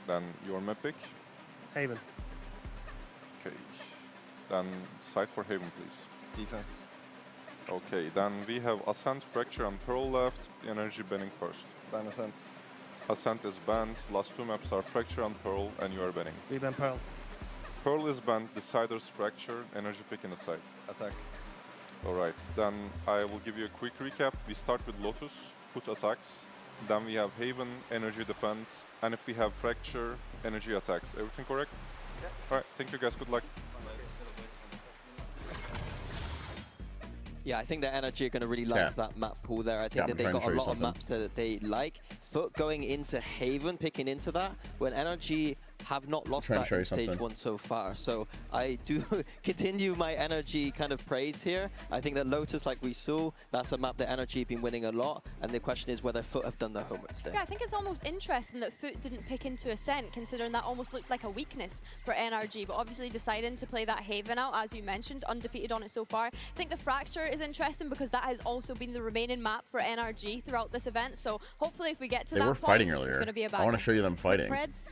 Then your map pick. Haven. Okay. Then side for Haven, please. Defense. Okay, then we have Ascent, Fracture, and Pearl left. Energy banning first. Ban Ascent. Ascent is banned. Last two maps are Fracture and Pearl, and you are banning. We ban Pearl. Pearl is banned. Deciders, Fracture, Energy pick in the side. Attack. Alright, then I will give you a quick recap. We start with Lotus, foot attacks. Then we have Haven, energy defense. And if we have Fracture, energy attacks. Everything correct? Yeah. Alright, thank you guys. Good luck. Yeah, I think the energy are going to really like that map pool there. I think that they've got a lot of maps that they like. Foot going into Haven, picking into that, when energy have not lost that in stage 1 so far. So I do continue my energy kind of praise here. I think that Lotus, like we saw, that's a map that energy have been winning a lot. And the question is whether Foot have done their homework today. Yeah, I think it's almost interesting that Foot didn't pick into Ascent, considering that almost looked like a weakness for NRG, but obviously deciding to play that Haven out, as you mentioned, undefeated on it so far. I think the Fracture is interesting because that has also been the remaining map for NRG throughout this event. So hopefully if we get to that point, fighting earlier. It's going to be a battle. I want to show you them fighting. Preds?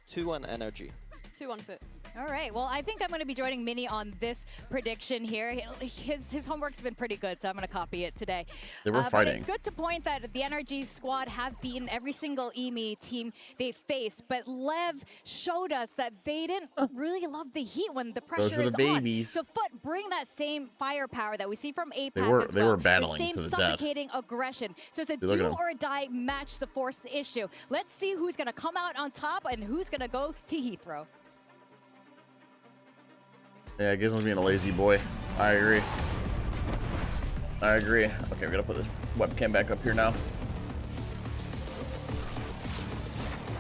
2-1 energy. 2-1 Foot. All right, well, I think I'm going to be joining Mini on this prediction here. His homework's been pretty good, so I'm going to copy it today. They were fighting. But it's good to point that the NRG squad have beaten every single EME team they faced, but Lev showed us that they didn't really love the heat when the pressure is on. So Foot, bring that same firepower that we see from APAC as well. They were battling the to same the death. suffocating aggression. So it's a do or die match to force the issue. Let's see who's going to come out on top and who's going to go to Heathrow. Yeah, Gizmo's being a lazy boy. I agree. I agree. Okay, we're gonna put this webcam back up here now.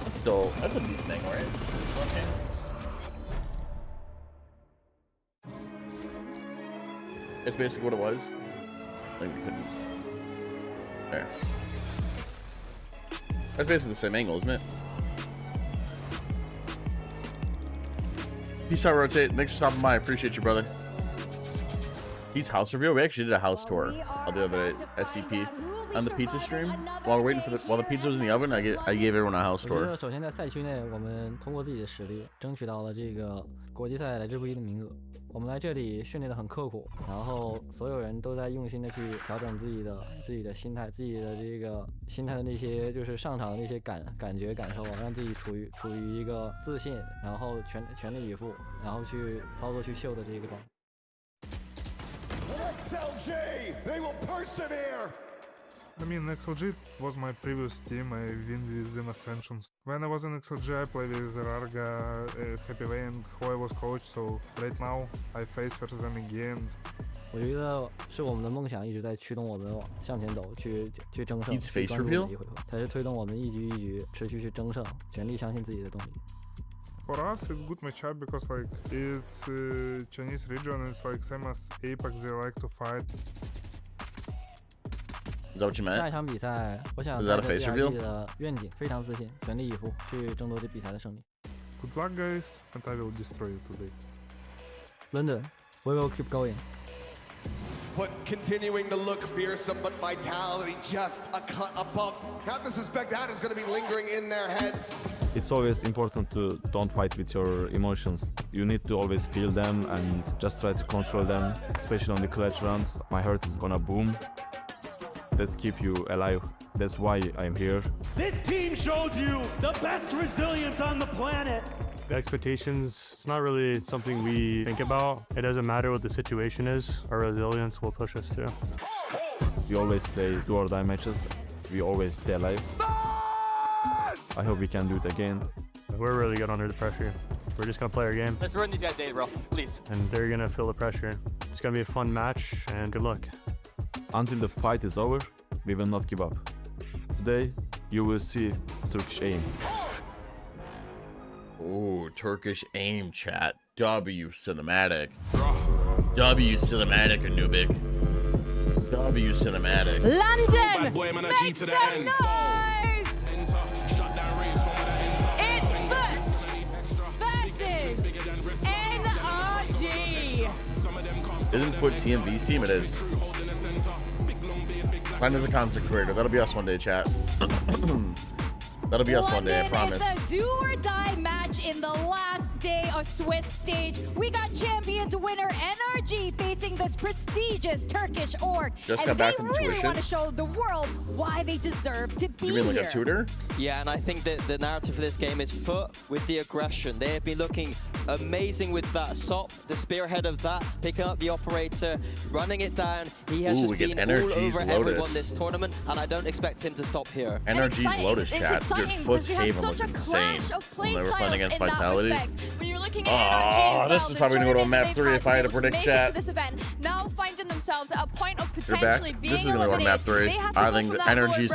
That's a decent thing, right? Okay. It's basically what it was. Like we couldn't. There. That's basically the same angle, isn't it? Peace out, Rotate. Thanks for stopping by. I appreciate you, brother. He's house review. We actually did a house tour the other day, SCP, on the pizza stream. While we're waiting for while the pizza was in the oven, I gave everyone a house tour. 首先在赛区内，我们通过自己的实力争取到了这个国际赛来之不易的名额。我们来这里训练得很刻苦，然后所有人都在用心的去调整自己的心态，自己的这个心态的那些就是上场的那些感觉感受，让自己处于一个自信，然后全力以赴，然后去操作去秀的这个状态。 XLG, they will persevere. I mean, XLG was my previous team. I win with them Ascensions. When I was in XLG, I played with Rarga, Happy Lane, who I was coach. So right now, I face versus them again. 我觉得是我们的梦想一直在驱动我们向前走，去争胜。 Face reveal. 它是推动我们一局一局持续去争胜，全力相信自己的动力。 For us, it's good matchup because like it's Chinese region. It's like same as APAC. They like to fight. Is that what you meant? 下一场比赛，我想带着 BRG 的愿景，非常自信，全力以赴去争夺这比赛的胜利。 Good luck, guys, and I will destroy you today. London, we will keep going. But continuing to look fearsome, but vitality just a cut above. Have to suspect that is going to be lingering in their heads. It's always important to don't fight with your emotions. You need to always feel them and just try to control them, especially on the clutch runs. My heart is gonna boom. Let's keep you alive. That's why I'm here. This team showed you the best resilience on the planet. The expectations, it's not really something we think about. It doesn't matter what the situation is. Our resilience will push us through. We always play do or die matches. We always stay alive. I hope we can do it again. We're really good under the pressure. We're just gonna play our game. Let's run these guys' day, bro, please. And they're gonna feel the pressure. It's gonna be a fun match, and good luck. Until the fight is over, we will not give up. Today, you will see Turkish aim. Ooh, Turkish aim, chat. W cinematic. W cinematic, Anubik. W cinematic. London, make some noise! It's Foot versus NRG. Isn't Foot TMV's team? It is. Find as a concept creator. That'll be us one day, chat. That'll be us one day, I promise. It's a do or die match in the last day of Swiss stage. We got champions winner NRG facing this prestigious Turkish org. Just and got back they from really tuition. want to show the world why they deserve to be You mean like here. a tutor? Yeah, and I think that the narrative for this game is Foot with the aggression. They have been looking amazing with that SOP, the spearhead of that, picking up the operator, running it down. He has just been all over everyone this tournament, and I don't expect him to stop here. NRG's Lotus chat. Dude, Foot's Haven was insane when they were playing against Vitality. When you're looking at NRG as well, this is probably going to go to a map 3 if I had to predict chat. This event, now finding themselves at a point of potentially being This is going to go to map 3. I think NRG's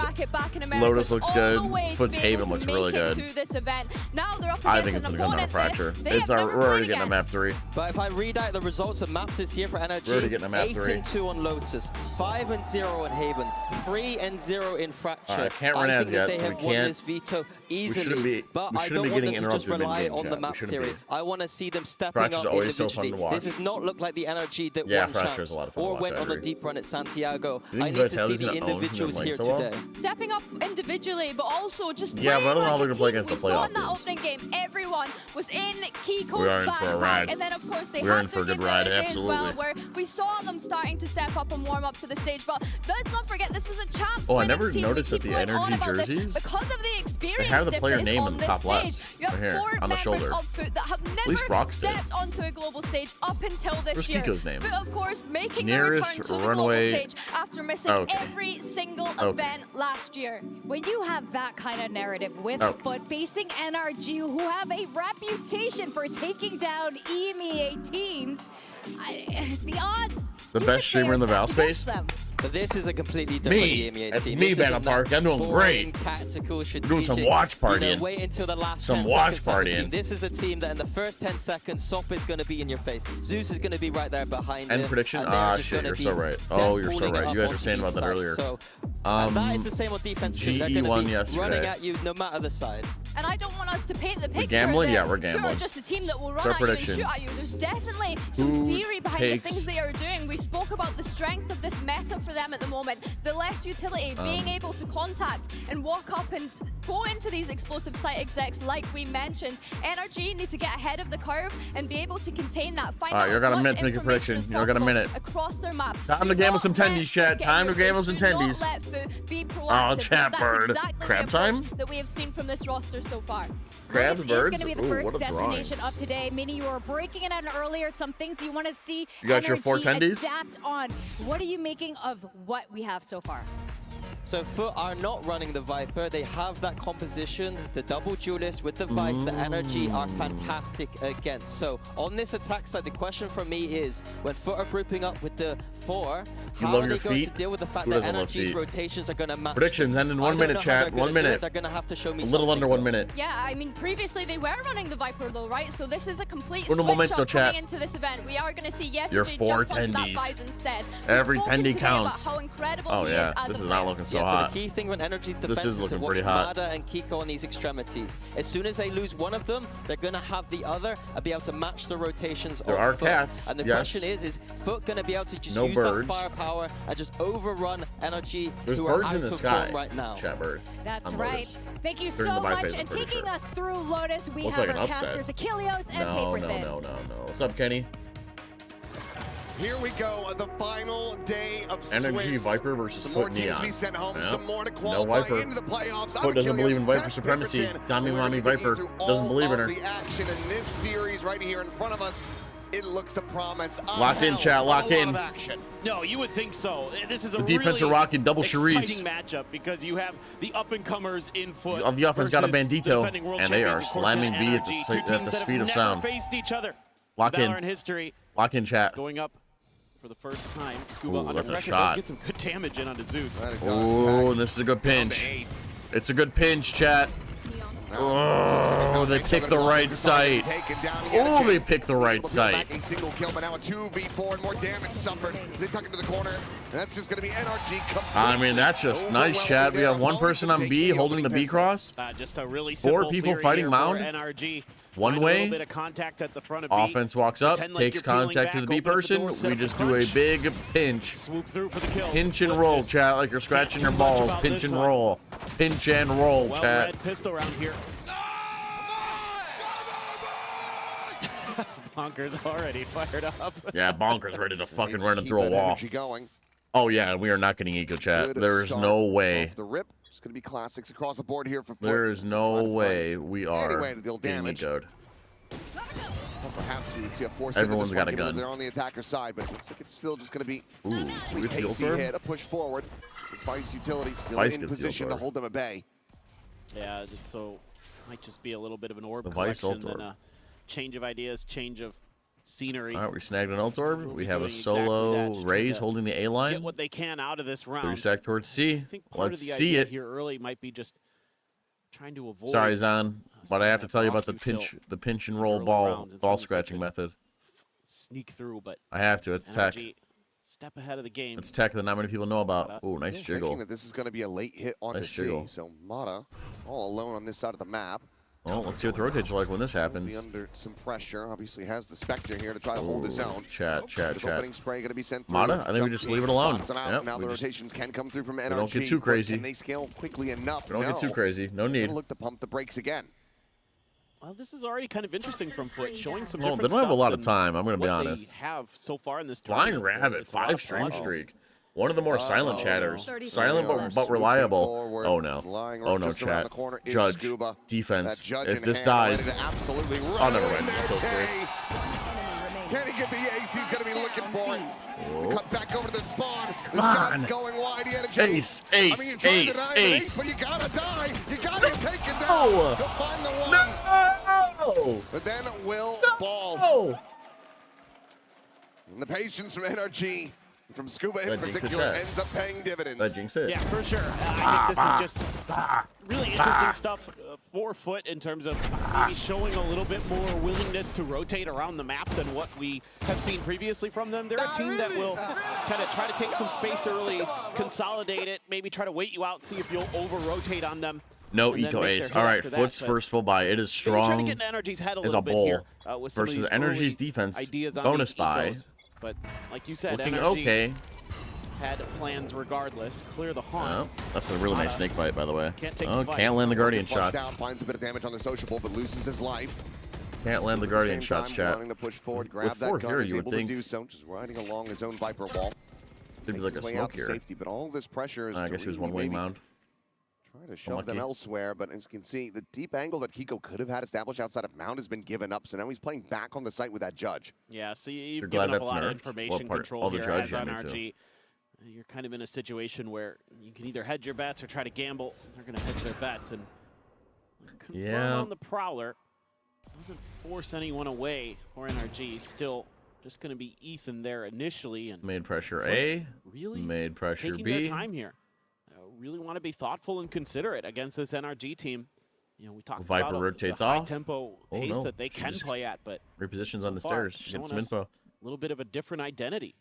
Lotus looks good. Foot's Haven looks really good. I think it's going to come down to Fracture. We're already getting a map 3. But if I read out the results of maps this year for NRG, We're already getting a map 3. 8-2 on Lotus, 5-0 in Haven, 3-0 in Fracture. Can't run ads yet, they so have we won can't. this veto easily, but I don't want them to just rely on the map theory. I want to see them stepping up individually. This does not look like the NRG that won champs or went on a deep run at Santiago. I need to see the individuals here today. Stepping up individually, but also just playing but I don't know how they're like going a to play against team. the We saw playoff in that teams. opening game, everyone was in We Kiko's are in for a backpack, ride. and then of course they We are had in for a their good game ride, the other day as well, absolutely. where we saw them starting to step up and warm up to the stage. But let's not forget, this was a champs Oh, I winning never team. noticed We that the keep going on NRG about this jerseys, because of the experience they have the player difference name on in the this top stage. left, You have right here, 4 on the members shoulder. of Foot that have least never Brock's did. stepped onto a global stage up until this Where's year. Kiko's name? Foot, of course, making Nearest the return to the runway- global stage after missing every single event last year. When you have that kind of narrative with Foot facing NRG, who have a reputation for taking down EMEA teams, the odds. The best streamer in the Val space? But this is a completely different Me. EMEA That's team. me, This Banner isn't that Park. I'm doing boring great. Tactical, strategic. Doing some watch partying. Wait until the last Some 10 watch seconds type of partying. team. This is a team that in the first 10 seconds, SOP is going to be in your face. Zeus is going to be right there behind him. End prediction? and they're just Shit, gonna you're be so right. death Oh, you're so pooling it right. up You guys were onto saying about these that sides. earlier. So, and that is the same on defense too. They're GE going won to be yesterday. running at you no matter the side. And I don't want us to paint the picture gambling? that Yeah, we're Foot gambling. are just a team that will run Fair at you and prediction. shoot at you. There's definitely some Who theory behind the takes- things they are doing. We spoke about the strength of this meta for them at the moment. The less utility, being able to contact and walk up and go into these explosive site execs like we mentioned. NRG need to get ahead of the curve and be able to contain that. Find out you're as gonna much minute to make a information prediction. as You're gonna possible minute. across their map. Time to Do gamble not some let tendies, chat. Foot get Time in to your gamble face. some Do not tendies. let Foot be proactive, Oh, because chat that's bird. exactly Crab the approach time? that we have seen from this roster so far. Crabs, This birds? is going to be the Ooh, first what a drawing. destination of today. Mini, you were breaking it down earlier. Some things you want to see You got your 4 NRG tendies? adapt on. What are you making of what we have so far? So Foot are not running the Viper. They have that composition, the double duelist with the Vice, the NRG are fantastic against. So on this attack side, the question from me is, when Foot are grouping up with the 4, how love are they your going to feet? deal with the fact Who that doesn't love NRG's feet? rotations are going to match? Predictions end in 1 minute, chat. 1 minute. They're going to have to show me A little something, under 1 though. minute. Yeah, I mean, previously they were running the Viper though, right? So this is a complete Uno switch momento, up chat. coming into this event. We are going to see Your Yetijay 4 jump onto that tendies. Vice instead. Every We've spoken tendy today counts. about how incredible Oh he yeah, is as this a is player. not looking so Yeah, hot. so the key thing when NRG's This defense is is to looking watch pretty hot. Mada and Kiko on these extremities. As soon as they lose one of them, they're going to have the other and be able to match the rotations There of are Foot. cats, And the yes. question is Foot going to be able to just No use birds. that firepower and just overrun NRG, There's who are birds out in the of sky. form right now? Chat bird. That's on right. Lotus. Thank you They're so in the my much. face, And I'm pretty taking sure. us through Lotus, we Looks have like our an upset. casters, Achilleos and No, Paper no, Thin. no, no, no. What's up, Kenny? Here we go, the final day of Energy Swiss. Viper versus Some more Foot teams Neon. be sent home, Yeah. some more to No qualify Viper. into the playoffs. Foot doesn't believe in Viper supremacy. Dami Mami Viper doesn't believe in her. The action in this series right here in front of us, it looks to promise a Lock in, hell chat, of a lock lot in. of action. No, you would think so. This is a The defense really are rocking double exciting Sharice. matchup because you have the up-and-comers in Foot. The offense got a versus the Bandito, defending world and they are champions, of course, slamming in B at the NRG, si- two at teams the that speed have of never sound. faced each other. Lock Valor in. history Lock in, chat. going up for the first time. Scuba Ooh, under that's a pressure shot. does get some good damage in onto Zeus. Oh, and this is a good pinch. It's a good pinch, chat. Oh, Oh, they picked the right site. Oh, they picked the right site. A single kill, but now a 2v4 and more damage suffered. They tuck into the corner. That's just going to be NRG. I mean, that's just nice, Chad. We have one person on B holding the B cross. Just a really 4 people fighting Mound. NRG. One way. Bit of contact at the front of Offense walks up, takes contact to the B person. We just do a big pinch. Swoop through for the kills. Pinch and roll, chat, like you're scratching your balls. Pinch and roll. Pinch and roll, chat. Pistol around here. Bonkers already fired up. Yeah, Bonkers ready to fucking run it through a wall. Oh yeah, we are not getting eco, chat. There is no way. The rip. It's going to be classics across the board here for. There is no way we are getting ecoed. Perhaps you would see a force. Everyone's got a gun. They're on the attacker side, but it looks like it's still just going to be Ooh, hit, a push forward. This Vice utility still in position to hold them at bay. Yeah, so might just be a little bit of an orb collection and a change of ideas, change of scenery. All right, we snagged an ult orb. We have a solo Raze holding the A line. Get what they can out of this round. 3 sec towards C. I think part Let's of the see idea it. Here early might be just trying to avoid. Sorry, Zan, but I have to tell you about the pinch and roll ball scratching method. Sneak through, but I have to. It's tech. Step ahead of the game. It's tech that not many people know about. Oh, nice jiggle. Thinking that this is going to be a late hit on the C. So Mata all alone on this side of the map. Well, let's see what the rotates are like when this happens. Be under some pressure. Obviously has the Spectre here to try to hold his own. Chat. Opening spray going to be sent through. Mata, I think we just leave it alone. Yep, now the rotations can come through from NRG. Don't get too crazy. Can they scale quickly enough? Don't get too crazy. No need. Look to pump the brakes again. Well, this is already kind of interesting from Foot, showing some Well, different they don't have a lot of stuff time, I'm going to be what honest. They have so far in this Flying tournament. Rabbit, 5 stream streak. One of the more silent chatters. Silent but reliable. Oh no. Oh no, chat. Judge. Defense. If this dies. Oh, never mind. Can he get the ace? He's going to be looking for it. Cut back over to the spawn. The Come shot's on. going wide. Ace. But you got to die. You got to take it down. No. To find the one. No. But then will fall. No. And the patience from NRG. From Scuba in That jinx particular it. ends up paying dividends. That jinx it. Yeah, for sure. I think this is just really interesting stuff for Foot in terms of maybe showing a little bit more willingness to rotate around the map than what we have seen previously from them. They're a team that will kind of try to take some space early, consolidate it, maybe try to wait you out, see if you'll over-rotate on them. No eco ace. All right, Foot's first full buy. It is strong as a bowl versus NRG's defense. Bonus buy. But like you said, looking NRG okay. had plans regardless. Clear the harm. Oh, that's a really nice snake bite, by the way. Can't take Oh, can't land the Guardian shots. Down, finds a bit of damage on the sociable, but loses his life. Can't land the Guardian shots, chat. Wanting to push forward, grab With that 4 gun, here, is you able would think to do so, just riding along his own Viper wall. There'd be like a way smoke out to here. safety, but all this pressure is I guess he was one-way mound. Try to shove them elsewhere, but as you can see, the deep angle that Kiko could have had established outside of Mound has been given up, so now he's playing back on the site with that Judge. Yeah, so you've You're given glad up a lot of that's nerfed? information What part? control All the here Judge, as yeah, me NRG. You're kind of in a situation where you can either hedge your bets or try to gamble. They're going to hedge their bets and confirm on the Prowler. Doesn't force anyone away for NRG. Still just going to be Ethan there initially. And made pressure A. Really? Made pressure taking B. their time here. Really want to be thoughtful and considerate against this NRG team. You know, we talked Viper about rotates the high off. tempo pace that they can play at, but repositions on the stairs. Get some info. A little bit of a different identity.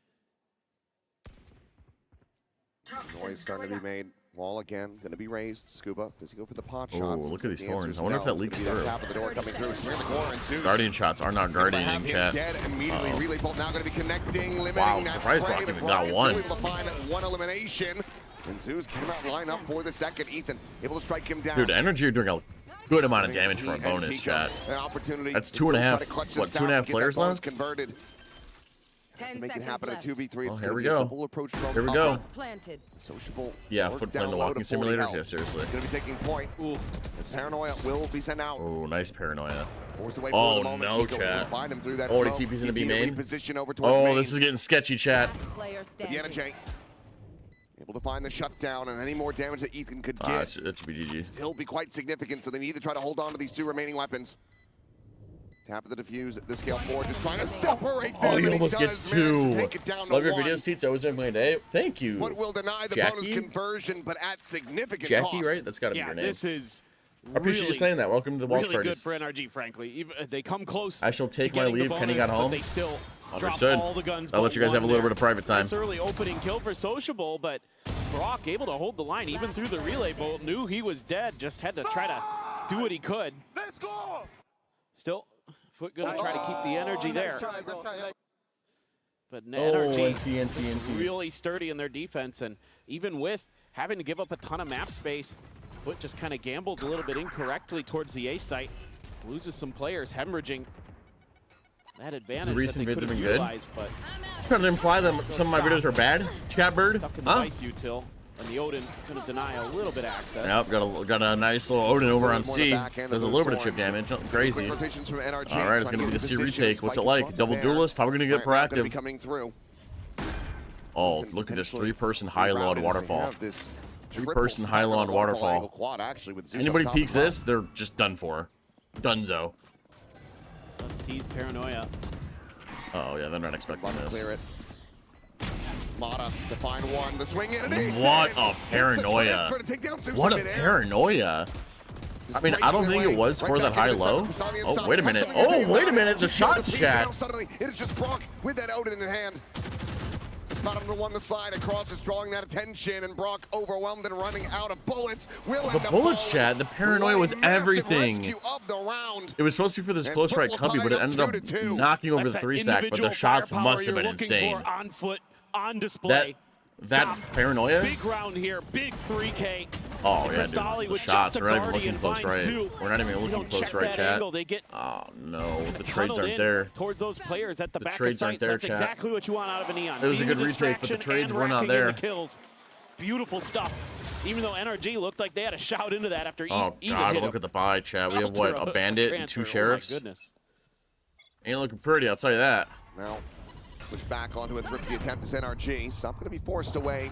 Noise starting to be made. Wall again, going to be raised. Scuba, does he go for the pot shots? Oh, look at these thorns. I wonder if that leaks through. Top of the door coming through. Swing the corner, and Zeus Guardian shots are not guardianing, chat. dead immediately. Relay bolt now going to be connecting, limiting wow, that surprise spray. block But even got one. Able to find one elimination. And Zeus cannot line up for the second. Ethan able to strike him down. Dude, NRG are doing a good amount of damage for a bonus, chat. That's 2.5. What, 2.5 players left? Converted. To make it happen at 2v3. Oh, here we go. Here we go. Sociable. Yeah, Foot playing the walking simulator. Yeah, seriously. It's going to be taking point. Ooh. Paranoia will be sent out. Oh, nice paranoia. Oh, no, chat. Already TP's going to be main. Oh, this is getting sketchy, chat. Yenajay able to find the shutdown, and any more damage that Ethan could get it should be GG. still be quite significant, so they need to try to hold on to these 2 remaining weapons. Tap of the defuse at the scale 4, just trying to separate them. Oh, he almost gets 2. Love your 1. videos, Teats. Always been my day. Thank you. What will deny the Jackie? bonus conversion, but at significant Jackie, cost. right? That's got to be Yeah, your name. this is I appreciate you saying that. Welcome to the Walsh really parties. Good for NRG, frankly. Even, they come close. I shall take my to leave. the Kenny bonus, got home. But they still Understood. drop all the guns. I'll let you guys have a little bit of private time. Nice early opening kill for Sociable, but Brock able to hold the line even through the relay bolt. Knew he was dead. Just had to try to do what he could. Let's go. Still, Foot gonna try to keep the energy there. But NT. really sturdy in their defense, and even with having to give up a ton of map space, Foot just kind of gambled a little bit incorrectly towards the A site. Loses some players, hemorrhaging that advantage. The recent vids have been good. But trying to imply that some of my videos are bad. Chat bird. Stuck in the ice util, and the Odin going to deny a little bit of access. Yep, got a nice little Odin over on C. There's a little bit of chip damage, nothing crazy. All right, it's going to be the C retake. What's it like? Double duelist, probably going to get proactive. Oh, look at this 3-person high-low on waterfall. 3-person high-low on waterfall. Anybody peeks this, they're just done for. Dunzo. Sees Paranoia. Oh yeah, they're not expecting this. Clear it. Mata, the fine one, the swing in. What a Paranoia. What a Paranoia. I mean, I don't think it was for that high-low. Oh, wait a minute. Oh, wait a minute. The shots, chat. Suddenly, it is just Brock with that Odin in hand. Not on the one side across is drawing that attention, and Brock overwhelmed and running out of bullets. The bullets, chat. The Paranoia was everything. It was supposed to be for this close right cubby, but it ended up knocking over the 3-stack. But the shots must have been insane. On foot, on display. That Paranoia? Big round here, big 3K. Oh yeah, dude. The shots. We're not even looking close right. We're not even looking close right, chat. Oh no, the trades aren't there. Towards those players at the back trades of aren't there, That's chat. exactly what you want out of a Neon. It was a good retake, but the trades were not there. Kills. Beautiful stuff. Even though NRG looked like they had a shout into that after Oh god, look at the buy, chat. We have what, a bandit and 2 sheriffs? Oh my goodness. Ain't looking pretty, I'll tell you that. Now, push back onto a thrifty attempt is NRG. Stop going to be forced away.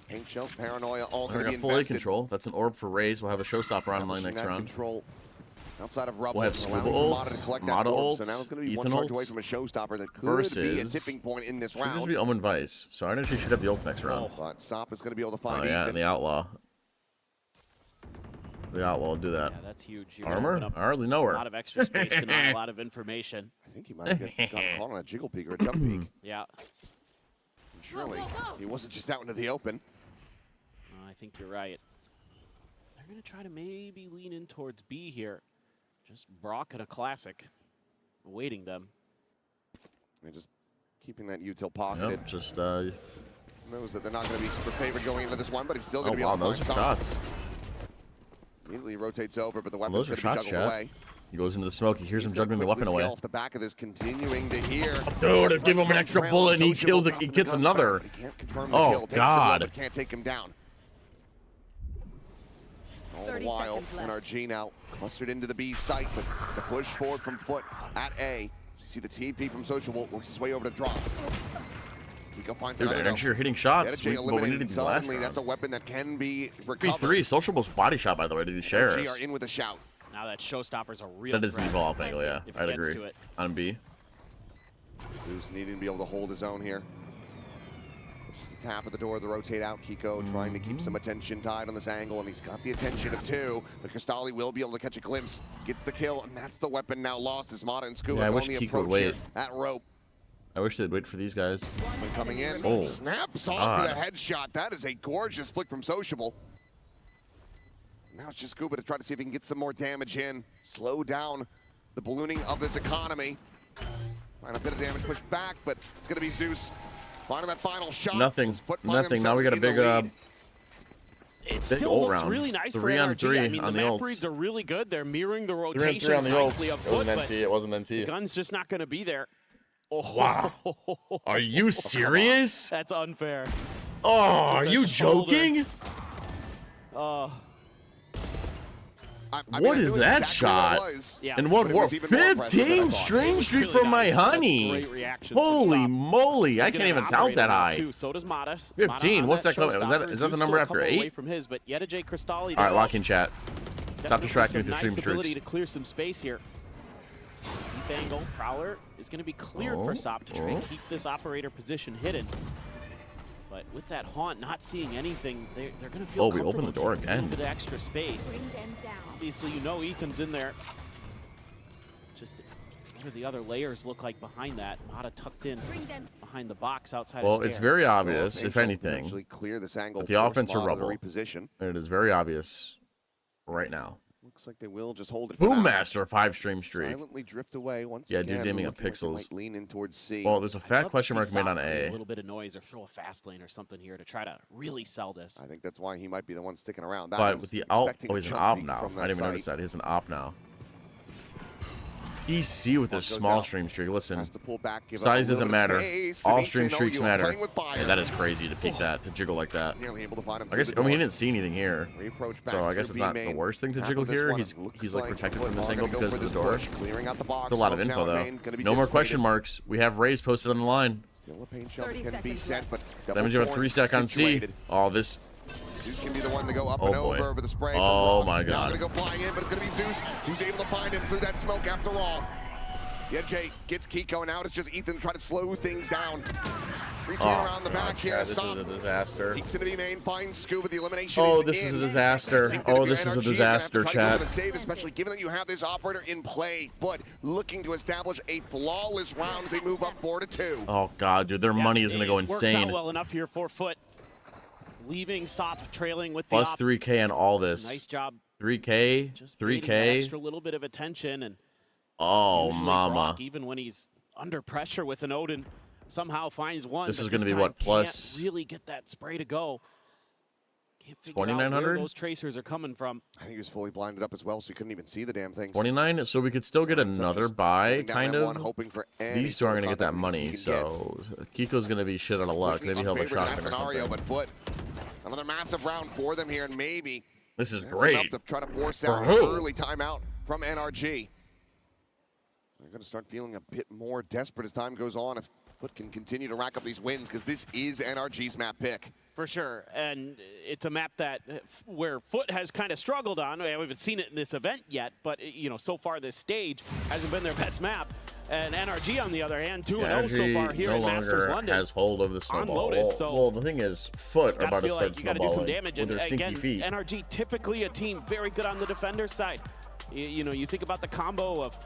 Paint shells, Paranoia, all going to be invested. Full A control. That's an orb for Raze. We'll have a showstopper on line next round. Control outside of Rubble. We'll have Scuba ults, Mata ults, so now it's going to be Ethan one charge away ults from a showstopper that could be a tipping point in this round. Could just be Omen Vice. So Energy should have the ults next round. But Sop is going to be able to find Ethan. Ethan. And the Outlaw. The Outlaw will do that. Yeah, that's huge. Armor? I hardly know her. A lot of extra space, but not a lot of information. I think he might have gotten caught on a jiggle peek or a jump peek. Yeah. And surely he wasn't just out into the open. I think you're right. They're going to try to maybe lean in towards B here. Just Brock and a classic awaiting them. They're just keeping that util pocketed. Yep, just knows that they're not going to be super favored going into this one, but he's still going to be on those are shots. Immediately rotates over, but the weapon's going to be juggled away. He goes into the smoke. He hears him juggling the weapon away. Off the back of this, continuing to hear. Dude, give him an extra bullet and he kills. He gets another. He can't confirm the Oh kill. God! But can't take him down. All the while, NRG now clustered into the B site, but it's a push forward from Foot at A. You see the TP from Sociable works his way over to drop. Nico finds Dude, another. you're hitting shots. But we needed these last round. That's a weapon that can be recovered. B3, Sociable's body shot, by the way, to these sheriffs. NRG are in with a shout. Now that showstopper's a real That is the evolve angle, yeah. I'd agree. On B. Zeus needing to be able to hold his own here. It's just a tap at the door of the rotate out. Kiko trying to keep some attention tied on this angle, and he's got the attention of 2. But Cristali will be able to catch a glimpse. Gets the kill, and that's the weapon now lost as Mata and Scuba on the approach here at rope. I wish they'd wait for these guys. When coming in, snaps onto the headshot. That is a gorgeous flick from Sociable. Now it's just Scuba to try to see if he can get some more damage in. Slow down the ballooning of this economy. Find a bit of damage pushed back, but it's going to be Zeus finding that final shot. Nothing. Now we got a big it still looks really nice for NRG. I mean, the map reads are really good. They're mirroring the rotations nicely up foot, but it wasn't NT. The gun's just not going to be there. Oh. Wow. Are you serious? That's unfair. Oh, are you joking? Oh. What is that shot? And what? 15 string streak from my honey. Holy moly! I can't even count that high. So does Mata. 15. What's that coming? Is that the number after 8? From his, but Yedajay Cristali. All right, lock in chat. Stop distracting with your stream ability to clear some space here. Deep angle Prowler is going to be cleared for Sop to try and keep this operator position hidden. But with that Haunt not seeing anything, they're going to feel Oh, we opened the door again. A little bit of extra space. Obviously, you know Ethan's in there. Just what do the other layers look like behind that? Mata tucked in behind the box outside of Well, stairs. it's very obvious, if anything, clear this angle that the offense are rubble. Reposition. And it is very obvious right now. Looks like they will just hold it. Boom Master 5-stream streak. Silently drift away once yeah, again. dude's aiming at Looking like they pixels. might lean in towards C. Well, there's a fat question mark made on A. A little bit of noise or throw a fast lane or something here to try to really sell this. I think that's why he might be the one sticking around. That But with the alt, expecting oh, a he's an jump op peek now. from that I didn't even notice site. that. He's an op now. DC with this Goes small out. stream streak. Listen, Has to pull back, give up size a little doesn't bit of matter. space, All and stream Ethan streaks Oyo matter. playing with fire. Yeah, that is crazy to peek that, to jiggle like that. Nearly able to find him I guess, through the I mean, he door. didn't see anything here. Reapproach back So I through guess it's B not main. the worst thing to Half jiggle of this here. one He's looks like protected from this Football angle gonna go because for of the this door. push, clearing out the box. It's a lot of Smoke info down though. main, gonna be No more dissipated. question marks. We have Raze posted on the line. Still a pain shot can be sent, but That means you have a 3-stack on C. Oh, this. Zeus can be the one to go up Oh, and boy. over with the spray. Oh, my Now God. gonna go flying in, but it's gonna be Zeus who's able to find him through that smoke after all. Yeah, Jay gets Kiko, and now it's just Ethan trying to slow things down. Reaching around the back here. This is a disaster. Peeks into B main, finds Scuba. The elimination Oh, is this is in. a disaster. I think that Oh, if you're this is a NRG, you're gonna disaster, have to try to go chat. for the save, especially given that you have this operator in play, but looking to establish a flawless round as they move up 4-2. Oh, God, dude. Their money is going to go Works insane. out well enough here for Foot. Leaving Sop trailing with the Plus op. 3K on all this. Nice job. 3K, Just getting that 3K. extra little bit of attention and Oh, usually mama. Brock, even when he's under pressure with an Odin, somehow finds one. This but is going to be time what, can't plus really get that spray to go. Can't figure out 2,900? where those tracers are coming from. I think he was fully blinded up as well, so he couldn't even see the damn things. 29, so we could still get ends up another just buy, holding down kind that of. one, hoping for any These two aren't going to sort get of that contact money, he can so Kiko's going to be shit out of luck. Maybe he'll have a Unfavored in that shotgun or scenario, something. but Foot, another massive round for them here, and maybe This is that's great. enough to try to force out an For who? early timeout from NRG. They're going to start feeling a bit more desperate as time goes on if Foot can continue to rack up these wins, because this is NRG's map pick. For sure, and it's a map that where Foot has kind of struggled on. We haven't seen it in this event yet, but you know, so far this stage hasn't been their best map. And NRG, on the other hand, 2-0 so far here no in Masters longer London. has hold of the snowball. Lotus, so well, the thing is, Foot are gotta about to feel start like you got to do some snowballing damage. with And their stinky again, feet. NRG typically a team very good on the defender side. You know, you think about the combo of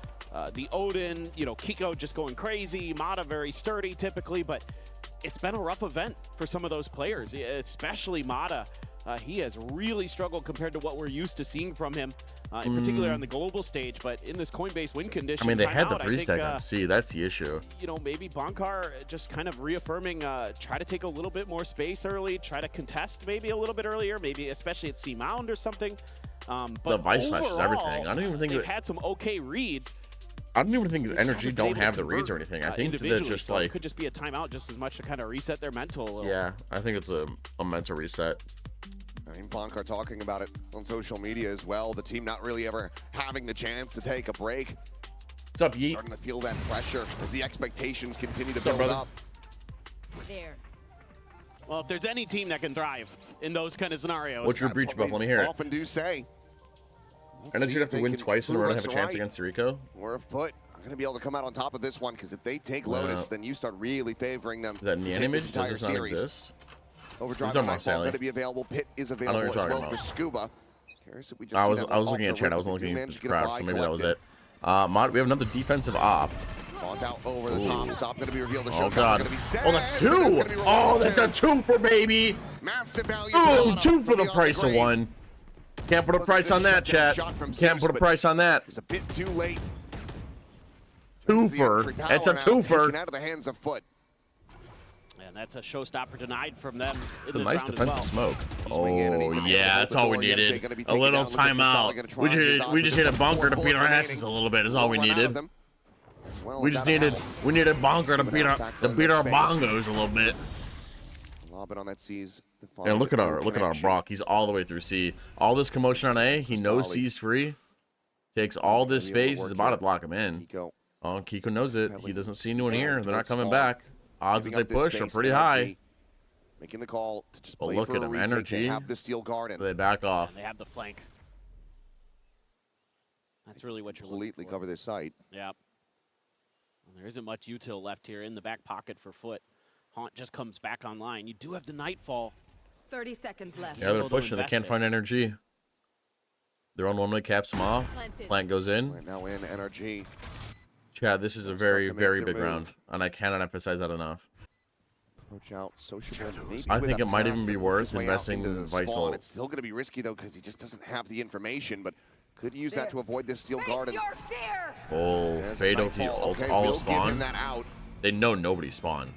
the Odin, you know, Kiko just going crazy, Mata very sturdy typically, but it's been a rough event for some of those players, especially Mata. He has really struggled compared to what we're used to seeing from him, in particular on the global stage. But in this Coinbase win condition, I mean, they had the timeout, 3-stack on C. That's the issue. You know, maybe Bonkar just kind of reaffirming, try to take a little bit more space early, try to contest maybe a little bit earlier, maybe especially at C Mound or something. But The Vice Flash is overall, everything. I don't even think they've it- had some okay reads. I don't even think They Energy haven't been don't able have to the reads or convert, anything. I think that they're individually, just so it like, could just be a timeout just as much to kind of reset their mental a little. yeah, I think it's a mental reset. I mean, Bonkar talking about it on social media as well. The team not really ever having the chance to take a break. What's up, Yeet? Starting to feel that pressure as the expectations continue to What's up, build brother? up. There. Well, if there's any team that can thrive in those kind of scenarios. What's your That's breach what buff? we Let me hear it. often do say. Let's Energy see have if to they win can twice in a row prove to have a us chance right. against Rico. Or Foot are going to be able to come out on top of this one, because if they take Lotus, then you start really favoring them. Is that in the to take image? this entire Does this not series. exist? Overdrive You're and talking about Nightfall Sally. going to be available. Pit is know what available you're as talking well about. for Scuba. Curious if we just I see was that looking at alter chat. I win, wasn't but they do looking at manage the to get a crowd, buy so maybe that was collected. it. Mod, we have another defensive op. Bought out over the Ooh. top. Stop going to be revealed. The Oh showdown God! going to be set. Oh, that's and two! gonna be Oh, rewarded that's a too. twofer, baby! Massive value. Ooh, to two for the Beyond price of grave. one. Can't put a Wasn't price good on that, shutdown chat. shot from Can't Zeus, put a but price on that. It was a bit too late. Twofer. It's a twofer. Taken out of the hands of Foot. And that's a showstopper denied from them in It's a this nice round as defensive well. smoke. Swing in and Oh, he yeah, that's all we Yente needed. gonna be A taken little down. Look at Mustafa timeout. gonna try We his just odds need a with bunker to four beat our bullets asses a remaining. little bit. Is all we Won't run out of needed. them. As well We as just that needed battle. a bunker to beat our bongos a little bit. Lob it on that C's. And look at our Brock. He's all the way through C. All this commotion on A. He knows C's free. Takes all this space. He's about to block him in. Kiko. Oh, Kiko knows it. He doesn't see anyone here. They're not coming Spawn. back. Odds that Giving they up this push are space, pretty NRG high. Making the call to just But play look for at a him, retake. Energy. They have the steel garden. They back off. And they have the flank. That's really what you're Completely looking for. cover this site. Yeah. And there isn't much util left here in the back pocket for Foot. Haunt just comes back online. You do have the Nightfall. 30 seconds left. Yeah, they're pushing. They can't find energy. They're on 1 minute, caps them off. Plant goes in. Right now in NRG. Chad, this is a very, very big round, and I cannot emphasize that enough. Approach out Sociable. I think it might even be worth investing in Visol. It's still going to be risky though because he just doesn't have the information, but could use that to avoid this Steel Garden. Oh, Fade ults all spawn. They know nobody spawned.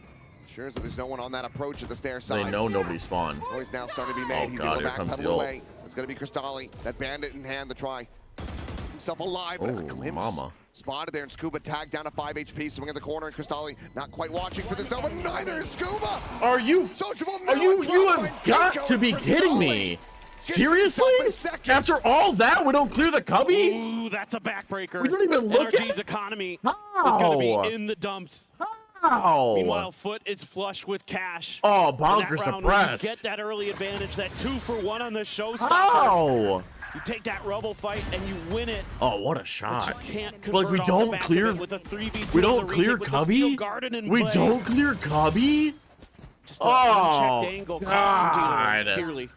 Sure as there's no one on that approach at the stair side. They know nobody spawned. Noise now starting to be made. Oh He's god, here back comes the pedal ult. away. It's going to be Cristalli. That bandit in hand to try himself alive. But a Oh, glimpse mama. spotted there, and Scuba tagged down to 5 HP, swing in the corner, and Cristalli not quite watching for this, no, but neither is Scuba! Are you? Sociable Are you have got to be kidding me! Seriously? After all that, we don't clear the cubby? Ooh, that's a backbreaker. We don't even look at NRG's economy How? is going to be in the dumps. How? Meanwhile, Foot is flush with cash. Oh, In bonkers that round, depressed. you get that early advantage, that 2-for-1 on the showstopper. How? You take that Rebel fight and you win it. Oh, what a But shot. you can't Like, we convert off the don't back of clear. it with a 3v2 We on don't the clear retake with the Steel cubby? Garden in We play. don't clear cubby? Just that Oh, unchecked angle costs him God. dearly.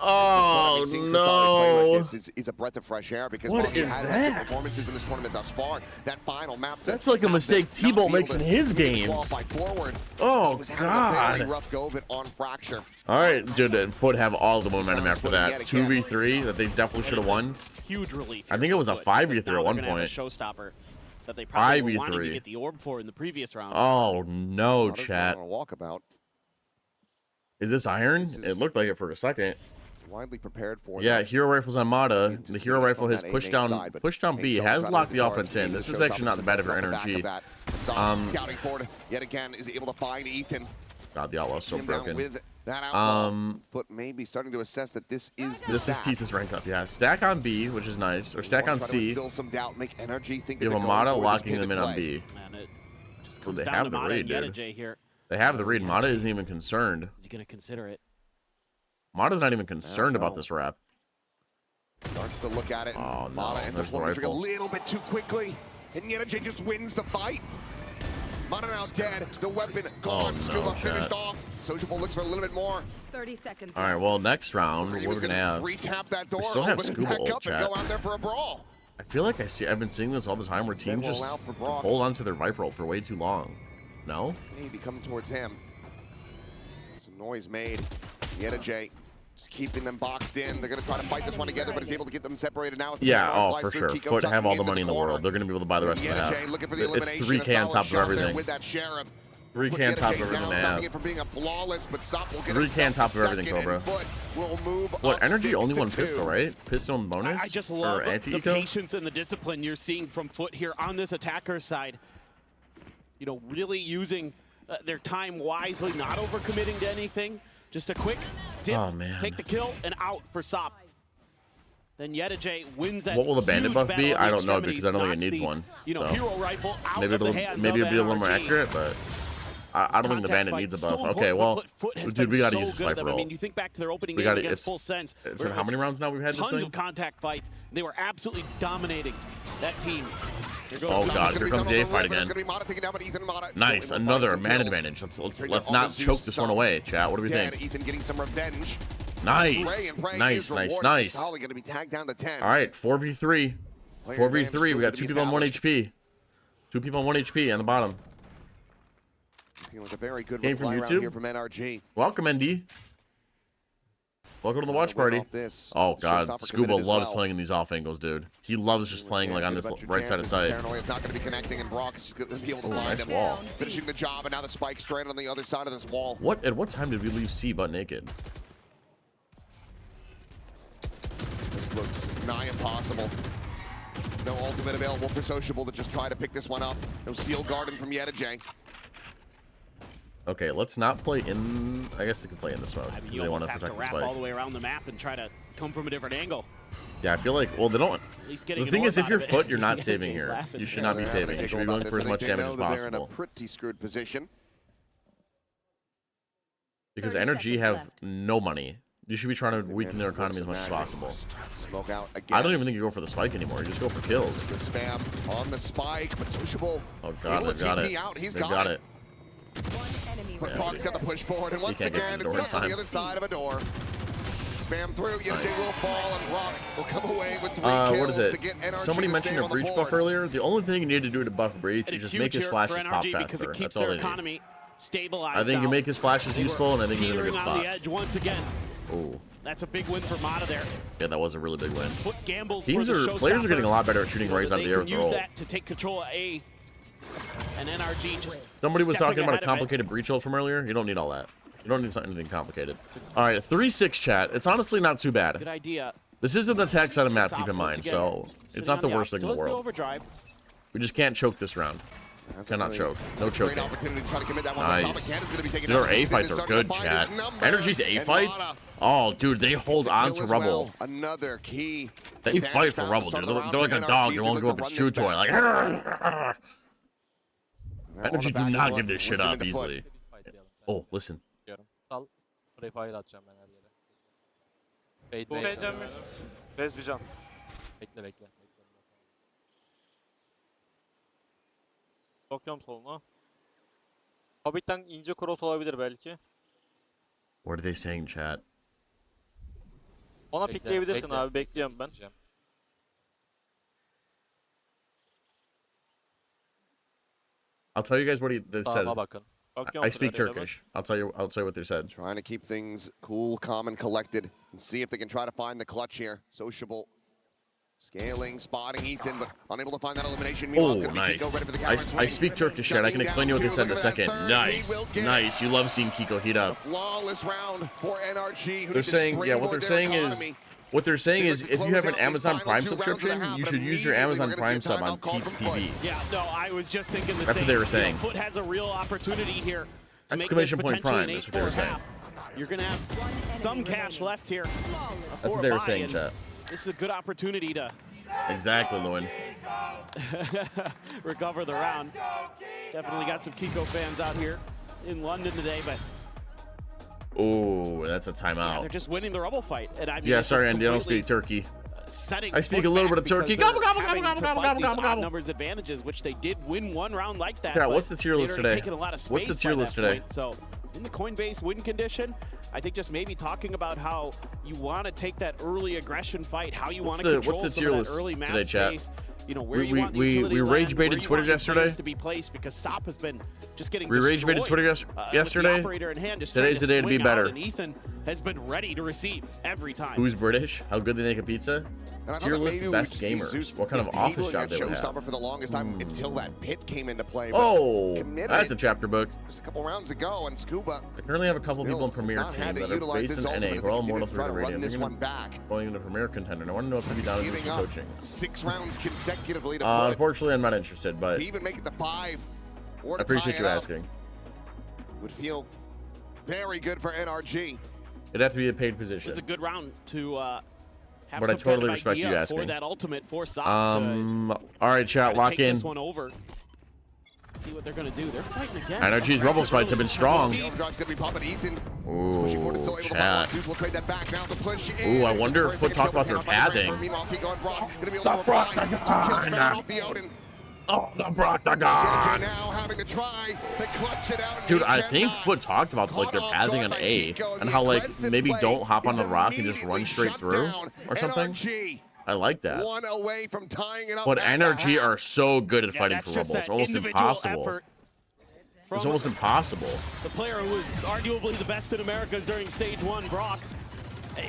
Oh, no. It's a breath of fresh air because What Bobby is has that? had performances in this tournament thus far. That final map. That's like a mistake T-Bolt makes in his games. Forward. Oh, Was having a very God. rough go of it on Fracture. All right, dude, Foot have all the momentum after that. 2v3 that they definitely should have won. Huge relief. I think it was a 5v3 at one point. Showstopper that they probably were wanting to 5v3. get the orb for in the previous round. Oh, no, Not as chat. on a walkabout. Is this iron? It looked like it for a second. Widely prepared for. Yeah, them. hero rifles on Mata. The hero Just rifle has from that pushed A-main down, side, but pushed down B. Hank Has Sells locked the out of offense in. charge. This is Showstopper actually not the bad of off the her back of energy. that. Scouting forward yet again is able to find Ethan. God, the outlaw's so Him down broken. with that outlaw. Foot may be starting to assess that this is the This is stack. Tita's rank up. Yeah, stack on B, which is nice, or stack on Try to C. instill some doubt, make energy think that You have they're a Mata going for this locking them in pivot on play. B. And it just Well, comes they down have to the Mata read, and dude. Yettajay here. They have the read. Mata isn't even concerned. He's going to consider it. Mata's not even concerned about this rap. Starts to look at it. Oh, no. Mata ends up There's the pulling the trigger a rifle. little bit too quickly. And Yettajay just wins the fight. Mata now dead. The weapon gone. Oh, no, Scuba finished chat. off. Sociable looks for a little bit more. 30 seconds All right, well, next round, He we're was going to have... re-tap that door, We still have open it Scuba back ult, up, and chat. go out there for a brawl. I feel like I've been seeing this all the time where teams will just allow for Brock. hold on to their Viper ult for way too long. No? Maybe coming towards him. Some noise made. Yettajay just keeping them boxed in. They're going to try to fight this one together, but he's able to get them separated now. Yeah, oh, for sure. Foot have all the money in the world. They're going to be able to buy the rest of the Yettajay half. looking for the It's elimination. 3K on top of everything. With that Sheriff. 3K on top of everything they Stopping it have. from being a flawless, but Sop will get 3K on top of everything, second, Cobra. and Foot will move What, up energy only 6-2. one pistol, right? Pistol and bonus? I just Or love the anti-eco? patience and the discipline you're seeing from Foot here on this attacker side. You know, really using their time wisely, not overcommitting to anything. Just a quick dip, Oh, man. take the kill, and out for Sop. Then Yettajay wins that. What will the bandit huge buff battle be? on I the don't know because I don't think it extremities, needs knocks one. the, you know, So. hero rifle out Maybe of the it'll hands maybe of it'll be a little more NRG. accurate, but I don't think the Contact bandit fight needs a so buff. important, Okay, but well, Foot has dude, been we gotta so use this good at them. Viper I mean, ult. you think back to their opening We game gotta- against it's- Full Sense. It's where been it how was many rounds now we've had this tons thing? of contact fights. They were absolutely dominating that team. Here goes Oh Sop. god, here comes the A fight again. Nice, another man kills. advantage. Let's Bring not down all the choke Zeus this one Sop. away, chat. What do we Dead. think? Ethan getting some revenge. Nice, Spray and pray nice, is nice, rewarded. nice. Solly going to be tagged down to 10. All right, 4v3. Player 4v3. advantage We still got to 2 be people on 1 established. HP. 2 people on 1 HP on the bottom. Feeling like a very good Game from reply round YouTube? here from NRG. Welcome, ND. Welcome to the watch Win party. off this. Oh god, Showstopper Scuba committed as loves well. playing in these off angles, dude. He loves just playing like on this right side of sight. Paranoia is not going to be connecting, and Brock is going to be able to Oh, find nice him. wall. Finishing the job, and now the spike straight on the other side of this wall. What? At what time did we leave C butt naked? This looks nigh impossible. No ultimate available for Sociable to just try to pick this one up. No Steel Garden from Yettajay. Okay, let's not play in. I guess they can play in this mode. I mean, 'cause you they want almost to have to protect the wrap spike. all the way around the map and try to come from a different angle. Yeah, I feel like. Well, they don't. At least getting The an thing orb is, if out you're of it. Foot, you're not Yettajay's saving here. laughing. You should not be they're having saving. a You should giggle be going about for as this. I much think they damage know as that they're in a possible. pretty screwed position. Because 30 NRG seconds have left. no money. You should be trying to weaken their economy as much as possible. Smoke out again. I don't even think you go for the spike anymore. You just go for kills. The spam on the spike, but Sociable. Oh god, able they've to got TP it. out. He's They've got got it. it. But Croc's got the push forward, and once again, it's stuck on the other side of a door. Spam through, Yunajay will fall, and Rock will come away with 3 kills what is it? to get NRG. Somebody mentioned a breach buff earlier. The only thing you need to do to buff breach is just make his flashes pop faster. That's all they need. I think you make his flashes useful, and I think he's in a good spot. On the edge once again. Oh. That's a big win for Mata there. Yeah, that was a really big win. Players are getting a lot better at shooting rays on the air with the roll. Use that to take control of A. And NRG just Somebody was talking about a complicated breach ult from earlier. You don't need all that. You don't need anything complicated. All right, 3-6 chat. It's honestly not too bad. Good idea. This is an attack side of map, keep in mind, so it's not the worst thing in the world. We just can't choke this round. Cannot choke. No choking. Nice. Dude, our A fights are good, chat. NRG's A fights? Oh, dude, they hold on to Rubble. Another key. They fight for Rubble, dude. They're like a dog. They won't go up and shoot toy. Like, NRG do not give this shit up easily. Oh, listen. Refire atacağım ben her yere. Bu B dönmüş. Rez bir can. Bekle. Bakıyorum soluna. Hobbit'ten ince cross olabilir belki. What are they saying, chat? Ona pikleyebilirsin abi, bekliyorum ben. I'll tell you guys what they said. Bakın. I speak Turkish. I'll tell you what they said. Trying to keep things cool, calm, and collected, and see if they can try to find the clutch here. Sociable, scaling, spotting Ethan, but unable to find that elimination. Oh, nice. I speak Turkish, chat. I can explain to you what they said in a second. Nice. You love seeing Kiko heat up. Flawless round for NRG. They're saying, yeah. What they're saying is, if you have an Amazon Prime subscription, you should use your Amazon Prime sub on Teats TV. Yeah, no, I was just thinking the same. That's what they were saying. Foot has a real opportunity here. Exclamation point Prime is what they were saying. You're gonna have some cash left here. That's what they were saying, chat. This is a good opportunity to exactly, Lewin. recover the round. Definitely got some Kiko fans out here in London today, but. Oh, that's a timeout. Yeah, they're just winning the Rubble fight. And I mean, yeah, sorry, Andy, I don't speak Turkey. I speak a little bit of Turkey. Gobble, gobble, gobble, gobble, gobble, gobble, gobble, gobble. Numbers advantages, which they did win one round like that. Yeah, what's the tier list today? What's the tier list today? So, in the Coinbase win condition, I think just maybe talking about how you want to take that early aggression fight, how you want to control some of that early map space. You know, where you want we rage baited Twitter yesterday. To be placed because SOP has been just getting we rage baited Twitter yesterday. Today's the day to be better. And Ethan has been ready to receive every time. Who's British? How good they make a pizza? Tier list best gamers. What kind of office job they would have? For the longest time until that pit came into play. Oh, that's a chapter book. Just a couple rounds ago, and Scuba. I currently have a couple people in Premier team that are based in NA. We're all Immortal 3 Radio. This one back. Going into Premier contender. I want to know if they'd be down with coaching. 6 rounds consecutively to unfortunately, I'm not interested, but to even make it to 5 or to I appreciate you asking. Would feel very good for NRG. It'd have to be a paid position. It's a good round to have but some I totally kind of respect you asking. For that ultimate for SOP all right, chat, lock in. This one over. See what they're gonna do. They're fighting again. NRG's Rubbles fights have been strong. Ooh, chat. Ooh, I wonder if we'll talk about their pathing. Oh, the Broctagon! Dude, I think Foot talked about like their pathing on A and how like maybe don't hop on the rock and just run straight through or something. I like that. But NRG are so good at fighting for Rubble. It's almost impossible. It's almost impossible. The player who was arguably the best in Americas during stage 1, Brock,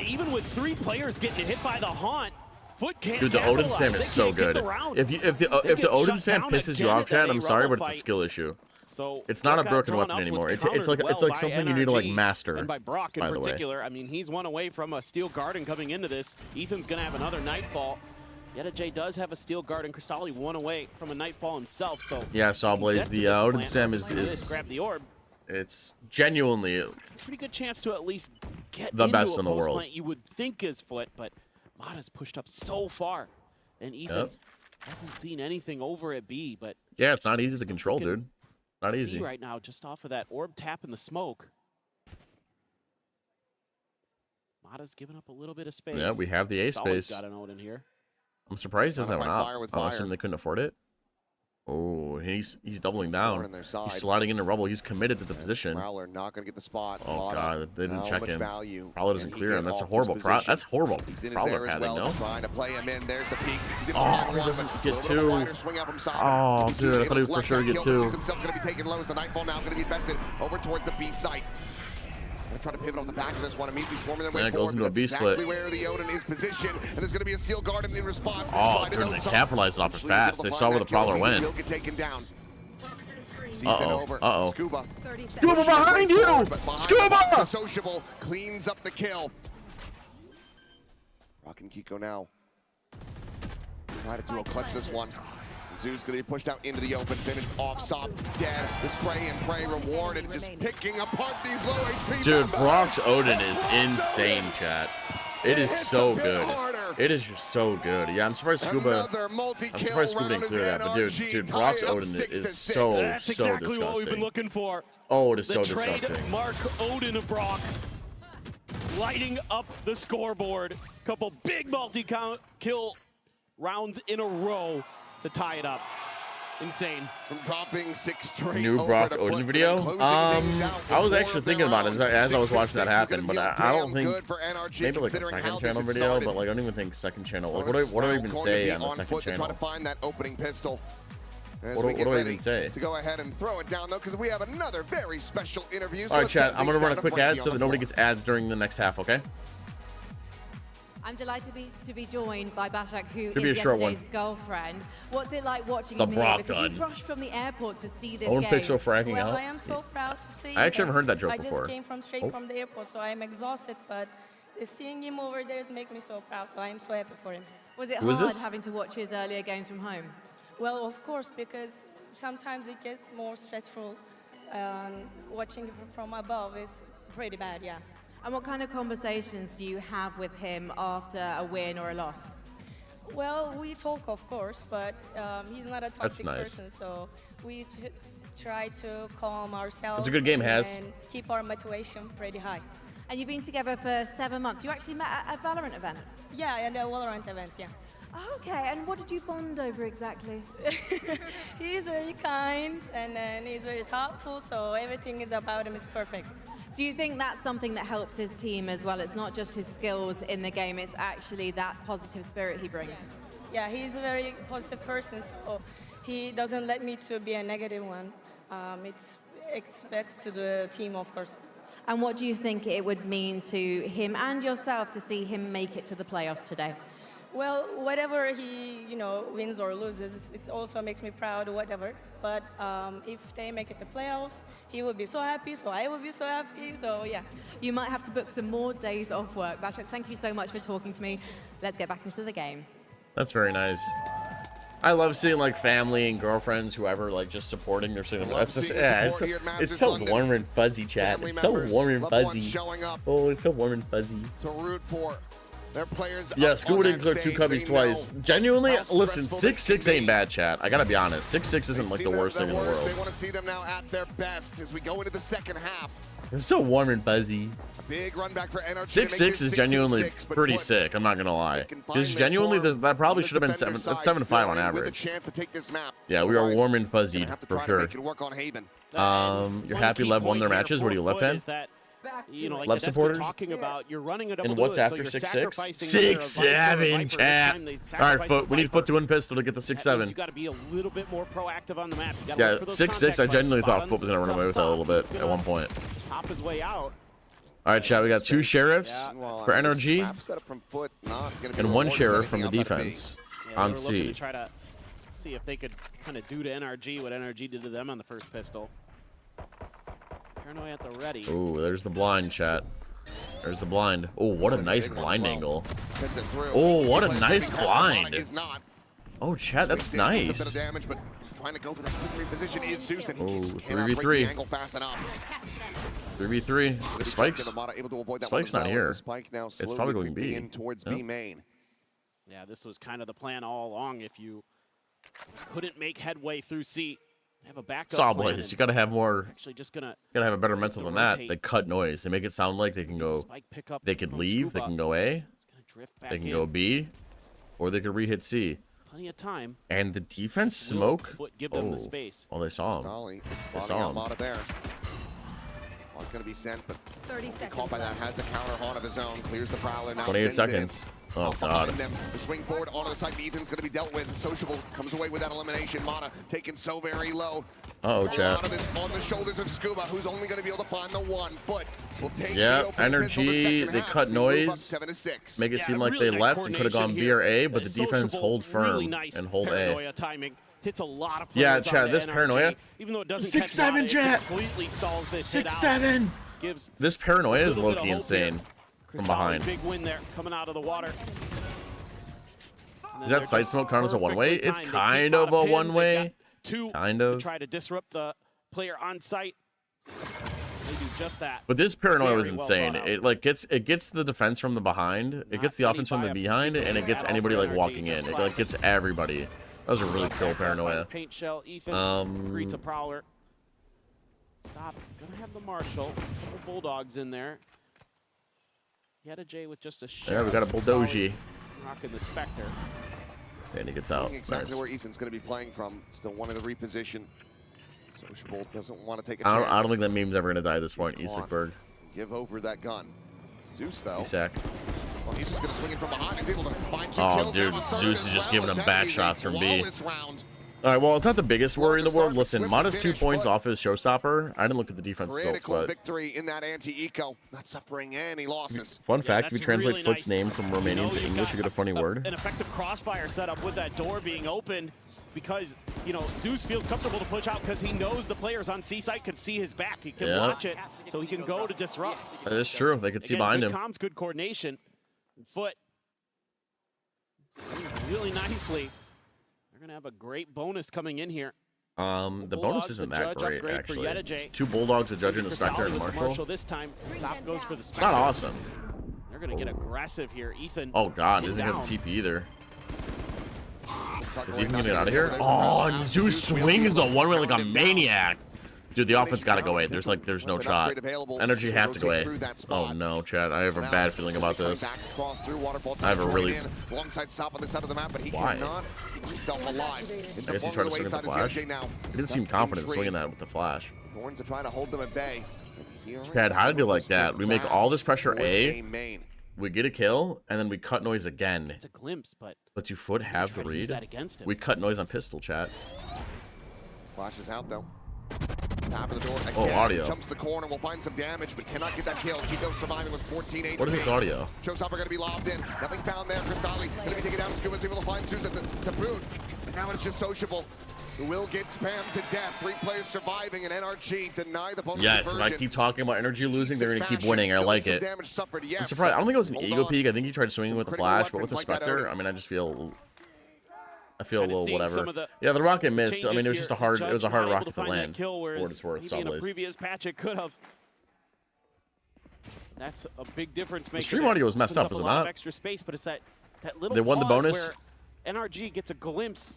even with 3 players getting hit by the Haunt, Foot can't. Dude, the Odin spam is so good. If the Odin spam pisses you off, chat, I'm sorry, but it's a skill issue. So it's not a broken weapon anymore. It's like something you need to like master. And by Brock in particular, I mean he's one away from a Steel Garden coming into this. Ethan's gonna have another Nightfall. Yettajay does have a Steel Garden. Crystalli one away from a Nightfall himself. So yeah, Sawblaze. The Odin spam is grab the orb. It's genuinely a pretty good chance to at least get the into best a in the world. Plant you would think is Foot, but Mata's pushed up so far, and Ethan hasn't seen anything over at B. But yeah, it's not easy to control, dude. Not easy right now, just off of that orb tap in the smoke. Mata's giving up a little bit of space. Yeah, we have the A space. Got an Odin here. I'm surprised it doesn't have an op. I assume they couldn't afford it. Oh, he's doubling down. He's sliding into rubble. He's committed to the position. Prowler not going to get the spot. Oh god, they didn't check him. Prowler doesn't clear him. That's a off horrible. this position. That's horrible. He's in his Prowler there as padding, well, no? trying to play him in. There's the peak. He's able to Oh, find he one, doesn't but get a little two. wider swing out from Simon. Oh, dude, I thought he would for Left sure that get kill. two. Sees himself going to be taken low as the Nightfall now going to be invested over towards the B site. Gonna try to pivot off the back of this one, immediately swarming their way Man, forward. goes into a That's B exactly split. where the Odin is positioned, and there's going to be a Steel Garden in response. Oh, Slide it dude, they over top. capitalized off it Actually, fast. able They to saw find where the that kill. Prowler He went. will get taken down. Sees it over. Scuba. Scuba behind you! Scuba! Sociable cleans up the kill. Rock and Kiko now. Try to duo clutch this one. Zeus gonna be pushed out into the open, finished off Sop, dead. The spray and pray rewarded, just picking apart these low HP. Dude, Brock's Odin is insane, chat. It is so good. It is just so good. Yeah, I'm surprised Scuba. I'm surprised Scuba didn't clear that, but dude, Brock's Odin is so That's exactly disgusting. what we've been looking for. Oh, it is so The disgusting. trademark Odin of Brock, lighting up the scoreboard. Couple big multi-kill rounds in a row to tie it up. Insane. From dropping 6 straight. New Brock Odin video? I was actually thinking about it as I was watching that happen, but I don't think maybe like a second channel video, but like I don't even think second channel. Like what do I even say on the second channel? Try to find that opening pistol. What do I even say? To go ahead and throw it down though, because we have another very special interview. All right, chat. I'm gonna run a quick ad so that nobody gets ads during the next half. Okay. I'm delighted to be joined by Bashak, who Should be is a short yesterday's one. girlfriend. What's it like watching The him here? Brock Because gun. you rushed from the airport to see this Own game. Pixel fragging Well, out. I am so proud to see I actually haven't heard that joke I before. just came straight from the airport, so I am exhausted, but seeing him over there makes me so proud, so I am so happy for him. Was it Who is hard this? having to watch his earlier games from home? Well, of course, because sometimes it gets more stressful. Watching from above is pretty bad, yeah. And what kind of conversations do you have with him after a win or a loss? Well, we talk, of course, but he's not a toxic nice. person, so we try to calm ourselves. It's a good game, Haz. And keep our motivation pretty high. And you've been together for 7 months. You actually met at a Valorant event? Yeah, and a Valorant event, yeah. Oh, okay, and what did you bond over exactly? He's very kind, and then he's very thoughtful, so everything is about him is perfect. So you think that's something that helps his team as well? It's not just his skills in the game, it's actually that positive spirit he brings. Yes. Yeah, he's a very positive person, so he doesn't let me to be a negative one. It's expects to the team, of course. And what do you think it would mean to him and yourself to see him make it to the playoffs today? Well, whatever he, wins or loses, it also makes me proud or whatever. But if they make it to playoffs, he will be so happy, so I will be so happy, so yeah. You might have to book some more days off work. Bashak, thank you so much for talking to me. Let's get back into the game. That's very nice. I love seeing like family and girlfriends, whoever, like just supporting their significant. That's just it's so warm and fuzzy, chat. It's so warm and fuzzy. Oh, it's so warm and fuzzy. To root for their players. Yeah, Scuba didn't clear 2 cubbies twice. Genuinely, listen, 6-6 ain't bad, chat. I gotta be honest. 6-6 isn't like the worst thing in the They world. want to see them now at their best as we go into the second half. It's so warm and fuzzy. A big run back for NRG. 6-6 is genuinely pretty sick. I'm not gonna lie. Because genuinely, that probably should have been 7. That's 7-5 on average. Yeah, we are warm and fuzzy for sure. You're happy Lev won their matches. What are you, left hand? Like Lev supporters? Talking about, you're running a double And what's duelist, after so 6-6? 6-7, chat. All right, Foot. We need Foot to win pistol to get the 6-7. You got to be a little bit more proactive on the map. You Yeah, 6-6. I genuinely thought Foot was gonna run away with that a little bit at one point. Top his way out. All right, chat. We got 2 sheriffs for NRG and 1 sheriff from the defense on C. To try to see if they could kind of do to NRG what NRG did to them on the first pistol. Paranoid at the ready. Ooh, there's the blind, chat. There's the blind. Oh, what a nice blind angle. Oh, what a nice blind. Oh, chat, that's nice. Trying to go for the quick reposition is Zeus, and he Oh, cannot break the angle 3v3. fast enough. 3v3. The Spike's not here. It's It's probably going B. in towards Yep. B main. Yeah, this was kind of the plan all along. If you couldn't make headway through C, have a backup plan. Sawblaze, you gotta have more. Actually, just gonna gotta have a better mental than that. They cut noise. They make it sound like they can go. pick up They could from leave. They Scuba. can go A. drift back They can in. go B, or they could re-hit C. Plenty of time. And the defense smoke. Give them the space. Well, they saw him. Stolly They spotting saw out him. Mata there. Ball's going to be sent, but 30 seconds caught by that. Has a counter haunt of his own. Clears the Prowler now. 28 sends it in. seconds. Oh, Out God. behind them. The swing forward onto the side. Ethan's going to be dealt with. Sociable comes away with that elimination. Mata taken so very low. Uh-oh, A chat. lot of this on the shoulders of Scuba, who's only going to be able to find the 1 foot. Will take Yeah, the opening pistol the energy. second They half cut as move up noise. 7-6. Make it Yeah, seem like really they nice left and could have gone coordination B or A, here. but the defense Sociable, hold firm really nice and hold A. paranoia timing. Hits a lot of Yeah, players Chad, onto this NRG. paranoia. Even though it doesn't 6-7, catch Mata, it Jet. completely stalls this hit out. 6-7. Gives This paranoia is a little bit of low-key hope insane here. from Cristalli, behind. Big win there, coming out of the water. Does that side smoke count as a one-way? It's Perfectly timed. They kind keep of out a pins. They've one-way. got two Kind to of. try to disrupt the player on site. They do just that. But this paranoia was Very well insane. thought out. It gets the defense from the behind, it gets the offense from the behind, and it gets anybody like walking in. It like gets everybody. That was a really cool paranoia. Paint shell, Ethan greets a Um, Prowler. Stop. Gonna have the Marshall. Couple Bulldogs in there. He had a J with just a shell. Yeah, we got a Bulldogie. Rocking the Spectre. And he gets out. Knowing exactly Nice. where Ethan's going to be playing from. Still wanting to reposition. Sociable doesn't want to take a I chance. don't think that meme's ever gonna die at this point. Isekberg. Give over that gun. Zeus, though. Isak. Well, he's just going to swing it from behind. He's able to find 2 Oh, kills. dude, Now a third Zeus as is just well. giving him That back is a shots from B. flawless round. All right, well, it's not the biggest worry in the world. start, Listen, Swift Mata's 2 advantage, points but- off his showstopper. I didn't look at the defense results, Critical but victory in that anti-eco. Not suffering any losses. fun fact, if you that's translate really Foot's nice. name from Romanian to you've English, got you get a funny word. An effective crossfire setup with that door being open because, you know, Zeus feels comfortable to push out because he knows the players on C site can see his back. He can Yeah. watch it, so he can go to disrupt. That is true. They could see Again, behind good him. comms, good coordination. Foot really nicely. They're going to have a great bonus coming in here. The Bulldogs, bonus isn't the that judge great, upgrade for actually. Yedajay. 2 Bulldogs, a Judge, and a Spectre, and Cristalli with the Marshall. this time. Sop goes for the It's Spectre. not awesome. They're going to get aggressive here. Ethan. Oh, God, pinned isn't going down. to TP either. Is he even Going getting out of here? there's the Oh, round. and Zeus will be swings able the to one way like a pound him down. maniac. Dude, the offense got to go away. There's no With shot. upgrade available, Energy should have to go away. rotate through that Oh, spot. no, Chad. I have a bad feeling about Coming this. back across through Waterfall, I have a join really- in, alongside Sop on the side of the map, but he Why? cannot keep himself alive. I guess he's trying to swing with the flash. He didn't seem confident swinging that with the flash. Thorns are trying to hold them at bay. Chad, how did you like that? We make all this pressure towards A, main. we get a kill, and then we cut noise again. It's a glimpse, but But you Foot have the try to use read. that against him. We cut noise on pistol, chat. Flash is out though. Top of the door again. Oh, audio. Jumps the corner, will find some damage, but cannot get that kill. Kiko surviving with 14 HP. What is this audio? Showstopper going to be lobbed in. Nothing found there. Cristalli going to be taken down. Scuba's able to find Zeus at the boot. And now it's just Sociable, who will get spammed to death. 3 players surviving, and NRG deny the bonus Yes, if I conversion. keep talking about energy losing, they're going to keep Fashion, winning. I still like some it. damage suffered, yes, I'm surprised. I don't think it was an hold ego on. peek. I think he tried swinging Some with the critical flash, but with the weapons like that, Spectre, Odin. I mean, I just feel a Kinda little seeing some whatever. of the Yeah, the rocket missed. I mean, changes it was just a here. hard. Judge It was a not hard able rocket to find that land. kill, For whereas what it's worth, maybe in a Sawblaze. previous patch it could have. That's a big difference maker. stream there. audio was messed Opens up, a is it lot of not? extra space, but it's that little They won the pause bonus? where NRG gets a glimpse.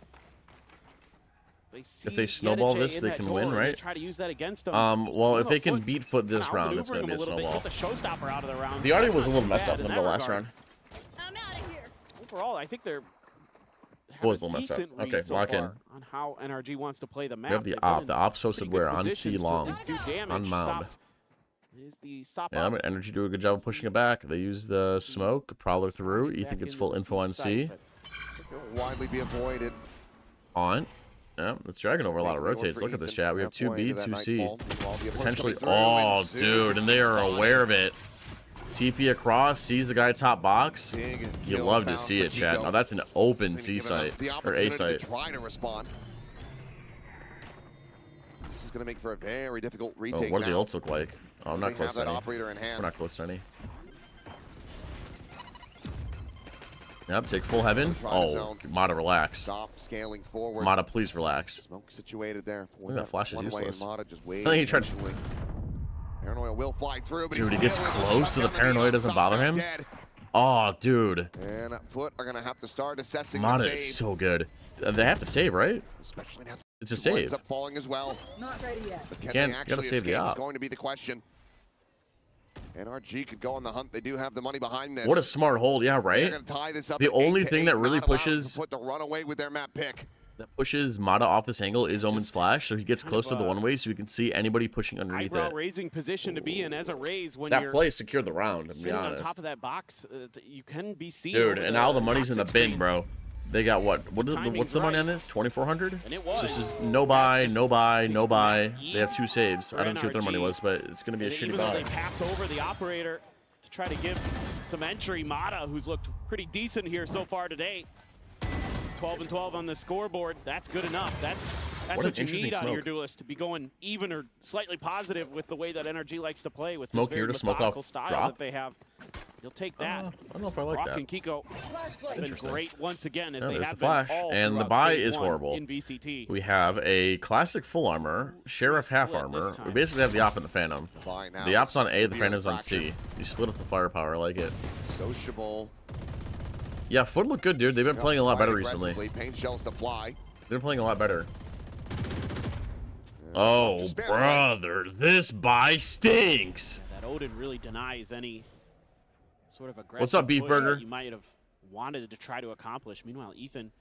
They see If they snowball Yedajay this, in they that can door, win, and they right? Try to use that against them. Well, if they can Foot beat Foot this kinda round, it's going to be a outmaneuvering him snowball. Get the showstopper out of the round. The audio That's was a not little too messed bad up in in the that last regard. round. Overall, I think they're What was a little messed up? decent read Okay, so lock in. far on how NRG wants to play the map. We have the They've op. been The in op's posted pretty good where on C positions to long. at least do damage. On mound. Sop is the Sop Yeah, up. but Energy do a good job of pushing it back. They use the smoke, Prowler through. Ethan gets full info on C. Widely be avoided. On. Yeah, it's dragging over a lot of rotates. Look at this chat. We have 2B, 2C. Potentially. Oh, dude, and they are aware of it. TP across, sees the guy top box. You love to see it, chat. Now that's an open C site or A site. Try to respond. This is going to make for a very difficult Oh, retake. what do the now. ults look like? Oh, I'm They not close have to that any. operator in hand. We're not close to any. Yep, take full heaven. Try to Oh, zone. Mata, relax. Stop scaling forward. Mata, please relax. Smoke situated there. I think that flash is one way, useless. and Mata just I waiting think he tried. patiently. Paranoia will fly through, but Dude, he he's gets still able to close shut so the down the paranoia neon. doesn't Sop bother now him. dead. Oh, dude. And Foot are going to have to start assessing Mata the is save. so good. They have to save, right? Especially now It's a who ends save. up falling as well. Not ready yet. But You can can't- they you gotta actually save the escape is op. going to be the question. NRG could go on the hunt. They do have the money behind this. What a smart hold. Yeah, right? They're gonna tie this up the only thing that really Not allowed pushes to put the runaway with their map pick. that pushes Mata off this angle is Omen's flash, so he gets close to the one-way so we can see anybody pushing underneath it. Raising position to be in as a Raze when that you're play secured the round, to be sitting honest. on top of that box. You can be seen. Dude, and now the money's in the bin, bro. They got what? What's the money on this? 2,400? And it was. So this is no buy, no buy, no buy. They have 2 saves. I didn't see what their money was, but it's going to be a shitty even buy. though they pass over the operator to try to give some entry, Mata, who's looked pretty decent here so far today. 12 and 12 on the scoreboard. That's good enough. That's what you need out of your duelist, to be going even or slightly positive with the way that NRG likes to play with Smoke this here very to smoke off methodical style drop. that they have. You'll take that. I don't know if I like Rock that. and Kiko have been great once again, as they there's have the flash, been all and the throughout buy Stage is 1 horrible. in VCT. We have a classic full armor, Sheriff half armor. We basically have the op and the Phantom. The op's on A, the Phantom's on C. You split up the firepower, I like it. Sociable. Yeah, Foot look good, dude. They've been playing a lot better recently. Paint shells to fly. They're playing a lot better. Oh, brother, this buy stinks. Yeah, that Odin really denies any sort of aggressive What's up, Beef push Burger? that you might have wanted to try to accomplish. Meanwhile, Ethan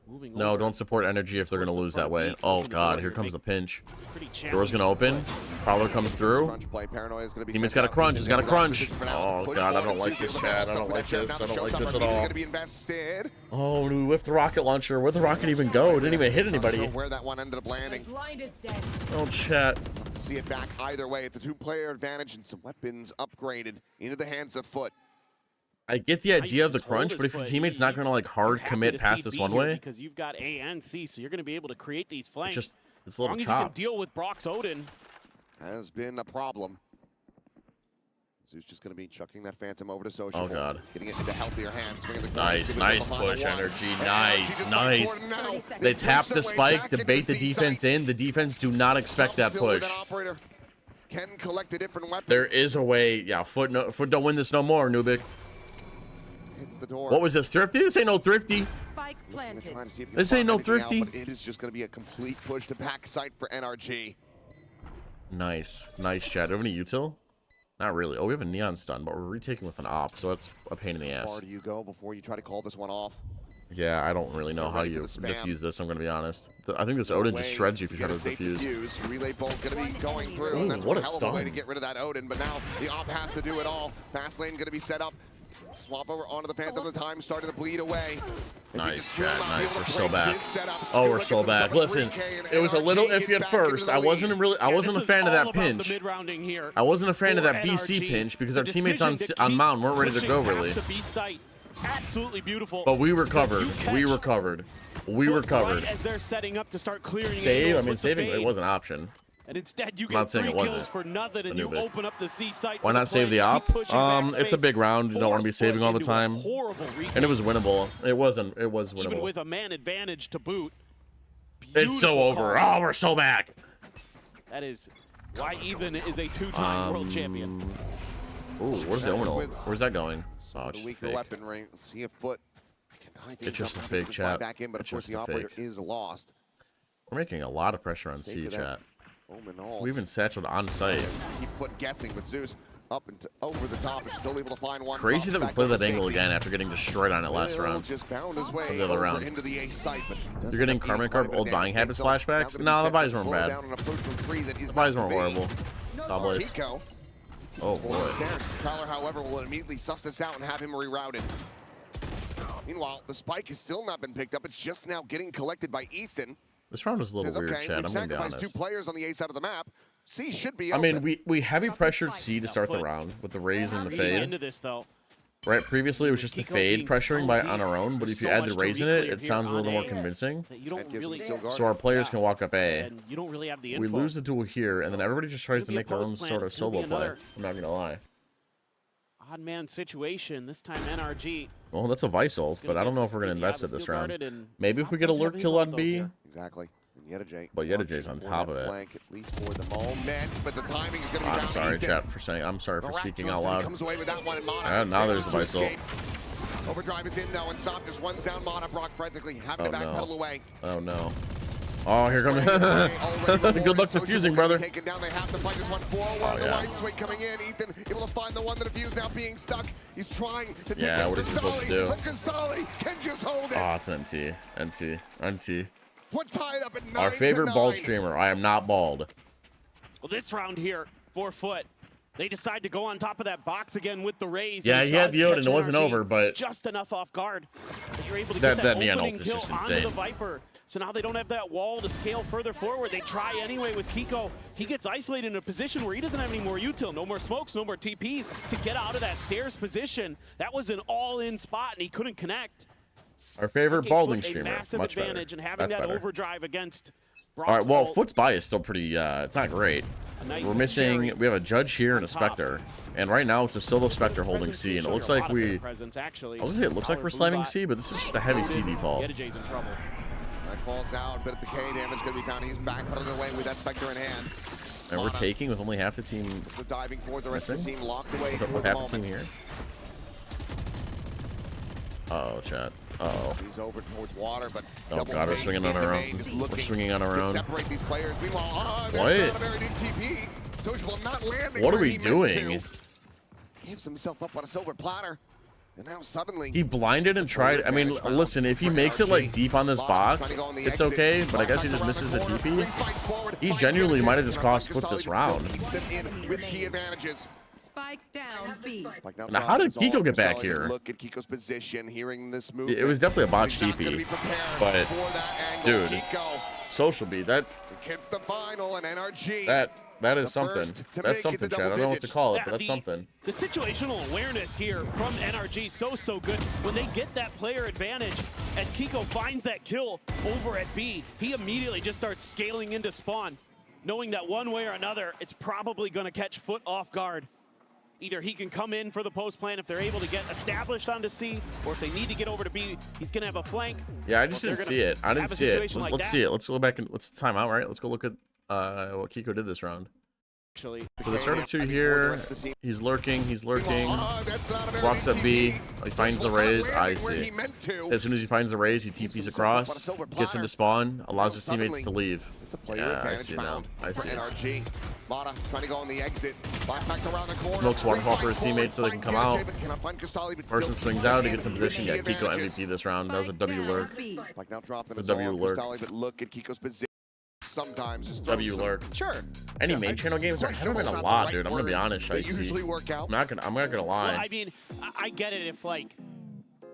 moving No, over. don't support energy if they're going to lose that way. Oh, God, here comes the pinch. Door's going to open. Prowler comes through. Teammate's got a crunch. He's got a crunch. Oh, God, I don't like this, Chad. I don't like this. I don't like this at all. Oh, we whiffed the rocket launcher. Where'd the rocket even go? It didn't even hit anybody. Where that one ended up landing. Oh, chat. See it back either way. It's a 2-player advantage and some weapons upgraded into the hands of Foot. I get the idea of the crunch, but if your teammate's not going to like hard commit past this one way, because you've got A and C, so you're going to be able to create these flanks. it's a as little long as you can chopped. deal with Brock's Odin. Has been a problem. Zeus just going to be chucking that Phantom over to Social. Oh, God. Getting it into healthier hands. Nice push, energy. Nice. They tap the spike to bait the defense in. The defense do not expect that push. Can collect a different weapon. There is a way. Yeah, Foot don't win this no more, Nubik. Hits the door. What was this? Thrifty? This ain't no Thrifty. Spike planted. This ain't no Thrifty. But it is just going to be a complete push to back sight for NRG. Nice, Chad. Do we have any util? Not really. Oh, we have a neon stun, but we're retaking with an op, so that's a pain in the How ass. far do you go before you try to call this one off? Yeah, I don't really know how you defuse this, I'm going to be honest. I think this Odin just shreds you if you try to defuse. Relay bolt going to be going through, Ooh, and that's what one a hell of a way stun. to get rid of that Odin, but now the op has to do it all. Fast lane going to be set up. Swap over onto the Phantom of the time, starting to bleed away. Nice, Chad, nice. We're so back. Oh, we're so back. Listen, it was a little iffy at first. I wasn't a fan of that pinch. I wasn't a fan of that BC pinch because our teammates on Mountain weren't ready to go really. Absolutely beautiful. But we recovered. We recovered. As they're setting up to start clearing Save? I angles mean, with the saving fade. it was an option. And instead, you I'm not get saying 3 it wasn't. kills for nothing, and you Anubis. open up the C site. Why not save the op? It's a big round. You don't want to be saving all the time. And it was winnable. It was winnable. Even with a man advantage to boot. It's so over. Oh, we're so back. That is why Ethan is a 2-time world champion. Ooh, where's the Omen? Where's that going? Oh, The just a weaker fake. weapon ring. See a Foot. It's just a fake, chat. Back in, but of It's course just the a operator fake. is lost. We're making a lot of pressure on C, Take that chat. Omen ult. We even satcheled on site. Keep Foot guessing, but Zeus up and over the top is still able to find one. Crazy that we Back play over that angle safety. again after getting destroyed on it last Will round. just found his way The other over round. into the A site, but doesn't You're getting end up Carmen being quite a Carp bit old of buying damage. habits So flashbacks? now No, gonna the be buys set to weren't slow bad. down an approach from trees that is The buys not weren't to be. horrible. God bless. Kiko. Oh boy. Prowler, however, will immediately suss this out and have him rerouted. Meanwhile, the spike has still not been picked up. It's just now getting collected by Ethan. This round was a little Says, weird, okay, chat. we've I'm gonna be sacrificed honest. 2 players on the A side of the map. C should be I open. mean, we heavy pressured C to start the round with the raise and the fade. Into this though. Right, previously it was just the fade pressuring by on our own, but if you add the raise in it, it sounds a little more convincing. You don't really, So our players can walk up A. and you don't really have the info. We lose the duel here, and then everybody just tries to It'll be a make their own post plan. sort of It's gonna be solo play. another- I'm not gonna lie. Odd man situation. This time NRG. Well, that's a Vice ult, but I don't know if we're gonna invest it this round. Maybe if we get a lurk kill on B. Exactly. And Yettajay. But Yettajay's on top of it. Flank, at least for the moment, but the timing is going to be I'm down to sorry, Ethan. chat, for saying. I'm sorry for speaking out Miraculously loud. comes away with that one, and Mana And now there's the fails to Vice ult. escape. Overdrive is in though, and Sop just runs down Mana. Brock practically having Oh to backpedal no. away. Oh no. Oh, here comes. Good luck defusing, brother. Taken down. They have to fight this one forward. The right swing coming in. Ethan able to find the one that defused, now being stuck. He's trying to take out what is he supposed to do? But Castali can just hold it. Oh, it's NT. What tied up at 9-9. Our favorite bald streamer. I am not bald. Well, this round here, 4 foot. They decide to go on top of that box again with the raise. Yeah, he had the Odin. It wasn't over, but just enough off guard. You're able to get that opening kill just onto the Viper. So now they don't have that wall to scale further forward. They try anyway with Kiko. He gets isolated in a position where he doesn't have any more util, no more smokes, no more TPs to get out of that stairs position. That was an all-in spot, and he couldn't connect. Our favorite balding streamer. Massive Much advantage better. in having That's that better. overdrive against Brock's All right, well, ult. Foot's buy is still pretty, it's not great. Nice We're missing, we have a Judge here and a Spectre. And right now it's a solo Spectre holding C, and it looks like I was gonna say it looks like we're slamming C, but this is just a heavy C default. Jay's in trouble. That falls out, but the K damage going to be found. He's back, put it away with that Spectre in hand. And we're taking with only half the team. So diving forward, the rest of the team locked away. With half the team here. Uh-oh, chat. Uh-oh. He's over towards water, but oh god, we're swinging on our own. We're swinging on our own. Separate these players. Meanwhile, what? Not a very deep TP. Sociable not landing. What are we doing? Gives himself up on a silver platter. And now suddenly he blinded and tried. I mean, listen, if he makes it like deep on this box, it's okay, but I guess he just misses the TP. He genuinely might have just cost Foot this round. With key advantages. Spike down B. Now, how did Kiko get back here? Look at Kiko's position, hearing this move. It was definitely a botched TP, but dude, social beat that. Hits the final and NRG. That is something. That's something, Chad. I don't know what to call it, but that's something. The situational awareness here from NRG so good. When they get that player advantage and Kiko finds that kill over at B, he immediately just starts scaling into spawn, knowing that one way or another, it's probably going to catch Foot off guard. Either he can come in for the post plan if they're able to get established onto C, or if they need to get over to B, he's going to have a flank. Yeah, I just didn't see it. I didn't see it. Let's see it. Let's go back and let's time out, right? Let's go look at what Kiko did this round. Actually, so they started 2 here. He's lurking. Walks up B. He finds the raise. I see. As soon as he finds the raise, he TPs across, gets into spawn, allows his teammates to leave. Yeah, I see now. I see. Mata trying to go on the exit. Back around the corner. Smokes waterfall for his teammates so they can come out. Person swings out, he gets in position. Yeah, Kiko MVP this round. That was a W lurk. The W lurk. But look at Kiko's position. Sometimes just W lurk. Sure. Any main channel games? There haven't been a lot, dude. I'm gonna be honest. I usually work out. I'm not gonna lie. Well, I mean, I get it if like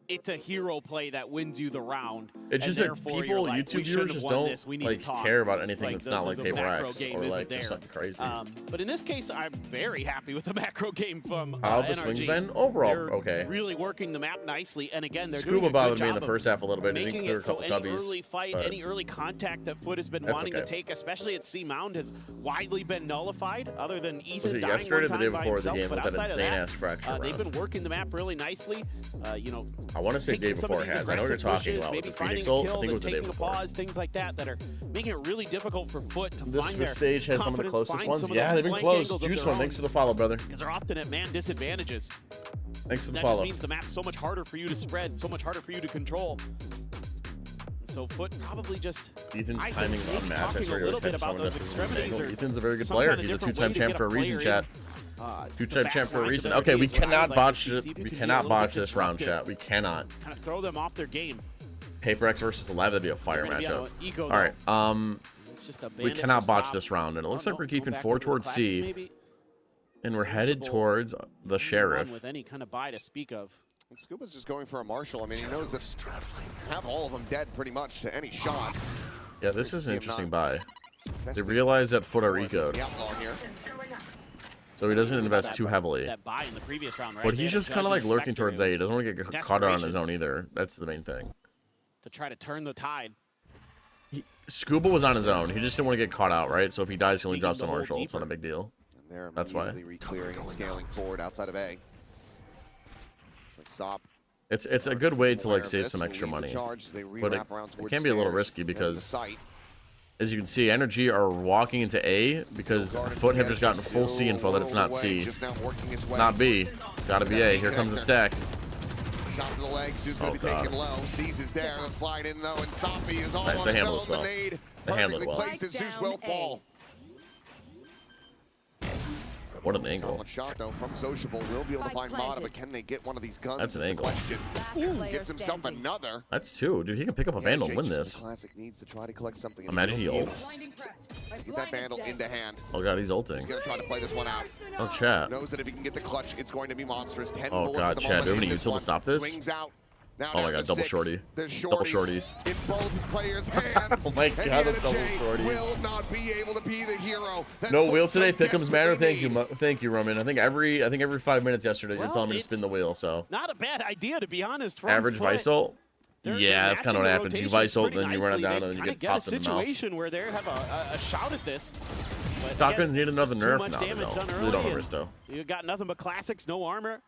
it's a hero play that wins you the round. It's just that people, like, YouTube viewers, just don't like care about anything that's not like Paper X or like just something crazy. But in this case, I'm very happy with the macro game from how the swings been overall. They're okay. Really working the map nicely, and again, they're Scuba doing a bothered good me in job the first half a little bit. Making It it so any W's, early fight, any early contact that Foot has been wanting to take, especially at C Mound, has widely been nullified. Other than Ethan dying yesterday or the day before the himself, game with that insane ass fracture. They've been working the map really nicely. You know, I want to say day before it has. I know what you're talking about with the Phoenix ult. I think it was the day before. Pause, things like that are making it really difficult for Foot to this find their stage has some of the closest ones. Yeah, they've been close. Juice one, thanks for the follow, brother. Because they're often at man disadvantages. Thanks for the that follow. That just means the map's so much harder for you to spread, so much harder for you to control. So Foot probably just Ethan's timing is unmatched. That's where he was catching some of this. Ethan's a very good some player. kind of He's a different two-time way to champ get for a a reason, player chat. Two-time champ for a reason. into Okay, we their games, cannot like botch CCP it. We can cannot be a botch little this round, disruptive. chat. We cannot. Kind of throw them off their game. Paper X versus Alive, that'd be a fire They're gonna be matchup. on ego, All right, It's just a we bandit cannot for botch stop. this round, and it looks like we're keeping back 4 to the towards classic, C, maybe. and we're headed towards the Run Sheriff. with any kind of buy to speak of. And Scuba's just going for a Marshall. I mean, he knows that have all of them dead pretty much to any shot. Yeah, this is an interesting buy. They realize that Foot are ecoed, so he doesn't invest too heavily. That buy in the previous round, right? But They he's had just a kind of Judge like and a lurking Spectre. towards A. He doesn't want to get caught out on his desperation. own either. That's the main thing. To try to turn the tide. Scuba was on his own. He just didn't want to get caught out, right? So if he dies, he only Digging drops the a hole Marshall. It's not a deeper. big deal. And they're That's why. immediately re-clearing and scaling forward outside of A. It's like Sop. It's a good way to aware like of save this, some and extra leads the money, charge as they but re-wrap around it towards can be a little stairs risky and the because, site. as you can see, Energy are walking into A because Foot have just gotten full C info that it's not C. Just now working his It's way. not B. It's got to be A. Here comes the stack. Shot to the legs, who's going to be taken low. Sees is there, the slide in though, and Soppy is all Nice on to his handle own. as well. The nade handled well. Placed, Zeus will fall. What an angle. Solid shot though from Sociable. Will be able to find Mata, but can they get one of these guns? That's an is the angle. question. Ooh, gets himself another. That's two. Dude, he can pick up a Vandal and win this. Classic needs to try to collect something. Imagine he ults. Get that Vandal into hand. Oh god, he's ulting. He's gonna try to play this one out. Oh, chat. Knows that if he can get the clutch, it's going to be monstrous. 10 Oh bullets god, at the chat. moment Do we have in any this util to one. stop this? Swings out. Now Oh my down god, to double 6. shorty. There's Double shorties. in both players' hands. Oh my And god, the Yana double J shorties. will not be able to be the hero. that No puts wheel today. them Pick'em's matter. desperately Thank you, Roman. I think every 5 minutes yesterday you're Well, telling me to it's spin the wheel. So Not a bad idea, to be honest. from average Foot. vice ult. They're Yeah, that's kind of what matching happens. the You vice ult, rotations then you run it pretty down, nicely. and then They you get kinda popped in the mouth. situation where they have a shot at this. But Shotguns again, need another just too nerf much now, damage though. done Really don't early, have Aristo. and You got nothing but classics, no armor.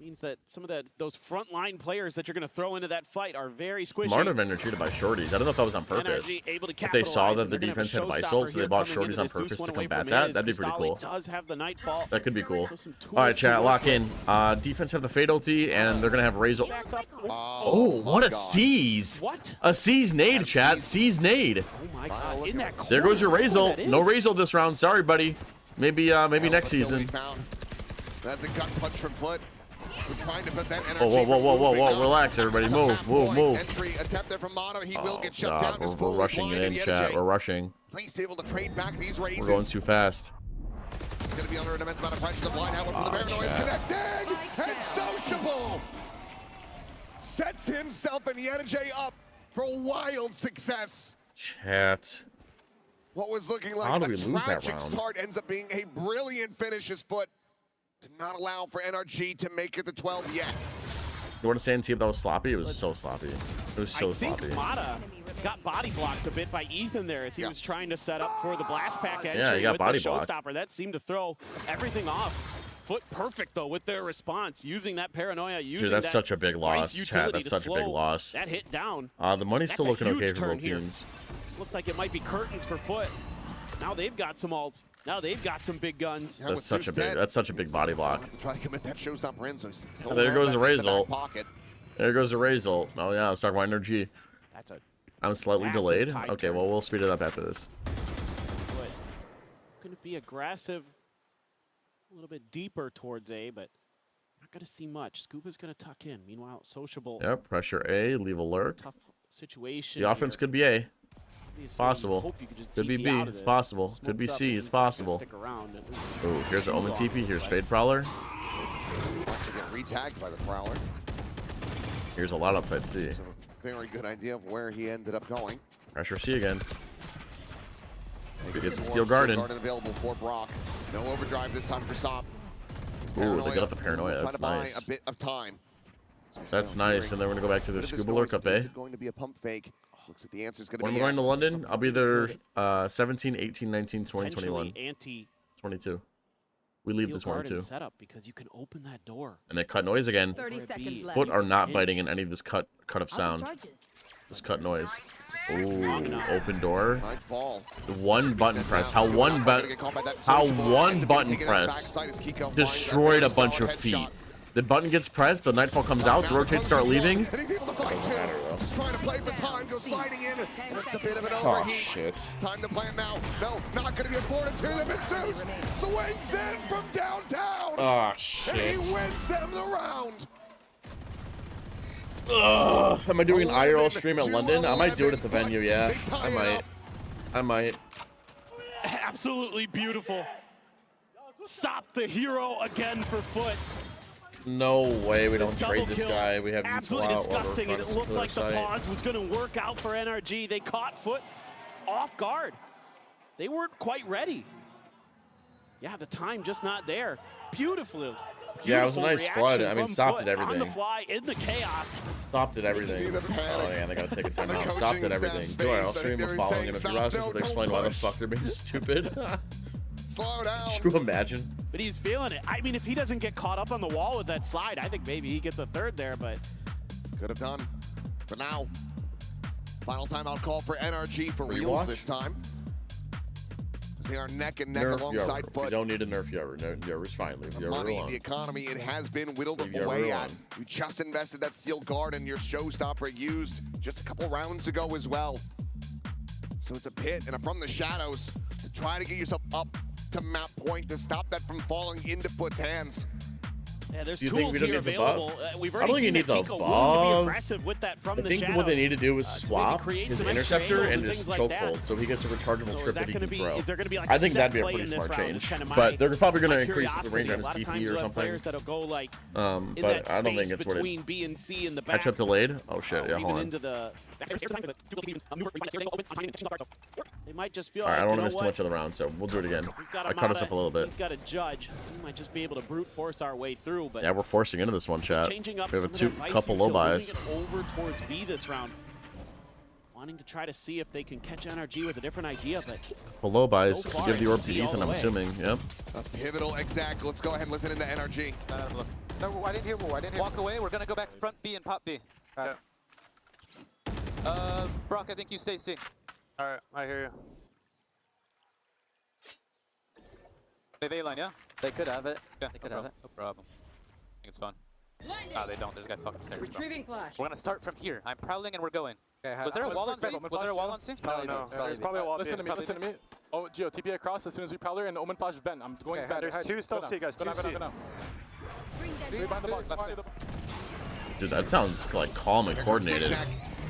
Means that some of those frontline players that you're going to throw into that fight are very squishy. Smart of Ender treated by shorties. I don't know if that was on purpose. NRG able to If they saw capitalize, that and the they're gonna defense have had a vice showstopper ults, so they here bought coming shorties into on this. Zeus purpose went to away combat from that. his. That'd be pretty Gustali cool. does have the Nightfall. That could be cool. So some tools All right, to chat, work lock with. in. Defense have the Fade ulti, and they're gonna have Raze ult. Oh, what a seize! What? A seize nade, chat. Seize nade. Oh my god, in that corner. There goes your Raze ult. That No is. Raze ult this round. Sorry, buddy. Maybe next season. That's a gut punch from Foot. We're trying to put that energy. Whoa. Relax, everybody. Move. Entry attempt there from Mono. He will Oh get shut down. god, His we're full rushing line it to in, the chat. NJ. We're rushing. At least able to trade back these raises. We're going too fast. He's going to be under an immense amount of pressure. The blind out for the Paranoid is connected. And Sociable sets himself and Yenijay up for wild success. Chat. What was looking like How do a we lose that tragic round? start ends up being a brilliant finish. His Foot did not allow for NRG to make it to 12 yet. You want to say in team that was sloppy? It was so sloppy. It was so I think sloppy. Mata got body blocked a bit by Ethan there as he was trying to set up for the blast pack entry Yeah, he got with body the blocked. showstopper. That seemed to throw everything off. Foot perfect though with their response, using that paranoia, using Dude, that's that such a big Vice loss, chat. utility That's to such a big slow loss. That hit down. The money's That's still a looking okay huge for turn both here. teams. Looks like it might be curtains for Foot. Now they've got some ults. Now they've got some big guns. Yeah, with That's such a Zeus big. dead, That's such a big body block. to try to commit that showstopper in. So he's And there goes the Raze ult. pocket. There goes the Raze ult. Oh yeah, let's talk about energy. That's a I'm slightly massive delayed. tide Okay, turn. well we'll speed it up after this. Foot. Going to be aggressive, a little bit deeper towards A, but not going to see much. Scuba's going to tuck in. Meanwhile, Sociable. Yep, pressure A, leave a lurk. Tough situation. The offense here. could be A. Obviously, Possible. you hope you could just Could be TP B. out of It's this. possible. Smokes Could be up C. and It's he's not gonna possible. Stick around. It was Oh, here's too an Omen long, TP. looks Here's like. Fade Prowler. Watch it get retagged by the Prowler. Here's a lot outside C. So very good idea of where he ended up going. Pressure C again. He gets the More Steel Garden. available for Brock. No overdrive this time for Sop. Ooh, they got the Paranoia. Trying That's to buy nice. a bit of time. So he's That's now nice. hearing And then we're gonna go back to a the bit of this Scuba Lurk noise, up but A. Is it going to be a pump fake? Looks like the answer is going to When be we're going to yes. London, I'll be there 17, 18, 19, 20, 21, Potentially anti 22. We leave Steel the Garden 22. setup because you can open that door. And they cut noise again. 30 seconds left. Foot are not biting in any of this cut of sound. This cut noise. Ooh, open door. Nightfall. The one button press. How Scuba one not button gonna get caught by that how Sociable. one Ends up button taking it out press backside as Kiko finds destroyed that a bunch solid of feet. headshot. The button gets pressed, the Nightfall comes out, the rotates start leaving. And he's able to fight too. Just trying to play for time, goes sliding in. It's a bit of an Oh overheat. shit. Time to plan now. No, not going to be afforded to them. And Zeus swings in from downtown. Oh And shit. he wins them the round. Ugh, am I doing an IRL 11 stream at to London? I might do it at 11, the venue, yeah. they tie I it might. up. I might. Absolutely beautiful. Stop the hero again for Foot. No way we don't Double trade this kill. guy. We have absolutely Util out while we're disgusting, and it fronting looked like the site. pause was going to work out for NRG. They caught Foot off guard. They weren't quite ready. Yeah, the time just not there. Beautiful. Yeah, it was a nice reaction flood. I mean, from stopped Foot at on the everything. fly in the chaos. Stopped at everything. See the panic Oh yeah, they gotta take a on the timeout. coaching Stopped at staff's everything. face. Do I IRL think stream they of were following saying, him. If "Stop, you're asking no, to don't explain why the push." fuck they're being stupid. Slow down. Can you imagine? But he's feeling it. I mean, if he doesn't get caught up on the wall with that slide, I think maybe he gets a third there, but Could have done. For now, final timeout call for NRG for reals Rewatch? this time. As they are neck and neck Nerf alongside Yover. We Foot. don't need a nerf Yover. Yover's fine. Leave The Yover money, alone. the economy, it has been whittled Leave Yover away alone. at. You just invested that Steel Garden, your showstopper used just a couple rounds ago as well. So it's a pit and from the shadows to try to get yourself up to map point to stop that from falling into Foot's hands. Yeah, there's Do you think tools we don't here need to available. buff? We've I already don't think seen he needs that a Kiko willing to be buff. aggressive with that from I the think shadows. what they need to do is To maybe swap create his some extra interceptor angles and and his things like chokehold, that. so he gets a rechargeable So trip is that that he gonna can be? throw. Is there going to be like I a think set that'd be a play pretty in this smart round? change, It's kind of but my- they're probably going to my increase the range curiosity. on his A lot of TP times or you'll have something. players that'll go like in But that I don't space think it's what between it. B and C in the back. Catch up delayed. Oh shit! Yeah, Even hold on. into the they might just feel All right, like, I don't want you to know miss too what? much of the round, so we'll do it again. We've got I him cut out us up of- a little bit. He's got a judge. We might just be able to brute force our way through, but Yeah, we're forcing into this one, chat. We changing up have some a of that vice couple low buys. utility, moving it over towards B this round. Wanting to try to see if they can catch NRG with a different idea, but Well, low buys. so far Give the orb it's to C all Ethan, the I'm way. assuming. Yep. A pivotal exact. Let's go ahead and listen into NRG. Look. No, I didn't hear more. I didn't hear. Walk away. We're gonna go back front B and pop B. Brock, I think you stay C. All right, I hear you. They have A-line, yeah? They could have it. Yeah, They could no have problem. No problem. I think it's fun. Nah, they don't. There's a guy fucking stairs. Retrieving flash. We're gonna start from here. I'm prowling and we're going. Okay, Was there a wall on C? Was there a wall on C? No, there's probably a wall. Listen to me, listen to me. Oh, Gio, TP across as soon as we Prowler and Omen Flash vent. I'm going back. There's two still C, guys. Two C. Behind the box. Dude, that sounds like calm and coordinated. Zigzag.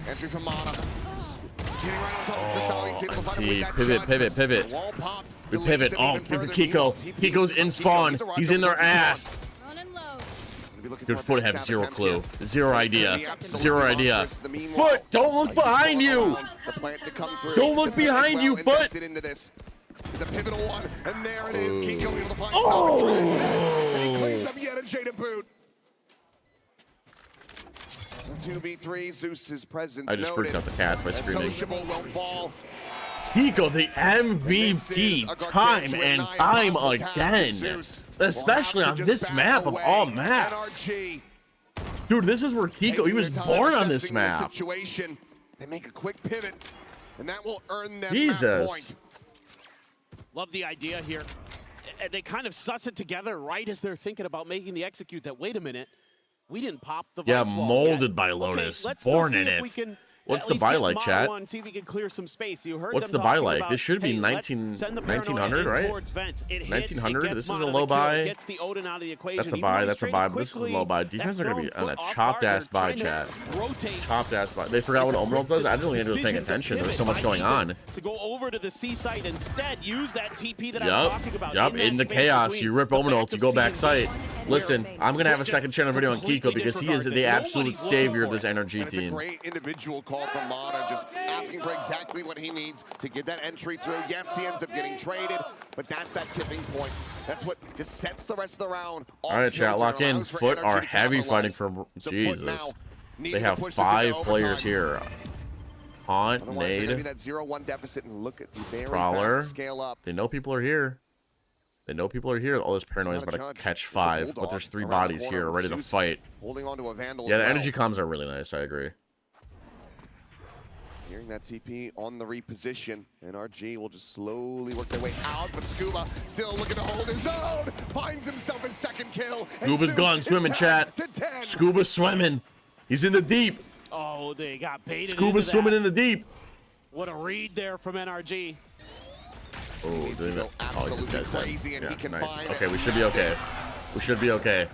Entry from Mana. Getting right on top of Cristal. He's able to find a way See, that pivot, judge. pivot, pivot. The wall pop We delays pivot. him Oh, even give further. it Kiko. TP. Kiko's in spawn. He's in their ass. Dude, Foot have zero clue. Zero idea. Zero idea. Foot, don't look behind you. The plant to come through. Don't look behind you, Foot. Invested into this. It's a pivotal one, and there it is. Kiko able to find some transcends, and he cleans up yet a Jada boot. The 2v3, Zeus's presence I just freaked noted. out the cats by And screaming. Sociable will fall. Kiko, the MVP, time and time again. Especially on this map of all maps. Dude, this is where Kiko, he was born on this Assessing the map. situation. They make a quick pivot, and that will earn them Jesus. map point. love the idea here. And they kind of suss it together right as they're thinking about making the execute that, wait a minute, we didn't pop the Yeah, vice wall molded yet. by Okay, Lotus, let's born see in if we it. can What's at the least buy get like, Mata chat? on, see if we can clear some space. You heard What's them the buy talking like? about, This should be hey, let's 19 send the paranoia 1900, in right? towards Vents. It hits, 1900. it This gets is a Mata low the kill, buy. gets the Odin out of the equation. That's a Even buy. though That's a he's buy. trading But this is a quickly, low buy. Defense are going to be that's on a thrown Foot chopped off ass buy, guard, chat. trying to rotate. Chopped ass buy. They forgot what Omerald does? I didn't think anybody was paying Decision to attention. There was pivot so much by going Ethan on. To go over to the C site instead, use that TP that I was Yup. talking about. Yup. that In the space chaos, between you rip the Omenald back to of go C back and site. D. Listen, I'm going to have a second channel video on completely Kiko because he is disregards the it. absolute Nobody's looking savior of for this it. NRG And it's a team. great individual call from Mana, just asking for exactly what he needs to get that entry through. Yes, he ends up getting traded, but that's that tipping point. That's what just sets the rest of the round. All right, chat, lock in. Foot are heavy fighting for Jesus. They have 5 players here. Haunt, Otherwise, they're gonna be Nade, that 0-1 deficit and look at the very Prowler. fast scale up. They know people are here. They know people are here. All this paranoia is about to catch 5, but there's 3 bodies here ready to fight. Holding on to a Vandal Yeah, as the well. energy comms are really nice. I agree. Hearing that TP on the reposition, NRG will just slowly work their way out, but Scuba still looking to hold his own, finds himself his second kill. and Scuba's Zeus gone is swimming, 10 chat. to 10. Scuba's swimming. He's in the deep. Oh, they got baited Scuba's into swimming that. in the deep. What a read there from NRG. Oh, doing that. Oh, this guy's crazy dead. and Yeah, he can nice. find Okay, we should be okay. We should be okay.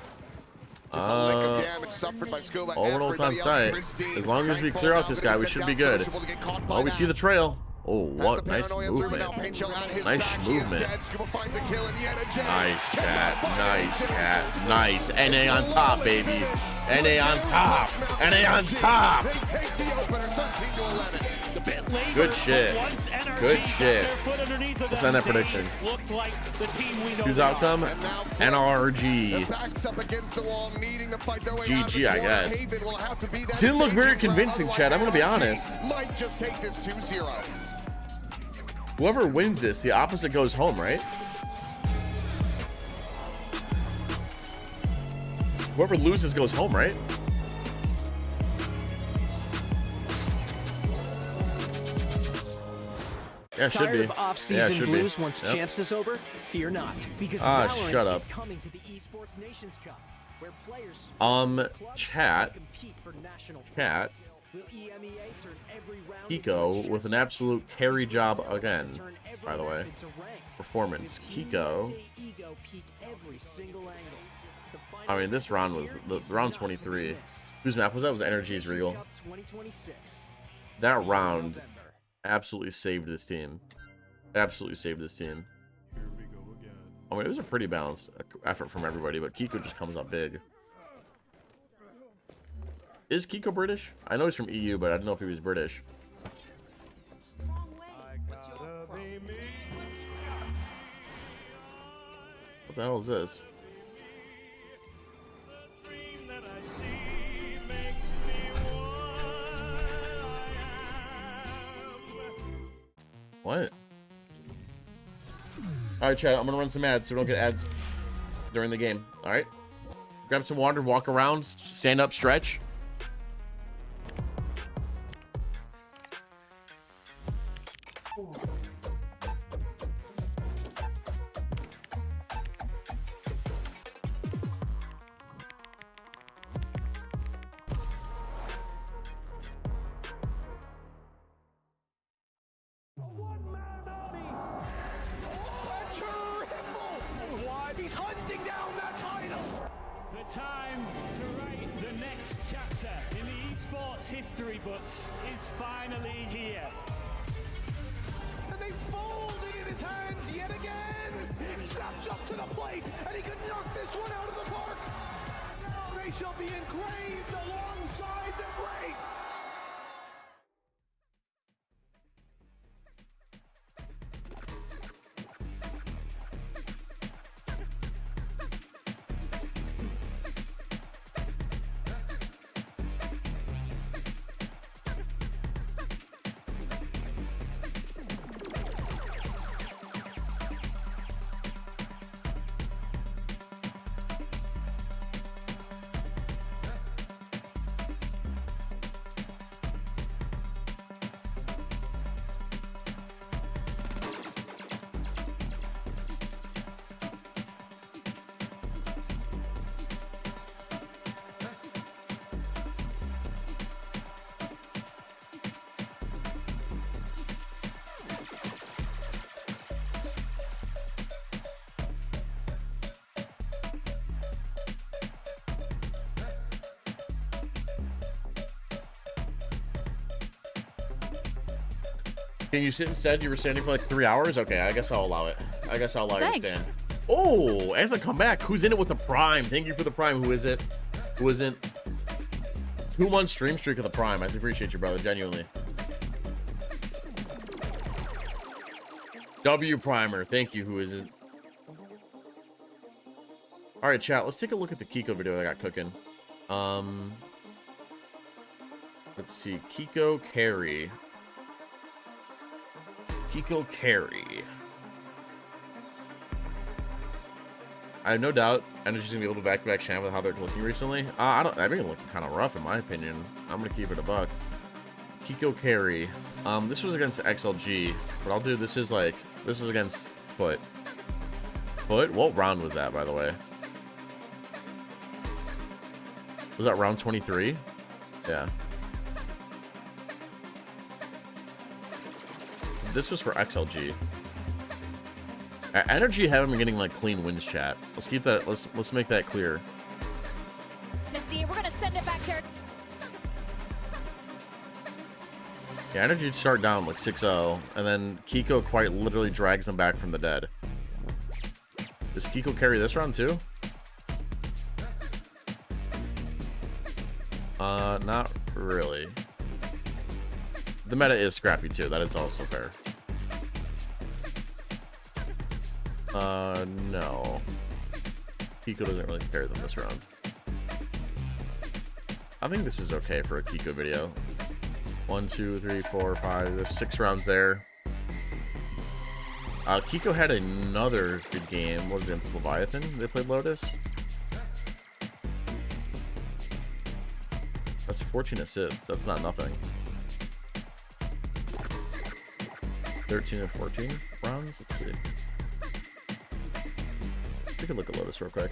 Just a lick of damage suffered by Scuba. Overall on Everybody else site. pristine. As long as we Nightfall clear now out this gonna guy, we set should down be good. Sociable to get caught by Oh, we that. see the trail. Oh, Has what the nice paranoia through, but movement. now Pain Shell at his Nice back. He is movement. dead. Scuba finds a kill and yet a gem. Nice cat, nice cat, nice. NA on top, baby. NA on top. NA on top. They take the opener 13-11. Good shit. Good shit. Let's end that prediction. Who's outcome? NRG. Backs up against the wall, needing to fight their way out of GG, the I corner. guess. Haven will have to be that Didn't look very staging ground, convincing, Chad. I'm gonna be otherwise honest. NRG might just take this 2-0. Whoever wins this, the opposite goes home, right? Whoever loses goes home, right? Yeah, it should Tired be. of off-season should blues be. once Yep. Champs is over? Fear not, because Ah, Valorant shut is up. coming to the Esports Nations Cup, where players Chat. compete for national Chat. Kiko with an absolute carry job again, by the way. Performance. Kiko. I mean, this round was round 23. Whose map was that? It was Energy's Regal. That round absolutely saved this team. Absolutely saved this team. I mean, it was a pretty balanced effort from everybody, but Kiko just comes up big. Is Kiko British? I know he's from EU, but I didn't know if he was British. What the hell is this? What? Alright, chat, I'm gonna run some ads so we don't get ads during the game. Alright? Grab some water, walk around, stand up, stretch. He's hunting down that title! The time to write the next chapter in the esports history books is finally here. And they fold it in his hands yet again! Steps up to the plate, and he could knock this one out of the park! Now they shall be engraved alongside the greats! Can you sit instead? You were standing for like 3 hours? Okay, I guess I'll allow it. I guess I'll allow you to stand. Oh, as I come back, who's in it with the Prime? Thank you for the Prime. Who is it? Who isn't? 2-1 stream streak of the Prime. I appreciate you, brother. Genuinely. W Primer. Thank you. Who is it? All right, chat. Let's take a look at the Kiko video I got cooking. Let's see. Kiko carry. Kiko carry. I have no doubt Energy's gonna be able to back-to-back champ with how they're looking recently. They've been looking kind of rough in my opinion. I'm gonna keep it a buck. Kiko carry. This was against XLG, but I'll do this is against Foot. Foot? What round was that, by the way? Was that round 23? Yeah. This was for XLG. Energy haven't been getting like clean wins, chat. Let's keep that. Let's make that clear. Nasir, we're gonna send it back to. Yeah, Energy start down like 6-0, and then Kiko quite literally drags them back from the dead. Does Kiko carry this round too? Not really. The meta is scrappy too. That is also fair. No. Kiko doesn't really carry them this round. I think this is okay for a Kiko video. 1, 2, 3, 4, 5. There's 6 rounds there. Kiko had another good game. What was it against Leviathan? They played Lotus. That's 14 assists. That's not nothing. 13 and 14 rounds. Let's see. We can look at Lotus real quick.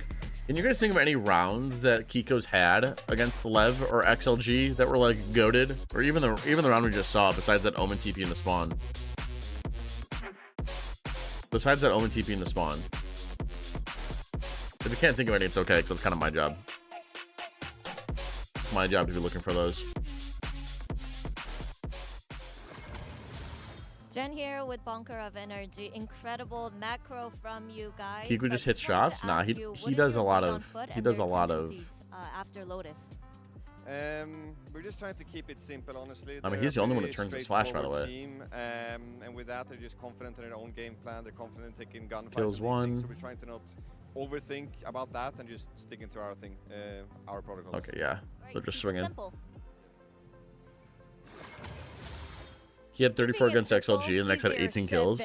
Can you guys think of any rounds that Kiko's had against Lev or XLG that were like goated, or even the round we just saw, besides that Omen TP in the spawn? Besides that Omen TP in the spawn. If you can't think of any, it's okay, because it's kind of my job. It's my job to be looking for those. Jen here with Bunker of Energy. Incredible macro from you guys. Kiko just hits shots? Nah, he does a lot of after Lotus. We're just trying to keep it simple, honestly. I mean, he's the only one that turns his flash, by the way. Team, and with that, they're just confident in their own game plan. They're confident in taking gunfights. Kills one. So we're trying to not overthink about that and just sticking to our thing, our protocol. Okay, yeah. They're just swinging. He had 34 against XLG and the next had 18 kills.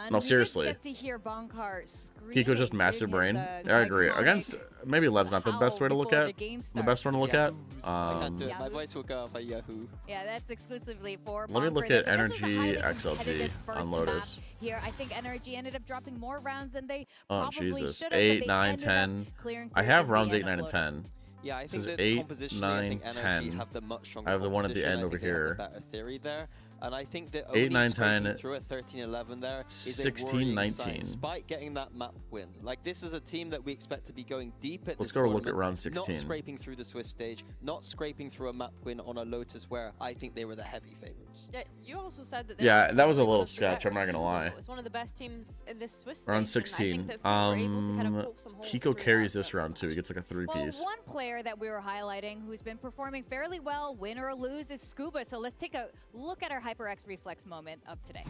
No, seriously. Kiko just massive brain. Yeah, I agree. Against maybe Lev's not the best way to look at. The best one to look at. My voice will go by Yahoo. Yeah, that's exclusively for. Let me look at Energy XLG on Lotus. Here, I think Energy ended up dropping more rounds than they oh probably Jesus! should have. 8, 9, 10. I have rounds 8, 9, and 10. Yeah, I this think is the 8, composition, 9, I think 10. have the much stronger I have the one at the end composition. over I think they have here. the better theory there. And I think that 8, 9, scraping 10, through at 13-11 there is 16, 19. Despite getting that map win. Like, this is a team that we expect to be going deep at Let's this go tournament, look at round 16. Not scraping through the Swiss stage, not scraping through a map win on a Lotus where I think they were the heavy favorites. Yeah, you also said that. Yeah, that was a little sketch. I'm not gonna lie. It's one of the best teams in this Swiss. Round 16. Kiko carries this round too. He gets like a 3-piece. Well, one player that we were highlighting who's been performing fairly well, win or lose, is Scuba. So let's take a look at our HyperX Reflex moment of today.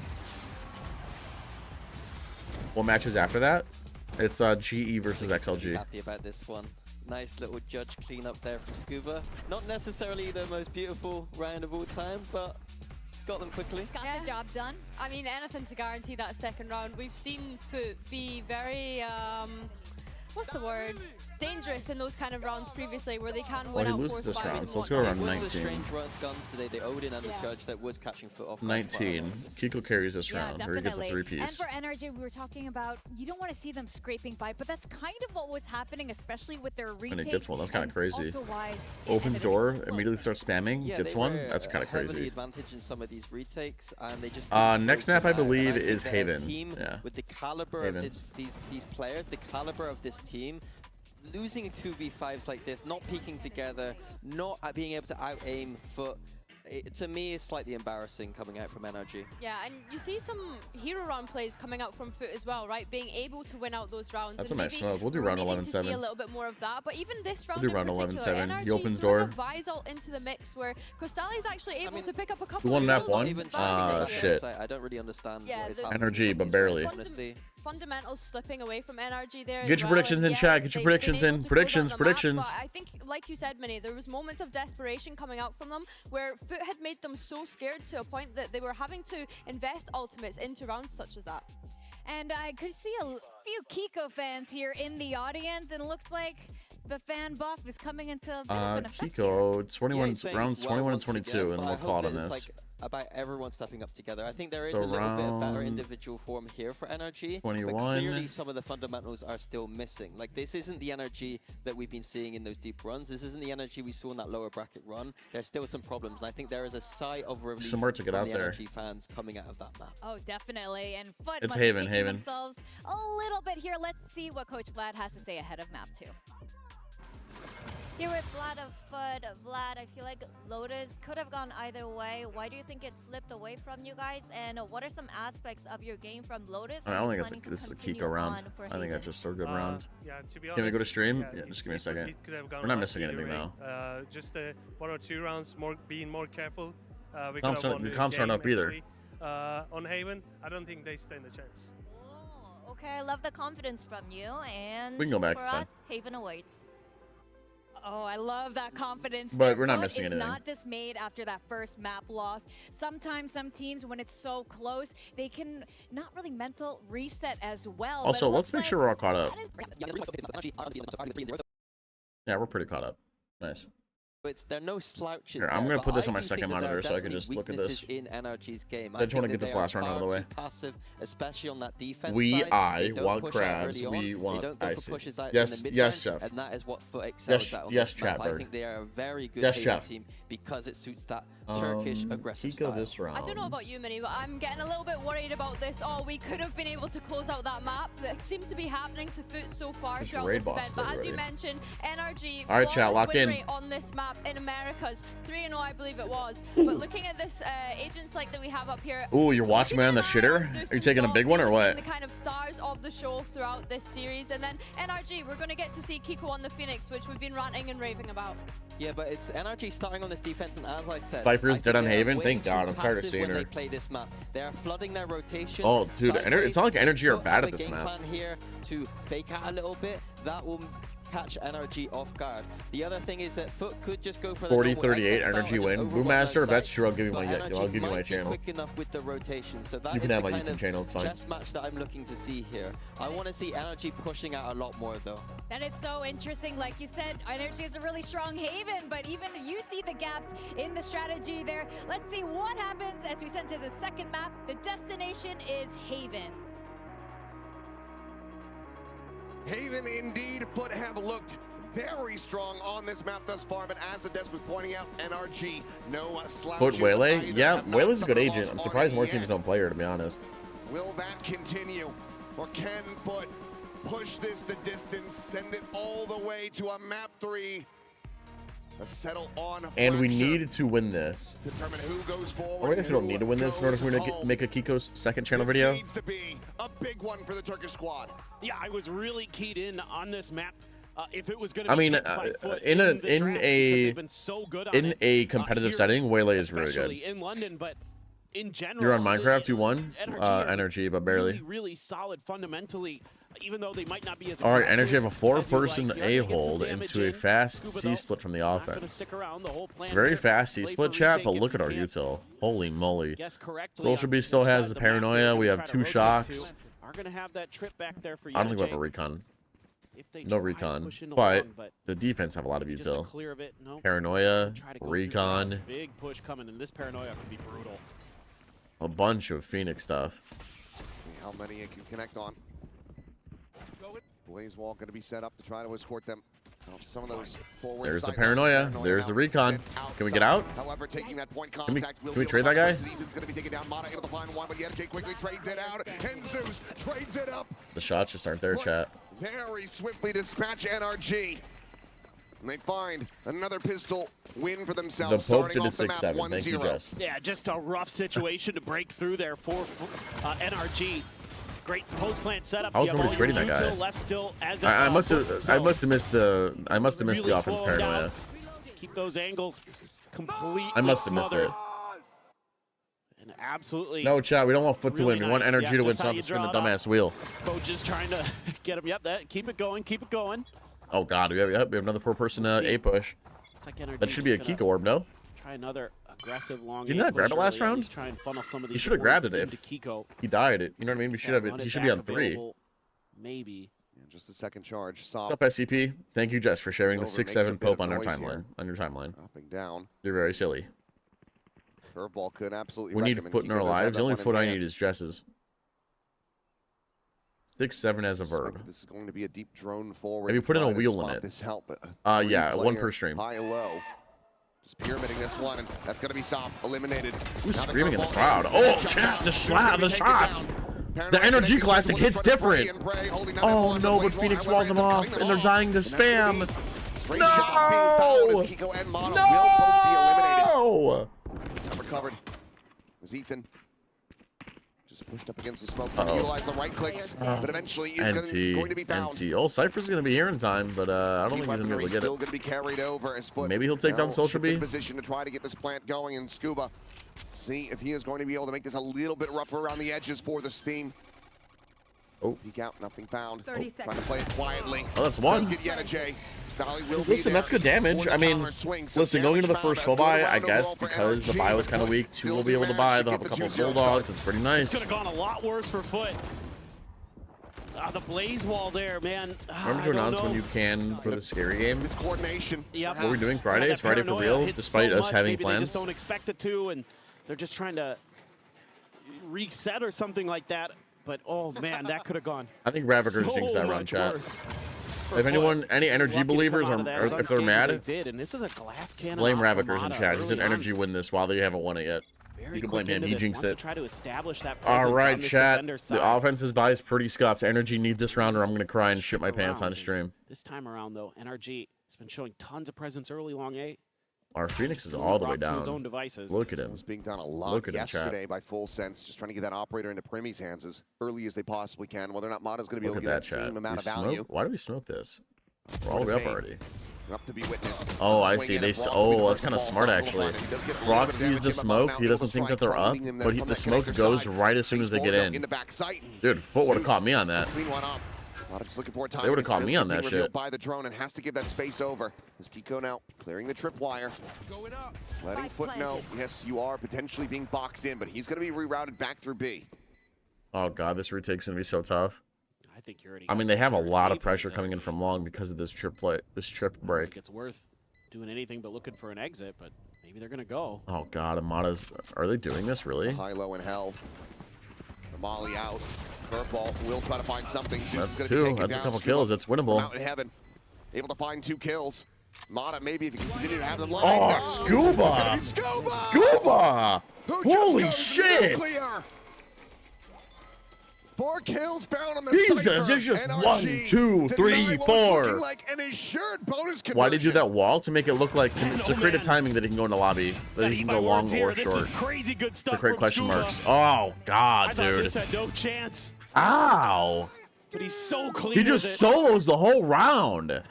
What matches after that? It's GE versus XLG. Happy about this one. Nice little judge cleanup there from Scuba. Not necessarily the most beautiful round of all time, but got them quickly. Got the job done. I mean, anything to guarantee that second round. We've seen Foot be very, what's the word? Dangerous in those kind of rounds previously, where they can win he out loses this 4-5 round, in so let's one. go around It was 19. the strange guns today, the Odin and the Judge that was catching Foot off. 19. Kiko carries this round, where he gets a definitely. 3-piece. And for Energy, we were talking about, you don't want to see them scraping by, but that's kind of what was happening, especially with their retakes. And he gets one. That's kind of crazy. Also why Opens door, immediately starts spamming, Yeah, gets they one. were That's kind of heavily crazy. advantage in some of these retakes, and they just Next map I believe And I is think that a Haven. team Yeah. with the caliber Haven. of these players, the caliber of this team, losing 2v5s like this, not peeking together, not being able to out-aim Foot, to me is slightly embarrassing coming out from Energy. Yeah, and you see some hero round plays coming out from Foot as well, right? Being able to win out those rounds. That's and a nice maybe smoke. We'll do we're round needing to 11-7. see a little bit more of that, but even this round We'll do in round particular, 11-7. Energy He opens threw door. the Visal into the mix, where Crystalli is actually able to pick up a couple Who won of map kills. one? Shit. I don't really understand Yeah, what is the- happening. Energy, with but these barely. rounds, honestly. Fundamentals slipping away from Energy there. Get as your well, predictions and in chat. Get your they've predictions been able in. to Predictions, close out the map, predictions. but I think, like you said, Minnie, there was moments of desperation coming out from them where Foot had made them so scared to a point that they were having to invest ultimates into rounds such as that. And I could see a few Kiko fans here in the audience, and it looks like the fan buff is coming into a bit of an effect here. Kiko, 21 he's playing rounds well 21 and once 22, again, and but we'll I call hope it on that it's this. like about everyone stepping up together. I think there is So a little bit of better round individual form here for Energy, 21. but clearly some of the fundamentals are still missing. Like, this isn't the Energy that we've been seeing in those deep runs. This isn't the Energy we saw in that lower bracket run. There's still some problems, and I think there is a sigh of relief Somewhere to get from out the there. Energy fans coming out of that map. Oh, definitely. And Foot It's must Haven, be kicking Haven. themselves a little bit here. Let's see what Coach Vlad has to say ahead of map 2. Here with Vlad of Foot. Vlad, I feel like Lotus could have gone either way. Why do you think it slipped away from you guys? And what are some aspects of your game from Lotus? I don't think this is a Kiko round. I think that's just a good round. Yeah, to be Can we go to honest, stream? yeah, Yeah, just give me a second. it could have gone We're not right missing either anything way. now. Just 1 or 2 rounds, being more careful. We Comps could have aren't- won the the comps aren't game, up either. actually. On Haven, I don't think they stand a chance. Okay, I love the confidence from you. And We can go back, for it's fine. us, Haven awaits. Oh, I love that confidence. But there. we're not Foot missing is anything. not dismayed after that first map loss. Sometimes some teams, when it's so close, they can not really mental reset as well. Also, but it let's looks make like sure we're all caught up. that is- Yeah, we're pretty caught up. Nice. There are no slouches. Here, I'm there, gonna put this on my do second think that monitor there so are I can just look at weaknesses this. in NRG's game. I just want to get this last round out of the way. Passive, especially on that defense We, side. They don't want push out crabs. early on. We want they don't go icy. for pushes out Yes, in the yes, mid-range, Chef. and that is what Foot excels at on this map. I think they are a very good Haven team because it suits that Turkish aggressive style. This round. I don't know about you, Mini, but I'm getting a little bit worried about this. Oh, we could have been able to close out that map. That seems to be happening to Foot so far Just throughout raid this boss event. But as already. you mentioned, NRG All right, chat, lock win in. rate on this map in Americas 3-0, I believe it was. But looking at this agent select that we have up here. Ooh, you're watching me on the shitter? Are you taking a big one or what? The kind of stars of the show throughout this series, and then NRG, we're going to get to see Kiko on the Phoenix, which we've been ranting and raving about. Yeah, but it's NRG starting on this defense, and as I said, Viper's dead on they are Haven. way Thank too God, I'm tired of passive seeing when her. They play this map. They are flooding their rotations. Oh, dude, it's not like NRG are Foot bad have at a this game map. plan here to fake out a little bit. That will catch NRG off guard. The other thing is that Foot could just go for the 40-38 NRG win. Boommaster, if that's true, I'll give you my channel. Quick enough with the rotation, so that You can is have the my kind YouTube of channel, it's fine. chess match that I'm looking to see here. I want to see NRG pushing out a lot more though. That is so interesting. Like you said, NRG is a really strong Haven, but even you see the gaps in the strategy there. Let's see what happens as we send to the second map. The destination is Haven. Haven indeed, Foot have looked very strong on this map thus far, but as the Des was pointing out, NRG, no slouches. Put Waylay? either, Yeah, have not Waylay's a good suffered agent. loss I'm surprised more already teams yet. don't play her, to be honest. Will that continue? Or can Foot push this the distance, send it all the way to a map 3? Settle on a And we Fracture. need to win this. Determine who goes forward. Or I guess we don't who need to win this in order for me to home. make a Kiko's second channel This video. needs to be a big one for the Turkish squad. Yeah, I was really keyed in on this map. If it was going to I be mean, picked by Foot in the draft, because they've been so good on it, a competitive here, setting, Waylay is really good. especially in London, but in general, You're on Minecraft, you won are Energy, but barely. really, really solid fundamentally, even though they might not be as All right, aggressive Energy have a as you like. 4-person You're gonna get some A-hold damage into a in. fast Scuba, though, C-split from the not gonna offense. stick around. The whole plan Very here, fast play C-split for chat, retake but if look at you our can. util. Holy moly. Guess correctly Social on Beast still has both the sides of map. paranoia. They're We gonna have try 2 to rotate shocks. to. Are going to have that trip back there for I don't think we have a Yannick. recon. If they No try to recon, push into but one, but the defense have a lot of just a util. clear of it. No. Paranoia, Try to go through the recon, routes. Big push coming, and this paranoia could be brutal. a bunch of Phoenix stuff. See how many it can connect on. Blaze wall going to be set up to try to escort them. Some of those forward There's the sight paranoia. lines. There's the recon. Sent Can we get out? However, taking that point Can we contact will trade that guy? Ethan's going to be taken down. Mata able to find one, but Yannick quickly trades it out. And Zeus trades it up. The shots just aren't there, chat. Very swiftly dispatch NRG. And they find another pistol win for The themselves. Pope starting did a off the map 6-7. Thank you, 1-0. Jess. Yeah, just a rough situation to break through there for NRG. Great post plant setup. I was gonna be trading that guy. Left still as I must have missed the really offense slow him paranoia. down. Keep those angles completely I must have missed smothered. it. And absolutely. No, chat. We don't want Foot to really win. We want nice. Energy Yeah, to win, just so how I you have to spin the draw it up. dumbass wheel. Coach is trying to get him. Yep, that. Keep it going. Keep it going. Oh God, we have another 4-person A push. It's like NRG That should be a just Kiko gonna orb, no? Try another aggressive long. Did he not grab it last round? Try and funnel some of He these should have grabbed it points if into Kiko. he died. You know what I mean? We should have it. Run He should back be on 3. available, Maybe. Yeah, just a second charge. What's up, SCP? Thank you, Jess, for sharing the Over, makes a 6-7 bit Pope of on our noise here. timeline. On your timeline. Up and down. You're very silly. Curveball could absolutely We wreck need him, and Foot in our Kiko does have lives. that The only one in Foot I hand. need is Jess's. 6-7 as a verb. This is going to be a deep drone forward. Have you to put in try a to wheel spot in it? This help, Yeah, one three-player per stream. High-low. Just pyramiding this one, and that's going to be Sop eliminated. Who's Now the screaming in the curveball crowd? and Oh, shot chat, out. the Zeus gonna be taken shots! down. The Paranoid Energy connected. Classic Zeus hits wanna try to different. pray and pray, holding down Oh that no, one. but The Phoenix Blaze walls Wall, them however, off, ends up and they're cutting them dying to off. And that's gonna spam. be straight shot being fouled as Kiko and Mono will both be eliminated. No! It's not recovered. As Ethan just pushed up against the smoke, trying to utilize the right clicks, but eventually is going to be found. NT. Oh, Cypher's going to be here in time, but I don't think he's going to be able to get still it. going to be carried over as Foot. Maybe he'll take down Social B. B. Position to try to get this plant going, and Scuba see if he is going to be able to make this a little bit rougher around the edges for the Steam. Oh. Peek out, nothing found. 30 Trying to play it quietly. Oh, that's one. Does get Yannick. Sally will be Listen, there that's good damage. for the I mean, counter swing. So listen, going into the damage first found, full a good buy, I round guess, overall for because the NRG, buy was kind of but weak, 2 still will be able to managed buy. to They'll get have a the couple 2-0 Bulldogs. It's pretty It's nice. could have gone a lot worse for Foot. The blaze wall there, man. Remember to announce when you can for the scary game. This coordination. Yep. What are we doing Friday? Is Friday for real? Despite us having maybe plans. They just don't expect it to, and they're just trying to reset or something like that. But oh man, that could have gone. I think Ravagers jinxed that round, chat. If anyone, any energy believers, or if they're mad, and this is a glass cannon blame Ravagers in chat. He's an energy win this while they haven't won it yet. You can blame him. He jinxed it. Try to establish that all right, chat. The offense's buy is pretty scuffed. Energy need this round, or I'm gonna cry and shit my pants on stream. This time around, though, NRG has been showing tons of presence early, long A. Our Phoenix is all the way down. Look at him. Was being done a lot yesterday by Full Sense, just trying to get that operator into Primmy's hands as early as they possibly can. Whether or not Mata's going to be able to get that same amount of value. Why do we smoke this? We're all the way up already. Up to be witnessed. Oh, I see. That's kind of smart actually. Brock sees the smoke. He doesn't think that they're up, but the smoke goes right as soon as they get in. Dude, Foot would have caught me on that. They would have caught me on that shit. By the drone and has to give that space over. As Kiko now clearing the tripwire. Letting Foot know, yes, you are potentially being boxed in, but he's going to be rerouted back through B. Oh god, this retake's going to be so tough. I think you're already. I mean, they have a lot of pressure coming in from long because of this trip break. I think it's worth doing anything but looking for an exit, but maybe they're going to go. Oh god, Amada's. Are they doing this really? High, low, and hell. Molly out. Curveball will try to find something. That's two. That's a couple kills. It's winnable. Out in heaven. Able to find 2 kills. Mata, maybe if you can continue to have them line. Oh, Scuba! Scuba! Holy shit! 4 kills found on the Jesus, it's just NRG 1, 2, 3, 4. Like an assured bonus conversion. Why did you do that wall? To make it look like, to create a timing that he can go in the lobby. That he can go long or short. Crazy good stuff to create question marks. Oh, God, dude. I thought this had no chance. Ow. But he's so clean. He just solos the whole round.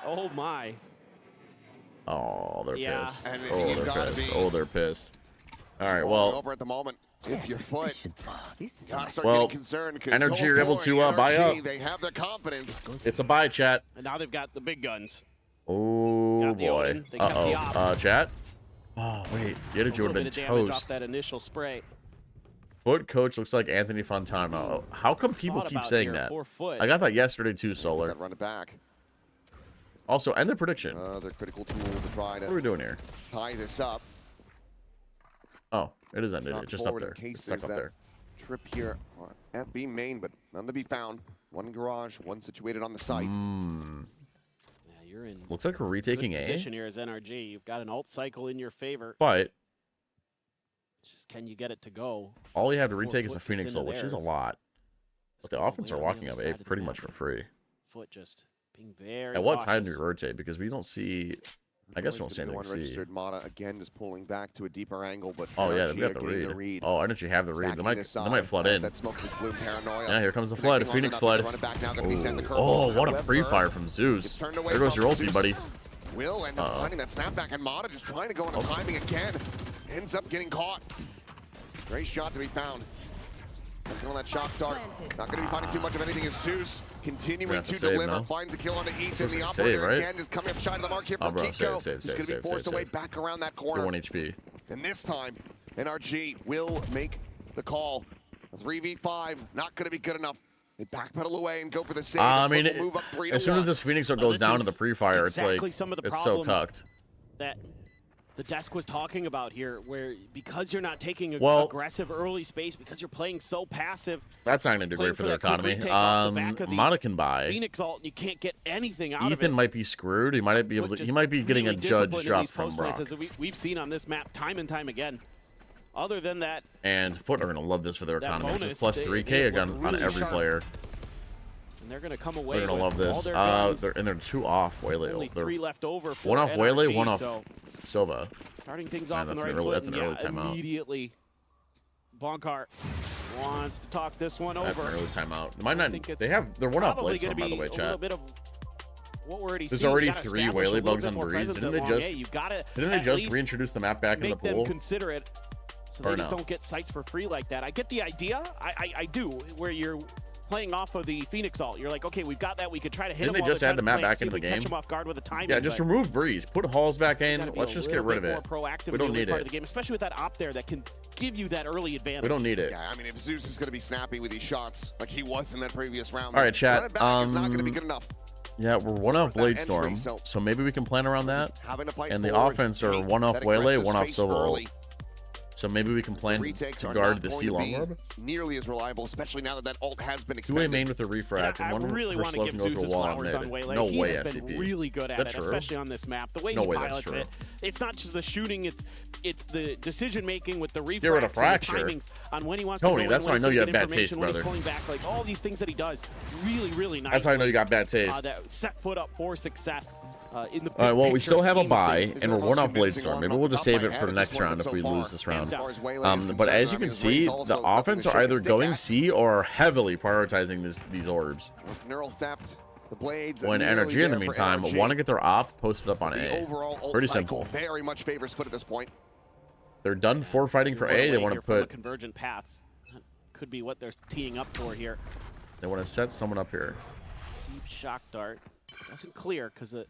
Oh, my. Oh, they're pissed. Oh, they're pissed. Oh, they're pissed. All right, well. Over at the moment. If your foot, Energy are able to buy up. They have their confidence. It's a buy, chat. And now they've got the big guns. Oh boy. Chat. Oh wait, Energy would have been toast. Off that initial spray. Foot coach looks like Anthony Fontana. How come people keep saying that? I got that yesterday too, Solar. Run it back. Also, end the prediction. Their critical tool to try to. What are we doing here? Tie this up. Oh, it is ended. It's just up there. It's stuck up there. Trip here on FB main, but none to be found. One in garage, one situated on the site. Yeah, you're in. Looks like we're retaking A. Position here as NRG. You've got an alt cycle in your favor. But just can you get it to go? All you have to retake is a Phoenix ult, which is a lot. But the offense are walking up A pretty much for free. Foot just being very. At what time do we rotate? Because we don't see. I guess we don't see anything to see. Registered Mata again just pulling back to a deeper angle, but oh yeah, we got the read. Oh, Energy have the read. They might flood in. That smoke is blue paranoia. Yeah, here comes the flood. Phoenix flood. Oh, what a pre-fire from Zeus. There goes your ulti, buddy. Will end up finding that snapback, and Mata just trying to go into timing again. Ends up getting caught. Great shot to be found. On that shock dart. Not going to be finding too much of anything as Zeus continuing to deliver. Finds a kill onto Ethan. The operator again is coming up shy to the mark here from Kiko. He's going to be forced away back around that corner. 1 HP. And this time, NRG will make the call. A 3v5, not going to be good enough. They backpedal away and go for the save. I mean, as soon as this Phoenix goes down to the pre-fire, it's like, it's so cucked. That the desk was talking about here, where because you're not taking aggressive early space, because you're playing so passive. That's not going to do great for their economy. Mata can buy. Phoenix ult, you can't get anything out of it. Ethan might be screwed. He might be able to. He might be getting a judge drop from Brock. We've seen on this map time and time again. Other than that, and Foot are going to love this for their economy. This is plus 3K again on every player. And they're going to come away. They're going to love this. They're 2 off Waylay. Only 3 left over. 1 off Waylay, 1 off Silva. Starting things off in the right foot. That's an early timeout. Immediately, Bonkart wants to talk this one over. That's an early timeout. They're 1 off Blitz from, by the way, chat. There's already 3 Waylay bugs on Breeze. Didn't they just reintroduce the map back in the pool? Make them consider it, so they just don't get sites for free like that. I get the idea. I do, where you're playing off of the Phoenix ult. You're like, okay, we've got that. We could try to hit Didn't him. they just add the map back into the game? Catch him off guard with the timing. Yeah, just remove Breeze. Put Halls back in. Let's just get rid of it. We don't need part it. Of the game, especially with that op there that can give you that early advantage. We don't need it. Yeah, I mean, if Zeus is going to be snappy with these shots like he was in that previous round, all right, chat. Is not going to be good enough. Yeah, we're one off Bladestorm, so maybe we can plan around that. And the offense are one off Waylay, one off Silver Ult. So maybe we can plan to guard the C-Long Orb. Nearly as reliable, especially now that that ult has been Two-way expanded. main with a refract, and one really for want to slow give can go Zeus to his a wall on flowers on mid. Waylay. No he way, has SCP. been really good at That's it, true. especially on this map. The way No he way, that's pilots true. it, it's not just the shooting, it's the decision making with the refracts, Get rid of and the Fracture. timings on when he wants Tony, to go that's in, how I when know he's you gonna have get bad taste, information, when he's brother. pulling back, like all these things that he does, really nice. That's how I know you got bad taste. That set foot up for success. In the All right, well, we still have a bye, things. and we're one off Bladestorm. Maybe we'll just save it for the next round if we lose this round. But as you can see, the offense are either going C or are heavily prioritizing these orbs. Neural theft, the blades. When NRG, in the meantime, want to get their op posted up on A. Pretty simple. Very much favors Foot at this point. They're done fighting for A. They want to put. Convergent paths. That could be what they're teeing up for here. They want to set someone up here. Deep shock dart doesn't clear because it.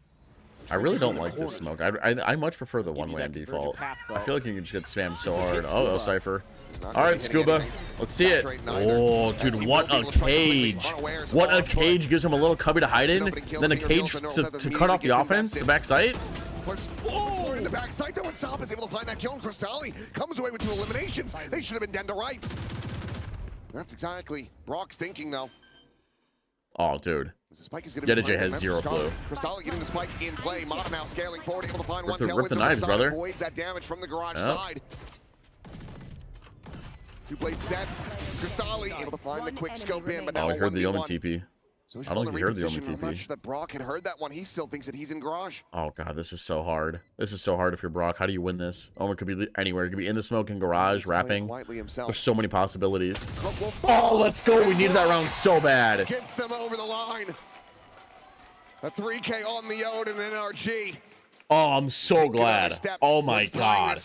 I really don't like this smoke. I much prefer the one-way on default. I feel like you can just get spammed so hard. Oh, Cypher. All right, Scuba. Let's see it. Oh, dude, what a cage. What a cage. Gives him a little cubby to hide in. Then a cage to cut off the offense, the back sight. Oh, in the back side, though, and Saab is able to find that kill, and Crystalli comes away with 2 eliminations. They should have been dead to rights. That's exactly Brock's thinking, though. Oh, dude. Yedijay has zero clue. Crystalli getting the spike in play. Mata now scaling forward, able to find one Rip the knives, brother. Avoids that damage from the garage side. 2-blade set. Crystalli able to find the quick scope in, but now I heard the Omen TP. I don't think he heard the Omen I'm not TP. sure that Brock had heard that one. He still thinks that he's in garage. Oh, God, this is so hard. This is so hard if you're Brock. How do you win this? Omen could be anywhere. It could be in the smoke, in garage, rapping. There's so many possibilities. Oh, let's go. We needed that round so bad. Gets them over the line. A 3K on the Odin and NRG. Oh, I'm so glad. Oh, my God.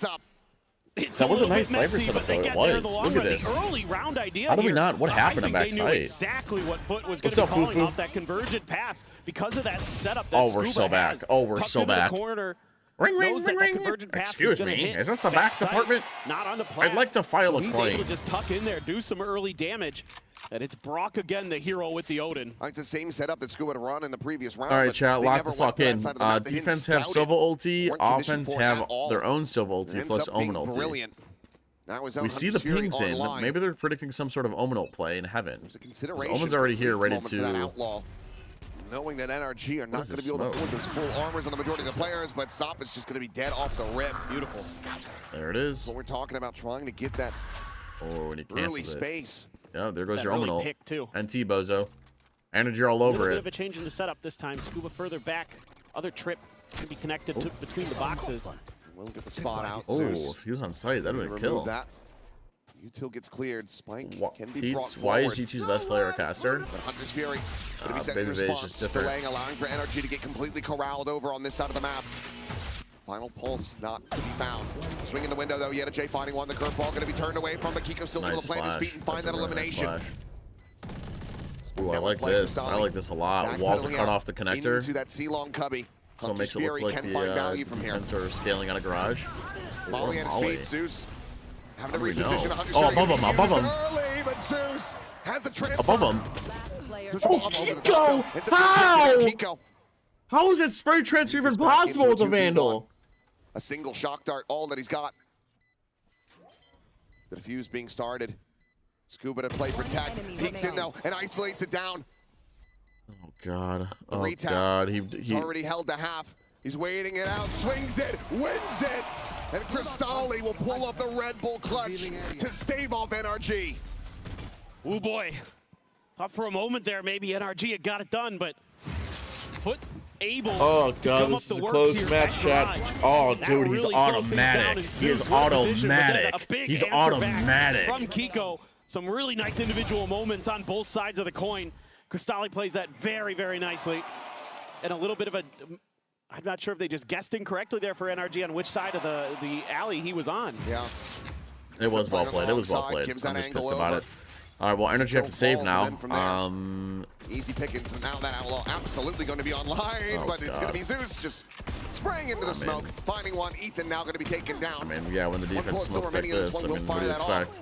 That was a nice sniper setup, though. It was. Look at this. Early round idea How do we here. not? What happened on I think they knew backside? exactly what Foot was going to be calling off that convergent pass because of that setup that Oh, we're so back. Oh, we're so back. Ring, ring, ring, ring. Excuse me. Is this the backs department? Not on the plat. I'd like to file a He's claim. able to just tuck in there, do some early damage. And it's Brock again, the hero with the Odin. Like the same setup that Scuba had run in the previous round. All right, chat, lock the fuck in. Defense have Silva ulti. Offense have their own Silva ulti plus Omen ulti. We see the pings in. Maybe they're predicting some sort of Omen ult play in heaven. Omen's already here, ready to. Knowing that NRG are not going to be able to afford those full armors on the majority of the players, but Sop is just going to be dead off the rip. Beautiful. There it is. So we're talking about trying to get that early space. Yeah, there goes your Omen ult. Pick too. NT Bozo. Energy all over a it. Bit of a change in the setup this time. Scuba further back. Other trip can be connected to between the boxes. We'll get the spot out. Oh, if he was on site, that would have been a kill. That. Util gets cleared. Spike can be Teats, brought forward. why is G2's best player a caster? Hunter's Fury going to be setting response, just delaying, allowing for NRG to get completely corralled over on this side of the map. Final pulse not to be found. Swinging the window though, Yedijay finding one. The curveball going to be turned away from, but Kiko still able to plant his feet and find that elimination. Ooh, I like this. I like this a lot. Walls are cut off the connector. Into that C-long cubby. So it makes it look like the defense are scaling out of garage. Molly at his feet, Zeus. Having to reposition 100. Oh, above him, above him. Early, but Zeus has the transfer. Above him. Oh, Kiko! How? Kiko. How is that spray transfer even possible with a Vandal? A single shock dart, all that he's got. The defuse being started. Scuba to play protect. Peeks in though and isolates it down. Oh God. The Oh God. He's already held the half. He's waiting it out. Swings it. Wins it. And Crystalli will pull up the Red Bull clutch to stave off NRG. Oh boy. Thought for a moment there maybe NRG had got it done, but Foot able oh God, this is a close match, chat. Oh, dude, he's automatic. He is automatic. He's automatic. From Kiko, some really nice individual moments on both sides of the coin. Crystalli plays that very, very nicely. And a little bit of a, I'm not sure if they just guessed incorrectly there for NRG on which side of the alley he was on. Yeah. It was well played. It was well played. I'm just pissed about it. All right, well, Energy have to save now. Easy pickings, and now that Outlaw absolutely going to be online, but it's going to be Zeus just spraying into the smoke, finding one. Ethan now going to be taken down. I mean, yeah, when the defense smokes like this, I mean, what do you expect?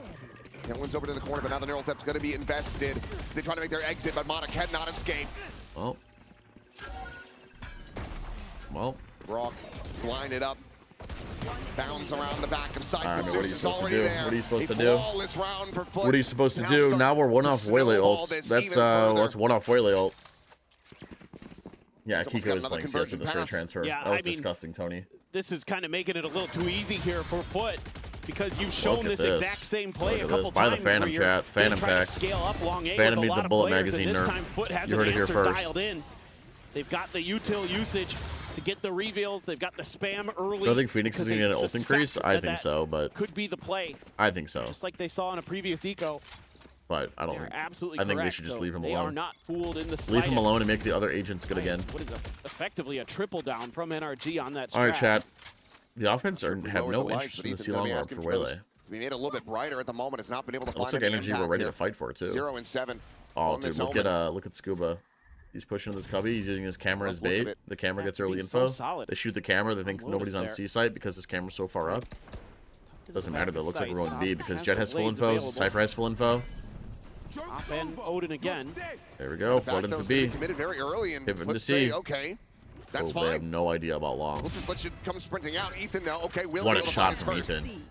One's over to the corner, but now the neural tap's going to be invested. They try to make their exit, but Monarch cannot escape. Well. Brock blinded up. Bounds around the back of Cypher. What are you supposed to do? What are you supposed to do? For Foot. What are you supposed to do? Now we're one off Waylay ults. That's one off Waylay ult. Yeah, Kiko is playing CS with this rare transfer. Yeah, that was disgusting, Tony. This is kind of making it a little too easy here for Foot because you've shown this exact same play a couple times. Buy the Phantom chat. Phantom packs. Phantom needs a bullet magazine nerf. You heard it here first. Dialed in. They've got the util usage to get the reveals. They've got the spam early. Do I think Phoenix is going to get an ult increase? I think so, but could be the play. I think so. Just like they saw in a previous eco. But I don't. Absolutely. I think they should just leave him alone. They are not fooled in the slightest. Leave him alone and make the other agents good again. What is effectively a triple down from NRG on that strat. All right, chat. The offense have no interest in the C-Long orb for Waylay. We made it a little bit brighter at the moment. It's not been able to find looks like Energy we're ready to fight for it too. 0 and 7. Oh, dude, look at Scuba. He's pushing this cubby. He's using his camera as bait. The camera gets early info. They shoot the camera. They think nobody's on C site because this camera's so far up. Doesn't matter though. Looks like we're going B because Jet has full info. Cypher has full info. Off and Odin again. There we go. Flood into B. Committed very early and Pivot into C. Okay, that's fine. They have no idea about Long. We'll just let you come sprinting out. Ethan now. Okay, what a shot from Ethan.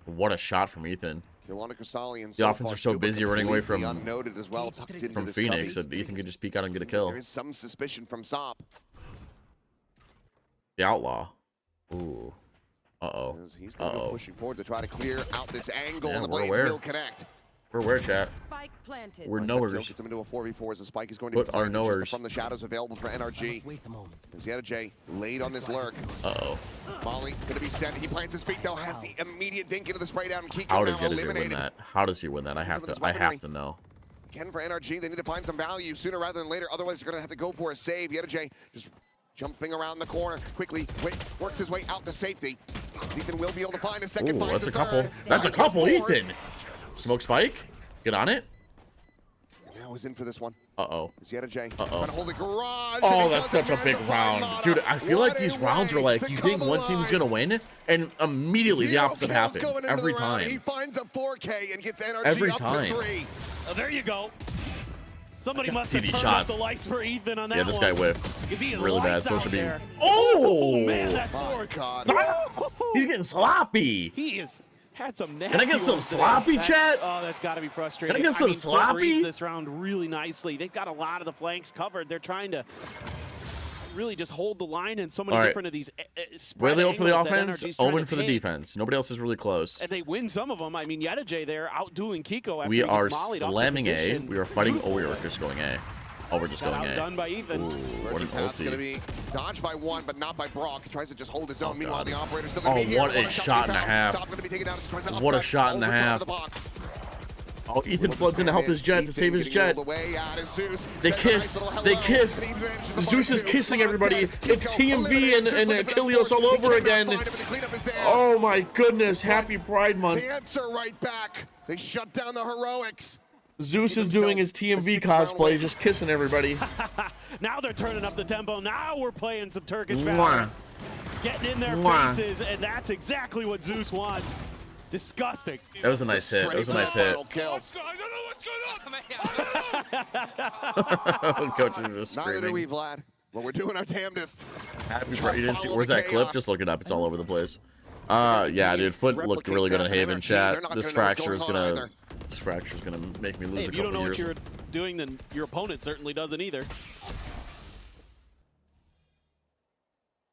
What a shot from Ethan. The offense are so busy running away from as well, from Phoenix that Ethan could just peek out and get a kill. There is some suspicion from Sop. The Outlaw. Ooh. Uh-oh. He's going to be pushing forward to try to clear out this angle, yeah, and the blades will connect. We're aware, chat. Spike planted. We're knowers. Gets him into a 4v4 as the spike is going to our knowers from the shadows available for NRG. Wait a moment. J laid on this lurk. Uh-oh. Molly going to be sent. He plants his feet though. Has the immediate dink into the spray down. Kiko How does now J win that? How does he win that? I have to know. Again for NRG, they need to find some value sooner rather than later. Otherwise, they're going to have to go for a save. J just jumping around the corner quickly. Works his way out to safety. Ethan will be able to find a second. Ooh, that's a couple. That's a couple, Ethan. Smoke spike. Get on it. Now he's in for this one. Uh-oh. J. Uh-oh. Trying to hold the garage. Oh, that's such a big round. Dude, I feel like these rounds are like, you think one team's going to win, and immediately the opposite happens. Every time. He finds a 4K and gets NRG every up time. to 3. Oh, there you go. Somebody must have these turned shots. off the lights for Ethan on that Yeah, this guy whiffed. He really bad. Social beam. Oh, man, that Stop! He's getting sloppy. He is. Had some nasty. Can I get some sloppy, chat? Oh, that's got to be frustrating. Can I get some sloppy? This round really nicely. They've got a lot of the flanks covered. They're trying to really just hold the line in so many different of these. Waylay for the offense, Omen for the defense. Nobody else is really close. And they win some of them. I mean, J there outdoing Kiko. After We are slamming A. We are fighting. Oh, we are just going A. Oh, we're just going A. Done by Ethan. Ooh, what an ulti. Going to be dodged by one, but not by Brock. He tries to just hold his own. Meanwhile, the operator's still going to be here. What a shot and a half. What a shot and a half. Oh, Ethan floods in to help his Jet, to save his Jet. They kiss. They kiss. Zeus is kissing everybody. It's TMV and Achilles all over again. Oh my goodness. Happy Pride Month. The answer right back. They shut down the heroics. Zeus is doing his TMV cosplay, just kissing everybody. Now they're turning up the tempo. Now we're playing some Turkish battle. Getting in their faces, and that's exactly what Zeus wants. Disgusting. That was a nice hit. That was a nice hit. Coach is just screaming. Neither do we, Vlad. Well, we're doing our damnedest. Happy Pride. You didn't see, where's that clip? Just look it up. It's all over the place. Yeah, dude. Foot looked really good in Haven chat. This fracture is gonna make me lose a couple years. If you don't know what you're doing, then your opponent certainly doesn't either.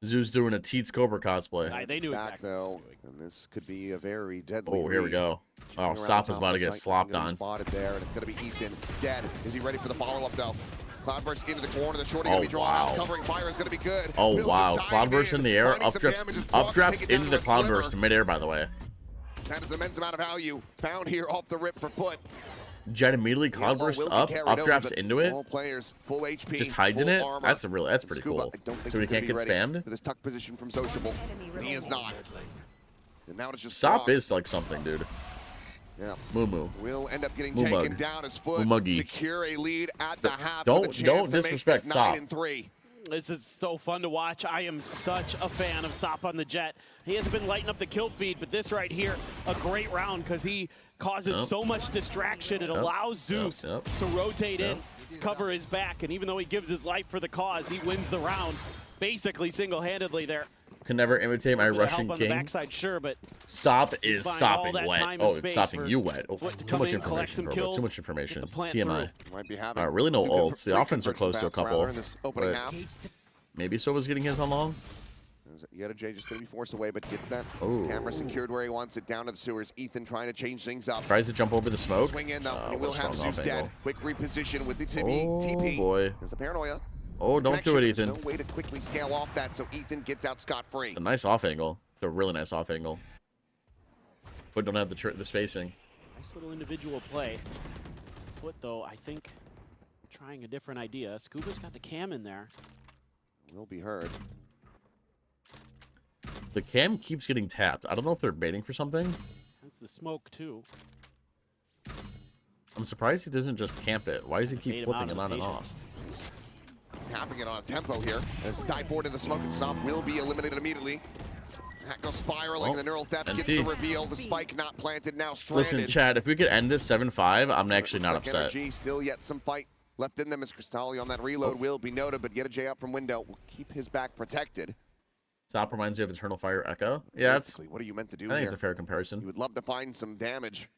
Zeus doing a Teats Cobra cosplay. They knew exactly. Though, and this could be a very deadly. Oh, here we go. Oh, Sop is about to get slopped on. Spotted there, and it's going to be Ethan dead. Is he ready for the follow-up though? Cloudburst into the corner. The shorty going to be drawn out. Covering fire is going to be good. Oh wow! Cloudburst in the air. Updrafts into the Cloudburst midair. By the way. That is an immense amount of value found here off the rip for Foot. Jet immediately Cloudbursts up, updrafts into it. All players, full HP, just hides in it. Armor. That's pretty cool. So he can't get spammed. For this tuck position from Sociable, he is not. And now it's just Sop is like something, dude. Yeah. Moo. Will end up getting taken down as Foot secure a lead at the half. Don't disrespect Sop. 9-3. This is so fun to watch. I am such a fan of Sop on the Jet. He hasn't been lighting up the kill feed, but this right here, a great round because he causes so much distraction. It allows Zeus to rotate in, cover his back, and even though he gives his life for the cause, he wins the round basically single-handedly there. Can never imitate my Russian help on king. The backside, sure, but Sop is sopping wet. Oh, it's sopping you wet. Oh, too much information, bro. Too much information. TMI. Might be having really no ults. The offense are close to a couple. In this opening half. Maybe Sova's getting his on long. Yetajay just going to be forced away, but gets that camera secured where he wants it, down to the sewers. Ethan trying to change things up. Tries to jump over the smoke. Swing in, though. He will have Zeus dead. Quick reposition with the TP. Oh, boy. There's the paranoia. Oh, don't do it, Ethan. There's no way to quickly scale off that, so Ethan gets out scot-free. It's a nice off angle. It's a really nice off angle. But don't have the spacing. Nice little individual play. Foot, though, I think trying a different idea. Scuba's got the cam in there. Will be heard. The cam keeps getting tapped. I don't know if they're baiting for something. That's the smoke, too. I'm surprised he doesn't just camp it. Why does he keep flipping it on and off? Tapping it on a tempo here. As dive forward in the smoke, and Sop will be eliminated immediately. That goes spiraling, and the neural theft gets the reveal. The spike not planted, now stranded. Listen, Chad, if we could end this 7-5, I'm actually not upset. Energy still yet some fight left in them as Cristalli on that reload will be noted, but Yetajay up from window will keep his back protected. Sop reminds me of Eternal Fire Echo. Yeah, that's. What are you meant to do I think here? it's a fair comparison. You would love to find some damage.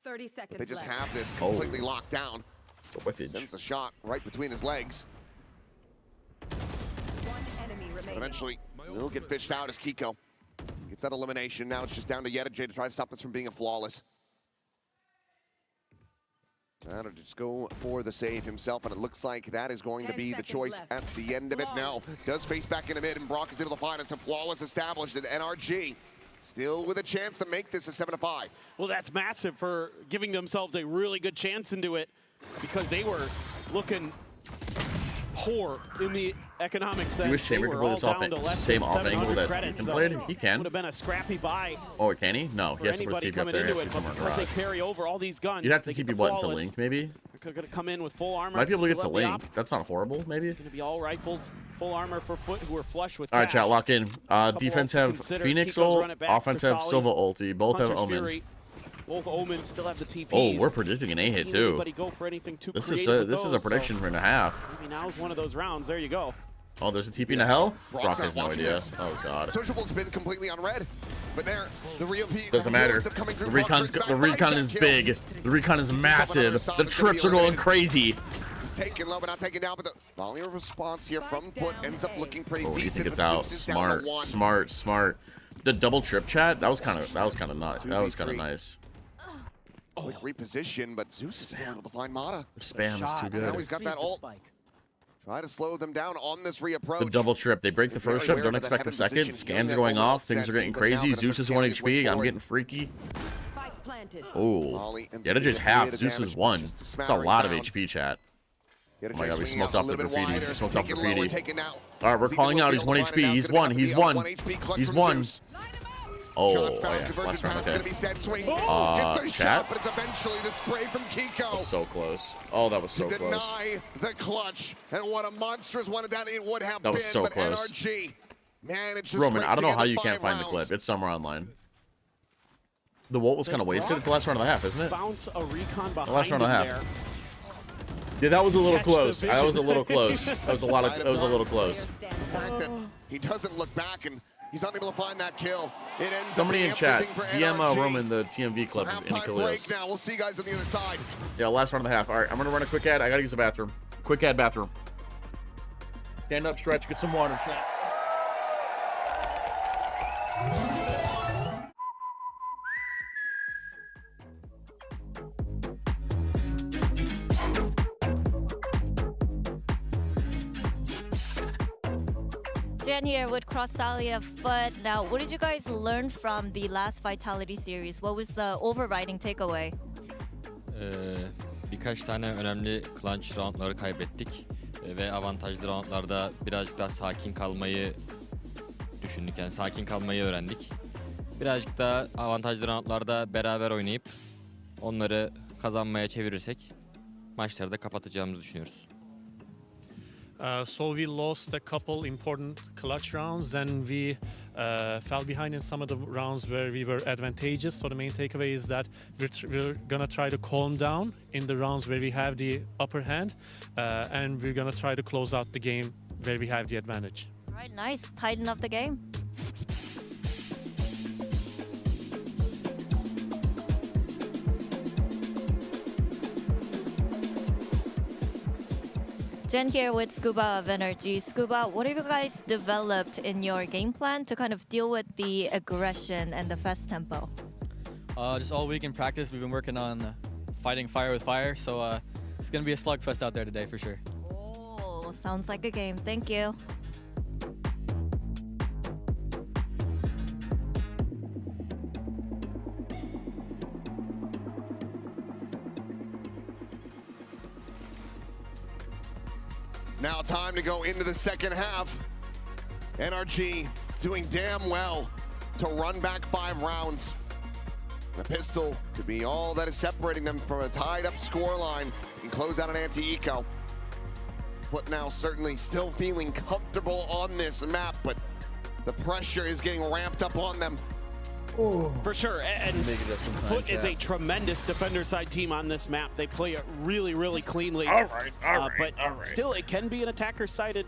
30 seconds But they just left. have this completely locked down. It's a whiffage. Sends a shot right between his legs. One enemy remaining. But eventually, will get fished out as Kiko gets that elimination. Now it's just down to Yetajay to try to stop this from being a flawless. That'll just go for the save himself, and it looks like that is going to be the choice at the end of it. Now, does face back in the mid, and Brock is able to find it. Some flawless established, and NRG still with a chance to make this a 7-5. Well, that's massive for giving themselves a really good chance into it because they were looking poor in the economic sense. You wish Chamber could play this off same off angle that Ethan played? He can. Would have been a scrappy buy. Oh, can he? No, he has to put a TP up there. He has to be somewhere in the Because they garage. carry over all these guns. You'd have to TP what into Link, maybe? They're going to come in with full armor. Might be able to get to Link. That's not horrible, maybe? It's going to be all rifles, full armor for Foot, who are flush with All right, cash. chat, lock in. Defense have Phoenix ult, offense have Silva ulti. Both have Omen. Fury. Both Omen still have the TPs. Oh, we're predicting an A hit too. Go for anything too this is a prediction and a half. Maybe now is one of those rounds. There you go. Oh, there's a TP in the hell? Brock has no idea. This. Oh god. Sociable's been completely on red, but there, the real doesn't matter. The recon is big. The recon is massive. The trips are going crazy. He's taken low, but not taken down. But the volley of response here from Foot ends up looking pretty decent. You think it's out? Smart. The double trip chat. That was kind of nice. That was kind of nice. Quick reposition, but Zeus is able to find Mata. Spam is too good. Now he's got that ult. Try to slow them down on this reapproach. The double trip. They break the first ship. Don't expect the second. Scans are going off. Things are getting crazy. Zeus is 1 HP. I'm getting freaky. Oh, Yetajay's half. Zeus is 1. That's a lot of HP, chat. Oh my god, we smoked off the graffiti. We smoked off the graffiti. All right, we're calling out. He's 1 HP. He's 1. He's 1. He's 1. Oh, yeah. Last round, okay. Chat? But it's eventually the spray from Kiko. That was so close. Oh, that was so close. Deny the clutch. And what a monstrous one that it would have been. That was so but close. NRG managed to Roman, I don't know how you can't find find the clip. It's somewhere online. The Volt was kind of wasted. It's the last round of the half, isn't it? Bounce a recon behind the last round of the half. Yeah, that was a little close. That was a little close. That was a little close. The fact that he doesn't look back and he's unable to find that kill. It ends Somebody in up chat, DM NRG. Roman the TMV clip of any break now. We'll see you guys on the other side. Yeah, last round of the half. All right, I'm gonna run a quick ad. I gotta use the bathroom. Quick ad bathroom. Stand up, stretch, get some water, chat. Jen here with Cristalli Foot. Now, what did you guys learn from the last Vitality series? What was the overriding takeaway? Birkaç tane önemli clutch roundları kaybettik ve avantajlı roundlarda birazcık daha sakin kalmayı düşündük. Yani sakin kalmayı öğrendik. Birazcık daha avantajlı roundlarda beraber oynayıp onları kazanmaya çevirirsek maçları da kapatacağımızı düşünüyoruz. So we lost a couple important clutch rounds, and we fell behind in some of the rounds where we were advantageous. So the main takeaway is that we're gonna try to calm down in the rounds where we have the upper hand, and we're gonna try to close out the game where we have the advantage. All right, nice. Tighten up the game. Jen here with Scuba of Energy. Scuba, what have you guys developed in your game plan to kind of deal with the aggression and the fast tempo? Just all week in practice, we've been working on fighting fire with fire, so it's going to be a slugfest out there today for sure. Oh, sounds like a game. Thank you. Now time to go into the second half. NRG doing damn well to run back 5 rounds. The pistol could be all that is separating them from a tied up scoreline and close out an anti-eco. But now certainly still feeling comfortable on this map, but the pressure is getting ramped up on them. For sure, and Foot is a tremendous defender side team on this map. They play it really, really cleanly. But still, it can be an attacker-sided,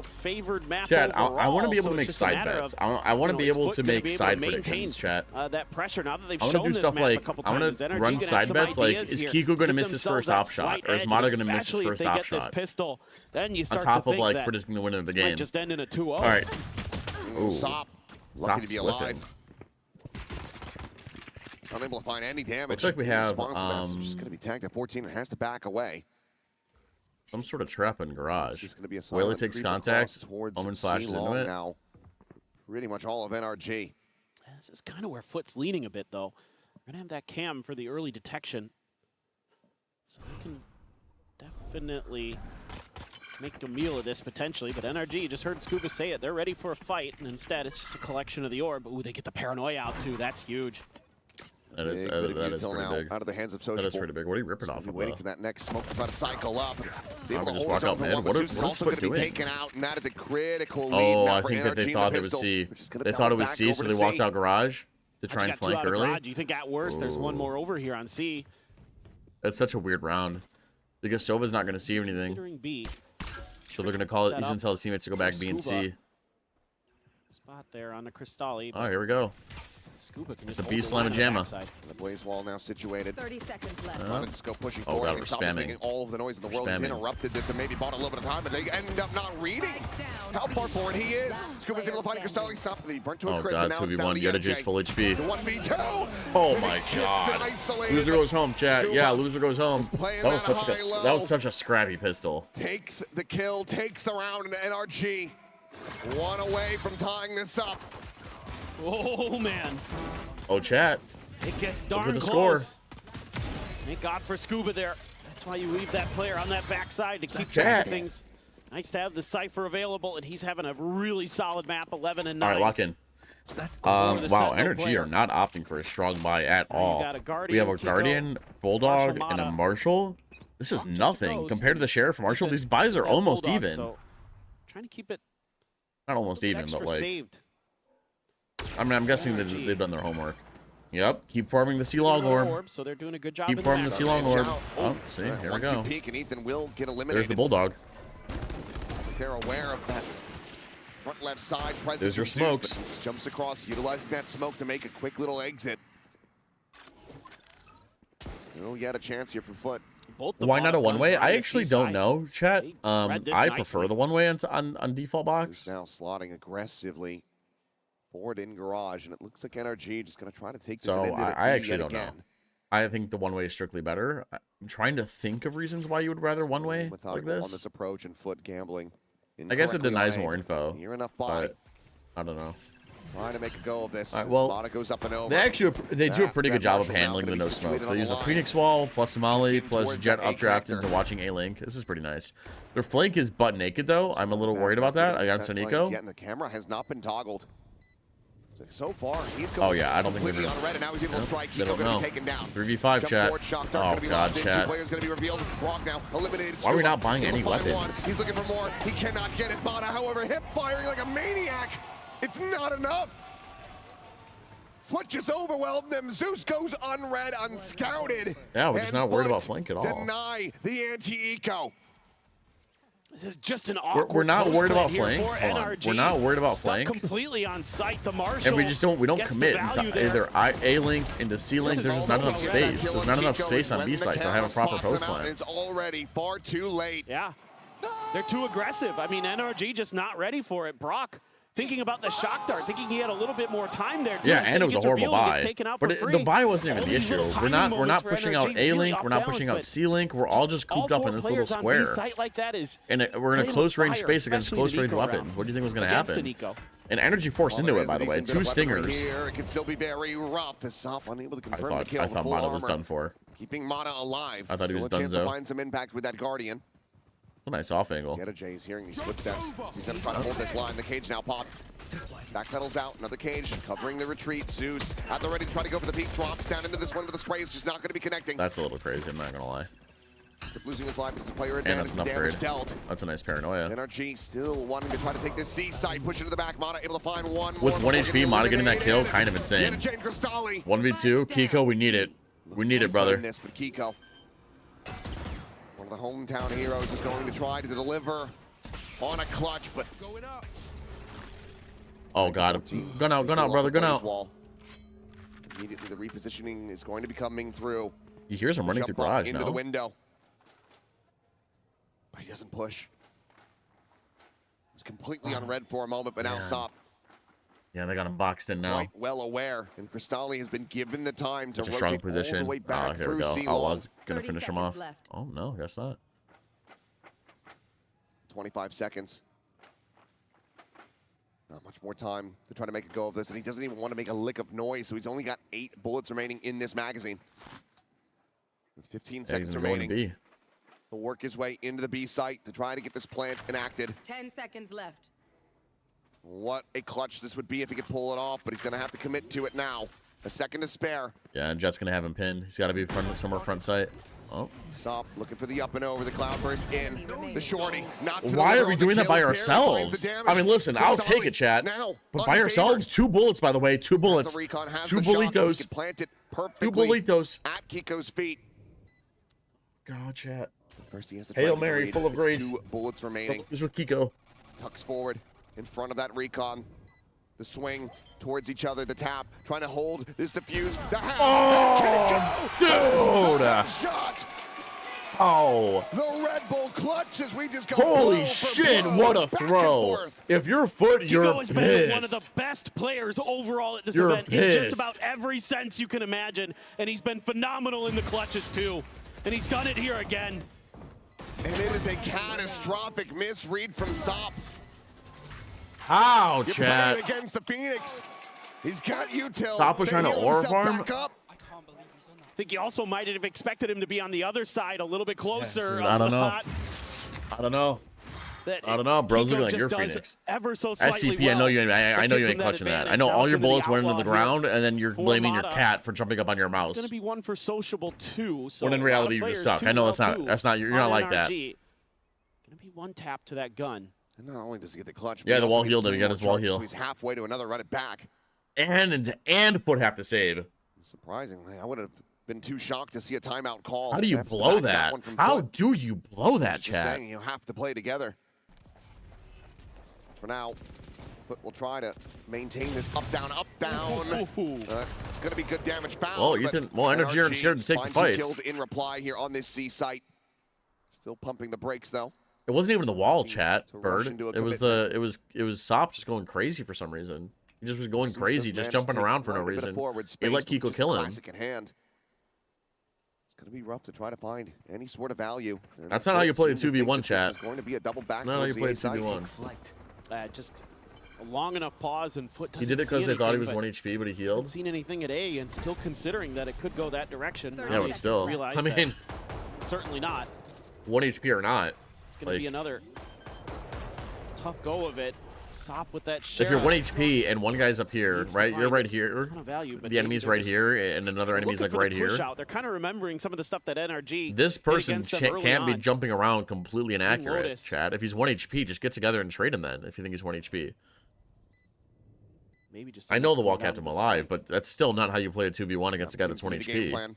favored map. Chat, overall, I want to be able so to make it's just a side matter bets. of, I want to be able to make side maintain, predictions, chat. That pressure now that they've I want to shown do this stuff map like, a couple I want times. to NRG run gonna have side some bets like, ideas is here. Kiku going to Give miss his themselves first that op shot, slight or is edge, Mata going to miss his especially if first they op get this shot? pistol, then you On start top to of think like that predicting the winner of the this might game. just end in a 2-0. All right. Ooh. Sop, Sop lucky to be alive. flipping. Unable to find any damage. Looks like we in have, response to that, so just going to be tagged at 14 and has to back away. Some sort of trap in garage. It's going to be a Whaley silent takes creep contact. across towards Omen flashes into it. now. Pretty much all of NRG. This is kind of where Foot's leaning a bit, though. We're going to have that cam for the early detection. So we can definitely make a meal of this, potentially. But NRG, you just heard Scuba say it. They're ready for a fight, and instead it's just a collection of the orb. Ooh, they get the paranoia out, too. That's huge. That is Big bit of pretty util big. out of the hands of Sociable. That is pretty big. What are you ripping off of? Waiting for that next smoke to try to cycle up. He's able to just hold walk his own out, for man. one, What but is Zeus is also Foot going to be doing? taken out, and that is a critical lead Oh, now I for think that they NRG thought in the it was pistol, C. which is gonna They dump thought it was back C, so over they to walked C. out garage to try You and got two flank out of early. garage. You think at worst there's one more over here on C. That's such a weird round. Because Sova's not going to see anything. Considering B. So they're going to call it. Set He's up going to tell his teammates to go back B and C. Spot there on the Cristalli. Oh, here we go. Scuba can It's just a B hold the slam line and on the jammer. backside. The Blaze Wall now situated. 30 seconds left. Trying to just go pushing Oh, forward. God, I we're think Sop is spamming. making all of the noise in the We're world. He's spamming. interrupted this and maybe bought a little bit of time, but they end up not reading how far forward he is. Scuba's able to find Cristalli. Sop, he burnt to a Oh, crisp, God, and now it's down 2v1. to Yeta MJ. full HP. The 1v2. Oh, And my he gets it God. isolated, Loser but goes home, chat. Scuba Yeah, loser goes home. playing That was, that such a, high-low. that was such a scrappy pistol. Takes the kill, takes the round, and NRG one away from tying this up. Oh, man. Oh, chat. It gets Look darn at the close. Thank God for Scuba there. That's why you leave that player on that backside to keep track of things. Nice to have the Cypher available, and he's having a really solid map, 11 and 9. All right, lock in. Wow, NRG are not opting for a strong buy at all. got a Guardian, We have a Kiko, Guardian, Bulldog, Marshall and a Mata. Marshall. This is nothing goes. compared to the Sheriff and Marshall. These buys are That almost Bulldog, even. so trying to keep it Not almost even, extra but like, saved. I mean, I'm guessing that NRG. they've done their homework. Yep, keep farming the Sea-Long Orb. So they're doing a good job. Keep in farming the the Sea-Long Watch Orb. out. Oh, see, here we 1-2 go. peek, and Ethan will get eliminated. There's the Bulldog. They're aware of that front left side presence. There's your of Zeus, smokes. but he just jumps across, utilizing that smoke to make a quick little exit. Still yet a chance here for Foot. Why not a one-way? I actually don't know, chat. read this I nicely. prefer the one-way on default box. Now slotting aggressively forward in garage, and it looks like NRG just going to try to take this So and end it at I B actually yet don't know. again. I think the one-way is strictly better. I'm trying to think of reasons why you would rather one-way like Methodical on this. this approach and Foot gambling. I guess it incorrectly denies on A. more info. Near enough by. But I don't know. Trying to make a go of this. All right, well, Mata goes up and over. They do a pretty good job of Marshall now handling the gonna be no smoke. situated So on they the use a line. Phoenix Wall plus Somali plus towards Jet that A updraft connector. into watching A-Link. This is pretty nice. Their flank is butt naked though. I'm a little worried about that against an Plays eco. yet, and the camera has not been toggled. So far, he's Oh yeah, I don't think completely they're on red, and now he's able to strike. They Kiko don't going to know. be taken down. 3v5 Jump chat. forward, shock dart Oh gonna be god, locked in. chat. Two players going to be revealed. Brock now eliminated. Why are we Scuba not buying able any to find weapons? one. He's looking for more. He cannot get it. Mana, however, hip firing like a maniac. It's not enough. Foot just overwhelmed them. Zeus goes unread, unscouted. Yeah, we're just not worried about flank at all. Deny the anti-eco. This is just an awkward We're not worried about here flank. for Hold on. NRG. We're not worried about Stuck flank. completely on site. The Marshall And we just don't gets the commit value into there. either A-Link into C-Link. There's just not enough space. There's not enough space on B-site to have a proper post plan. It's already far too late. Yeah. They're too aggressive. I mean, NRG just not ready for it. Brock thinking about the shock dart, thinking he had a little bit more time there. Yeah, and it was a horrible buy. But the buy wasn't even the issue. We're not pushing out A-Link. We're not pushing out C-Link. We're all just cooped up in this little square. And we're in a close range space against close range weapons. What do you think was going to happen? And Energy forced into it, by the way. 2 stingers. Here, it can still be very rough. As Sop unable to confirm the kill. I thought Mana was done for. Keeping Mana alive. I thought he was still a chance to donezo. find some impact with that Guardian. It's a nice off angle. Jay is hearing these footsteps. He's going to try to hold this line. The cage now popped. Backpedals out. Another cage covering the retreat. Zeus at the ready to try to go for the peak. Drops down into this one, but the spray is just not going to be connecting. That's a little crazy, I'm not going to lie. Ends up losing his life as the player And advantage. that's an Damage upgrade. dealt. That's a nice paranoia. NRG still wanting to try to take this C side. Push it to the back. Mana able to find one more. With 1 HP, Mana getting that kill, kind of insane. 1v2, Kiko, we need it. We need it, brother. This, but Kiko, one of the hometown heroes, is going to try to deliver on a clutch, but Oh god. Gun out, brother, gun out. wall. Immediately, the repositioning is going to be coming through. He hears him running through Jump up garage into now. the window, but he doesn't push. It's completely on red for a moment, but now Man. Sop Yeah, they got him boxed in now. quite well aware, and Crystalli has been given the time to It's a rotate strong all position. the way back Here we through go. C-Long. Outlaws gonna 30 finish him seconds off. left. Oh no, guess not. 25 seconds. Not much more time to try to make a go of this, and he doesn't even want to make a lick of noise, so he's only got 8 bullets remaining in this magazine. With 15 seconds remaining, B. he'll work his way into the B site to try to get this plant enacted. 10 seconds left. What a clutch this would be if he could pull it off, but he's going to have to commit to it now. A second to spare. Yeah, and Jet's gonna have him pinned. He's gotta be somewhere front sight. Oh. Stop looking for the up and over. The Cloudburst in. The shorty. Not to Why the are we doing that by ourselves? I mean, listen, I'll take it, chat. But by ourselves, 2 bullets, by the way. 2 bullets. 2 bullitos. Plant it 2 perfectly bullitos. at Kiko's feet. God, chat. First he has to try Hail to get the Mary, lead. full of It's grace. 2 bullets remaining. Just with Kiko. Tucks forward in front of that recon. The swing towards each other. The tap. Trying to hold this defuse. The half. Oh, dude. Shot. Oh. The Red Bull clutch as we just go Holy blow for shit, blow, what a back and throw. forth. If you're Foot, you're Kiko has been one of the pissed. best players overall at this You're event in just pissed. about every sense you can imagine, and he's been phenomenal in the clutches too. And he's done it here again. And it is a catastrophic misread from Sop. How, You're chat? playing against the Phoenix. He's got you till Stop was they trying to heal aura himself farm. back up. I think you also might have expected him to be on the other side a little bit closer. Dude, I don't know. I don't know. I don't know, bros. Looking like you're Phoenix. Ever so slightly SCP, I know you. I know you gives him ain't that clutching that. I advantage know out all your into the bullets went into the outlaw ground, and then you're for blaming your Mata. cat for jumping up on your It's mouse. going to be one for Sociable too. So When in a lot of reality, you players just suck. too, I know well, that's not. too, That's not. You're on not like that. NRG. Going to be one tap to that gun. And not only does he get the clutch, but Yeah, he the also wall gets healed him. 3 He got more his wall charges, heal. So he's halfway to another run it back. And Foot have to save. Surprisingly, I would have been too shocked to see a timeout call. How do you Have to blow back that? one from How Foot. do you blow that, Just chat? saying, you have to play together. For now, Foot will try to maintain this up, down, up, down. It's going to be good damage found. Well, but Ethan. Well, Energy aren't scared to take the finds some fights. kills in reply here on this C site. Still pumping the brakes though. It wasn't even the wall, chat. rush Bird. into a It was the. It was Sop just going crazy for some reason. He just was going Zeus crazy, just just managed jumping to around for no find a bit of reason. forward He space, let but Kiko just kill a him. classic in hand. It's going to be rough to try to find any sort of value. And That's not how you play a seems to think 2v1, that chat. This is going to be a double back Not how you towards the play a A side. 2v1. Just a long enough pause and Foot He doesn't did it see because they thought he anything, was but 1 HP, but he haven't healed. seen anything at A and still considering that it could go that direction. Yeah, but still. Realize I mean, that certainly not. 1 HP or not. It's going to be another tough go of it. Sop with that If you're 1 HP and one guy's up here, right? You're right here. The enemy's right here, and another enemy's like right here. They're kind of remembering some of the stuff that NRG. This person can't be jumping around completely inaccurate, Chad. If he's 1 HP, just get together and trade him then. If you think he's 1 HP. Maybe just. I know the wall kept him alive, but that's still not how you play a 2v1 against a guy that's 1 HP.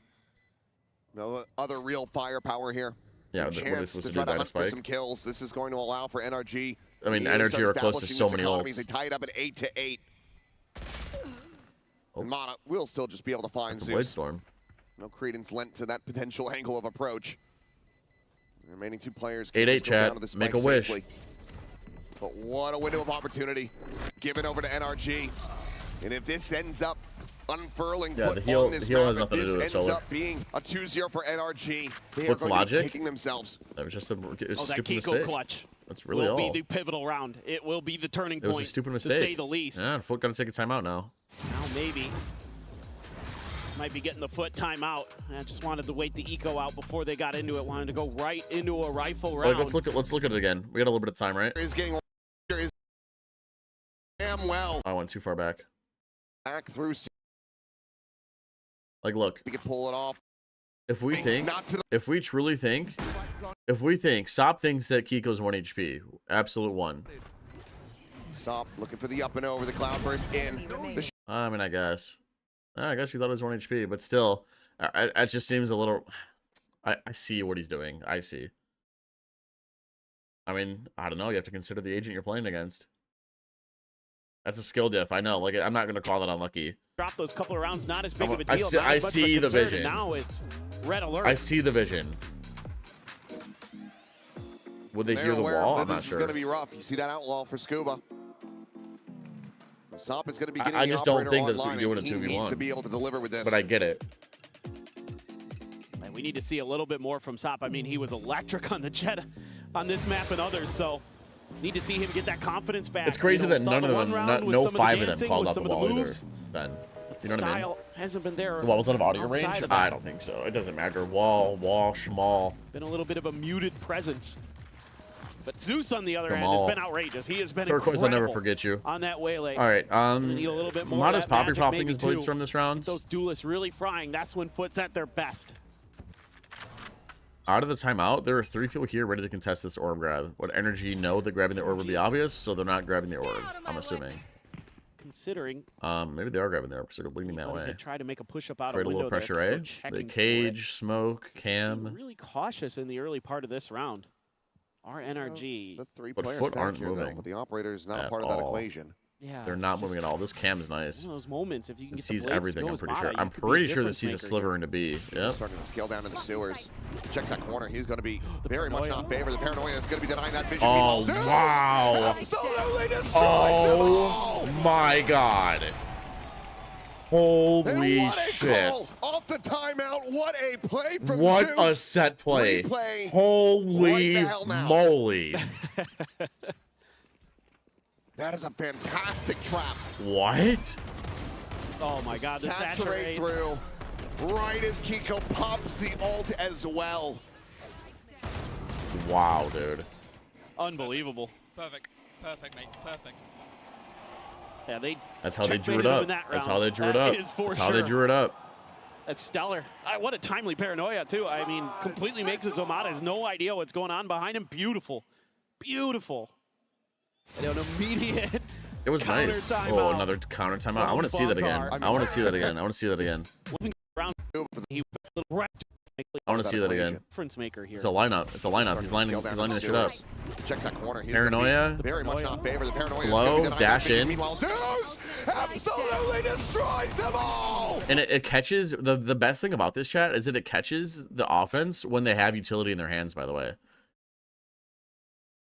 No other real firepower here. Yeah, what are they supposed to do? Dino Spike? Some kills. This is going to allow for NRG. I mean, NRG are close to so many ults. They tie it up at 8-8. And Mana will still just be able to find Zeus. Blade Storm. No credence lent to that potential angle of approach. The remaining 2 players 8-8, Chad. Make a wish. Safely. But what a window of opportunity given over to NRG. And if this ends up unfurling the heal has nothing to do with this ends up being a 2-0 for NRG. They What's are going logic? to be kicking themselves. That was just a that stupid Kiko mistake. Clutch. That's really all. Will be the pivotal round. It will be the turning point. It was a stupid mistake, to say the least. Yeah, Foot got to take a timeout now. Now maybe. Might be getting the Foot timeout. I just wanted to wait the eco out before they got into it. Wanted to go right into a rifle round. Let's look at it again. We got a little bit of time, right? Is getting damn well. I went too far back. Back through. Like, look. We could pull it off. If we truly think, Sop thinks that Kiko's 1 HP, absolute 1. Sop looking for the up and over, the cloudburst in. I mean, I guess he thought it was 1 HP, but still, it just seems a little. I see what he's doing. I see. I mean, I don't know. You have to consider the agent you're playing against. That's a skill diff. I know. Like, I'm not gonna call that unlucky. Drop those couple of rounds, not as big of a deal. I see the vision. Now it's red alert. I see the vision. Would they hear the wall? I'm not this sure. is going to be rough. You see that outlaw for Scuba. Sop is going to be getting I just don't think that's what you're doing he in 2v1. needs to be able to deliver with this. But I get it. And we need to see a little bit more from Sop. I mean, he was electric on the Jet on this map and others, so need to see him get that confidence back. It's crazy that none of them, no 5 of them called out the wall either. Then, you know what I mean? Hasn't been there. The wall was out of audio range? I don't think so. It doesn't matter. Wall, schmall. Been a little bit of a muted presence. But Zeus, on the other hand, has been outrageous. He has been incredible. I'll never forget you. On that waylay. All right. Need a little bit more. Mada's poppy popping his Blade Storm this round. Those duelists really frying. That's when Foot's at their best. Out of the timeout, there are 3 people here ready to contest this orb grab. Would NRG know that grabbing the orb would be obvious, so they're not grabbing the orb, I'm assuming. Considering. Maybe they are grabbing the orb because they're leaning that way. Try to make a push up out Create of window. A little pressure, eh? The cage, smoke, cam. Really cautious in the early part of this round. Our NRG. The 3 but players Foot aren't here, moving. though, but the operator is not part of that equation. Yeah, they're not moving at all. This cam is nice. One of those moments, if you can it get sees the blades everything, to I'm go pretty as sure. Mada, I'm you could be pretty a sure this sees a difference sliver into B. Yep. Starting to scale down in the sewers. Checks that corner. He's going to be very much not favored. The paranoia is going to be denying that vision. Oh, wow. Absolutely destroys them all. My God. Holy and what a shit. Call off the timeout. What a play from What Zeus. a set play. Replay Holy right the hell now. moly. That is a fantastic trap. What? Oh my God, the saturate through. Right as Kiko pops the ult as well. Wow, dude. Unbelievable. Perfect, mate, perfect. Yeah, That's how they drew it up. That's how they drew it up. That's how they drew it up. That's stellar. What a timely paranoia, too. I mean, completely makes it so Mada has no idea what's going on behind him. Beautiful. Beautiful. And an immediate It was nice. Oh, another counter timeout. I want to see that again. I want to see that again. I want to see that again. I want to see that again. Difference maker here. It's a lineup. It's a lineup. He's lining the shit up. Checks that corner. He's Paranoia. Very much not favored. The paranoia Low, is dash in. Meanwhile, Zeus absolutely destroys them all. And it catches, the best thing about this chat is that it catches the offense when they have utility in their hands, by the way.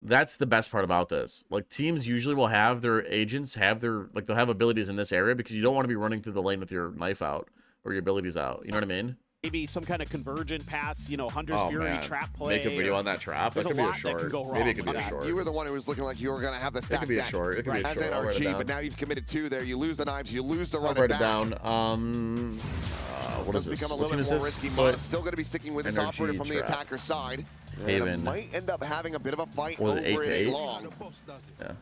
That's the best part about this. Like, teams usually will have their agents have their, like, they'll have abilities in this area because you don't want to be running through the lane with your knife out or your abilities out. You know what I mean? Maybe some kind of convergent pass, Hunter's Fury trap play. Make a video on that trap. That could be a short. Maybe it could be a short. You were the one who was looking like you were going to have the stack deck. It could be a short. It could be a short. As NRG, but now you've committed 2 there. You lose the knives. You lose the run I'll write back. it down. What is this? Become a little bit more risky. Mada's still going to be sticking with this operator from the attacker side. Haven. And it might end up having a bit of a fight over it, 8 to 8? long. Yeah.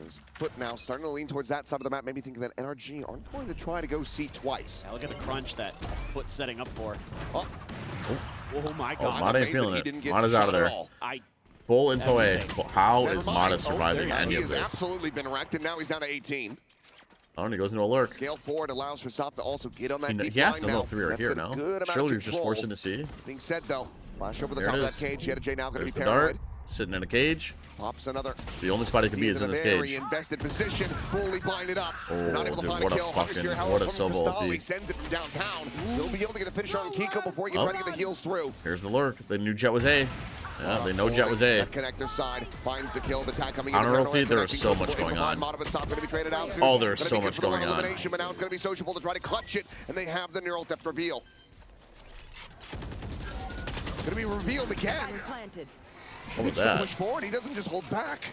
His foot now starting to lean towards that side of the map, maybe thinking that NRG aren't going to try to go C twice. Yeah, look at the crunch that Foot's setting up for. Oh, my Oh, God. Mata ain't feeling it. Mata's out of there. Full info A. How is Mata surviving any of He has this? absolutely been wrecked, and now he's down to 18. Oh, and he goes into a lurk. Scale forward allows for Sop to also get on that deep He has line to know now. 3 are That's here got a now. good amount Surely of you're just control. forcing to see. Being said, though, flash over the There top it of that is. cage. Jay now going to be There's the dart. paranoid. Sitting in a cage. Pops another. The only spot he can be is in this Very cage. invested position, fully blinded up. Oh, Not able to dude, find what a a kill. fucking- Here, however, what a from Sobel Cristali ulti. sends it from downtown. He'll be able to get the finish on Kiko before he can try to get the heals through. Here's the lurk. They knew Jet was A. Yeah, they know Jet was A. That connector side finds the kill. The tag coming in. Counter ulti, there is so much going on. Oh, there's so much going on. But now it's going to be Sociable to try to clutch it, and they have the neural depth reveal. Going to be revealed again. What was He that? push forward. He doesn't just hold back.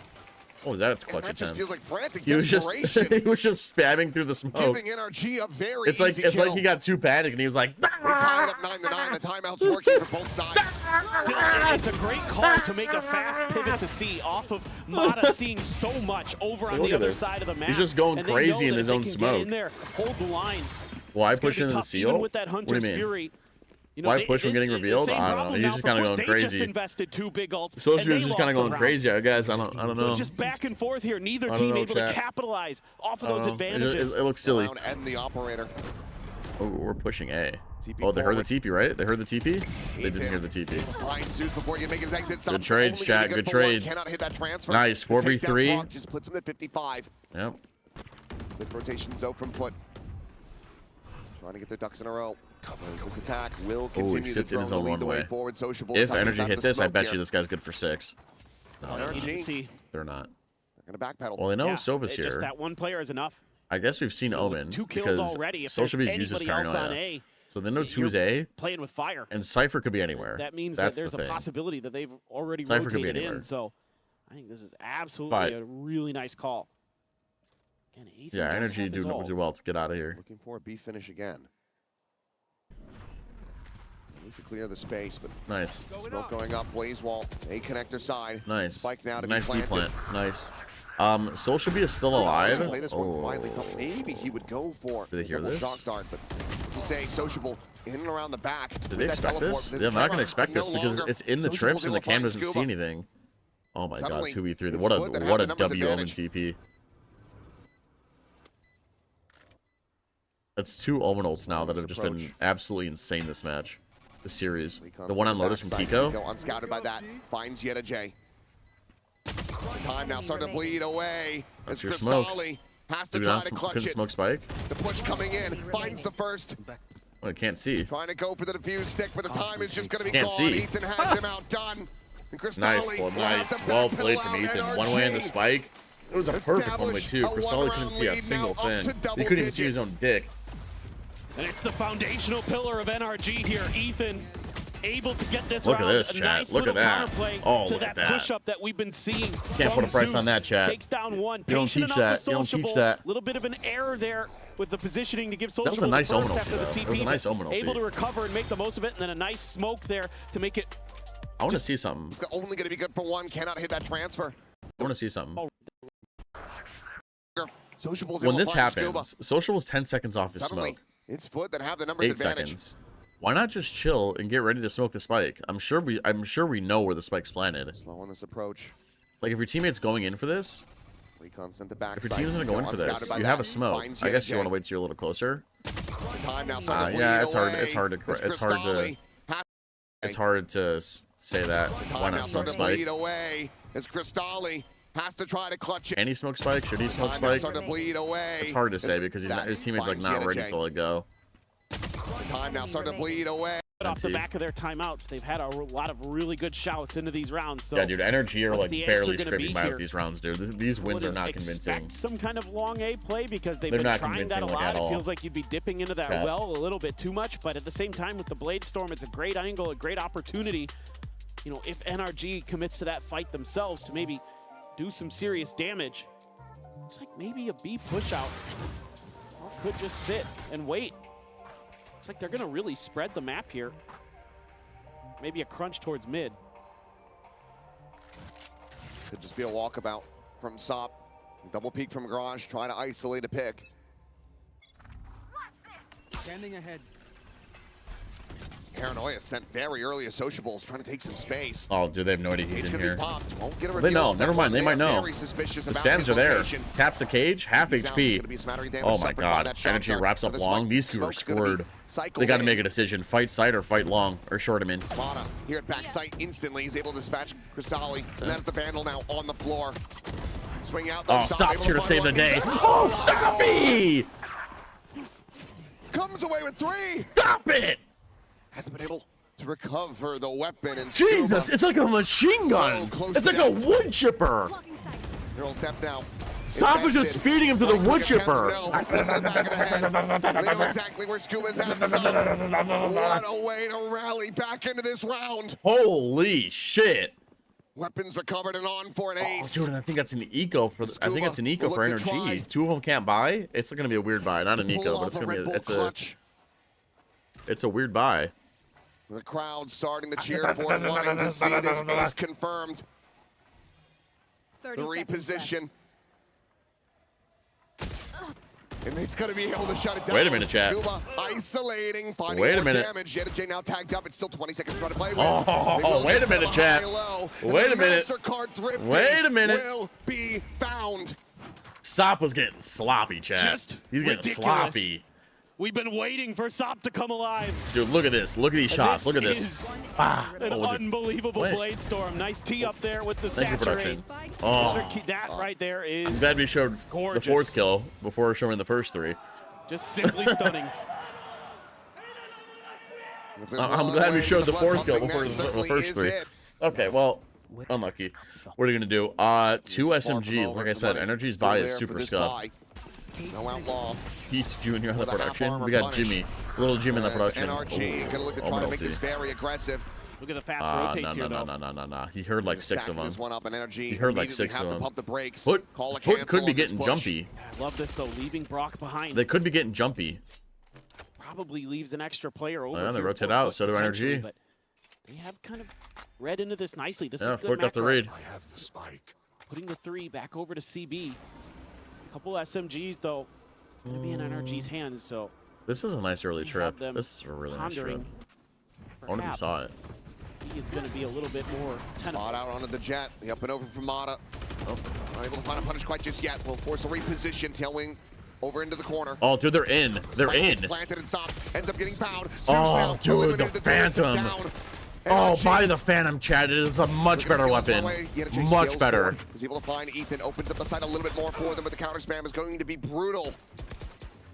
What was that? It's And clutch that just attempt. feels like frantic He was desperation. just he was just spamming through the smoke. Giving NRG a very It's like easy it's kill. like he got too panicked and he was like, They tie it up 9-9. The timeout's working for both sides. Still, it's a great call to make a fast pivot to C off of Mata seeing so much over on Look the at other this. side of the map. He's just going And they crazy know in that his if own they can smoke. Get in there, hold the line. Why It's gonna push be into the tough, seal? even with that What do you Hunter's mean? Fury. You know, Why push from getting revealed? I don't know. He's just kind of going They crazy. just invested 2 big ults. So and he they was just kind lost of the going round. crazy, I guess. I don't know. So it's just back and forth here. Neither I don't team know, able chat. to capitalize off of I don't those know. advantages. It looks silly. And the operator. Oh, we're pushing A. TP Oh, they heard the forward. TP, right? They heard the TP? They didn't hear the TP. Blind Zeus before he can make his exit. Good trades, chat. Good trades. Cannot hit that transfer. Nice. The takedown 4v3. clock just puts him at 55. Yep. Good rotation Zoe from Foot. Trying to get their ducks in a row. Covers this attack. Will Oh, continue he sits to in his own lead the way one-way. forward. Sociable. If tucks Energy out hit of the this, I smoke bet here. you this guy's good for 6. No, NRG. they're not. They're going to backpedal. Well, they know Yeah, Sova's Just here. that one player is enough. I guess we've seen Omen 2 kills because already. If Social there's Beast uses anybody else on paranoia. A, So they know you're 2's A, playing with fire. and Cypher could be anywhere. That means That's that there's the a thing. possibility that they've already Cypher could be rotated anywhere. in. So I think this is absolutely But- a really nice call. Again, Ethan Yeah, does Energy have his do ult. well to get out of here. Looking for a B finish again. Needs to clear the space, but Nice. smoke going up. Blaze wall. A connector side. Nice. Spike now to Nice be B planted. plant. Nice. Social Beast is still alive. Play this one Oh. quietly. Thought maybe he would go for Did they hear double this? shock dart, but you say Sociable in and around the back. Did with they that expect teleport, this? but They're not going cover to expect no this because longer. it's in the Sociable's trips and able the to cam find doesn't see Scuba. anything. Oh my god, Suddenly, 2v3. it's What a Foot that had what the a numbers W Omen advantage. TP. That's 2 Omen ults now that have just been absolutely insane this match. This series. The one on Lotus from Kiko. Unscouted by that. Finds Yeta J. Time now starting to bleed away. That's As your smokes. Cristali has to Did try not to clutch couldn't it. smoke spike? The push coming in. Finds the first. Oh, I can't see. Trying to go for the defuse stick, but the time is just going to be Can't gone. see. Ethan has him outdone. And Cristali Nice, will have nice. to Well backpedal played from out Ethan. One way in the NRG. spike. It was a perfect one way Establish too. a Cristali one-round couldn't see a lead single now up to thing. double He couldn't even see his digits. own dick. And it's the foundational pillar of NRG here. Ethan able to get this Look at round. this, A chat. nice Look at little that. counterplay Oh, to look at that that. push-up that we've been seeing. Can't put a from price on Zeus. that, chat. Takes down one. You don't Patient teach enough that. for You don't teach Sociable. that. Little bit of an error there with the positioning to give Sociable was a nice the first Omen after the ulti, though. TP. It was a nice but Omen ulti. Able to recover and make the most of it, and then a nice smoke there to make it. I want to see something. It's only going to be good for one. Cannot hit that transfer. I want to see something. Sociable's When able this to find Scuba. happens, Social was 10 seconds off his Suddenly, smoke. it's Foot that have the numbers 8 advantage. seconds. Why not just chill and get ready to smoke the spike? I'm sure we know where the spike's planted. Slow on this approach. Like if your teammate's going in for this, Recon sent the back if your side. team's gonna go in for Unscouted this, by you that. have a smoke. Finds I Yeta guess you J. want to wait till you're a little closer. Time now starting to Yeah, bleed it's hard. away. It's hard to. As It's hard to. Cristali has- It's hard to say that. Why Time now not smoke starting to bleed spike? away. As Cristali has to try to clutch it. Can he smoke spike? Should he smoke Time now spike? starting to bleed away. It's hard to As say because he's not, that his teammate's like finds not Yeta ready J. to let go. Time now starting to bleed away. Off the back of their timeouts, they've had a lot of really good shouts into these rounds. So Yeah, dude, Energy are what's like the barely answer gonna scraping be by here? with these rounds, dude. These wins are Would not expect convincing. some kind of long A play because they've They're been not trying that a convincing, like, lot. at It all. feels like you'd be dipping into that Yeah. well a little bit too much, but at the same time with the Blade Storm, it's a great angle, a great opportunity. You know, if NRG commits to that fight themselves to maybe do some serious damage, it's like maybe a B push out or could just sit and wait. It's like they're gonna really spread the map here. Maybe a crunch towards mid. Could just be a walkabout from Sop. Double peek from Garage, trying to isolate a pick. Standing ahead. Paranoia sent very early as Sociables, trying to take some space. Oh, dude, they have no idea he's in here. Won't get a They know. reveal. Never mind. They might know. Very suspicious The about stands his are there. location. Taps the cage, half Sounds HP. gonna be smattering damage Oh my suffered by god. that Energy shotgun. wraps up This long. one, These two are smoke's gonna be scored. cycled They got to in. make a decision. Fight side or fight long or short him in. Mata here at backside instantly. He's able to dispatch Cristalli, and that's the Vandal now on the floor. Swing out. Oh, Sop's here to save the day. Oh, Soppy! Comes away with 3. Stop it! Hasn't been able to recover the weapon. And Jesus, Scuba it's like a machine gun. so close It's to like a death. wood chipper. They're all depth now. Sop is just speeding him to the wood chipper. They know exactly where Scuba's at. Son. What a way to rally back into this round. Holy shit. Weapons recovered and on for an Oh, ace. dude, and I think that's an eco for. I think it's an eco will for look to try. energy. 2 of them can't buy. It's gonna be a weird buy, not an Pull eco, off but it's a gonna Red be. Bull It's a. clutch. It's a weird buy. The crowd starting to cheer for it, wanting to see this ace confirmed. The reposition. And it's going to be able to shut it down. Wait a minute, chat. Scuba isolating, finding Wait a more minute. damage. J now tagged up. It's still 20 seconds to play with. Oh, wait a minute, chat. Wait a minute. Wait a minute. Will be found. Sop was getting sloppy, chat. Just He's getting ridiculous. sloppy. We've been waiting for Sop to come alive. Dude, look at this. Look at these shots. Look at this. Is Oh, an dude. unbelievable Wait. blade storm. Nice tee up there with the Thank you, saturate. production. Oh. That right there I'm is glad we showed gorgeous. the 4th kill before showing the first 3. Just simply stunning. I'm glad we showed the 4th kill before the first 3. Okay, well, unlucky. What are you gonna do? 2 SMGs. Like I said, Energy's buy is super scuffed. No outlaw. Pete Jr. on the With a half production. armor We got punish. Jimmy. Little Jim in the As production. NRG gonna look to try to make this very aggressive. Look at the fast No, rotates here, though. no. He heard like 6 of Stacking them. this one up in Energy. He heard like Immediately 6 have of to them. pump the brakes. Foot Call a Foot cancel could be on this getting push. jumpy. I love this, though, leaving Brock behind. They could be getting jumpy. Probably leaves an extra player over. Yeah, they here rotate for out, Foot so do potentially, NRG. But they have kind of read into this nicely. This Yeah, is good Foot got the macro. read. I have the spike. Putting the 3 back over to CB. A couple SMGs, though, going to be in NRG's hands, so This is a nice early we trip. have them This is a really nice trip. pondering. I wonder if you saw it. He is going to be a little bit more tentative. Spot out onto the jet. The up and over from Mata. Oh, not able to find a punish quite just yet. Will force a reposition. Tailwing over into the corner. Oh, dude, they're in. They're Spike in. gets planted and Sop ends up getting found. Oh, dude, the Phantom. Oh, buy the Phantom, Chad. It is a much better weapon. Much better. Is able to find Ethan. Opens up the side a little bit more for them, but the counter spam is going to be brutal.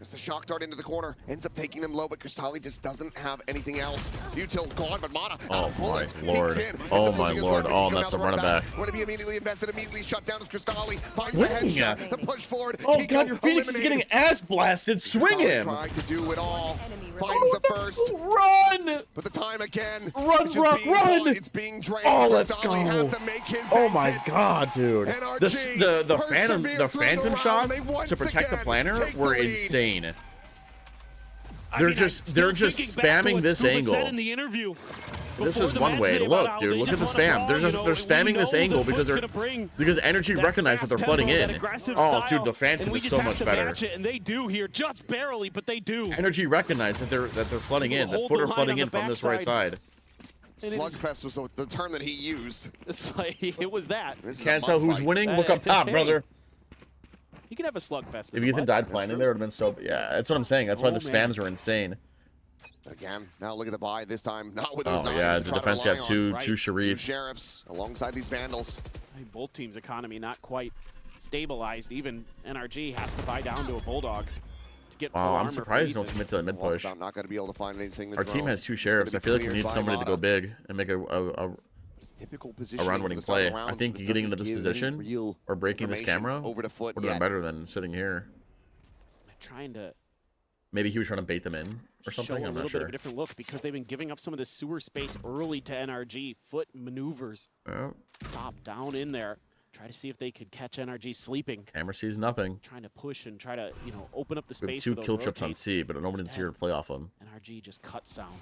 As the shock dart into the corner, ends up taking them low, but Cristalli just doesn't have anything else. Util gone, but Mata out Oh of bullets. my lord. Peeks in, ends Oh up my losing his lord. leverage. Oh, He that's a goes down the running run back. Want to be immediately invested, immediately shut down as Cristalli finds Swing the headshot. it. The push forward. Oh Kiko god, your Phoenix is eliminated. getting ass blasted. Swing Cristalli him. Trying to do it all. Finds the first. Run! But the time again. Run, it's just Brock, being run! won. It's being drained. Oh, let's Cristalli go. has to make his Oh my exit. god, dude. NRG The Phantom persevere through the Phantom round. shots They once to protect the again planner take the were lead. insane. I They're mean, just I'm still they're just thinking back to spamming what this Scuba angle. said in the interview This before is the one match way to today about look, how dude. they Look at the just wanna spam. brawl, They're you just know, they're we spamming know this the angle because Foot's gonna bring Energy that recognized that they're fast flooding tempo, that in. aggressive Oh, style, dude, the Phantom and we is just so have much to better. match it, and they do here, just barely, but they do. Energy recognized that they're flooding in. That Hold Foot the are line flooding on in the from this right backside. side. And it is- Slugfest was the term that he used. It's like it was that. Can't tell who's winning. Look up top, Hey, brother. You can have a slugfest. If Ethan died planning, there would have been so. Yeah, that's what I'm saying. That's why the man. spams are insane. Again, now look at the buy. This time, not with those Oh nines yeah, to the try to defense rely got on. two Right. sheriffs. Sheriffs alongside these Vandals. Both teams' economy not quite stabilized. Even NRG has to buy down to a Bulldog to get full Wow, I'm armor surprised for they don't Ethan. commit to that mid push. Walkabout not going to be able to find anything. Our team has 2 sheriffs. I feel like we need somebody to go big and make a Typical position round-winning play. I think getting into this position or breaking this camera over to Foot would have been better than sitting here. Trying to Maybe he was trying to bait them in or show something. a I'm little not bit of sure. a different look because they've been giving up some of the sewer space early to NRG. Foot maneuvers. Oh, Sop down in there. Try to see if they could catch NRG sleeping. camera sees nothing. Trying to push and try to, open up the We have space. 2 for those kill trips on rotates. C, but nobody's here to play off them. NRG just cut sound.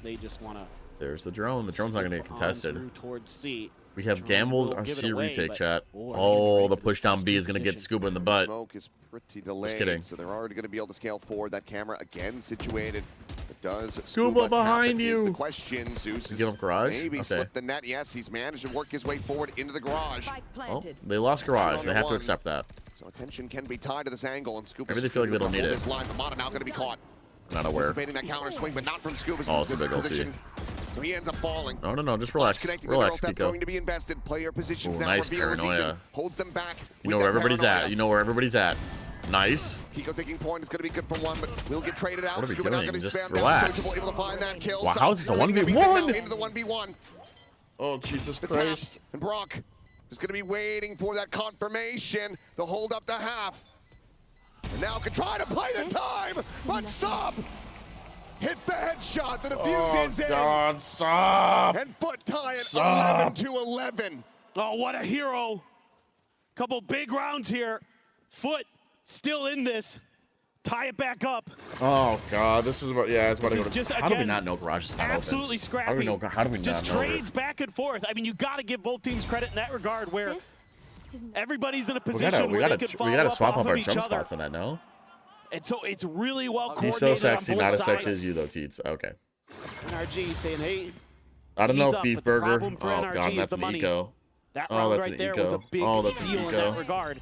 They just want to There's the drone. The drone's not going to get contested. Towards C. We have gambled our C retake, chat. Oh, the push down B is going to get Scuba in the butt. Smoke is pretty delayed. Just kidding. So they're already going to be able to scale forward. That camera again situated. It does. Scuba behind you. Is the question. Zeus is give him garage. Maybe slipped the net. Yes, he's managed to work his way forward into the garage. Oh, they lost garage. They have to accept that. So attention can be tied to this angle, and Scuba. Maybe they feel like they don't need it. This line. Amada now going to be caught. Not aware. Anticipating that counter swing, but not from Scuba's oh, it's a big position. So he ends up falling. No, just relax. Relax, Kiko. Going to be invested. Player positions now nice reveal paranoia. Holds them back. You know where everybody's at. You know where everybody's at. Nice. Kiko taking point is going to be good for one, but will get traded out. What are we Scuba doing? not going to Just spam relax. down. Able to find that kill. Wow, how is this a 1v1? Into the 1v1. Oh, Jesus Christ. And Brock is going to be waiting for that confirmation. The hold up to half. And now can try to play the time, but Sub hits the headshot. The defuse is in. Oh, God, Sub. And Foot tie it 11-11. Oh, what a hero. Couple big rounds here. Foot still in this. Tie it back up. Oh, God, this is what, yeah, it's about to go to, just, how do we not know garage is not absolutely open? Scrappy. How do we know, how do we just not know trades back and forth. I mean, you got to give both teams credit in that regard where everybody's in a position where they can follow we gotta up swap off up our of each jump other. spots on that, no? And so it's really well coordinated. He's so sexy, on both not as sides. sexy as you, though, Teets. Okay. NRG saying, hey, I don't know, up, Beef but the Burger. problem for Oh, NRG God, is that's the an money. eco. That Oh, round that's right an there eco. was a big Oh, that's an deal in eco. that regard.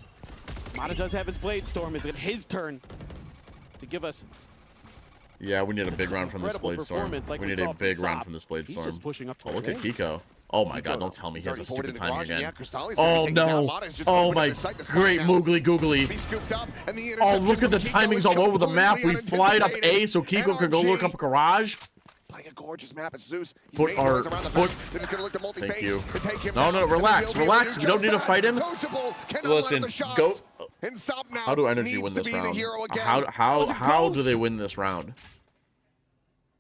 Mata does have his Blade Storm. Is it his turn to give us? Yeah, we need a big round from this incredible Blade Storm. performance like we we need saw a from big round Sop. from this Blade He's Storm. just pushing up Oh, look at today. Kiko. Oh my God, don't tell me he has a He's already stupid forward timing in the again. garage, and yeah, Cristali's Oh gonna be taken down. no. Mata's just Oh opened my the site to spot great now. moogly googly. Be scooped up, and the Oh, interception look at the from Kiko timings is all over the map. We completely flied up unanticipated. A so Kiko could go look up a garage. Playing a gorgeous map. It's Zeus. He's Foot made our noise around the foot. back. They're just gonna look to multi-phase Thank you. to take him No, down, no, and they relax, will be able relax. do We don't just need to that. fight him. Sociable cannot Listen, allow the shots. go. And Sop now How do Energy needs win to this be the round? hero again. How do they win this round?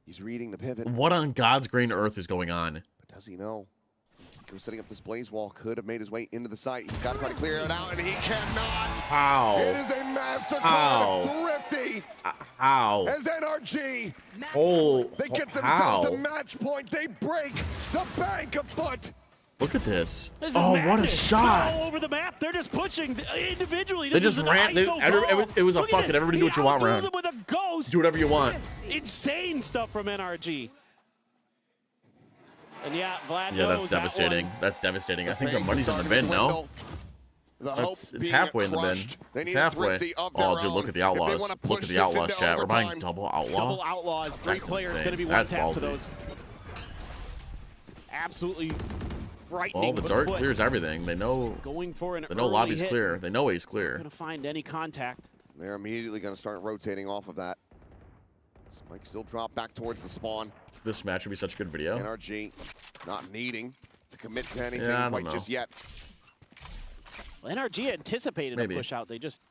He's reading the pivot. What on God's green earth is going on? But does he know? Kiko setting up this blaze wall could have made his way into the site. He's got to try to clear it out, and he cannot. How? It is a MasterCard How? Thrifty. How? As NRG. Oh, They get how? themselves to match point. They break the bank of Foot. Look at this. This is Oh, what a madness. shot! All over the map. They're just pushing individually. They This just is an ran. ISO goal. It was a Look at fuck it. this. Everybody do what you want He round. outdoes him with a ghost. Do whatever you want. Insane stuff from NRG. And yeah, Vlad Yeah, knows that's devastating. that That's devastating. I think the Fake money's in the starting bin, to no? dwindle. The hope It's being halfway in the bin. crushed. They It's need a halfway. Thrifty of their Oh, dude, look own at the if they Outlaws. wanna Look push at the this Outlaws, into chat. We're buying overtime. double Outlaw. Double Outlaws. 3 That's players insane. going to be one That's tap to ballsy. those. Absolutely frightening. Well, the but dart Foot clears everything. They know. going for an They know early lobby's hit. clear. They know A's clear. Going to find any contact. They're immediately going to start rotating off of that. Spike still drop back towards the spawn. This match would be such a good video. NRG not needing to commit to anything Yeah, I don't quite know. just yet. Well, NRG anticipated Maybe. a push out. They just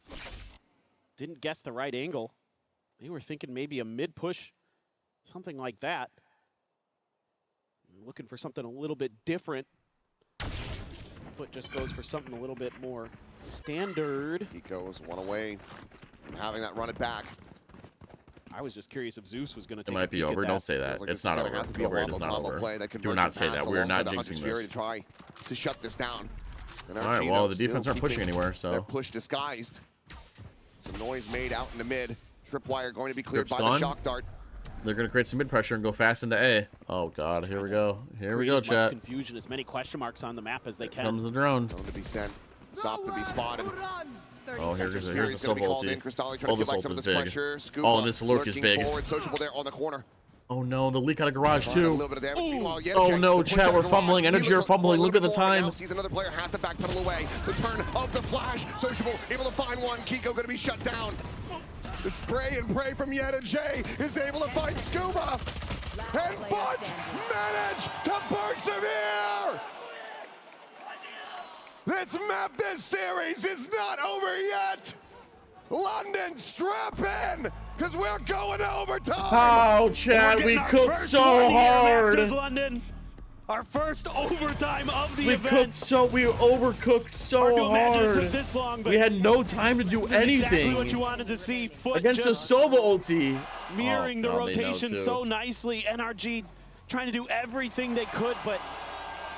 didn't guess the right angle. They were thinking maybe a mid push, something like that. Looking for something a little bit different. Foot just goes for something a little bit more standard. Kiko is one away from having that run it back. I was just curious if Zeus was going to It take might a be peek at over. that. Don't say that. Feels like It's this is not gonna over. have to be Go a Bird is wobble not combo over. play that Do converts not and say that. pass We are alongside not the jinxing Hunter's Fury this. to try to shut this down. And All right, NRG, well, though, the still defense aren't pushing keeping anywhere, their so. push disguised. Some noise made out in the mid. Tripwire going to be cleared Trip's by the gone. shock dart. They're going to create some mid pressure and go fast into A. Oh, God. Here we go. Here we Create go, as much chat. confusion, as many question marks on the map as they Here can. comes the drone. Drone to be sent. Sop to be spotted. Oh, here's Fury's the gonna be Silva called in. ulti. Cristali trying to Oh, get this back ult some of is this big. pressure. Scuba Oh, this lurk is lurking big. forward. Sociable there on the corner. Oh, no. The leak out of garage, Find a too. little bit of damage. Meanwhile, Yetacek, Oh, no, the push chat. out We're of the fumbling. garage. He Energy are looks for a fumbling. Look little at the bit more, and time. Now sees another player has to backpedal away. The turn of the flash. Sociable able to find one. Kiko going to be shut down. The spray and pray from Yetacek is able to find Scuba. And Foot managed to persevere. This map, this series is not over yet. London, strap in, because we're going to overtime. Oh, Chad, we cooked so hard. Masters London. Our first overtime of the We event. overcooked so Hard to imagine it hard. took this long, but We had no time to do this is exactly anything what you wanted to see. Foot against the just Sova ulti. mirroring the Oh, they know rotation too. so nicely. NRG trying to do everything they could, but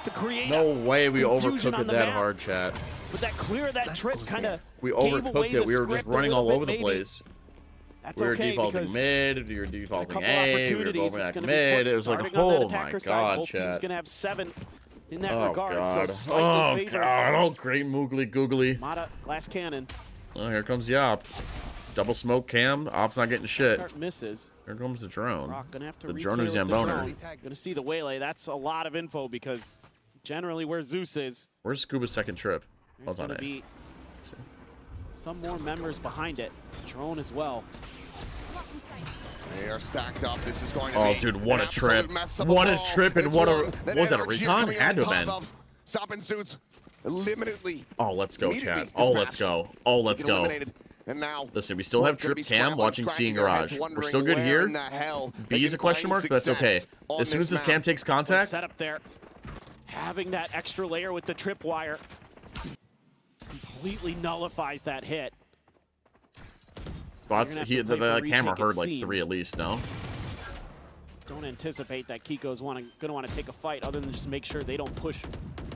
to create No way we confusion overcooked on it the that map. hard, chat. But that clear of that trip kind of We overcooked it. We were just running all over the place. That's We were okay, defaulting because mid, we were defaulting couple A, we were opportunities, going it's back gonna mid. be It was like, starting on that oh my attacker side. god, Both teams chat. gonna have 7 in that Oh regard. god. So slightly Oh favored. god. Oh great moogly googly. Mata, glass cannon. Oh, here comes the op. Double smoke cam. Op's not getting shit. Start misses. Here comes the drone. Rock gonna have to The reclear drone is with the Zamboner. drone. Gonna see the waylay. That's a lot of info because generally where Zeus is, Where's Scuba's second trip? there's Hold on gonna it. be some more members behind it. Drone as well. They are stacked up. This is going to Oh, be dude, what an a trip. absolute mess of What a ball. trip and It's what a... one that Was it a NRG recon? coming Had to on have top been. of. Stopping Suits eliminately. Oh, let's go, Immediately chat. Oh, let's dispatched. go. Oh, let's To get go. eliminated. And now, Listen, we still have gonna be trip cam scrambling, watching C scratching in their heads, garage. We're wondering still good where here. in the hell they B is can a question find mark, but that's okay. success on As soon this as this map. cam takes contact, Set up there. Having that extra layer with the tripwire completely nullifies that hit. spots, You're gonna have to the play for camera retake, it heard like seems. 3 at least, no? Don't anticipate that Kiko's gonna want to take a fight other than just make sure they don't push,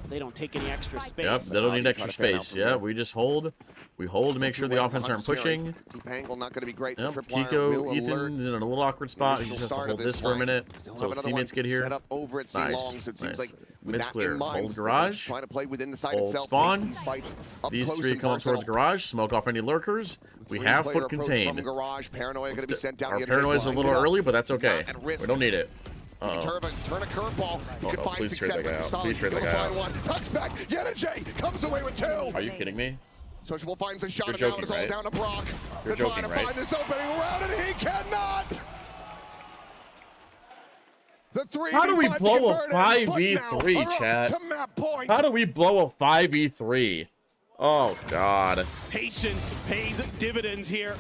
they don't take any extra space. Yep, they don't need try extra to fan out space. from Yeah, there. we just hold. We hold to make sure the offense aren't pushing. Deep angle not going to be great. Yep, The tripwire Kiko, will alert. Ethan's in a little awkward spot. He Initial just has to start of hold this for a flank. minute Still so have his another teammates one get here. set up over at Nice, Long, so it seems nice. like with Mid's that clear. in mind, Hold they're garage. trying to play within the site Hold itself. spawn. These fights up These close 3 and come up towards personal. garage. Smoke off any lurkers. We have Three-player foot approach contained. From garage. Paranoia going to be sent down. Our the paranoia is a little early, but that's okay. Not at risk. We don't need it. Turn a curveball. You Oh, can no, find please trade success. that guy But out. Please trade that Gustali guy find one. Touch back. Yenajay comes away with 2. Are you kidding me? Sociable finds a shot, You're and now joking, it's all right? down to Brock. You're They're joking, trying to right? find this opening around, and he cannot. The 3v5 How do we blow a converted. Foot 5v3, now. chat? To map point. How do we blow a 5v3? Oh, God. Patience pays dividends here.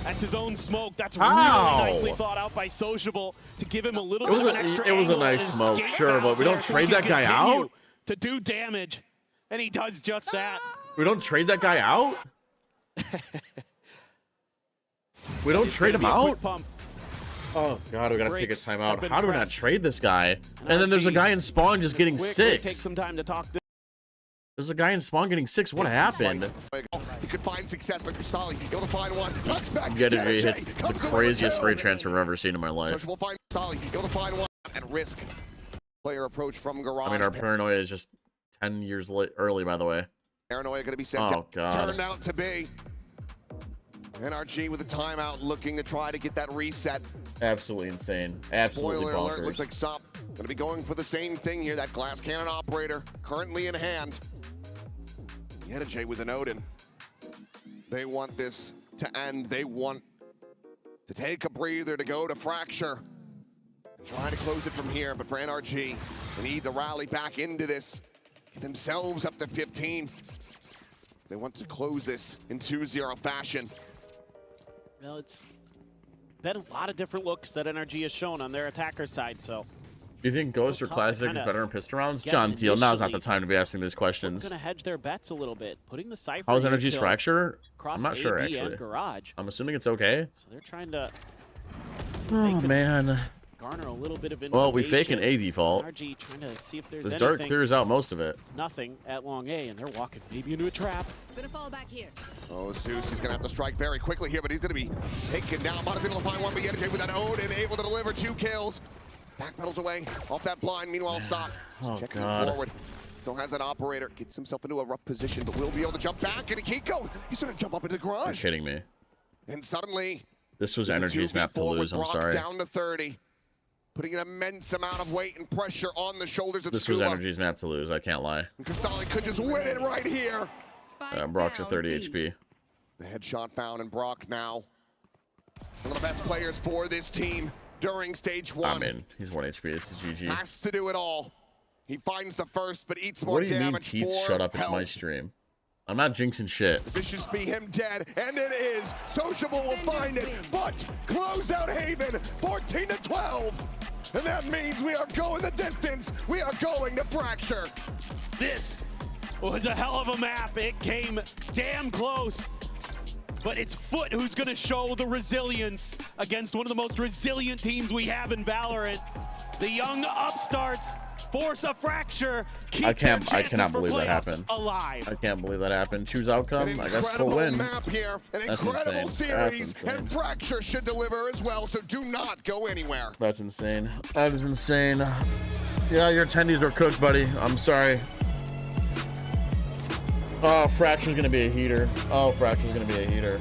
That's his own smoke. That's How? really nicely thought out by Sociable to give him a little It bit was of an a- extra it was a angle nice and smoke, escape sure, out but we there don't so trade he can that guy continue out? to do damage, and he does just that. We don't trade that guy out? We don't trade him Be a quick out? pump. Oh, God, we gotta take a Breaks timeout. have been How do we not pressed. trade this guy? And then there's a guy in spawn just getting Quick, 6. Take some time to talk. There's a guy in spawn getting 6. What happened? He could find success, but Gustali able to find one. Touch back. Getting Yenajay hits the comes away with craziest 2. spray transfer I've ever seen in my life. Sociable finds Gustali able to find one at risk. Player approach from garage. I mean, our paranoia is just 10 years early, by the way. Paranoia going to be sent Oh, down. God. Turned out to be. NRG with a timeout looking to try to get that reset. Absolutely insane. Absolutely Spoiler alert, bonkers. looks like Sop going to be going for the same thing here. That glass cannon operator currently in hand. Yenajay with an Odin. They want this to end. They want to take a breather, to go to Fracture. And try to close it from here, but for NRG, they need to rally back into this. Get themselves up to 15. They want to close this in 2-0 fashion. Well, it's been a lot of different looks that NRG has shown on their attacker side, so Do you think Ghost or tough to Classic is kinda better in pistol rounds? guess John Teal, now's not the initially. time to be asking these they're questions. going to hedge their bets a little bit, putting the Cypher How's here Energy's till Fracture? across I'm not A, sure, B, actually. and Garage. I'm assuming it's okay. So they're trying to Oh, man. garner a little bit of information. Well, we fake an A default. NRG trying to see if there's This anything. dart clears out most of it. Nothing at long A, and they're walking maybe into a trap. Gonna fall back here. Oh, Zeus, he's going to have to strike very quickly here, but he's going to be taken down. Mata's able to find one, but Yenajay with that Odin, able to deliver 2 kills. Backpedals away off that blind. Meanwhile, Sop Oh, checking God. forward. Still has that operator. Gets himself into a rough position, but will be able to jump back. And Kiko, he's going to jump up into the You're garage. kidding me. And suddenly, This was it's a Energy's map to 2v4 with lose. I'm Brock sorry. down to 30. Putting an immense amount of weight and pressure on the shoulders of This was Scuba. Energy's map to lose. I can't lie. And Gustali could just win it right here. Brock's at 30 HP. The headshot found, and Brock now one of the best players for this team during stage 1. I mean, he's 1 HP. This is GG. Has to do it all. He finds the first, but eats more What do you mean, damage Teeth? for Shut up. It's health. my stream. I'm not jinxing shit. This should be him dead, and it is. Sociable will find it, but close out Haven, 14-12. And that means we are going the distance. We are going to Fracture. This was a hell of a map. It came damn close. But it's Foot who's going to show the resilience against one of the most resilient teams we have in Valorant. The young upstarts force a fracture. I cannot believe that happened. Alive. I can't believe that happened. Choose outcome. I guess full win. Map here. An That's incredible insane. series, and Fracture should deliver as well. So do not go anywhere. That's insane. That is insane. Yeah, your attendees are cooked, buddy. I'm sorry. Oh, Fracture's gonna be a heater. Oh, Fracture's gonna be a heater.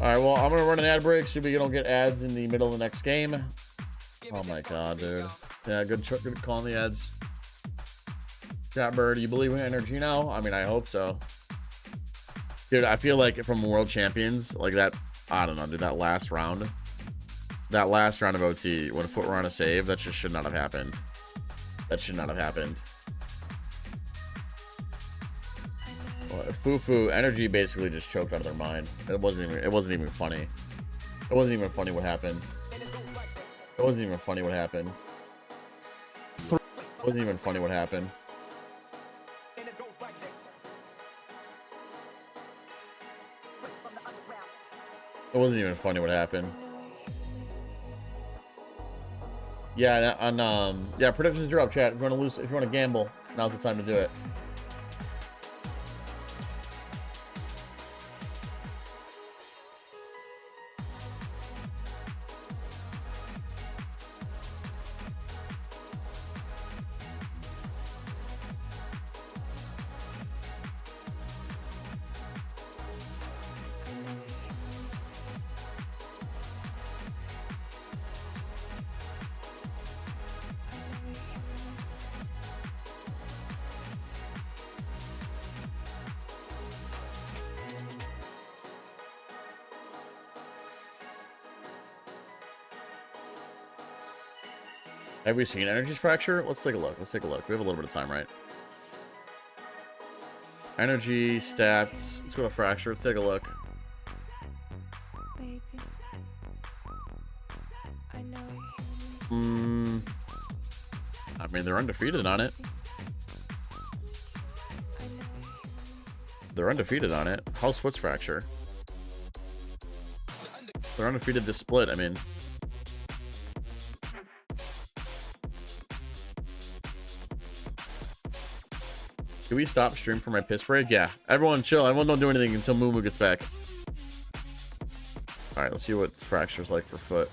All right, well, I'm gonna run an ad break so we don't get ads in the middle of the next game. Oh my god, dude. Yeah, good calling the ads. Chatbird, do you believe in energy now? I mean, I hope so. Dude, I feel like from World Champions, like that, I don't know, dude, that last round of OT, when Foot were on a save, that just should not have happened. That should not have happened. Fufu energy basically just choked out of their mind. It wasn't even funny. It wasn't even funny what happened. It wasn't even funny what happened. It wasn't even funny what happened. It wasn't even funny what happened. Yeah, and yeah, predictions drop, chat. If you want to lose, if you want to gamble, now's the time to do it. Have we seen Energy's Fracture? Let's take a look. Let's take a look. We have a little bit of time, right? Energy, stats. Let's go to Fracture. Let's take a look. I mean, they're undefeated on it. They're undefeated on it. How's Foot's Fracture? They're undefeated this split. I mean... Can we stop stream for my piss break? Yeah. Everyone chill. Everyone don't do anything until Moo gets back. Alright, let's see what Fracture's like for Foot.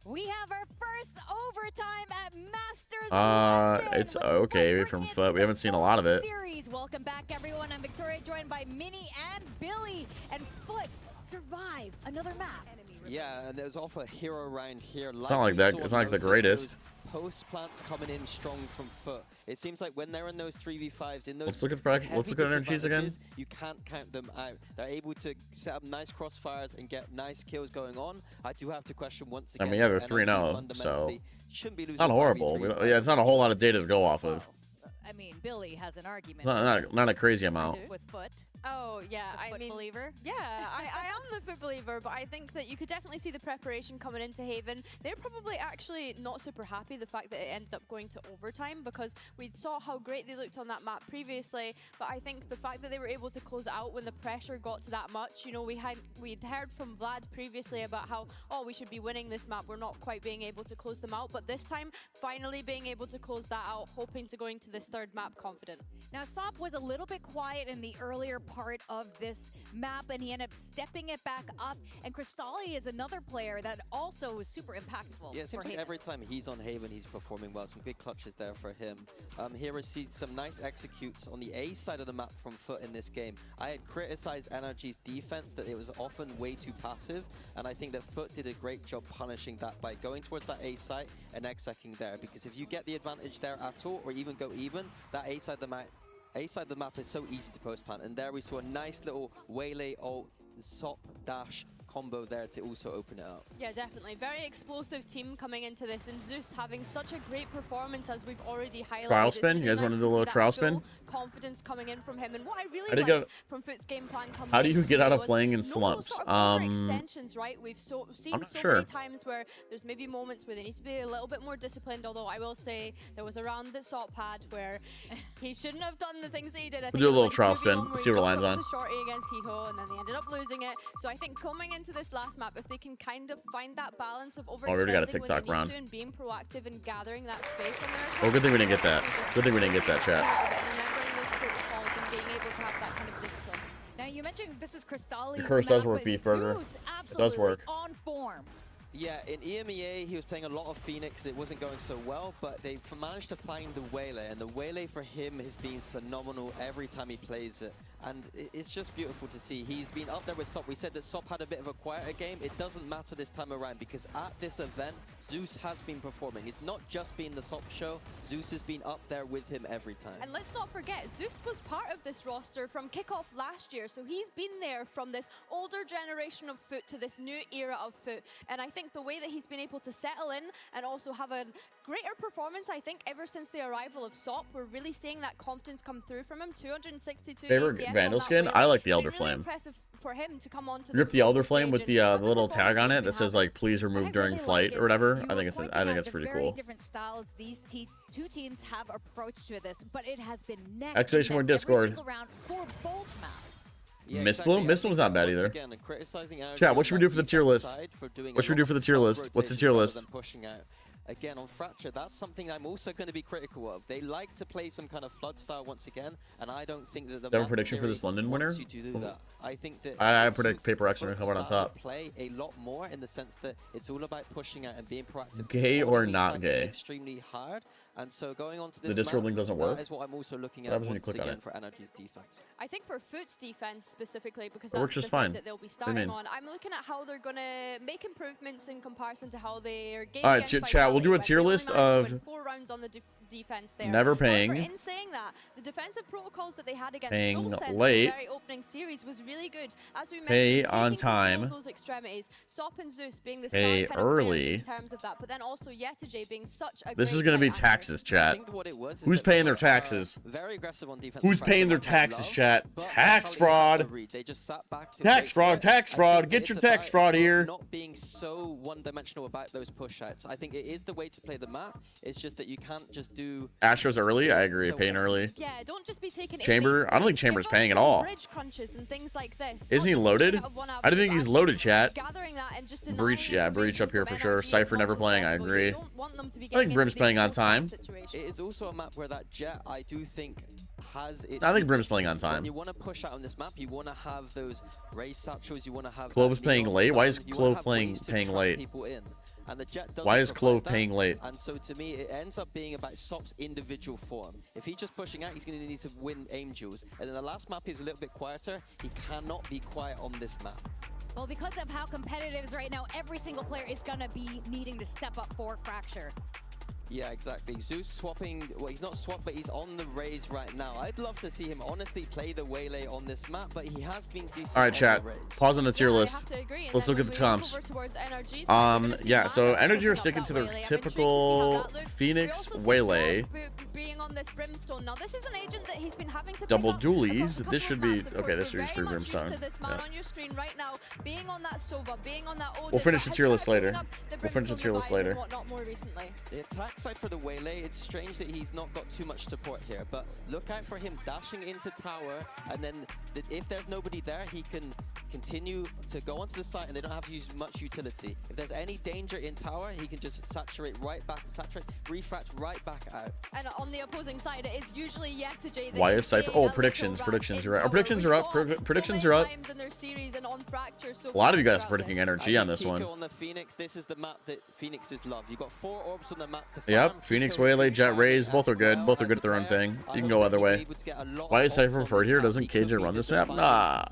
We have our first overtime at Masters. It's okay from Foot. We haven't seen a lot of it. Series. Welcome back, everyone. I'm Victoria, joined by Minnie and Billy. And Foot survive another map. Yeah, and there's off a hero round here. It's not like that. It's not like the greatest. Post plants coming in strong from Foot. It seems like when they're in those 3v5s, in those let's look at energies again. You can't count them out. They're able to set up nice crossfires and get nice kills going on. I do have to question once again. I mean, yeah, they're 3-0, so not horrible. Yeah, it's not a whole lot of data to go off of. I mean, Billy has an argument. Not a crazy amount. With Foot. Oh, yeah, I mean... believer? Yeah, I am the Foot believer, but I think that you could definitely see the preparation coming into Haven. They're probably actually not super happy the fact that it ended up going to overtime, because we saw how great they looked on that map previously, but I think the fact that they were able to close it out when the pressure got to that much, you know, we'd heard from Vlad previously about how, oh, we should be winning this map, we're not quite being able to close them out, but this time, finally being able to close that out, hoping to go into this third map confident. Now, Sop was a little bit quiet in the earlier part of this map, and he ended up stepping it back up. And Crystalli is another player that also was super impactful. Yeah, it seems like every time he's on Haven, he's performing well. Some good clutches there for him. Here we see some nice executes on the A side of the map from Foot in this game. I had criticized Energy's defense, that it was often way too passive, and I think that Foot did a great job punishing that by going towards that A site and execing there. Because if you get the advantage there at all, or even go even, that A side of the map is so easy to post plant, and there we saw a nice little Waylay ult, Sop dash combo there to also open it up. Yeah, definitely. Very explosive team coming into this, and Zeus having such a great performance as we've already highlighted. Trial spin? You guys want to do a little trial spin? Confidence coming in from him, and what I really liked from Foot's game plan coming How do you get out of playing in slumps? Extensions, right? We've seen so sure. many times where there's maybe moments where they need to be a little bit more disciplined, although I will say there was a round that Sop had where he shouldn't have done the things that he did. We'll do a little trial spin. Let's see what lands on. Shorty against Hiho, and then they ended up losing it. So I think coming into this last map, if they can kind of find that balance of overextending already got a TikTok when round. they need to and being proactive and gathering that space on their Oh, good thing we didn't get that. Good thing we didn't get that, chat. remembering those protocols and being able to have that kind of discipline. Now you mentioned this is Crystalli's The curse does map work, with Beef Burger. Zeus It does work. on form. Yeah, in EMEA, he was playing a lot of Phoenix. It wasn't going so well, but they managed to find the Waylay, and the Waylay for him has been phenomenal every time he plays it. And it's just beautiful to see. He's been up there with Sop. We said that Sop had a bit of a quieter game. It doesn't matter this time around because at this event, Zeus has been performing. It's not just been the Sop show. Zeus has been up there with him every time. And let's not forget, Zeus was part of this roster from kickoff last year, so he's been there from this older generation of Foot to this new era of Foot. And I think the way that he's been able to settle in and also have a greater performance, I think, ever since the arrival of Sop, we're really seeing that confidence come through from him. 262 Favorite ACS Vandal on skin? that I like the It's Elder been really Flame. impressive for him to come on to Rip this the Elder global Flame stage with and the have little tag on it that performances says like please remove during flight or whatever. I think it's pretty very cool. different styles these two teams have approached to this, but it has been neck Exclamation and word neck Discord. every single round for both maps. Yeah, Mist Bloom? Mist Bloom's not bad either. Chat, what should we do for the tier list? What should we do for the tier list? What's the tier list? Again, on Fracture, that's something I'm also going to be critical of. They like to play some kind of flood style once again, and I don't think that the Do you have a prediction for this London winner? You to do that. I think that I predict Paper X will come out on top. Play a lot more in the sense that it's all about pushing out and being proactive. Gay or not Sometimes gay? Extremely hard, and so going on to The this Discord map, link doesn't work? That is what I'm also looking What at happens when you once click on again it? for Energy's defense. I think for Foot's defense specifically, because It works that's just the side fine. that they'll be What do you starting mean? on, I'm looking at how they're going to make improvements in comparison to how they're game All right, against chat, we'll do a Vitality, tier when they list only managed to of win 4 rounds on the defense there. never However, paying, in saying that, the defensive protocols that they had against paying full sets late, in the very opening series was really good. As we mentioned, pay taking on control time, of those extremities, Sop and Zeus being the pay star kind of players early. in terms of that, but then also Yetajay being such a This is great going to be site actor. taxes, chat. What it was is Who's that paying they their were, taxes? very aggressive on defense. Who's paying their taxes, chat? Tax fraud. They just sat back to Tax fraud, tax fraud. Get your tax fraud here. Not being so one-dimensional about those push-outs. I think it is the way to play the map. It's just that you can't just do. Astro's early. I agree. Paying early. Yeah, don't just be taking Chamber. I don't think Chamber's paying at all. bridge crunches and things like this. Isn't he loaded? I don't think he's loaded, chat. Gathering that and just Breach, yeah, Breach up here for sure. Cypher never playing. I agree. I think Brim's playing on time. It is also a map where that Jet, I do think, has its. I think Brim's playing on weaknesses. When time. you want to push out on this map, you want to have those raise satchels. You want to have. Clove is that paying neon late. Why is stuff. You wanna Clove have paying ways to paying trap late? people in. And the Jet Why is doesn't Clove provide that. paying late? And so to me, it ends up being about Sop's individual form. If he's just pushing out, he's going to need to win aim duels. And then the last map is a little bit quieter. He cannot be quiet on this map. Well, because of how competitive it is right now, every single player is going to be needing to step up for Fracture. Yeah, exactly. Zeus swapping, well, he's not swapped, but he's on the raise right now. I'd love to see him honestly play the Waylay on this map, but he has been decent. All right, on chat. the raise. Pause on the tier list. Let's look at the comps. Yeah, so Energy are sticking to their typical Phoenix Waylay. Being on this Brimstone. Now, this is an agent that he's been having to Double pick up dualies. across a This couple should of be maps, of okay. course. This We're is very pretty much used Brimstone. to this man Yeah. on your screen right now, being on that Sova, being on that Odin, We'll finish the but tier has list started later. picking up the We'll finish the Brimstone tier list device and later. whatnot more recently. The attack side for the Waylay, it's strange that he's not got too much support here, but look out for him dashing into tower, and then if there's nobody there, he can continue to go onto the site and they don't have to use much utility. If there's any danger in tower, he can just saturate right back, refract right back out. And on the opposing side, it is usually Yetajay. Why is Cypher? Oh, predictions. Predictions. You're right. Our predictions are up. Predictions are up. A lot of you guys are predicting Energy on this one. On the Phoenix, this is the map that Phoenixes love. You've got 4 orbs on the map to farm. Yep. Phoenix Waylay, Jet Raise. Both are good. Both are good at their own thing. You can go either way. Why is Cypher preferred here? Doesn't KJ run this map? Nah.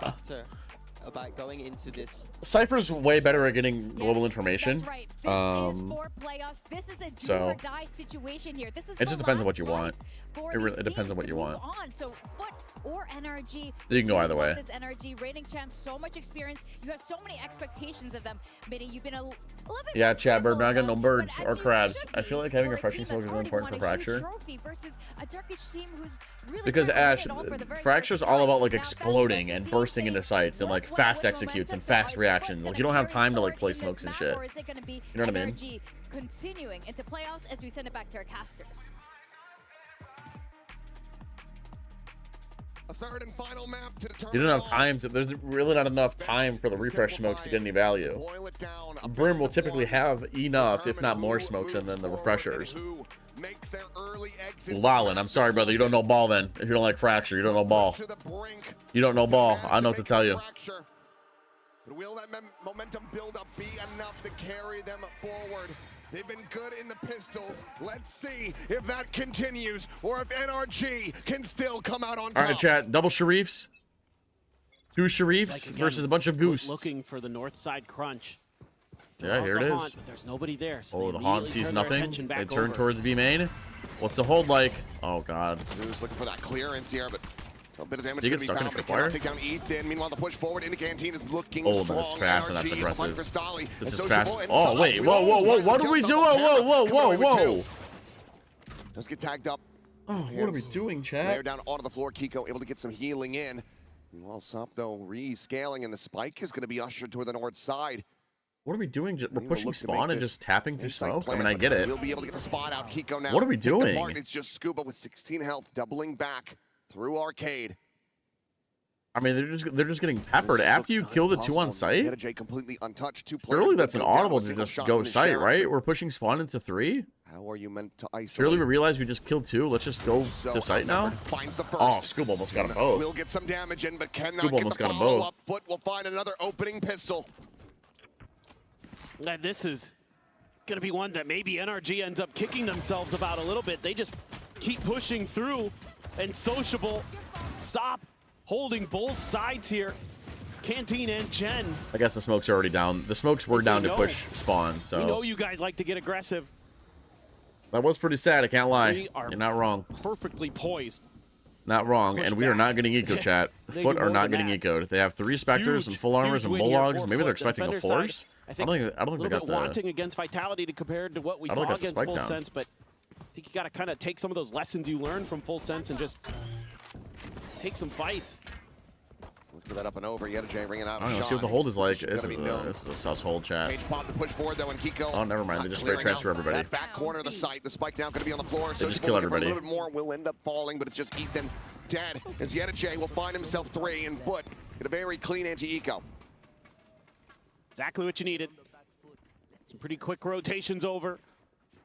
About going into this. Cypher's way better at getting global information. That's right. This is for playoffs. This is a do so or die situation here. This is it just depends on what you want. It depends on what you want. On. So what or NRG. You can go either way. This energy, reigning champ, so much experience. You have so many expectations of them. Mitty, you've been a little bit Yeah, Chad, bird, not getting no birds or crabs. I feel like having refreshing smoke is really important for Fracture. Because Ash, Fracture's all about like exploding and bursting into sites and like fast executes and fast reaction. Like you don't have time to like play smokes and shit. You know what I mean? Continuing into playoffs as we send it back to our casters. A third and final map to determine. You don't have time to. There's really not enough time for the refresh smokes to get any value. Brim will typically have enough, if not more, smokes than the refreshers. Lolin, I'm sorry, brother. You don't know ball then. If you don't like Fracture, you don't know ball. You don't know ball. I know what to tell you. But will that momentum build-up be enough to carry them forward? They've been good in the pistols. Let's see if that continues or if NRG can still come out on top. All right, chat. Double Sharifs. 2 Sharifs versus a bunch of Goose. Looking for the north side crunch. Yeah, here it is. Haunt, but there's nobody there. So oh, the Haunt sees nothing. They turn towards B main. What's the hold like? Oh, God. Zeus looking for that clearance here, but a bit of damage you going get to be stuck bound, in a but cannot tripwire? take down Ethan. Meanwhile, the push forward into Canteen is looking oh, strong. that's fast and that's NRG aggressive. This is fast. Oh, wait. Whoa, whoa, whoa. What are we doing? Whoa, whoa, whoa, whoa. Let's get tagged up. Oh, what are we doing, chat? They're down onto the floor. Kiko able to get some healing in. Meanwhile, Sopdo rescaling, and the spike is going to be ushered toward the north side. What are we doing? We're pushing spawn and just tapping through smoke? I mean, I get it. We'll be able to get the spot out. Kiko now. What are we doing? It's just Scuba with 16 health, doubling back through Arcade. I mean, they're just getting peppered. After you kill the 2 on site? Jay completely untouched. 2 players. Surely that's an audible to just go site, right? We're pushing spawn into 3? How are you meant to isolate? Surely we realize we just killed 2. Let's just go to site now. Finds the first. Oh, Scoob almost got them both. We'll get some damage in, but cannot Scoob get almost the got them follow-up. both. Foot will find another opening pistol. This is going to be one that maybe NRG ends up kicking themselves about a little bit. They just keep pushing through, and Sociable, Sop holding both sides here. Canteen and Jen. I guess the smokes are already down. The smokes were down to push spawn, so. We know you guys like to get aggressive. That was pretty sad, I can't lie. You're not wrong. Perfectly poised. Not wrong, and we are not getting eco, chat. Foot are not getting ecoed. They have 3 Spectres and full armors and bulldogs. Maybe they're expecting a force. I don't think they got the. Wanting against Vitality to compared to what we saw against Full Sense, but I think you got to kind of take some of those lessons you learned from Full Sense and just take some fights. Look for that up and over. Jay ringing out. I don't know. See what the hold is like. This is a sus hold, chat. Page pop to push forward though, and Kiko. Oh, never mind. They just straight transfer everybody. That back corner of the site. The spike now going to be on the floor. They just kill everybody. A little bit more will end up falling, but it's just Ethan dead. As Jay will find himself 3 and Foot get a very clean anti-eco. Exactly what you needed. Some pretty quick rotations over.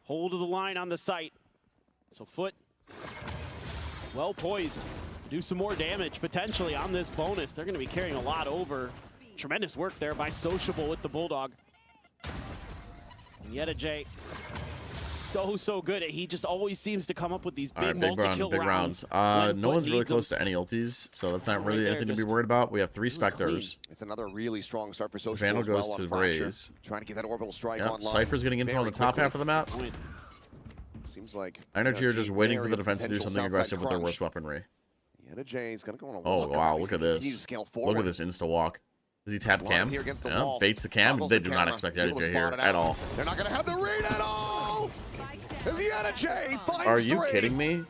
Hold of the line on the site. So Foot, well poised. Do some more damage potentially on this bonus. They're going to be carrying a lot over. Tremendous work there by Sociable with the Bulldog. And Jay, so good. He just always seems to come up with these big multi-kill rounds. No one's really close to any ultis, so that's not really anything to be worried about. We have 3 Spectres. It's another really strong start for Sociable. Vandal goes to Raze. Trying to get that orbital strike online. Cypher's getting info on the top half of the map. Seems like Energy are just waiting for the defense to do something aggressive with their worst weaponry. Jay's gonna go on a walk. Oh wow, look at this. Look at this insta walk. Does he tap cam? Yeah, baits the cam. They do not expect Jay here at all. They're not gonna have the read at all. As Jay finds Are you kidding me?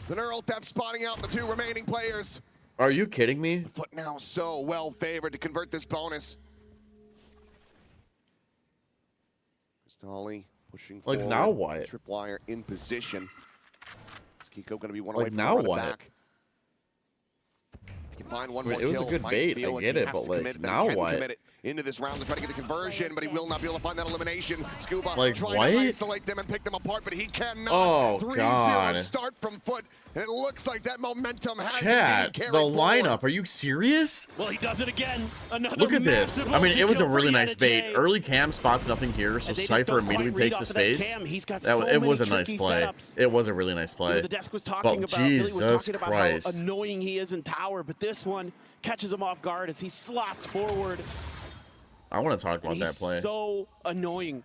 The Neural Theft spotting out the 2 remaining players. Are you kidding me? But now so well favored to convert this bonus. Cristali pushing forward. Like now what? Tripwire in position. Is Kiko going to be one away like from now running what? back? He can find one more it was kill. a good bait, I get it, but like now what? Into this round to try to get the conversion, but he will not be able to find that elimination. Scuba like trying to isolate them and pick them apart, but he cannot. Oh, 3-0 start from Foot, and it looks like that momentum has Chat, indeed carried the forward. lineup. Are you serious? Well, he does it again. Another Look at this. I mean, it was a really nice bait. Jay. Early cam spots nothing here, so Cypher immediately takes the space. It was a nice play. Setups. It was a really nice play. The desk was talking but about, Billy was Jesus talking about Christ. how annoying he is in tower, but this one catches him off guard as he slots forward. I want to talk about that play. So annoying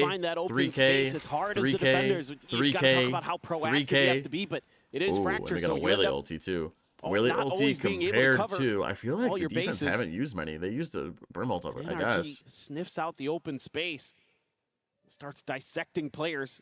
find that open space. It's hard as the defenders. You've got to talk about how proactive you have to be, but it is Fracture. And they got a Whaley ulti too. Whaley ulti compared to, I feel like the defense haven't used many. They used the Brim ult, I guess. Sniffs out the open space. Starts dissecting players.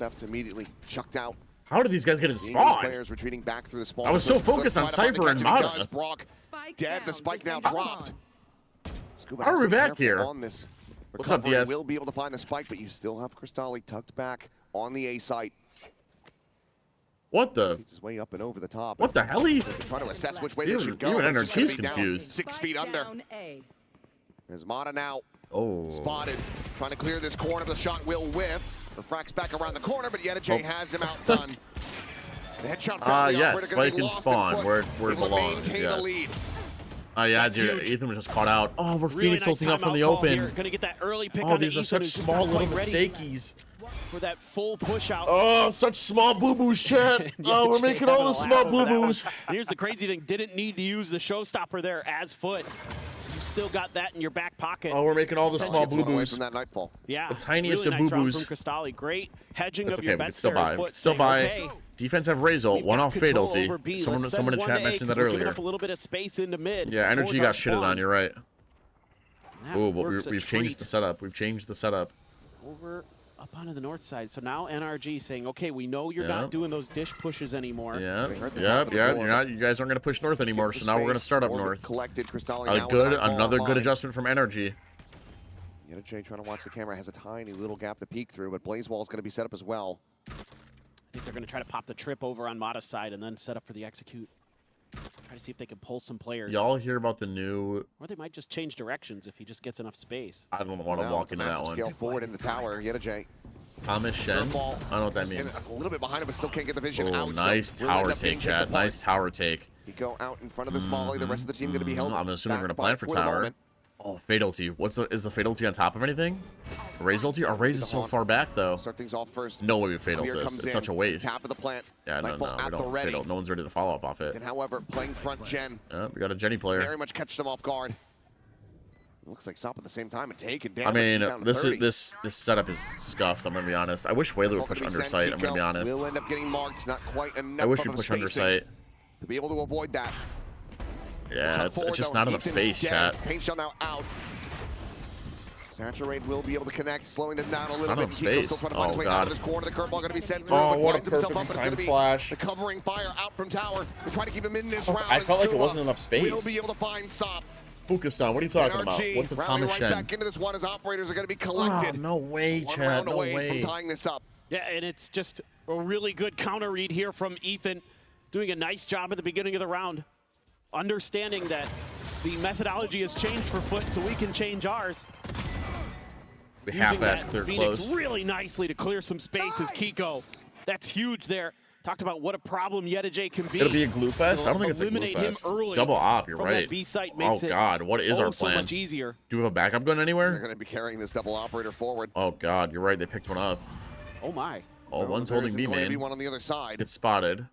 Theft immediately chucked out. How did these guys get in Seeing spawn? these players retreating back through the spawn. I was so focused on Cypher and Mata. Brock dead. The spike now dropped. Scuba How are we back here? On this. What's up, DS? Will be able to find the spike, but you still have Crystalli tucked back on the A site. What the? He's his way up and over the top. What the hell? He's trying to assess which way they should go. Even This is gonna NRG's be down confused. 6 feet under. There's Mata now. Oh. Spotted. Trying to clear this corner. The shot will whiff. The frack's back around the corner, but Yetajay has him outdone. The headshot found the yes, operator gonna spike be and lost in spawn foot. where it Able to belongs. maintain the lead. Yes. Oh yeah, dude, Ethan was just caught out. Oh, we're Really Phoenix nice ulting up from the timeout call open. here. Gonna get that early pick Oh, on these are Ethan, such who's just small not little quite ready mistakeys. for that full push out. Oh, such small boo-boos, chat. Oh, we're making all the small boo-boos. Here's the crazy thing. Didn't need to use the showstopper there as foot. So you still got that in your back pocket. Oh, we're making all the small Gets one away boo-boos. from that nightfall. Yeah. The tiniest really of nice round boo-boos. from Cristali. Great hedging That's of okay, your we can bets still there. buy. Foot Still saying, buy. okay, Defense have Razor, we've one got off Fate control ulti. over B. Someone Let's in send the one chat to A, mentioned 'cause that we're giving earlier. up a little bit of space into mid. Yeah, Energy towards our got shitted spawn. on, you're right. That Ooh, but works a we've changed treat. the setup. We've changed the setup. Over up onto the north side. So now NRG saying, okay, we know you're Yeah. not doing those dish pushes anymore. Yeah, Right at the top yeah, of the yeah. board. You guys aren't gonna push north anymore, so now we're gonna start up Orbit north. Collected. Cristali A now good, with Nightfall another good online. adjustment from Energy. Yetajay trying to watch the camera, has a tiny little gap to peek through, but Blaze Wall is going to be set up as well. I think they're going to try to pop the trip over on Mata's side and then set up for the execute. Try to see if they can pull some players. Y'all hear about the new? Or they might just change directions if he just gets enough space. I don't want to Now walk it's a into that massive one. scale forward in the tower. Yetajay. Thomas Shen. Curveball. I don't know what that Just in means. a little bit behind him, but still can't get the vision Oh, out. nice so will end tower up getting take, picked Chad. apart. Nice tower take. He go out in front of this volley. The rest of the team going to be held. I'm assuming we're gonna back plan by for the tower. moment. Oh, Fate ulti. Is the Fate ulti on top of anything? Raze ulti? Our Raze is so far back though. Start things off first. No way we Fate ult Clear this. comes It's in. such a waste. Tap of the plant. Yeah, no, Nightfall we at the don't ready. Fate ult. No one's ready to follow up off it. And however, playing front gen. Yeah, we got a Jenny player. Very much catch them off guard. Looks like stop at the same time and taking damage. I mean, He's down to this 30. is this setup is scuffed. I'm gonna be honest. I wish Whaler would push Gonna be sent. undersight. I'm gonna be Kiko honest. will end up getting marked. Not quite enough I wish of we a push spacing undersight. to be able to avoid that. Yeah, Shot it's forward, just though. not enough Ethan space, dead. chat. Paint shell now out. Saturate will be able to connect, slowing them down a little Not bit. enough Kiko still space. trying to find his Oh, way God. out of this corner. The curveball going to be sent through. Oh, but what a winds himself perfect up, but it's going to time be flash. the covering fire out from tower. They're trying to keep him in this round. I and felt like it Scuba wasn't enough space. Will be able to find Sop. Bukistan, what are you talking about? NRG What's the rallying Thomas right Shen? back into this one as operators are going to be collected. Oh, no way, One Chad. round No away way. from tying this up. Yeah, and it's just a really good counter read here from Ethan. Doing a nice job at the beginning of the round. Understanding that the methodology has changed for Foot, so we can change ours. We Using half-ass that clear Phoenix close. really nicely to clear some space as Kiko. That's huge there. Talked about what a problem Yetajay can be. It'll be a glue fest? I don't think it's a glue Eliminate him fest. early Double op, you're from right. That B site Oh, makes it God, what is our so plan? much easier. Do we have a backup gun They're anywhere? going to be carrying this double operator forward. Oh, God, you're right. They picked one up. Oh, my. Oh, Well, one's there holding isn't B going to main. be one on the other side. Gets spotted.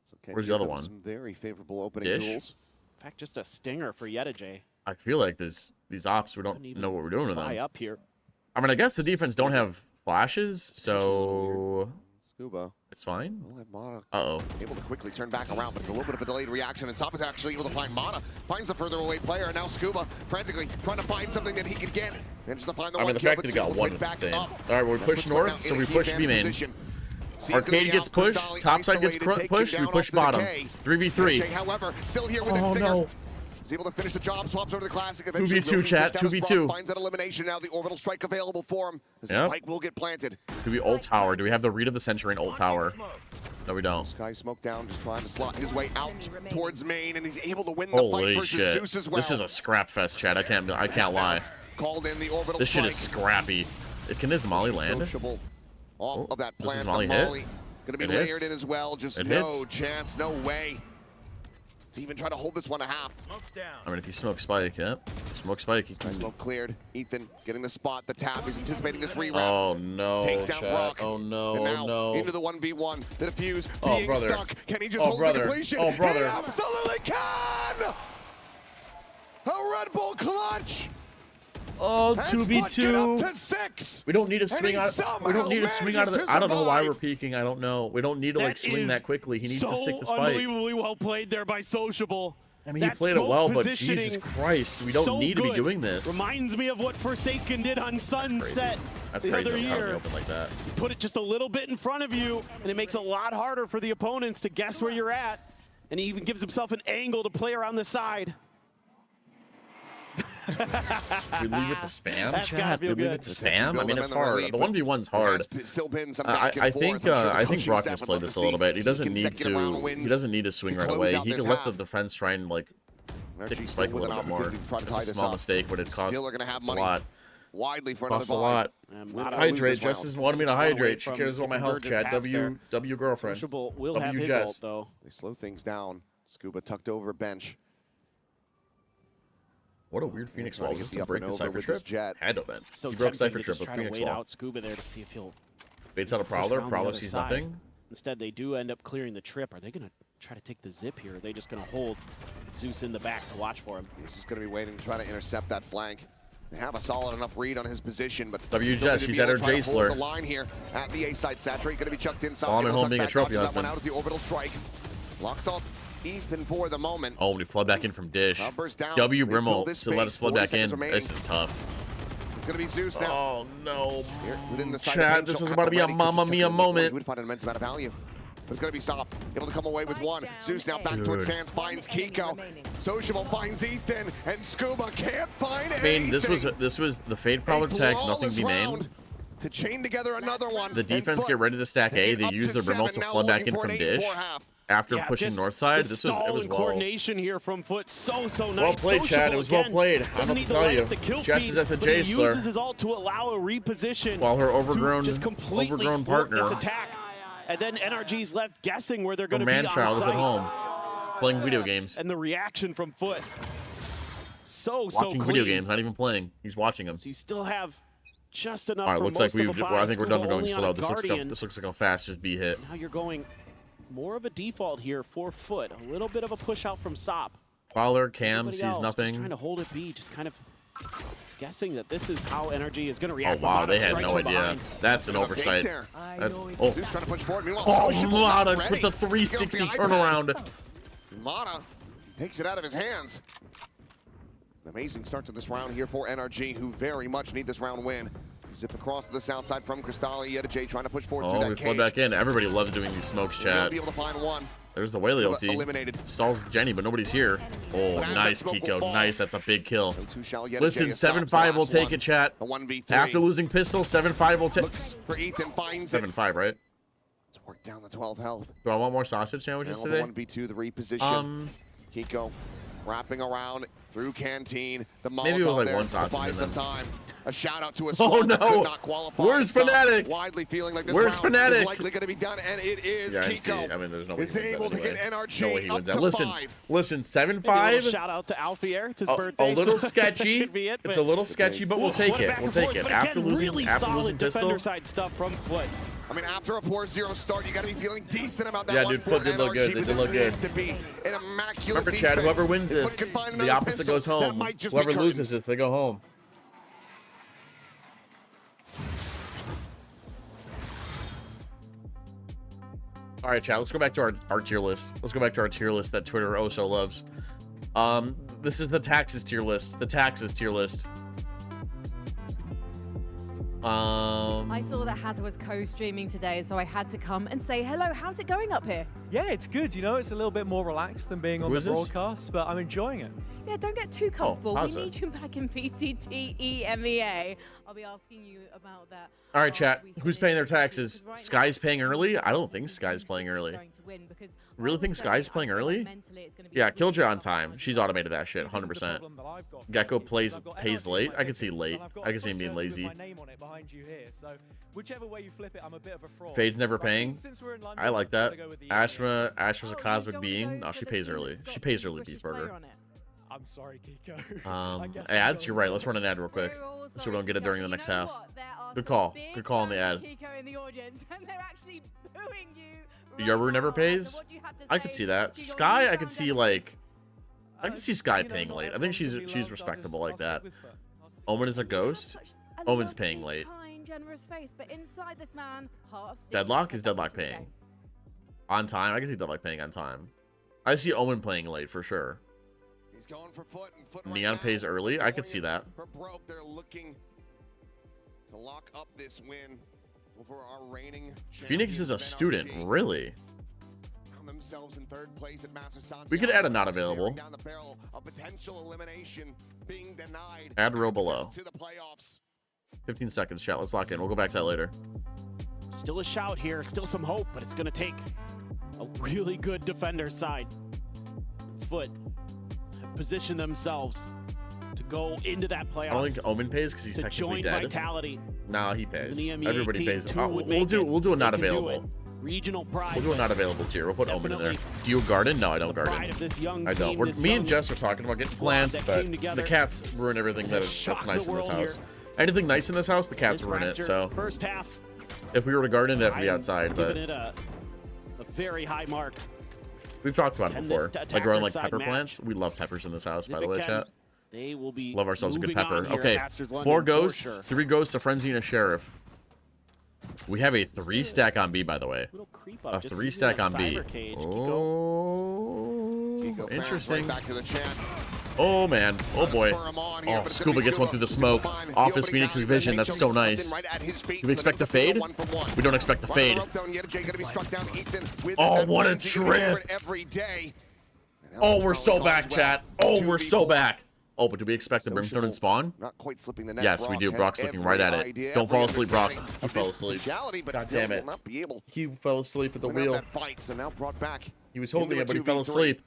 So Where's give the other them one? Some very favorable opening Dish? duels. In fact, just a stinger for Yetajay. I feel like these ops, we don't know what we're doing with High them. up here. I mean, I guess the defense don't have flashes, so Scuba. it's fine. We'll have Mata Uh-oh. able to quickly turn back around, but it's a little bit of a delayed reaction, and Sop is actually able to find Mata. Finds a further away player, and now Scuba frantically trying to find something that he can get. Manages to find the I mean, one the kill, fact but that he got Scuba's one right is back insane. up. All right, we That push puts Foot north, now so in we a key push advantage B main. position. C's gonna Arcade be gets out, pushed, Cristali top side gets isolated, taken pushed, we down push onto the bottom. K. 3v3. Yetajay, however, still here with its Oh, stinger. no. He's able to finish the job, swaps over to the Classic. 2v2, chat, 2v2. Finds that elimination now. The orbital strike available for him. As the Yep. spike will get planted. Do we ult tower? Do we have the read of the century in ult tower? No, we don't. Sky Smoke down, just trying to slot his way out towards main, and he's able to win the fight Holy versus shit. Zeus as well. This is a scrap fest, chat. I can't lie. Called in the orbital This shit strike. is scrappy. Can this Molly land? Sociable off of that Does plant. this The Molly Molly hit? gonna be It layered hits. in as well. Just It no hits. chance, no way to even try to hold this one a half. I mean, if you smoke spike, yeah. Smoke spike. Smoke cleared. Ethan getting the spot, the tap. He's anticipating this reroute. Oh, no, Takes down chat. Brock. Oh, no, And now oh, no. into the 1v1. The defuse Oh, being brother. stuck. Can he just Oh, hold brother. the completion? Oh, brother. He absolutely can! A Red Bull clutch! Oh, Has 2v2. Foot get up to 6. We don't need to And swing he out. We don't need to swing out of somehow the. I don't know why manages we're to peeking. I don't know. We don't need to like That swing is that quickly. He needs to stick the so spike. unbelievably well played there by Sociable. I mean, he That played it smoke well, but positioning, Jesus Christ, we don't so need to be good. doing this. Reminds me of what Forsaken did on Sunset That's the crazy. other I'm out in the year. open like that. You put it just a little bit in front of you, and it makes it a lot harder for the opponents to guess where you're at. And he even gives himself an angle to play around the side. We leave it to spam, That's chat. gotta We feel leave good. it to spam. I mean, it's Build them in the hard. lead, The but 1v1's hard. There's still been some back and I forth. think I'm sure the I think coaching Brock staff has would played love this to a little see bit. He doesn't need consecutive round to. wins He doesn't need to swing to right close away. out He this can let the half. defense try and like Energy take a still spike a with an little bit more. opportunity to try to It's tie a this small up. mistake, but it costs. Still are going to have It's money a lot. widely for Costs a another lot. buy. Hydrate. Justice wanted me to One away hydrate. She from cares about my health, convergent chat. pass there. W girlfriend. Sociable will have W his Jess. ult, though. They slow things down. Scuba tucked over bench. What a weird Phoenix Trying wall. to Just get to the break up the and Cypher over with trip. this Jet. Had to have been. So He broke tempting Cypher to trip just with try to Phoenix wait wall. out Scuba there to see if he'll Baits out a push Prowler. around the Prowler other sees side. nothing. Instead, they do end up clearing the trip. Are they going to try to take the zip here? Or are they just going to hold Zeus in the back to watch for him? He's just going to be waiting to try to intercept that flank. They have a solid enough read on his position, but W still Jess, need to she's be at able her to try to hold Jaceler. the line here at the A side. Saturate going to be chucked inside. On and Able to home tuck being a back, trophy dodges that one husband. out of the orbital strike. Locks off Ethan for the moment. Oh, we flood back in from Dish. Numbers down. W They Brimmel pull this to let space. us flood 40 back in. seconds remaining. This is tough. It's going to be Zeus now. Oh no. Here, within the side of Chat, paint, this she'll is have about to the be a ready. Could Mamma just Mia tuck it in before he moment. would find an immense amount of value. But it's going to be Stop. Able to come away with one. Zeus now back towards Dude. Sands, finds Kiko. Sociable finds Ethan, and Scuba can't find I mean, this anything. was the Fade Prowler tags, nothing Flawless be named. round to chain together another one. The defense And get ready to stack A. take it They up use to the Brimmel 7, to now flood back looking in for from an Dish. 8-4 half. After Yeah, pushing just north side, the it stall was and well. coordination here from Foot so nice. Well played, Chad. It was well Sociable played. again. I don't Doesn't know need what to tell line you. up the kill Jess feed, is at the but he Jaceler. uses his ult to allow a reposition While her to overgrown just completely flip partner, this attack. And then NRG's left guessing where they're her going to be on man-child, is site. at home playing video games. And the reaction from Foot, so Watching clean. video games, not even playing. He's watching them. So you still have just enough. All right, for looks most like of a I think we're done Scuba going only on slow. a This looks like a fast just B hit. Now you're going more of a default here for Foot. A little bit of a push out from Sop. Prowler, Cam Everybody sees else nothing. Just trying to hold it B, just kind of guessing that this is how Energy is going to Oh react. wow, Mamada they had strikes no from idea. behind. That's an Update oversight. there. That's Zeus trying to push forward. Meanwhile, Oh, Sociable not Mata ready. with the Get off 360 the iPad. turnaround. Mata takes it out of his hands. An amazing start to this round here for NRG, who very much need this round win. Zip across to the south side from Cristalli. Yeta J trying to push forward through Oh, that we cage. flood back in. Everybody loves doing these smokes, He'll chat. be able to find one. There's the Whaley Scuba ulti. eliminated. Stalls Jenny, but nobody's here. Oh, But as nice, that smoke will Kiko. fall, Nice. That's a big kill. so too shall Yeta Listen, J stops the 7-5 will last take one. it, chat. A 1v3. After losing pistol, 7-5 will take. Looks for Ethan, finds it. 7-5, right? Let's work down the 12 health. Do I want more sausage sandwiches And today? the 1v2, the reposition. Kiko wrapping around through Canteen. The Molotov Maybe with, like, there one to sausage buy in some them. time. A shout out to a Oh, squad that no. could not qualify. Where's Some Fnatic? Widely feeling like this Where's round Fnatic? is likely going to be done, and it is. Yeah, Kiko I mean, there's no way is he wins able that to get anyway. NRG No way he up wins to that. Listen, 5. listen, Maybe a little 7-5. shout out to Alfier. It's his A birthday. little so sketchy. that could be it, It's but- a little sketchy, but we'll take What a it. back We'll and take forth, it. but After again, losing really pistol. solid defender side stuff from Foot. I mean, after a 4-0 start, you got to be feeling decent about that Yeah, one dude, for Foot did look NRG, good. They but did this look good. needs to be an immaculate Remember, Chad, defense. whoever wins If Foot this, can find the another opposite pistol, goes that home. might just be Whoever curtains. loses it, they go home. All right, chat. Let's go back to our tier list. Let's go back to our tier list that Twitter oh so loves. This is the taxes tier list. The taxes tier list. I saw that Hazza was co-streaming today, so I had to come and say hello. How's it going up here? Yeah, it's good. You know, it's a little bit more relaxed than being on Who the is this? broadcast, but I'm enjoying it. Yeah, don't get too comfortable. how's We it? need you back in VCT EMEA. I'll be asking you about that. All right, chat. Who's paying their taxes? Sky's paying early? I don't think Sky's playing early. Really think Sky's playing early? Yeah, Killjoy on time. She's automated that shit, 100%. Gecko pays late. I can see late. I can see him being lazy. My name on it behind you here. So whichever way you flip it, I'm a bit of a fraud. Fade's never But I think paying. since we're in London, I like that. I'm gonna go with the Ashra's a cosmic being. No, she pays early. She pays early, Beef Burger. I'm sorry, Kiko. I guess I'm Ads, going you're right. with Let's run an ad real quick. So we don't get it during the next half. Good call. Good call on the ad. Kiko in the audience, and they're actually booing you. Yoru never pays? I could see that. Sky, I could see like... I can see Sky paying late. I think she's respectable like that. Omen is a ghost. Omen's paying late. Kind, generous face, but inside this man, heart of steel. Deadlock is Deadlock paying. On time? I can see Deadlock paying on time. I see Omen playing late for sure. He's going for Foot, and Foot Neon pays early. I could see that. For broke, they're looking to lock up this win over our reigning Phoenix is a student, really? on the themselves in third place at Master Santiago. We could add a not available. Down the barrel of potential elimination being denied. Add row below. To the playoffs. 15 seconds, chat. Let's lock in. We'll go back to that later. Still a shout here, still some hope, but it's going to take a really good defender side. Foot have positioned themselves to go into that playoffs. I don't think Omen pays because he's technically dead. Vitality. Nah, he pays. As an EMEA Everybody team, pays. two would We'll do a not They can do available. it. Regional pride. We'll do a not available tier. We'll put Omen in there. Definitely Do you garden? No, I don't pride garden. of this young I don't. team, We're, this me and young Jess are talking about getting squad plants, that but came together. the cats ruin everything that's shocked nice the in this world house. here. Anything nice in this house, the cats This ruin it. Fracture, So first half, if we were to garden, it'd have to be I'm outside. But giving it a very high mark. we've talked about it Can before. this Like growing like attacker pepper side plants. We love peppers in this house, by the If way, it can, chat. They will be Love ourselves a good moving on pepper. here Okay, at Masters 4 London for ghosts, sure. 3 ghosts, a frenzy, and a sheriff. We have a 3 stack on B, by the way. Creep A up, just 3 using stack that on B. cyber cage. Oh, Kiko fans interesting. right back to the chat. Oh man, oh boy. Spur him on here, Oh, but it's Scuba gonna be gets one through the smoke. Find the Off his opening Phoenix's down, then vision. That's Nacho so gets nice. right at his feet, Do we so expect they the fade? one for one. We don't expect the Run the fade. rope down, Yeta J gonna be struck down. Ethan with Oh, that what a frenzy, gonna be trip. covered every day. Oh, we're so back, well. chat. Oh, we're 2v4. so back. Oh, but do we expect the Brimstone and Spawn? Not quite slipping the net. Yes, we Brock do. has Brock's looking right every at it. idea, Don't every fall asleep, Brock. understanding He of fell this asleep. brutality, but God still damn it. will not be able He fell asleep at the win out wheel. that fight, so now brought back. He was holding into it, but he a fell 2v3. asleep.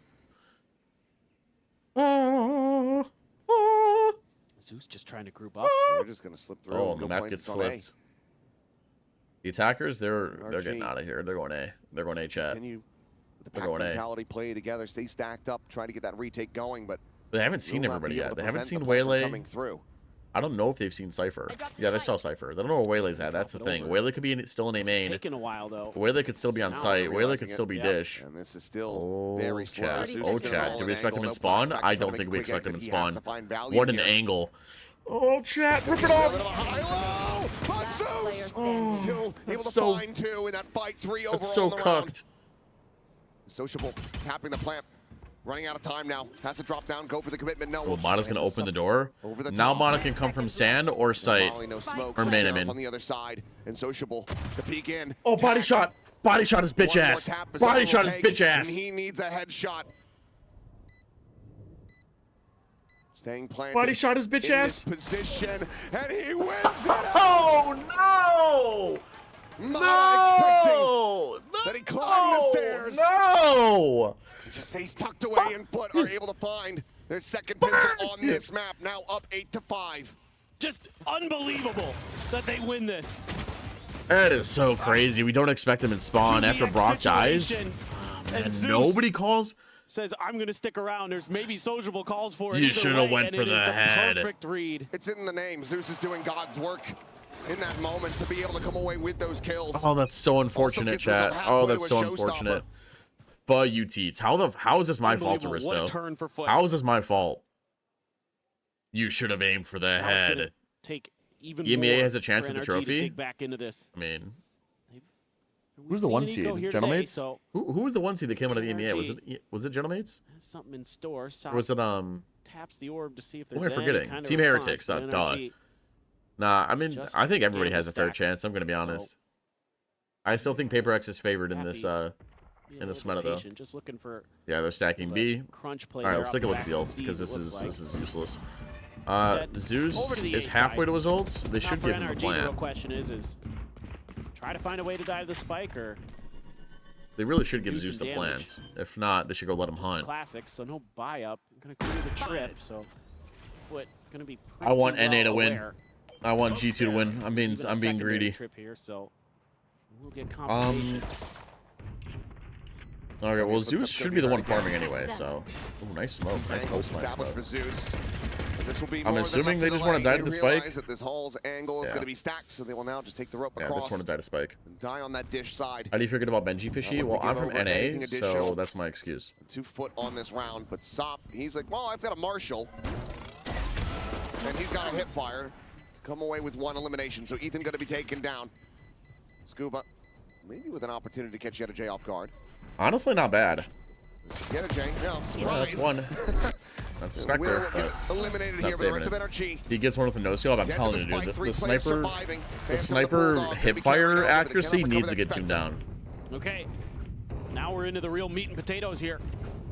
Oh, Zeus just trying to group up. They're just gonna slip through. oh and the go map play gets this on A. flipped. The attackers, they're RG. getting out of here. They're going A. They're going A, chat. Continue with the They're pack going A. mentality, play together, stay stacked up, try to get that retake going, but They haven't seen will not everybody be able yet. to They haven't prevent seen the play from Waylay. coming through. I don't know if they've seen Cypher. Yeah, they saw Cypher. They don't know where Waylay's at. That's the thing. Waylay could be still in A main. Taking a while though. Waylay could still be on Now site. Waylay realizing could still it. be Yep. dish. And this is still very slow. Chat. Zeus Oh, is gonna chat. fall Do in we expect him angle, in no spawn? blast back I to try to don't make think a we quick expect him in exit. He has spawn. to find value What an here. angle. Oh, chat. Rip it A little off. bit of a high-low, but Zeus Oh, still able that's to so- find 2 in that fight, 3 overall That's so in the round. cucked. Sociable tapping the plant. Running out of time now. Has to drop down, go for the commitment. No. Oh, Mana's going to open the door. Over the Now top. Mana can come from sand or site. Molly, no smoke, Or so main Sheriff him on in. the other side, and Sociable to peek in. Oh, body Tagged. shot. Body shot his bitch One more ass. tap is Body all shot it'll his take, bitch ass. And he needs a headshot. Staying planted. Body shot his bitch in ass. this position, and he wins it out. Oh, no. Not expecting that he climbed the stairs. No. Just stays tucked away, and Foot are able to find their second pistol on this map. Now up 8-5. Just unbelievable that they win this. That is so crazy. We don't expect him in spawn after 2v X Brock dies. situation, And Zeus nobody calls. says, I'm going to stick around. There's maybe sociable calls for it. You either shoulda way, went and for it is the head. Perfect read. It's in the name. Zeus is doing God's work in that moment to be able to come away with those kills. Oh, that's so unfortunate, gets himself chat. halfway Oh, to that's a so showstopper. unfortunate. But you teats, how is this my fault, Unbelievable. What a Aristo? turn for Foot. How is this my fault? You should have aimed for the Now it's gonna head. take even EMEA more has a chance for at the NRG trophy? To dig back into this. I mean, We've who's the seen one Nico seed? here Gentlemates? today, so Who was the one seed that came out of the EMEA? NRG. Was it Gentlemates? has something in store. Or was it taps the orb to see if What there's am I any forgetting? kind of Team response, Heretics. but Duh. NRG Nah, I mean, just I think everybody gamble has a fair stacks. chance. I'm gonna be So, honest. I still think Paper X is favored in this be a in this little meta though. patient, just looking for Yeah, they're stacking B. crunch play. All right, there let's off take a the look back at the of ults Steve, because it this looks is like. useless. Instead, Zeus over to the is A halfway side. to his ults. They Now should for give him a NRG, the real plan. question is try to find a way to dive the spike or They really should give do Zeus some the damage. plans. If not, they should go let him Just hunt. classics, so no buy up. Gonna clear the trip, so Foot gonna be I want pretty NA to well win. aware. I want G2 to win. I'm being Even a I'm being secondary greedy. Trip here, so we'll get compensation. Okay, well Foot's Zeus up should gonna be the be one very farming anyway. So, ooh, nice smoke. Nice Angle post, nice established smoke. for Zeus. This will be I'm more assuming than they enough just want to delay. die to the They spike. realize that this Hall's angle is Yeah. going to be stacked, so they will now just take the rope Yeah, they across just want to die to spike. and die on that dish side. How do you forget about Benji Fishy? want Well, to I'm give from over anything NA, so additional. that's my excuse. 2 foot on this round, but Sop, he's like, well, I've got a Marshall. And he's got a hip fire to come away with 1 elimination, so Ethan going to be taken down. Scuba, maybe with an opportunity to catch Yeta J off guard. Honestly, not bad. Yeta J, no, Yeah, surprise. that's one. That's a Spectre, Winner but eliminated not here, but the saving rest of it. NRG. He gets one with a no skill. I'm Dead to telling the you, dude, spike, 3 the players sniper, surviving. the Phantom sniper Bulldog gonna hip be carrying fire over, but they accuracy cannot needs recover to get that tuned Spectre. down. Okay. Now we're into the real meat and potatoes here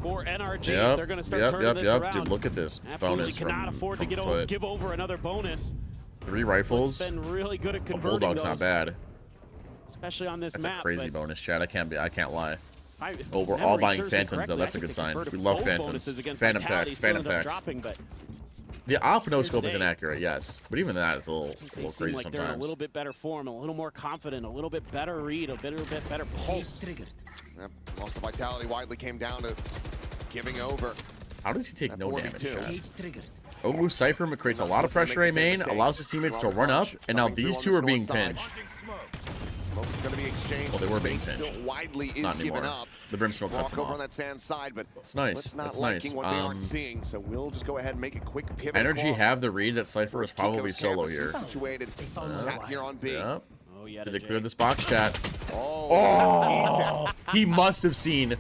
for NRG. They're going to start turning this around. Dude, look at this Absolutely bonus cannot afford to give over another bonus. 3 rifles. It's been really good at The converting Bulldog's those, not bad. especially on this That's map. a crazy bonus, Chad. I can't lie. If Oh, we're memory all buying serves me Phantoms, though. correctly, That's I a think good they sign. converted We love both Phantoms. bonuses against Phantom Vitality, Tax, still Phantom ended up Tax. dropping, but The off no scope is today, inaccurate, yes. But even that is a little they seem crazy like they're in a sometimes. little bit better form, a little more confident, a little bit better read, a little bit better pulse. Yep. Lost the vitality. Widely came down to giving over. How does he take no damage, 4v2. Chad? Ogu Cypher creates a lot of pressure A main, allows his teammates to run up, and now these two are being pinched. Smoke's going to be exchanged. Well, they were being Space pinched. still widely is Not given anymore. up. The Brim Smoke cuts Walk him over on off. that sand side, but It's nice. Let's not That's liking nice. what they aren't seeing, so we'll just go ahead and make a quick pivot. Energy across. have the read that Cypher is probably Kiko's solo campus here. is situated, sat here on B. Yep. Oh, yeah. Did they clear this box, chat? Oh, He must have seen a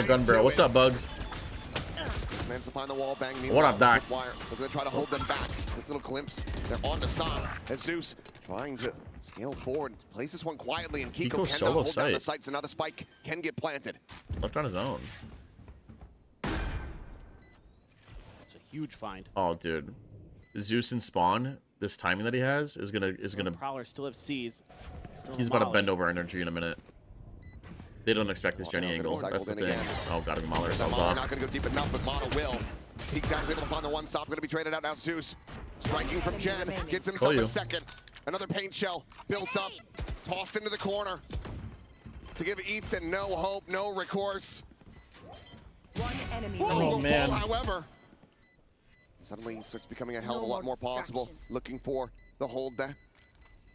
gun barrel. What's up, Bugs? Man to find the wall bang. What up, Doc? Wire. They're going to try to hold them back. This little glimpse. They're on the side. As Zeus trying to scale forward. Place this one quietly, and Kiko Kiko's cannot solo hold down the site. sights. Another spike can get planted. Left on his own. It's a huge find. Oh, dude. Zeus and Spawn, this timing that he has is gonna Prowler still have C's. Still he's have about to Molly. bend over Energy in a minute. They don't expect this Jenny angle. That's the thing. Oh, gotta be Mahler yourselves Mahler off. not going to go deep enough, but Mono will. Peeks out, is able to find the one stop. Going to be traded out now. Zeus striking from Jen. Gets himself a second. Another paint shell built up. Tossed into the corner. To give Ethan no hope, no recourse. One enemy Oh, remaining. man. However, suddenly it starts becoming a hell of a lot more possible. Looking for the hold there.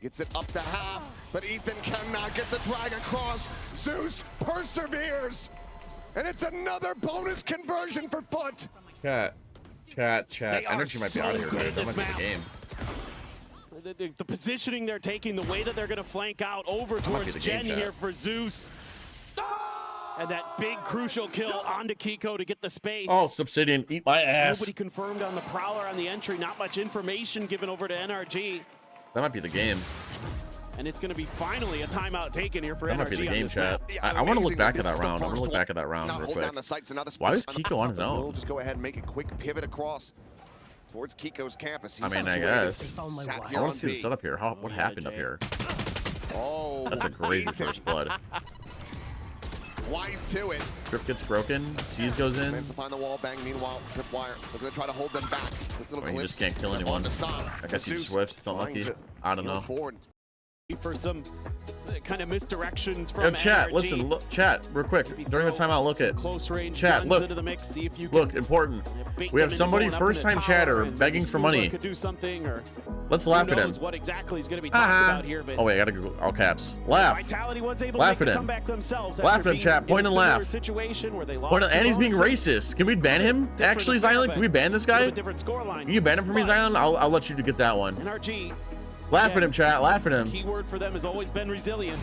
Gets it up to half, but Ethan cannot get the drag across. Zeus perseveres, and it's another bonus conversion for Foot. Chat. They are Energy might be so out of here, good dude. at That this might be map. the game. The positioning they're taking, the way that they're going to flank out over might be towards the game, Jen chat. here for Zeus. And that big crucial kill onto Kiko to get the space. Oh, Subsidian, eat my ass. Nobody confirmed on the Prowler on the entry. Not much information given over to NRG. That might be the game. And it's going to be finally a timeout taken here for That NRG might be the on game, this chat. map. I want to look back at This that is the round. I want to first look back at that round Not real hold quick. down the sights. Another Why is space. Kiko on his We'll own? just go ahead and make a quick pivot across towards Kiko's campus. I He's mean, I situated, guess. sat I here want on to see the B. setup here. What happened up here? Oh, That's a crazy Ethan. first blood. Wise to it. Grip gets broken. Seas goes in. Man to find the wall bang. Meanwhile, tripwire. They're going to try to hold them back. This little Or he glimpse. just can't kill They're anyone. on the side. I guess he Zeus just whiffs. It's trying unlucky. to I don't scale know. forward. For some kind of misdirections from Yo, chat, NRG. listen, look, chat, real quick. During the timeout, look at Close range chat. guns Look, into the mix, see if you can look, important. bait We have them into somebody, going up in first-time the chatter, tower, and begging for Scuba money. Could do something, or Let's who laugh at knows him. what exactly is going to be talked about here. But Oh wait, I gotta go all caps. Laugh. Lavitality was able Laugh to at make a him. comeback themselves. Laugh after at him, being chat. in Point a and similar laugh. Situation where they lost Point, and he's being bonuses. racist. Can we ban him? Actually, Xylan, can we ban this guy? Different scoreline. Can you ban him for me, Xylan? I'll let you get that one. NRG. Laugh at him, chat. Laugh at him. Keyword for them has always been resilience.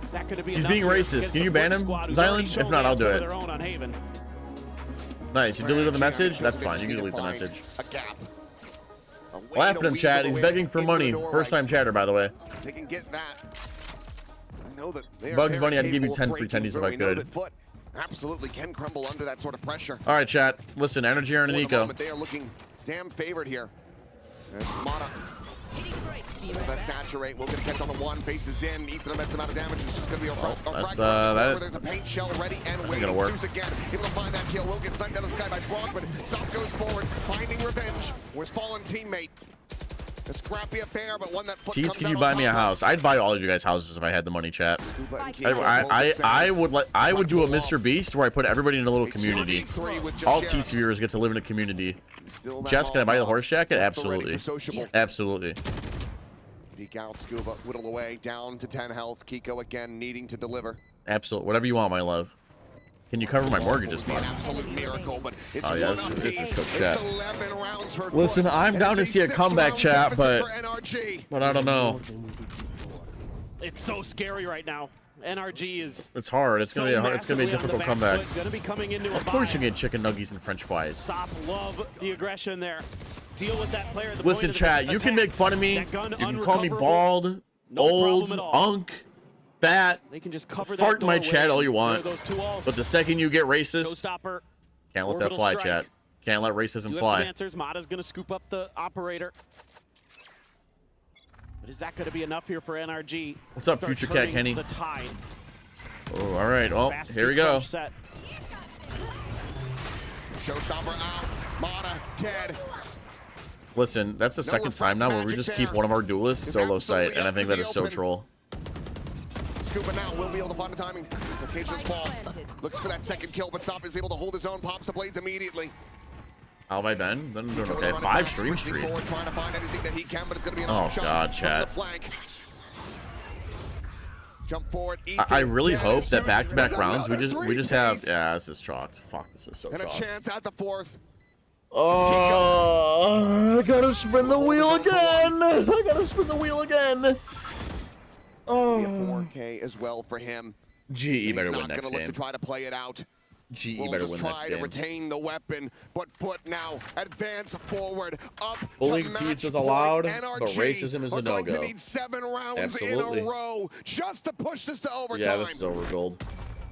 Is that going to be He's enough being here racist. against Can the you ban Foot him, squad, who's Xylan? already If shown not, they I'll have do some it. of their own on Haven. Nice. You deleted the message? That's fine. You can delete the message. Laugh at him, chat. He's begging for money. First time chatter, by the way. They can get that. I know that they are Bugs very Bunny, I'd give you capable 10 of free breaking tendies if through. I We know could. that Foot absolutely can crumble under that sort of pressure. All right, chat. Listen, Energy and For the Nico. moment, they are looking damn favored here. As Mata. That saturate. We're going to catch on the one. Faces in. Ethan immense amount of damage. It's just going to be a that's, fragment. that- There's a paint shell ready and Ain't waiting. gonna work. Zeus again. Able to find that kill. Will get sniped out of the sky by Brock, but South goes forward, finding revenge. Where's fallen teammate? A scrappy affair, but one that Foot Teats, comes can out you on buy me a top of. house? I'd buy all of you guys houses if I had the money, chat. Scuba and I Kiko, would do a Mr. Beast where I put everybody in a little It's community. 2v3 with just All sheriffs. Teats viewers get to live in a community. Still that Jess, can I buy the Molotov. horse jacket? Left already Absolutely. for Sociable. Absolutely. Peek out, Scuba, whittle away, down to 10 health. Kiko again needing to deliver. Absolutely. Whatever you want, my love. Can you cover my mortgages, Would be an man? absolute miracle, but it's Oh, yeah, one this on is so eight. chat. It's 11 rounds for Listen, Foot, I'm and down it's to see a 6 comeback, round chat, deficit but for NRG. I don't know. It's so scary right now. NRG is. It's hard. It's gonna be a hard. It's gonna be a difficult comeback. Going to be coming into Of a course, you buy. get chicken nuggies and French fries. Stop. Love the aggression there. Deal with that player. At the Listen, point of chat. the You can attack. make fun of me. You That gun can call me unrecoverable. bald, No old, problem at all. unk. fat. They can just cover Fart that in my doorway chat all you and want. those two walls. But the second you get racist, Showstopper. can't let that Orbital fly, strike. chat. Can't let racism Do have fly. some answers. Mata's going to scoop up the operator. But is that going to be enough here for NRG? What's up, Start Future Cat turning Kenny? The tide. Oh, all right. Well, Fast here we beat go. crunch set. Showstopper out. Mata dead. Listen, that's the second time now where we just keep one of our duelists solo site, and I think that is so troll. Scuba now will be able to find the timing. It's a Cage's ball. Looks for that second kill, but Sop is able to hold his own. Pops the blades immediately. How have I been? Then I'm doing okay. 5 stream streak. Trying to find anything that he can, but it's going to be an Oh off shot God, from the chat. flank. Jump forward. I really Ethan, hope that Zeus, back-to-back with rounds we another just have. three-piece. Yeah, this is chalked. Fuck, this is so And a chalked. chance at the fourth. Oh, I gotta spin the wheel again. I gotta spin the wheel again. Oh. 4K as well for him. GE better win He's not next going to look game. to try to play it out. GE We'll better just win try next to game. retain the weapon, but Foot now advance forward up Bullying to match tweets is point. allowed, NRG but racism is a are going to no-go. need 7 rounds Absolutely. in a row just to push this to overtime. Yeah, this is over, Gold.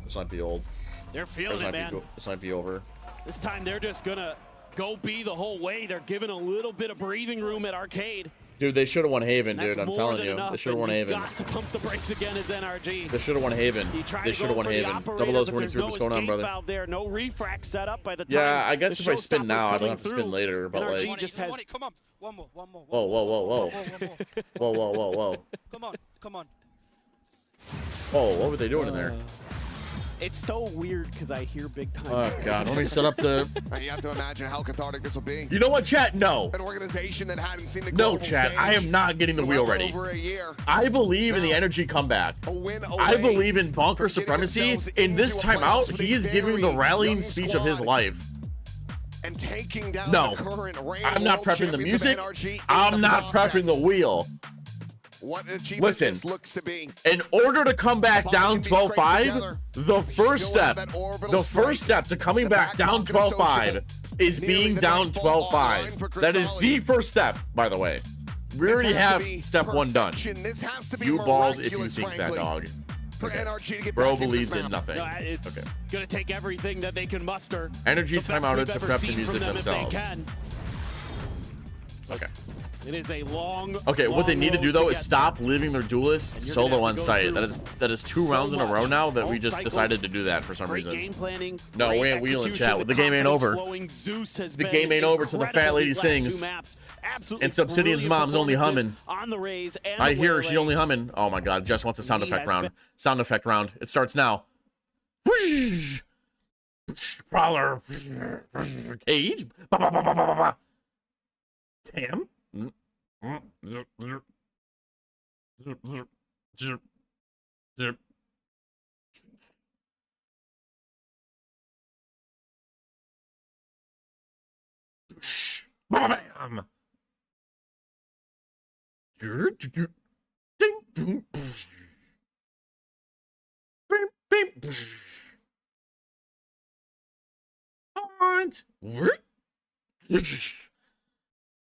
This might be old. They're feeling it, man. This might be over. This time they're just going to go B the whole way. They're giving a little bit of breathing room at Arcade. Dude, they should have won Haven, That's dude. I'm more telling than you. enough, They should have won and Haven. you've got to pump the brakes again as NRG. They should have won Haven. He tried They to should have go won for the Haven. operator, Double but those there's 23. no What's going on, escape brother? valve there. No refract set up by the time. Yeah, I guess the if I spin showstopper's now, I don't coming have to spin through. later, but NRG like. just has. Come on, one more. Whoa, whoa, whoa, whoa. Whoa, whoa, whoa, whoa. Come on. Oh, what were they doing in there? It's so weird because I hear big time. Oh, God. Let me set up the. You have to imagine how cathartic this will be. You know what, chat? No. An organization that hadn't seen the No, global chat. stage I am not getting the wheel well ready. over a year. I believe in the energy comeback. A win I away believe in bonker from getting supremacy. themselves In this into a timeout, playoffs with he a is giving the very rallying young speech of his squad life. and taking down No. the current reigning I'm not world prepping the champions of music. NRG in I'm the not prepping process. the wheel. What an achievement Listen, this looks to be. in order to come back down Body can be 12-5, together. the first Still have step, that orbital the first strike. step to coming The back back down pocket of 12-5 is Nearly being the down nightfall on the line for 12-5. That is Cristalli. the first step, by the way. We already This has to have be step 1 done. perfection. This has to be You bald if you miraculous, think that, frankly, dog. for Okay. NRG to get Bro back into believes this in map. nothing. No, it's Okay. going to take everything that they can muster. Energy The best timeout we've to ever prep the seen music from them if they themselves. can. Okay. It is a long. Okay, what they long need to road do though get is stop leaving their duelists And you're gonna solo have on to go site. through That is 2 so rounds in a row much. now that All we just cycles, decided to do that for some great reason. game planning, No, great we ain't wheeling execution. chat. The game ain't over. flowing Zeus has The been game ain't over till the fat incredible lady these last two sings. maps. Absolutely And Subsidian's brilliant mom's only humming. performances on the Rays and I the hear Whale she's Lane. only humming. Oh my god, Jess wants a sound He effect has round. been- Sound effect round. It starts now. Prowler. Cage. Cam. Bam.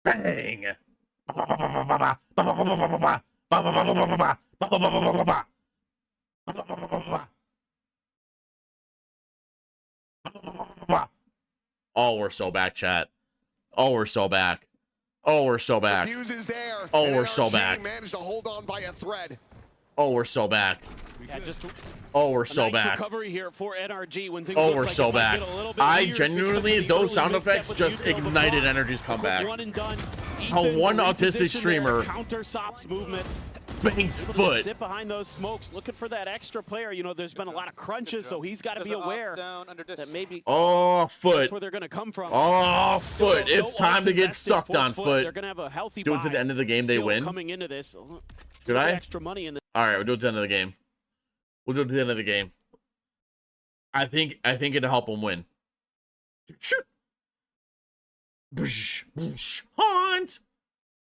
Bang. Oh, we're so back, chat. Oh, we're so back. Oh, we're so back. The fuse is there. Oh, and we're so NRG back. managed to hold on by a thread. Oh, we're so back. Yeah, just Oh, we're a so nice back. recovery here for NRG when things Oh, look we're like so it might back. get a little bit I weird because genuinely, of the those early sound misstep effects with just Utah, but ignited Bob, Energy's quick comeback. one and done. How Ethan one repositioned autistic there, streamer counter Sop's movement. banked Able to foot. sit behind those smokes, looking for that extra player. You know, there's been a lot of crunches, so he's got to be aware that maybe Oh, foot. that's where they're going to come from. Oh, Still foot. no It's time to odds get invested sucked for on foot. They're going to have a healthy Do it to buy. the end of the game, they Still win. coming into this. Should I? Extra money in the All right, we'll do it to the end of the game. We'll do it to the end of the game. I think it'll help them win. Boosh, boosh, haunt.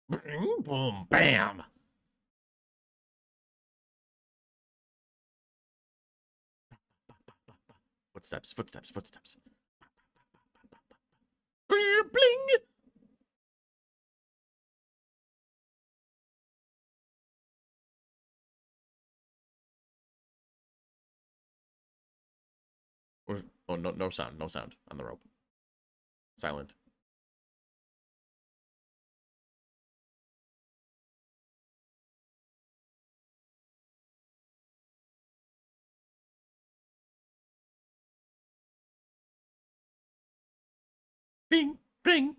Boom, boom, bam. Footsteps, footsteps, footsteps. Bling. Oh, no sound on the rope. Silent. Bing, bing.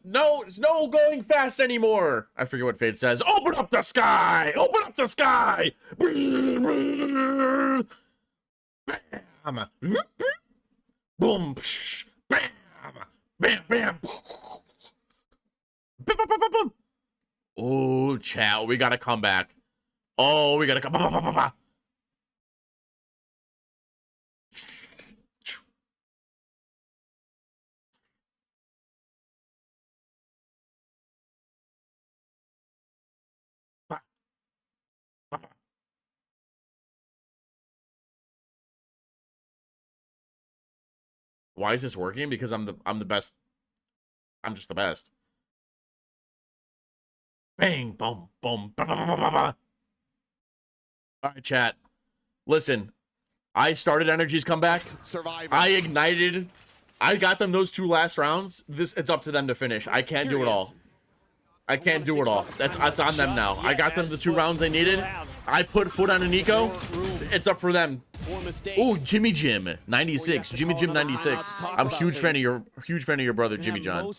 No, it's no going fast anymore. I forget what Fade says. Open up the sky! Open up the sky! Bam! Boom! Bam! Bam! Bam! Boom! Oh, chat, we gotta come back. Oh, we gotta come. Why is this working? Because I'm the best. I'm just the best. Bang, boom, boom, ba, ba, ba, ba, ba. All right, chat. Listen, I started Energy's comeback. Survivor. I ignited. I got them those 2 last rounds. It's up to them to finish. I can't do it all. I can't do it all. That's on them now. I got them the 2 rounds they needed. I put foot on a Nico. It's up for them. Oh, Jimmy Jim 96. Jimmy Jim 96. I'm a huge fan of your brother Jimmy John.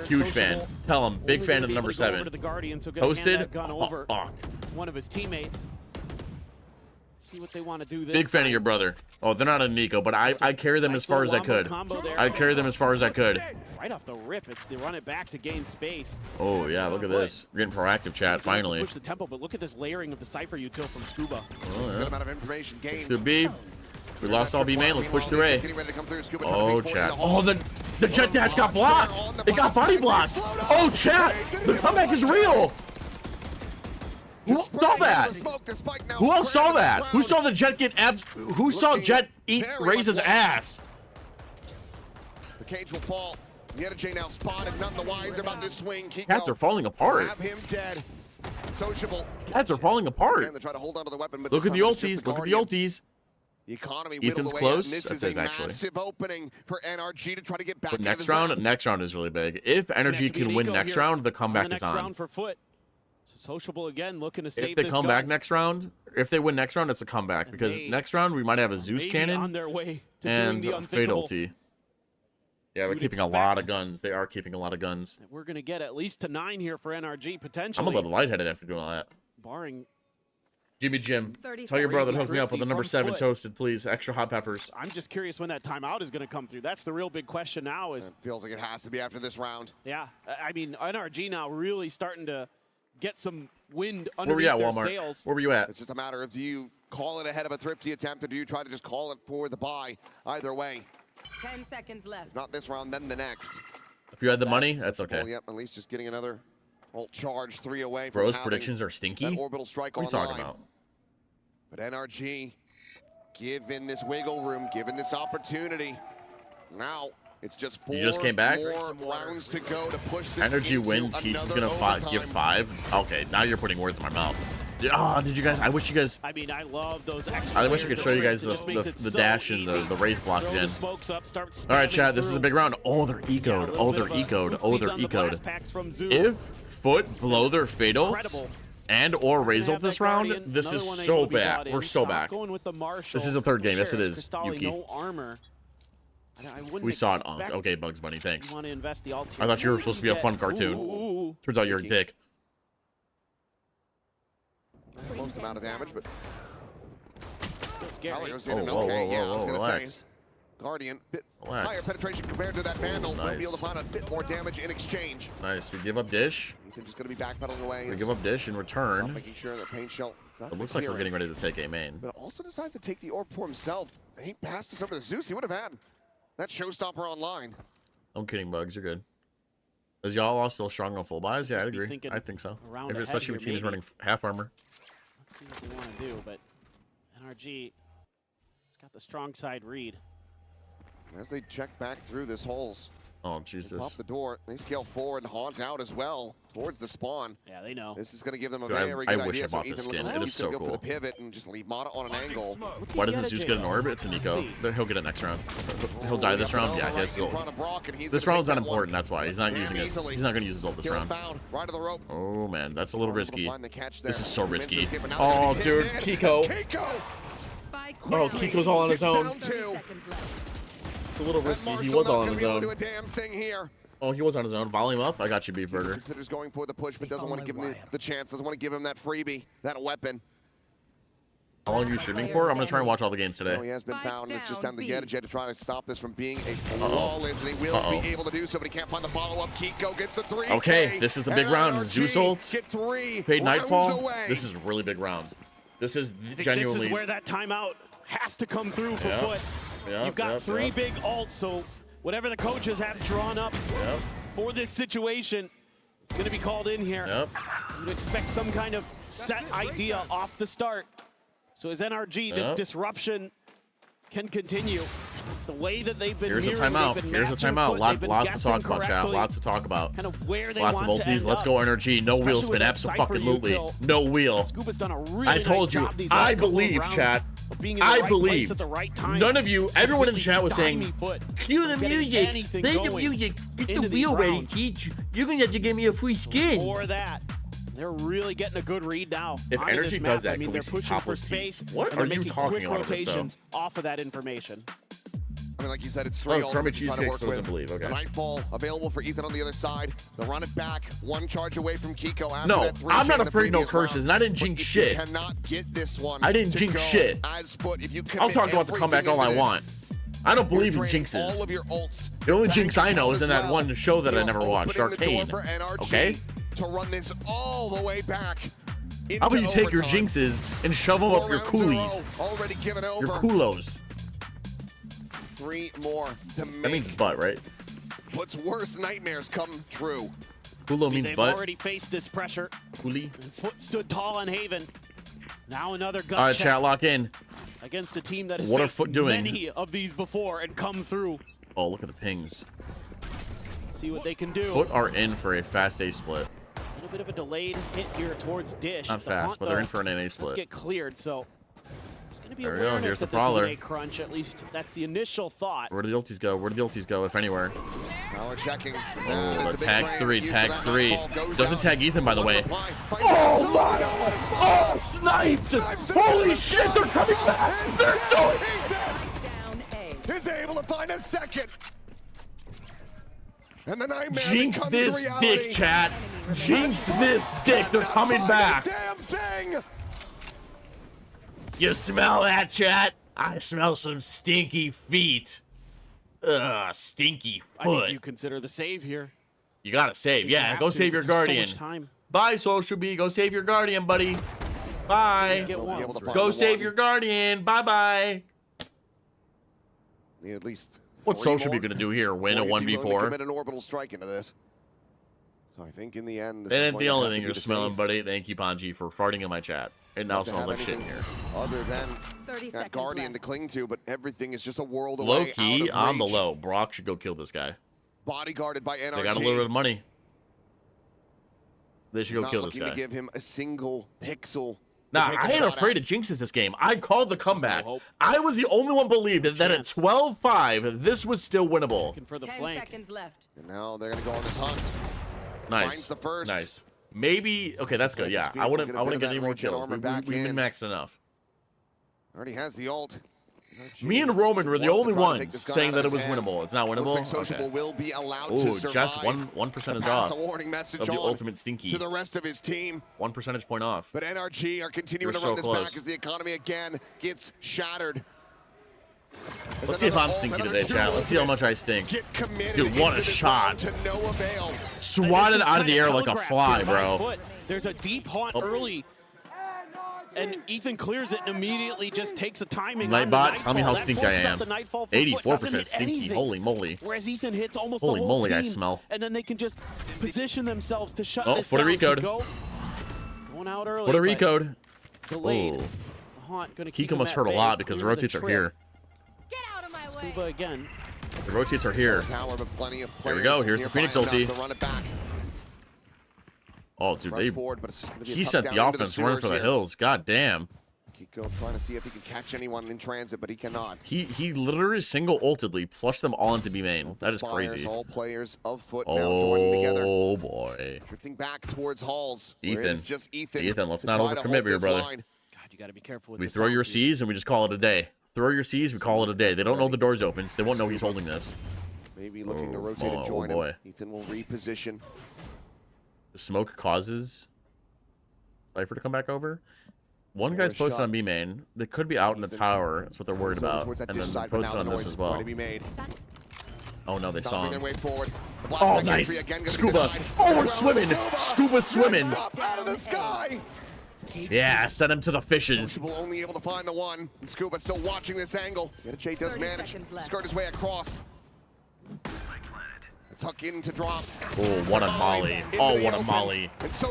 Huge fan. Tell him big fan of the number 7. Toasted. Oh, fuck. One of his teammates. See what they want to do this big fan of your brother. Oh, they're not a Nico, but I carry them as far as I could. I carry them as far as I could. Right off the rip, they run it back to gain space. Oh yeah, look at this. We're getting proactive, chat. Finally. Push the tempo, but look at this layering of the Cypher util from Scuba. Oh, yeah. Good amount of information gained. Could be. We lost all B main. Let's push through A. Oh, chat. Oh, the jet dash got blocked. It got body blocked. Oh, chat. The comeback is real. Who saw that? Who else saw that? Who saw the Jet get abs? Who saw Jet eat Raze's ass? The cage will fall. Yetajay now spotted, none the wiser about this swing. Cats are falling apart. Have him dead. Sociable. Cats are falling apart. Again, they try to hold onto the weapon, but look at the ulties. Look at the ulties. The economy Ethan's close. This is a massive opening for NRG to try to get back. But next round is really big. If NRG can win next round, the comeback is on. Round for Foot. Sociable again, looking to save if they come back next round, if they win next round, it's a comeback. Because next round, we might have a Zeus cannon on their way to and doing the a Fade ulti. Yeah, they're keeping a lot of guns. They are keeping a lot of guns. We're going to get at least to 9 here for NRG, potentially. I'm a little lightheaded after doing all that. Barring... Jimmy Jim, tell your brother to hook me up with the number 7 toasted, please. Extra hot peppers. I'm just curious when that timeout is going to come through. That's the real big question now. Is it feels like it has to be after this round. Yeah, I mean, NRG now really starting to get some wind underneath their sails. Where were you at? It's just a matter of, do you call it ahead of a thrifty attempt, or do you try to just call it for the buy? Either way. 10 seconds left. If not this round, then the next. If you had the money, that's okay. Well, yep, at least just getting another ult charge, 3 away from Bro's predictions are stinky. That orbital strike what are you talking about? But NRG, given this wiggle room, given this opportunity, now it's just 4 you just came back? more rounds to go to push this. Energy win, Teach is gonna give 5. Okay, now you're putting words in my mouth. Oh, did you guys? I wish you guys. I mean, I love those extra. I wish I could show you guys the dash and the race block again. All right, chat. This is a big round. Oh, they're ecoed. Oh, they're ecoed. Oh, they're ecoed. If Foot blow their fatals and or raise ult this round, this is so bad. We're so back. This is the 3rd game. Yes, it is. Yuki. We saw it on. Okay, Bugs Bunny. Thanks. I thought you were supposed to be a fun cartoon. Turns out you're a dick. Most amount of damage, but scary. Relax. Guardian, bit higher penetration compared to that Vandal. Nice. We'll be able to find a bit more damage in exchange. Nice. We give up Dish. Ethan's just going to be backpedaling away. We give up Dish in return. Making sure that Paint Shell. It looks like we're getting ready to take A main. But also decides to take the orb for himself. He passed this over to Zeus. He would have had that showstopper online. I'm kidding, Bugs. You're good. Is y'all all still strong on full buys? Yeah, I agree. I think so. Especially if teams running half armor. Let's see what they want to do, but NRG has got the strong side read. As they check back through this holes, Oh, Pop Jesus. the door. They scale forward and Haunt out as well towards the spawn. Yeah, they know. This is going to give them a Dude, very I good wish idea. I bought so this Ethan skin. Little It is needs to so go for cool. the pivot and just leave Mata on an angle. Why doesn't Zeus get an orb? It's a Nico. He'll get it next round. He'll die this round. Yeah, he has his ult. This round's not important. That's why he's not using it. He's not going to use his ult this round. Right to the rope. Oh man, that's a little risky. This is so risky. Now Oh, they're dude, gonna hit Kiko. Kiko. Oh, Kiko's all on his own. 2. It's a little risky. He was all on his own. Oh, he was on his own. Volume up. I got you, Beef Burger. Considers going for the push, but doesn't want to give him the chance. Doesn't want to give him that freebie, that weapon. How long are you streaming for? I'm gonna try and watch all the games today. No, he has been found. It's just down to Gedejed to try to stop this from being a flawless, and he will be able to do so, but he can't find the follow-up. Kiko gets the 3. Okay, this is a big round. Zeus ult. Get 3. Paid Nightfall. Away. This is a really big round. This is I think genuinely. this is where that timeout has to come through for Foot. You've got 3 big ults, so whatever the coaches have drawn up for this situation, it's going to be called in here. You'd expect some kind of set idea off the start. So as NRG, this disruption can continue. The way that they've been Here's a timeout. Here's a timeout. Lots to talk about, chat. Lots to talk about. Kind of where they Lots of want to ultis. end Let's up. go NRG. No wheel spin. Absolutely. No wheel. Scuba's done a really I told nice you. job these I last couple of believe, rounds chat. of being in the I right believe. place at the right time. None of you, everyone in the chat was saying, Stymie Foot cue the getting music. anything Play the going music. Get the into these wheel ready, rounds. teach. You're going to have to give me a free skin. Or that. They're really getting a good read now. If onto Energy this does map. that, I mean, can we they're see pushing for topless space. teeth? What and are they're you making talking quick about, Aristo? rotations off of that information. I mean, like you said, it's 3 Oh, Kermit ultimates you're trying to Cheesecake work doesn't with. believe. Okay. The Nightfall available for Ethan on the other side. They'll run it back. 1 charge away from Kiko after No, that 3 I'm not in the afraid of no previous curses, round. and I didn't But jinx if shit. You cannot get this one I didn't to jinx go shit. As Foot, if you I'll commit talk about the comeback all I everything into want. I don't believe in you're draining jinxes. all of your ults. The only back jinx I know out is in as that well. one show that I never watched, Opening the door Arcane. for NRG Okay? To run this all the way back. How about you take your overtime. jinxes and shove them up 4 your rounds in a coolies? row, already given over. Your culos. 3 more to make. That means butt, right? What's worst nightmares come true. Culo means They've butt. already faced this pressure. Coolie. Foot stood tall on Haven. Now another gut All right, check chat, lock in. against a team that has What are faced Foot doing? many of these before and come through. Oh, look at the pings. See what they can do. Foot are in for a fast A split. A little bit of a delayed hit here towards Dish. Not The fast, Haunt, but they're though, in for an NA Let's split. get cleared, so there's going to be There we go, awareness here's the that this is Prowler. an A crunch. At least that's the initial thought. Where do the ultis go? Where do the ultis go, if anywhere? Now we're checking. Oh, tags 3, tags 3. Doesn't tag Ethan, by the way. Oh, my! Oh, snipes! Holy shit, they're coming back! They're doing it! Is able to find a second. And the nightmare Jinx becomes this reality. dick, chat. Jinx this dick. They're coming back. Damn thing. You smell that, chat? I smell some stinky feet. Ugh, stinky I think foot. you consider the save here. You gotta save. You Yeah, have go to. save your There's so much guardian. time. Bye, Social B. Go save your guardian, buddy. Bye. Get one. Go save your guardian. Bye-bye. Need at least. What's 3 Social B more. gonna do here? Win a Or you'd be willing to 1v4? Commit an orbital strike into this. So I think in the end, this That is ain't going the to only have to thing be you're the smelling, save. buddy. Thank you, Panji, for farting in my chat. It now Not to smells have like shit in anything here. Other than 30 that seconds guardian left. to cling to, but everything is just a world away. Low out key, of on the reach. low. Brock should go kill this guy. Bodyguarded by NRG. They got a little bit of money. They should go Not kill this looking guy. to give him a single pixel. to Nah, take a I ain't shot afraid at. of jinxes this game. I called the comeback. hope. I was the only one believed that at Chance. 12-5, this was still winnable. Looking for the 10 flank. seconds left. And now they're going to go on this hunt. Nice. Finds the first. Nice. Maybe okay, that's good. Yeah, I wouldn't get any more kills. Armor We back in. min-maxed enough. Already has the ult. Me and Roman were the Wants to only try to take ones this gun saying out that of it was his hands. winnable. It's not winnable. Looks like Sociable Okay. will be allowed to Ooh, survive. just one percentage Pass off a warning message of the on ultimate stinky. to the rest of his team. 1 percentage point off. But NRG are continuing You're to run so this close. back as the economy again gets shattered. Let's see if I'm stinky today, chat. Let's see how much I stink. Get committed Dude, what a into this shot. round to no avail. Swatted out of the Kinda air like a telegraphed fly, here by bro. Foot. There's a deep haunt Oh. early. And Ethan clears it and immediately just takes a timing on the Nightbot, tell me how Nightfall. That stinky I forces up am. the Nightfall for Foot. 84% Doesn't hit stinky. anything. Holy moly. Whereas Ethan hits almost Holy the whole moly, team. I smell. And then they can just position themselves to shut Oh, this Puerto down. Rico'd. Going out early. Puerto but Rico'd. Delayed. Oh. The haunt gonna keep Kiko him must at hurt a bay, lot because the clear rotates are trip. here. Get out of my way. Scuba again. The rotates are here. Tower, but plenty of Here we go. Here's the Phoenix ulti. to run it back. Oh, dude, Rush forward, but it's just gonna be a he tough set down the into offense running for the sewers hills. God damn. Kiko trying to see if he can catch anyone in transit, but he cannot. He literally single ultedly flushed them all into B main. That is Fires, crazy. all players of Foot now joining together. Oh boy. Drifting back towards Halls. Where it Ethan. is just Ethan. Let's to not try to overcommit hold here, this brother. line. God, you got to be careful with We the throw your sound C's and we just call it a day. Throw your C's, we call it a day. They don't know the door's open, so they won't know he's holding this. Maybe looking to rotate and join boy. him. Ethan will reposition. The smoke causes Cypher to come back over. One Or guy's a posted shot. on B main. They could be out in the tower. That's what they're worried Moves over about. towards that And dish then side, but posted now on the this noise as is well. going to be made. Oh no, they saw Stopping him. their way forward. The black Oh, back nice. entry again gonna be Scuba. denied. Oh, we're Well, swimming. Scuba's swimming. Lights up out of the sky. Yeah, send him to the fishes. Sociable only able to find the one. And Scuba still watching this angle. Yetiche does 30 manage seconds to left. skirt his way across. A tuck in to drop. Oh, what a molly. Oh, what a molly.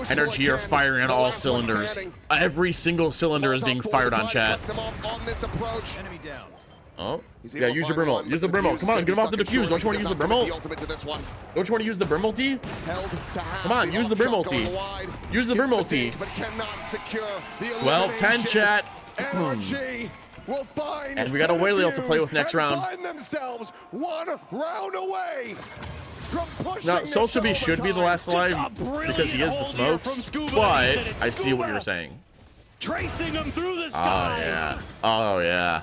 Energy are firing on all cylinders. Every single cylinder is being fired on chat. On this approach. Enemy down. Oh, He's yeah, able to use your find Brimble. one, Use but the Brimble. Diffuse Come on, gonna get him off the be stuck Diffuse. in Don't you want to short. use the He does not Brimble? get the ultimate to this one. Don't you want to use the Brimble ulti? Held to half. Come on, use the Brim ulti. Use the Brim ulti. But cannot secure the Well, 10 chat. NRG will find And we got a Whaley to play with next and round. Find themselves one round away. From pushing Now, this Solstaby should be the last alive because he is the hold here from smokes, Scuba, but and it's I see what Scuba. you're saying. Tracing him through the Oh sky. yeah. Oh yeah.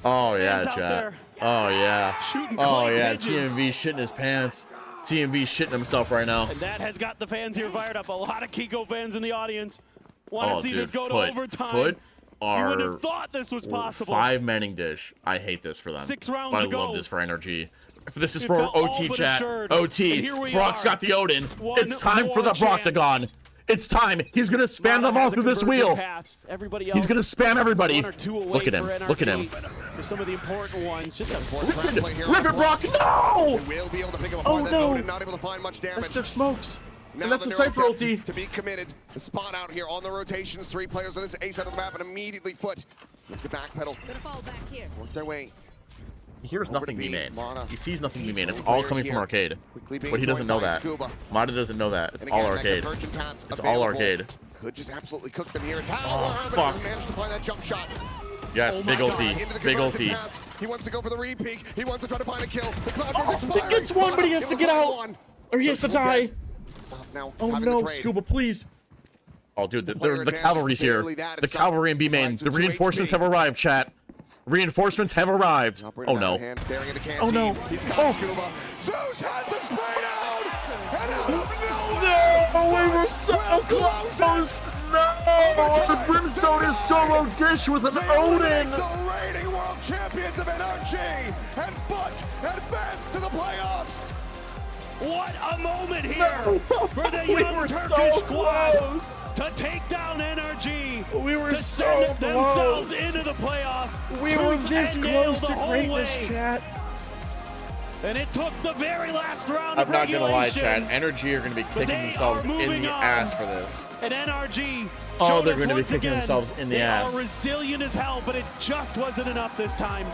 Oh yeah, Hands out chat. there. Oh yeah. Shooting Oh clay yeah. pigeons. TMV shitting his pants. TMV shitting himself right now. And that has got the fans here fired up. A lot of Kiko fans in the audience want to Oh see dude, this go Foot. to overtime. Foot You wouldn't are have thought this was possible. 5-manning dish. I hate this for them. 6 rounds but I ago. love this for energy. If this is It for felt all OT but chat. assured. OT. And here we Brock's are. got the Odin. One It's time for more the chance. Broctagon. It's time. He's gonna spam them all Has a through this converted wheel. pass. Everybody He's gonna else, spam everybody. one or two away Look at him. for Look at him. NRG. For some of the important ones, just a Rip it, Brock. No! They will be able to pick him Oh, apart. no. Odin not able to find much damage. That's their smokes. Now And that's the a Cypher Neural ulti. to be committed. The spot out here on the rotations. 3 players on this A side of the map, and immediately Foot with the backpedal. Gonna fall back here. Work their way. He hears Over nothing to be B, made. Mana. He sees nothing be made. It's Only all player coming from here. arcade. Quickly being But he doesn't joined know by that. Scuba. Mada doesn't know that. It's And all again, that arcade. convergent path's It's all available. arcade. Could just absolutely cook them here. It's Tower, Oh, but fuck. doesn't manage to find that jump shot. Yes, Oh big my God, ulti. into the Big convergent ulti. paths. He wants to go for the re-peek. He wants to try to find a kill. The cloud Oh, burst expiring. he gets one, but he has to get Find out. one. Or he has to Social die. dead. It's up now, Oh having the no, trade. Scuba, please. Oh, dude, The player the advantage, cavalry's here. barely that. The It's cavalry in B main. up The to 2 reinforcements HP. have arrived, chat. Reinforcements have arrived. Operator Oh down no. at hand, staring at the Oh no. He's got Oh. Scuba. Zeus has the spray down. And out of No, we were so close. No, the Brimstone is solo dish with an Odin. The reigning world champions of NRG and Foot advance to the playoffs. What a moment here for the We young were Turkish so squad close. to take down NRG. We were to so send themselves close. into the playoffs. We were tooth this and nail close the to whole greatness, way. chat. And it took the very last round I'm of not gonna lie, regulation. chat. Energy are gonna be kicking they themselves are in moving the on. ass for this. And NRG Oh, showed they're us gonna be once kicking again themselves in the they ass. are resilient as hell, but it just wasn't enough this time.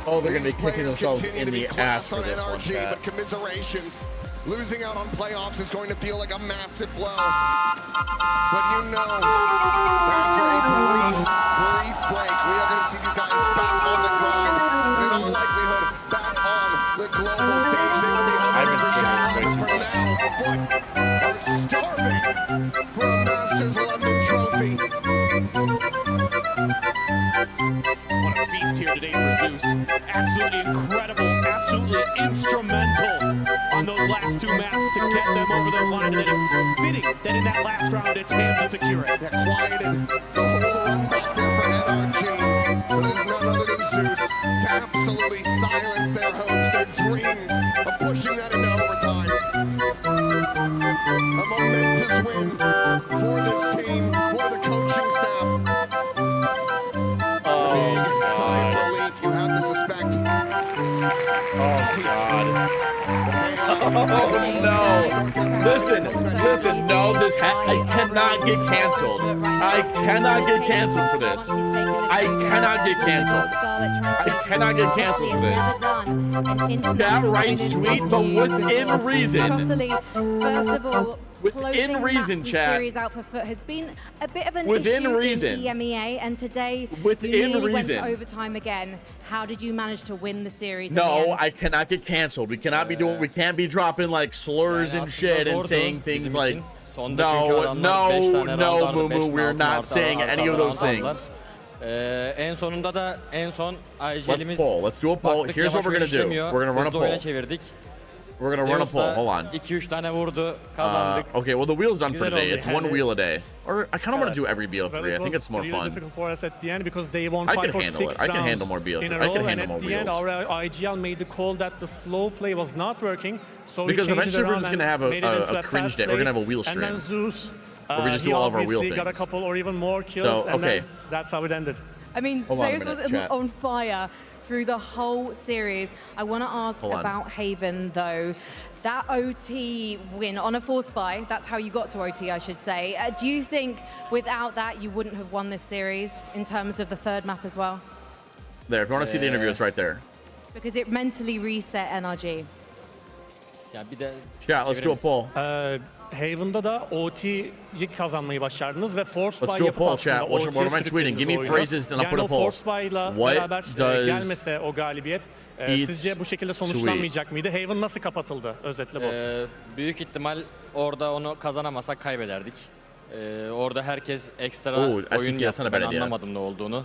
Oh, they're gonna be These kicking players themselves continue in to be the ass class for on this one, NRG, chat. but commiserations. Losing out on playoffs is going to feel like a massive blow. But you know, after a brief break, we are going to see these guys back on the grind. And in all likelihood, back on the global stage. They will be I've been hungry spinning this way for now, but are starving for a Masters London trophy. What a feast here today for Zeus. Absolutely incredible, absolutely instrumental on those last 2 maps to get them over the line. And then fitting that in that last round, it's him to secure it. That quieted the whole run back there for NRG. But it is none other than Zeus to absolutely silence their hopes, their dreams of pushing that into overtime. A momentous win for this team, for the coaching staff. Big sigh of relief, you have to suspect. Oh god. Oh no. Listen, Listen, no, I cannot get canceled. I cannot get canceled for this. I cannot get canceled. I cannot get canceled for this. That right, sweet, but within reason. First of all, within reason, chat. Series out for Foot has been a bit of an within issue reason. in EMEA, and today within you nearly reason. went to overtime again. How did you manage to win the series? No, I cannot get canceled. We cannot be doing. We can't be dropping like slurs and shit and saying things like, no, Mumu, we're not saying any of those things. En sonunda da Let's poll. Let's do a poll. Here's what we're gonna do. We're gonna run a poll. We're gonna run a poll. Hold on. 2-3 tane vurdu, kazandık. Okay, well the wheel's done for today. It's one wheel a day. Or I kind of want to do every BO3. I think it's more really fun. difficult for us at the end because they won I 5 can or handle 6 it. I can rounds handle more BO3. in a I row, can and handle at more the end, wheels. our IGL made the call that the slow play was not working. So Because we changed it eventually we're around just and gonna have made it into a cringe fast day. We're play. gonna have a wheel And then stream. Zeus, Where we just he do all of our wheel obviously got a things. couple or even more kills, So, and okay. then that's how it ended. I mean, Hold on a Zeus was minute, chat. on fire through the whole series. I want to ask Hold on. about Haven, though. That OT win on a force buy, that's how you got to OT, I should say. Do you think without that you wouldn't have won this series in terms of the third map as well? There, if you want to see the interview, it's right there. Because it mentally reset NRG. Yeah, let's do a poll. Haven'da da OT'yi kazanmayı başardınız ve force Let's buy do a yapıp poll, aslında chat. What OT'ye am I tweeting? Give me sürüklediniz phrases and I'll put yani a o poll. force buy'la What beraber does gelmese o galibiyet eat sizce bu şekilde sonuçlanmayacak mıydı? Haven nasıl kapatıldı? Özetle bu. Büyük ihtimal orada onu kazanamasak kaybederdik. Orada herkes ekstra oyun yaptı. Ben anlamadım ne olduğunu.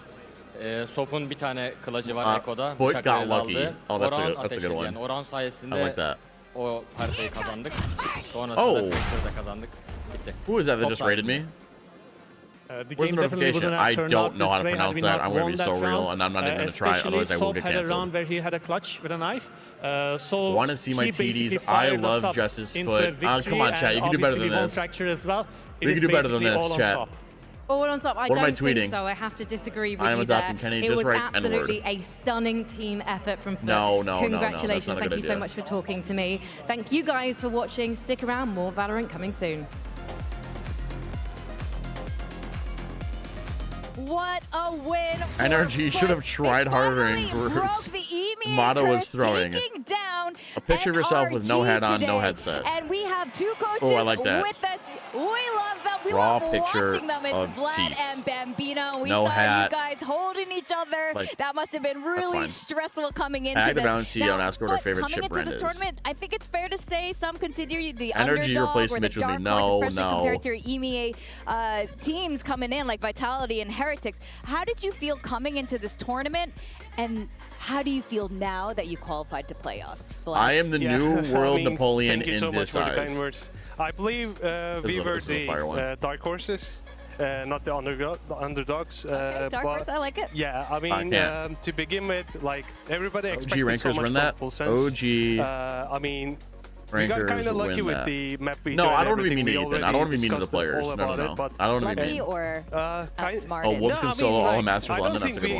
Sop'un bir tane kılıcı var Eko'da. Boy Bıçakları got lucky. aldı. Oh, that's a Oran good ateş one. ediyor. Yani Oran I sayesinde like that. o haritayı kazandık. Sonrasında Fracture'ı da kazandık. Bitti. Who is that that just rated me? Where's the notification? I don't know how to pronounce that. I'm going to be so real, and I'm not even going to try, otherwise I will get had a round canceled. where he had a clutch with a knife. So Want to see my he basically TDs? I fired us love up Jess's into foot. a victory, Come on, chat. You can do better and than obviously we won this. Fracture as well. We can do better than this, chat. All on top. I What am I don't think tweeting? so. I have to disagree with I am you there. adopting Kenny. It Just was write absolutely N-word. a stunning team effort from Foot. No, no, no, no. Congratulations. That's not a Thank good you so idea. much for talking to me. Thank you guys for watching. Stick around. More Valorant coming soon. What a win! NRG should have tried harder in groups. Motto was throwing down a picture of yourself with no hat on, no today. headset. And we have two coaches Oh, I like that. with us. We love them. We Raw love picture watching them. It's of Vlad seats. and Bambino. We No saw hat. you guys holding each other. Like, that must have been that's really fine. stressful coming into Tag the this. Bouncy and ask her what her but favorite coming chip into brand this is. tournament, I think it's fair to say some consider you the NRG underdog replaced or the Mitch with me. dark No, horse, especially no. compared to your EMEA teams coming in like Vitality and Heretics. How did you feel coming into this tournament, and how do you feel now that you qualified to playoffs? Vlad? I am the new world Napoleon thank you in so much this for the kind size. words. I believe we were the dark horses, not the underdogs. Dark horse, I like it. Yeah, I mean, to begin with, like everybody expected rankers so much win that. from Full Sense. OG I mean, we rankers got kind of lucky win with that. the map beta. No, I and don't want to be everything. mean to We Ethan. I don't want to be mean to the already players. discussed No, all no, about no. it, I don't want to be Lucky mean. or outsmarted? Oh, Wolves can solo all the Masters I London. don't That's a think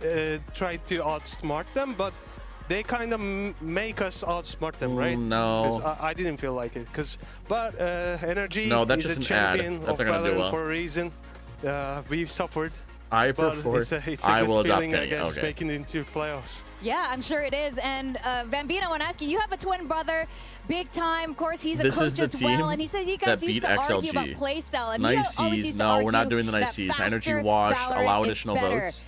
good one. tried to outsmart them, but they kind of make us outsmart them, right? No. 'Cause I didn't feel like it. But NRG No, that's is just a an ad. champion That's of not gonna do Valorant well. for a reason. We suffered. I but prefer. it's a I good will adopt feeling, I Kenny. guess, Okay. making it into playoffs. Yeah, I'm sure it is. And Bambino, I want to ask you, you have a twin brother, big time. Of course, he's a This is coach the as well. team And he said you guys that used beat to argue about XLG. playstyle. And Nice he always C's. used to No, we're not argue doing the nice that C's. faster Energy wash. Valorant Allow is additional better. votes.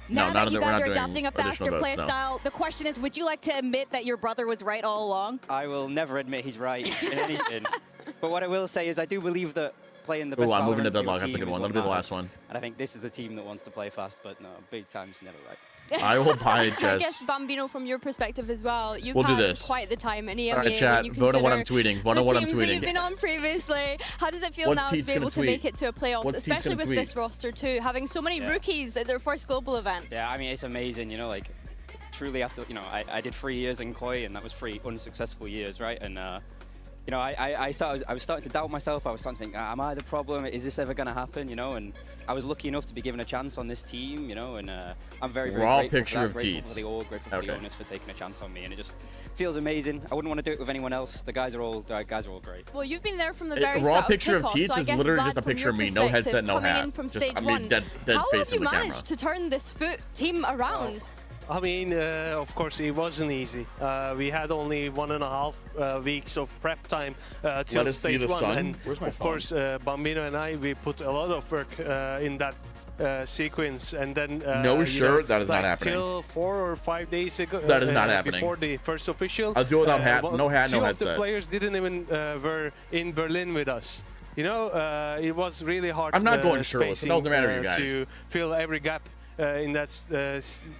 Now that you we're guys not are doing adopting a faster additional votes, no. playstyle, the question is, would you like to admit that your brother was right all along? I will never admit he's right in anything. But what I will say is I do believe that playing the Ooh, best I'm moving to Valorant for your Deadlock. That's a team good is one. what That'll be the matters. last one. And I think this is the team that wants to play fast, but no, big time's never right. I will buy it, I Jess. guess, Bambino, from your perspective as well, you've We'll do had this. quite the time in EMEA. All right, chat. when you Vote on what I'm consider tweeting. Vote the on what I'm teams that tweeting. you've been on previously. How does it feel What's now to Teats be able gonna to make tweet? it to a playoffs, What's Teats especially gonna with tweet? this roster too, having so many rookies at their first global event? Yeah, I mean, it's amazing, you know, like, truly after, you know, I did 3 years in Koi, and that was 3 unsuccessful years, right? And you know, I was starting to doubt myself. I was starting to think, am I the problem? Is this ever going to happen? You know, and I was lucky enough to be given a chance on this team, you know, and I'm very, very Raw grateful picture for of that, grateful Teats. for the org, grateful for the owners for taking a chance on me, and it just feels amazing. I wouldn't want to do it with anyone else. The guys are all great. Well, you've been there from the very Raw start picture of of kickoff, Teats so I is guess, literally Vlad, just a from picture your of me, no headset, no coming hat. in from Just, stage I mean, one, dead how face have you in the camera. managed to turn this Foot team around? I mean, of course, it wasn't easy. We had only 1.5 weeks of prep time till Let us see stage the 1. sun. And Where's my of phone? course, Bambino and I, we put a lot of work in that sequence. And then, No shirt, that is not like happening. Till 4 or 5 days ago, That is not happening. Before the first official, I'll do it without hat, no hat, no two of headset. the players didn't even were in Berlin with us. You know, it was really hard. I'm not going shirtless. It doesn't matter, you guys. To fill every gap in that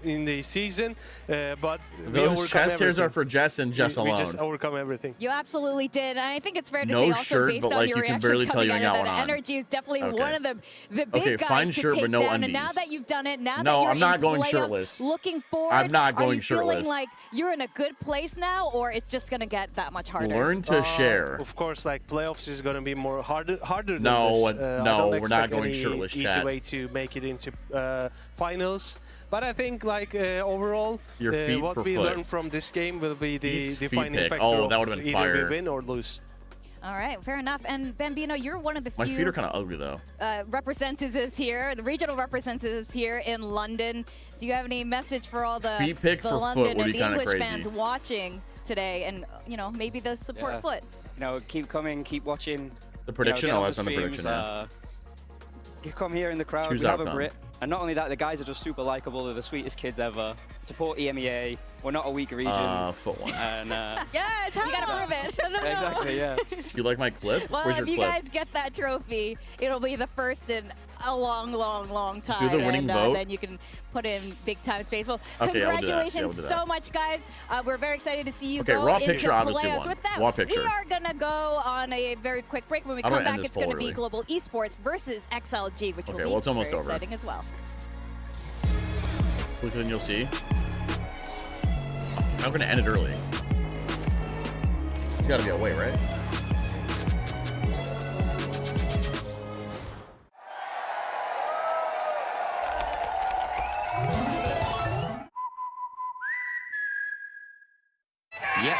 in the season, but we Those overcome chest hairs are everything. for Jess and Jess We alone. just overcome everything. You absolutely did, and I think it's fair to No say also shirt, based but, on like, your you can reactions barely tell coming you out got of one that, on. Energy is definitely Okay. one of the big Okay, guys fine to shirt, take but no down. And now undies. that you've done it, now No, that you're I'm not in going playoffs, shirtless. looking forward, I'm not are you going feeling shirtless. like you're in a good place now, or it's just gonna get that much harder? Learn to share. Of course, like playoffs is going to be more harder than No, this. I no, don't we're not expect going any shirtless, easy chat. way to make it into finals. But I think, like overall, Your feet what per we foot. learn from this game will be the Teats' feet defining pick. factor Oh, that of would've been either fire. we win or lose. All right, fair enough. And Bambino, you're one of the My few feet are kind of ugly though. representatives here, the regional representatives here in London. Do you have any message for all the, Feet pick the for London Foot would and be the kinda English crazy. fans watching today, and you know maybe the support Yeah. Foot? You know, keep coming, keep watching. The prediction? You know, Oh, get that's on on the streams, prediction, You come here in the crowd, Choose we have a outcome. Brit. And not only that, the guys are just super likable. They're the sweetest kids ever. Support EMEA. We're not a weak region. Foot one. And, Yeah, you gotta prove it. I don't know. exactly, yeah. You like my clip? Well, Where's if your you clip? guys get that trophy, it'll be the first in a long, long, long time. the winning and vote? then you can put in big time space. Well, Okay, I'll do that. Yeah, congratulations we'll do that. so much, guys. We're very excited to see you Okay, go raw into picture obviously playoffs. won. With that, Raw picture. we are gonna go on a very quick break. When we I'm come gonna end back, this it's gonna poll be early. Global Esports versus XLG, which will Okay, be well, it's almost very over. exciting as well. Look, and you'll see. I'm gonna end it early. It's gotta be a way, right? Yep,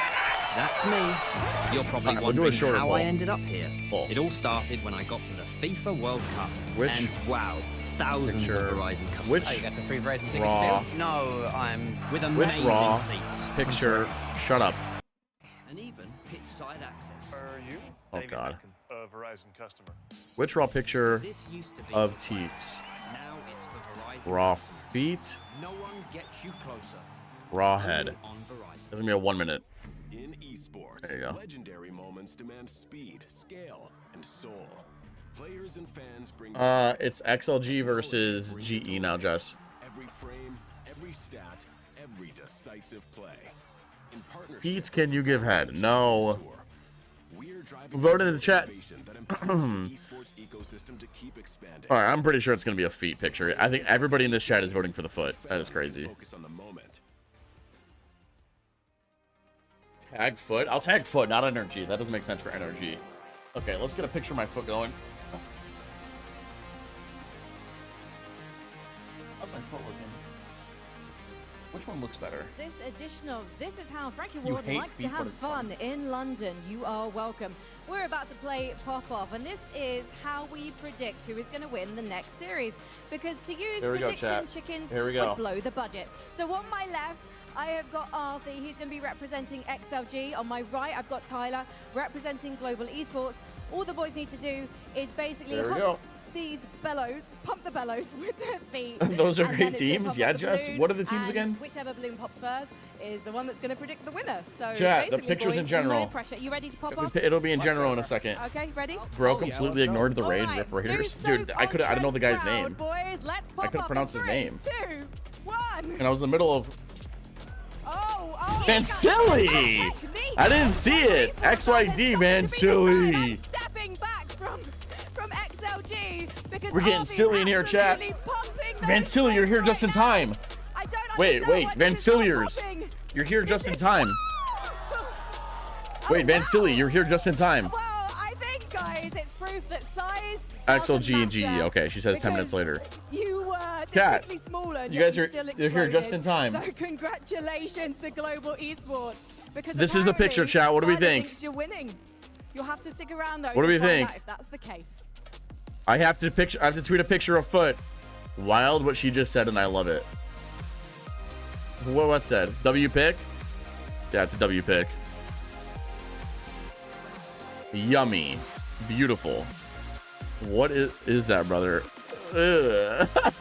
that's me. You're probably Alright, we'll do a wondering shorter how poll. I ended up here. It all started when I got to the FIFA World Cup. Which and wow, thousands picture? of Verizon customers. Which Oh, you got the free Verizon tickets raw? too? No, I'm with Which amazing raw seats. picture? Shut up. And even pitch side access. Are you? Oh god. A Verizon customer. Which raw picture This used to be of Teats? Now it's for Verizon. Raw customers. feet, No one gets you closer. raw head. Only on Verizon. It's gonna be a 1 minute. In esports, There you go. legendary moments demand speed, scale, and soul. Players and fans bring It's XLG versus GE now, Jess. every frame, every stat, every decisive play. In partnership, Pete's, can you give head? No. we're driving Vote in the chat. innovation that empowers the esports ecosystem to keep expanding. Alright, I'm pretty sure it's gonna be a feet picture. I think everybody in this chat is voting for the foot. That is crazy. Focus on the moment. Tag foot? I'll tag foot, not energy. That doesn't make sense for energy. Okay, let's get a picture of my foot going. How's my foot looking? Which one looks better? This edition of This Is How Frankie You Ward hate likes to feet, but have it's fun in London. You are welcome. We're about to play Pop Off, and this is how we predict who is going to win the next series. Because to use Here we go, prediction chat. chickens Here we go. would blow the budget. So on my left, I have got Arthur. He's going to be representing XLG. On my right, I've got Tyler representing Global Esports. All the boys need to do is basically There we hump go. these bellows, pump the bellows with their feet. Those are and then great it's gonna teams. pop Yeah, up the Jess. balloon, What are the teams and again? Whichever balloon pops first is the one that's going to predict the winner. So Chat, the basically, pictures boys, in general. no pressure. You ready to pop off? It'll be in general in a second. Okay, ready? Bro completely ignored the raid Alright, rip raiders. New Dude, Stoke I don't know the guy's crowd, name. Boys, let's pop I couldn't off pronounce in his 3, name. 2, 1. And I was in the middle of Oh, Vansili! I didn't see it! XYD Vansili! Stepping back from XLG because We're getting silly in here, chat. Vansili, you're here just in time. Wait, Vansiliers. You're here just in time. Wait, Van Silly, you're here just in time. Well, I think, guys, it's proof that size XLG and GE. Okay, she says 10 minutes later. You were Cat, distinctly smaller. you guys are still you're here just in time. So congratulations to Global Esports. Because This is the picture, chat. What do we Tyler think? thinks you're winning. You'll have to stick around though. What do to we find think? out if that's the case. I have to tweet a picture of Foot. Wild what she just said, and I love it. What's that? W pick? Yeah, it's a W pick. Yummy. Beautiful. What is that, brother? Ugh.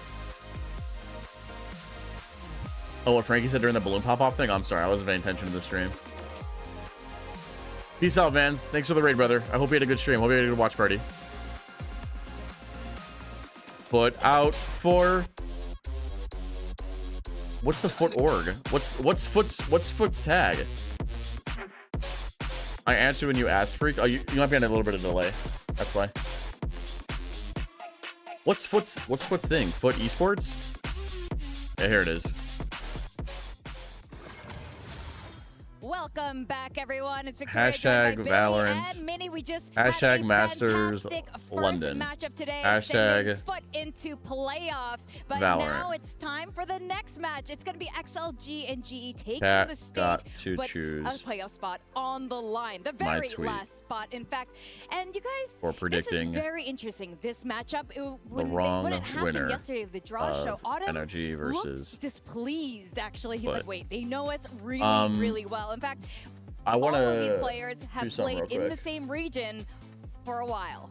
Oh, what Frankie said during the balloon pop-off thing? I'm sorry, I wasn't paying attention to the stream. Peace out, Vans. Thanks for the raid, brother. I hope you had a good stream. Hope you had a good watch party. Foot out for... What's the Foot org? What's Foot's tag? I answered when you asked, Freak. Oh, you might be on a little bit of delay. That's why. What's Foot's thing? Foot Esports? Yeah, here it is. Welcome back, everyone. It's Victoria Hashtag joined by Valorant. Billy and Minnie. We just Hashtag had a Masters fantastic London. First matchup today. Hashtag sending Foot into playoffs. But Valorant. now it's time for the next match. It's going to be XLG and GE taking Cat the stage. got to but choose a playoff spot on the line. The my very tweet. last spot, in fact. And you guys, For predicting this is very interesting. This matchup, when wrong it happened winner yesterday, the draw show, of Autumn Energy versus looked displeased, actually. He's Foot. like, wait, they know us really, really well. In fact, I want all of these to players do have something played real in the quick. same region for a while.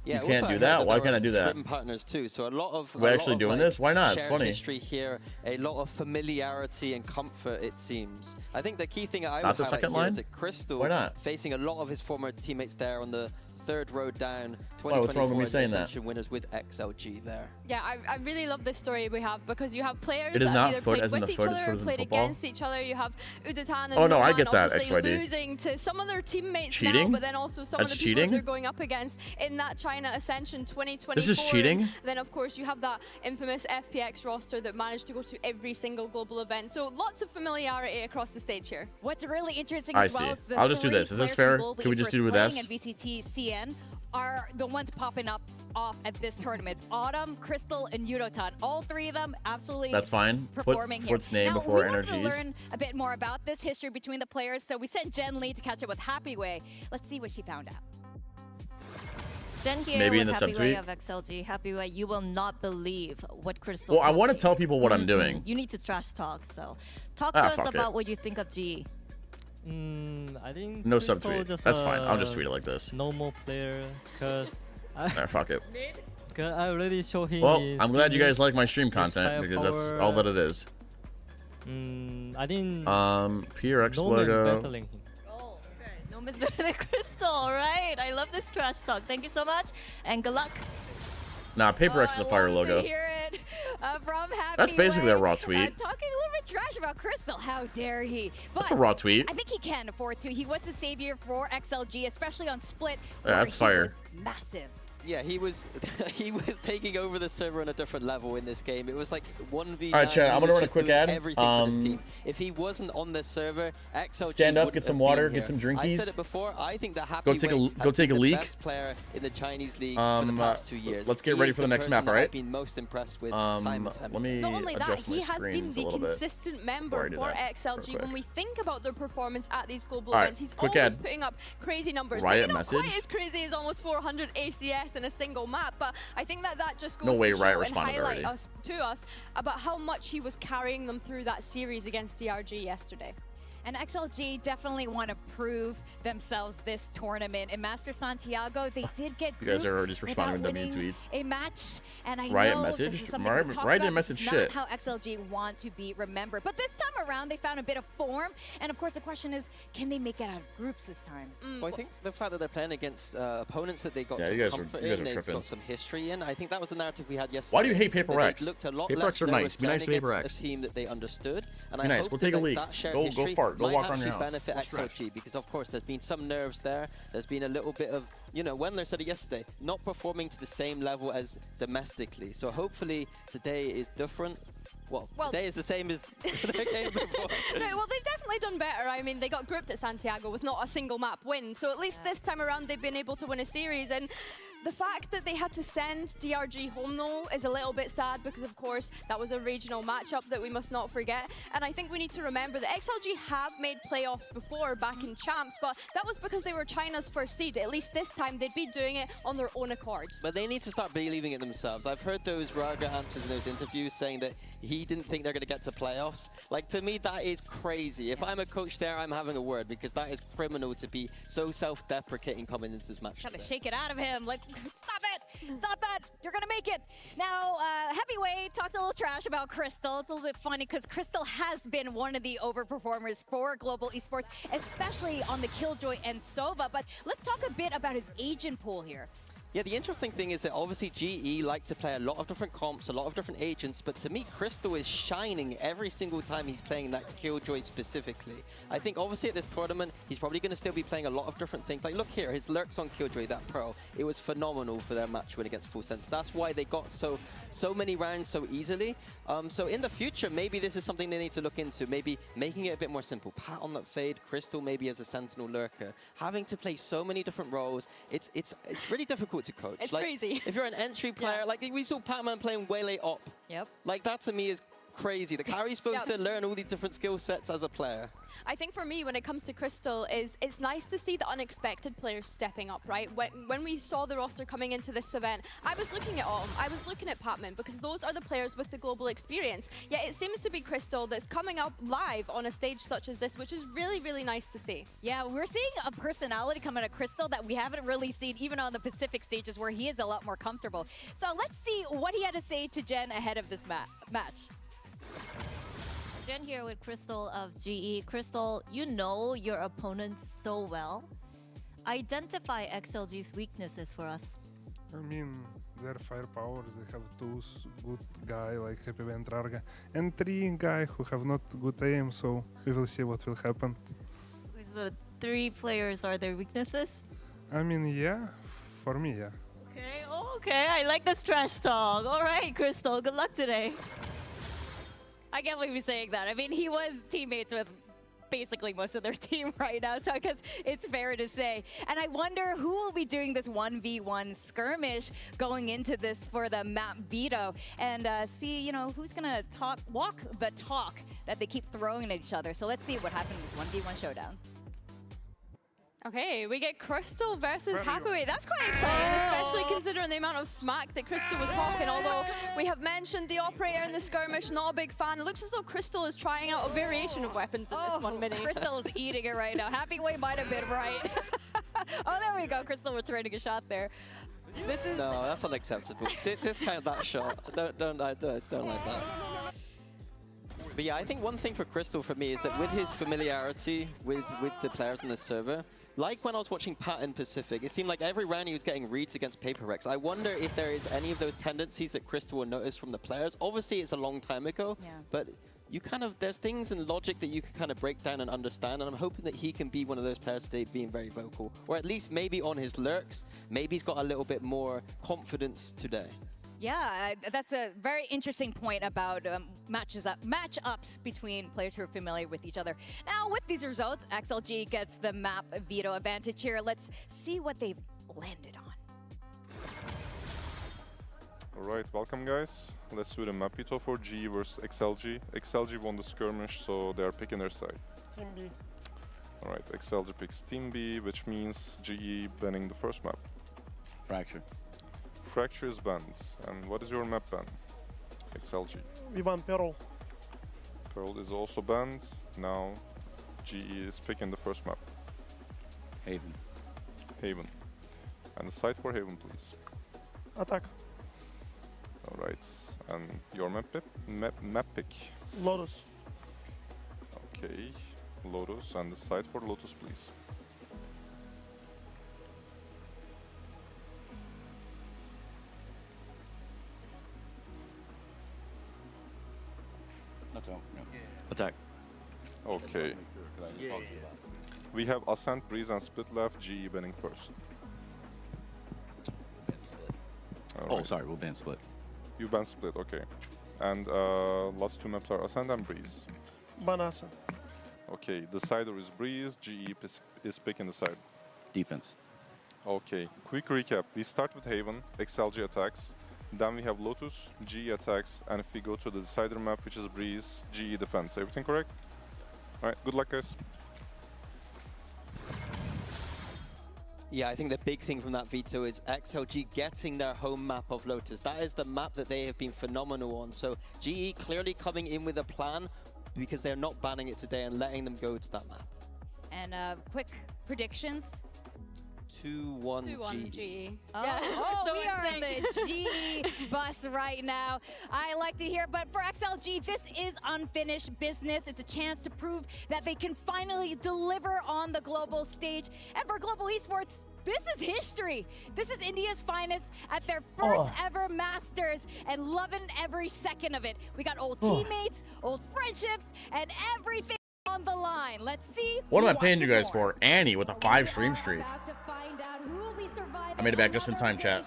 Yeah, You can't also do I that? heard Why they can't I were do that? Scrim partners too, so a lot of We're actually doing this? Why not? It's shared funny. history here, a lot of familiarity and comfort. It seems. I think the key thing I Not would the highlight second here line? is that Crystal Why not? facing a lot of his former teammates there on the third road down. Why, what's wrong with me 2024 saying that? Ascension winners with XLG there. Yeah, I really love the story we have because you have players It is that not have either foot played as in with the each foot, other it's or foot as in played football. against each other. You have Udatan and Oh, no, I Roman get that, obviously XYD. losing to some of their teammates Cheating? now, but then also some That's of the people cheating? that they're going up against in that China Ascension 2024. This is cheating? Then, of course, you have that infamous FPX roster that managed to go to every single global event. So lots of familiarity across the stage here. What's really interesting I as well see. is the I'll just do three this. Is this players from fair? Global Can we just Esports do it with playing S? at VCT CN are the ones popping up off at this tournament. Autumn, Crystal, and Yudotan. All three of them absolutely That's fine. performing here. Foot's name now, before we wanted to Energies. learn a bit more about this history between the players, so we sent Jen Lee to catch up with Happy Way. Let's see what she found out. Jen here Maybe in with the Happy Way subtweet. of XLG. Happy Way, you will not believe what Crystal Well, I told want to me. tell people what I'm doing. You need to trash talk, so talk Ah, to us fuck it. about what you think of GE. I think No Crystal subtweet. just That's fine. I'll just tweet it like this. Normal player, cause Fuck it. I already showed him. Well, his I'm glad you guys skills, like my stream his content because that's firepower. all that it is. I think. PRX no man logo. battling him. No one's better than Crystal, all right? I love this trash talk. Thank you so much, and good luck. Nah, Paper X is a fire logo. To hear it from Happy That's basically Way, a raw tweet. talking a little bit trash about Crystal. How dare he? That's a raw tweet. I think he can afford to. He was the savior for XLG, especially on Split. Yeah, that's where he fire. was massive. Yeah, he was he was taking over the server on a different level in this game. It was like 1v9. All right, chat, he I'm gonna was run a just quick doing ad. Everything for this team. If he wasn't on this server, XLG Stand up, wouldn't get some have water, been get some here. I drinkies. said it before. I think that Happy Go take a- Way go has take been a the leak. best player in the Chinese league for the past 2 years. let's get He ready is for the next person map, that alright? I've been most impressed with time and time. Let me Not only that, adjust my he has been screens a the little bit consistent before I member do for that, XLG. real When we think about their performance at these global All right, events, he's quick always ad. putting up crazy numbers. Riot Maybe not quite message. as crazy as almost 400 ACS in a single map, but I think that just goes No way, to show Riot and responded highlight already. to us about how much he was carrying them through that series against DRG yesterday. And XLG definitely want to prove themselves this tournament. In Master Santiago, they did get You guys are already grouped responding without to me in winning tweets. a match, and I Riot know message? this is something Riot- we talked Riot about. message This is shit. not how XLG want to be remembered. But this time around, they found a bit of form, and of course, the question is, can they make it out of groups this time? Well, I think the fact that they're playing against opponents that they got Yeah, some you guys are- comfort you guys in, are they've tripping. got some history in. I think that was the narrative we had yesterday. Why do you hate Paper that they X? looked a lot Paper less X are nervous nice. Be nice to playing Paper against X. a team that they understood. And Be I nice. hope We'll take a that leak. that shared Go history fart. Go might walk around actually your house. benefit Go stretch. XLG because, of course, there's been some nerves there. There's been a little bit of, you know, Wendler said it yesterday, not performing to the same level as domestically. So hopefully today is different. Well, today is the same as their game before. No, well, they've definitely done better. I mean, they got grouped at Santiago with not a single map win. So at least this time around, they've been able to win a series. And the fact that they had to send DRG home, though, is a little bit sad because, of course, that was a regional matchup that we must not forget. And I think we need to remember that XLG have made playoffs before back in Champs, but that was because they were China's first seed. At least this time, they'd be doing it on their own accord. But they need to start believing it themselves. I've heard those Raga answers in those interviews saying that he didn't think they're going to get to playoffs. Like, to me, that is crazy. If I'm a coach there, I'm having a word because that is criminal to be so self-deprecating coming into this match. Trying to shake it out of him. Like, stop it! Stop that! You're going to make it! Now, Heavyweight talked a little trash about Crystal. It's a little bit funny because Crystal has been one of the overperformers for Global Esports, especially on the Killjoy and Sova. But let's talk a bit about his agent pool here. Yeah, the interesting thing is that obviously GE like to play a lot of different comps, a lot of different agents, but to me, Crystal is shining every single time he's playing that Killjoy specifically. I think obviously at this tournament, he's probably going to still be playing a lot of different things. Like, look here, his lurks on Killjoy, that Pearl, it was phenomenal for their match win against Full Sense. That's why they got so many rounds so easily. So in the future, maybe this is something they need to look into, maybe making it a bit more simple. Pat on that fade, Crystal maybe as a Sentinel lurker. Having to play so many different roles, it's really difficult to coach. It's like, crazy. If you're an entry player, like we saw Patman playing Waylay Op. Yep. Like that to me is crazy. Like, how are you supposed to learn all these different skill sets as a player? I think for me, when it comes to Crystal, it's nice to see the unexpected players stepping up, right? When we saw the roster coming into this event, I was looking at Autumn, I was looking at Patman, because those are the players with the global experience. Yet it seems to be Crystal that's coming up live on a stage such as this, which is really, really nice to see. Yeah, we're seeing a personality come out of Crystal that we haven't really seen even on the Pacific stages where he is a lot more comfortable. So let's see what he had to say to Jen ahead of this match. Jen here with Crystal of GE. Crystal, you know your opponents so well. Identify XLG's weaknesses for us. I mean, their firepower, they have two good guy like Happy and Rarga, and 3 guy who have not good aim, so we will see what will happen. The 3 players are their weaknesses? I mean, yeah, for me, yeah. Okay, okay, I like this trash talk. All right, Crystal, good luck today. I can't believe he's saying that. I mean, he was teammates with basically most of their team right now, so I guess it's fair to say. And I wonder who will be doing this 1v1 skirmish going into this for the map veto, and see, you know, who's gonna walk the talk that they keep throwing at each other. So let's see what happens in this 1v1 showdown. Okay, we get Crystal versus Heavyweight. That's quite exciting, especially considering the amount of smack that Crystal was talking. Although we have mentioned the operator in the skirmish, not a big fan. It looks as though Crystal is trying out a variation of weapons in this one mini. Crystal is eating it right now. Heavyweight might have been right. Oh, there we go. Crystal returning a shot there. This is no, that's unacceptable. Discount that shot. Don't like that. But yeah, I think one thing for Crystal for me is that with his familiarity with the players on the server, like when I was watching Pat in Pacific, it seemed like every round he was getting reads against Paper Rex. I wonder if there is any of those tendencies that Crystal will notice from the players. Obviously, it's a long time ago, but you kind of, there's things in logic that you can kind of break down and understand, and I'm hoping that he can be one of those players today being very vocal. Or at least maybe on his lurks, maybe he's got a little bit more confidence today. Yeah, that's a very interesting point about matchups between players who are familiar with each other. Now, with these results, XLG gets the map veto advantage here. Let's see what they've landed on. Alright, welcome guys. Let's do the map veto for GE versus XLG. XLG won the skirmish, so they are picking their side. Team B. Alright, XLG picks Team B, which means GE banning the first map. Fracture. Fracture is banned. And what is your map ban? XLG. We ban Pearl. Pearl is also banned. Now GE is picking the first map. Haven. Haven. And the site for Haven, please. Attack. Alright. And your map pick? Lotus. Okay. Lotus. And the site for Lotus, please. Attack. Okay. We have Ascent, Breeze, and Split left. GE banning first. Oh, sorry, we'll ban Split. You ban Split, okay. And last two maps are Ascent and Breeze. Banasa. Okay, the Decider is Breeze, GE is picking the side. Defense. Okay, quick recap. We start with Haven, XLG attacks. Then we have Lotus, GE attacks. And if we go to the Decider map, which is Breeze, GE defense. Everything correct? Alright, good luck, guys. Yeah, I think the big thing from that veto is XLG getting their home map of Lotus. That is the map that they have been phenomenal on. So GE clearly coming in with a plan because they're not banning it today and letting them go to that map. And quick predictions. 2-1 GE. Oh, So we are on exciting. the GE bus right now. I like to hear, but for XLG, this is unfinished business. It's a chance to prove that they can finally deliver on the global stage. And for Global Esports, this is history. This is India's finest at their first ever Masters, and loving every second of it. We got old teammates, old friendships, and everything on the line. Let's see. What am I paying you guys for? Annie with a 5-stream streak. I made it back just in time, chat.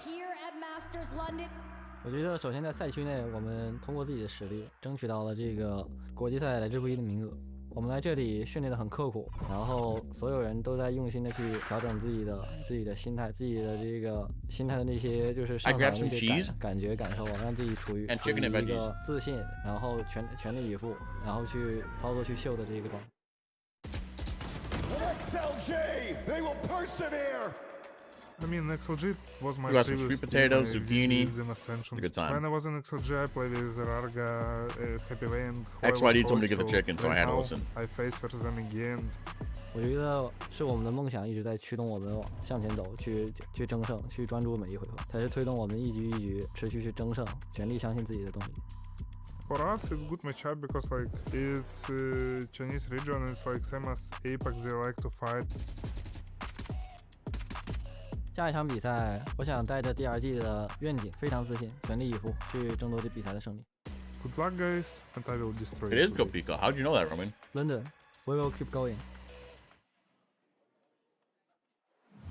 我觉得首先在赛区内，我们通过自己的实力争取到了这个国际赛来之不易的名额。我们来这里训练得很刻苦，然后所有人都在用心的去调整自己的心态，自己的这个心态的那些就是上场的那些感觉感受，让自己处于一个自信，然后全力以赴，然后去操作去秀的这个状态。XLG, they will persevere. I mean, XLG was my previous previous sweet potatoes, zucchini. A good time. When I was in XLG, I played with Rarga, Happyway, and XYD told me to get the chicken, so I had to listen. I faced versus them again. 我觉得是我们的梦想一直在驱动我们向前走，去争胜，去专注每一回合，才是推动我们一局一局持续去争胜，全力相信自己的动力。For us, it's good matchup because like it's Chinese region. It's like same as Apex. They like to fight. 下一场比赛，我想带着第二季的愿景，非常自信，全力以赴去争夺这比赛的胜利。Good luck, guys, and I will destroy. It is Gopika. How'd you know that, Roman? London, we will keep going.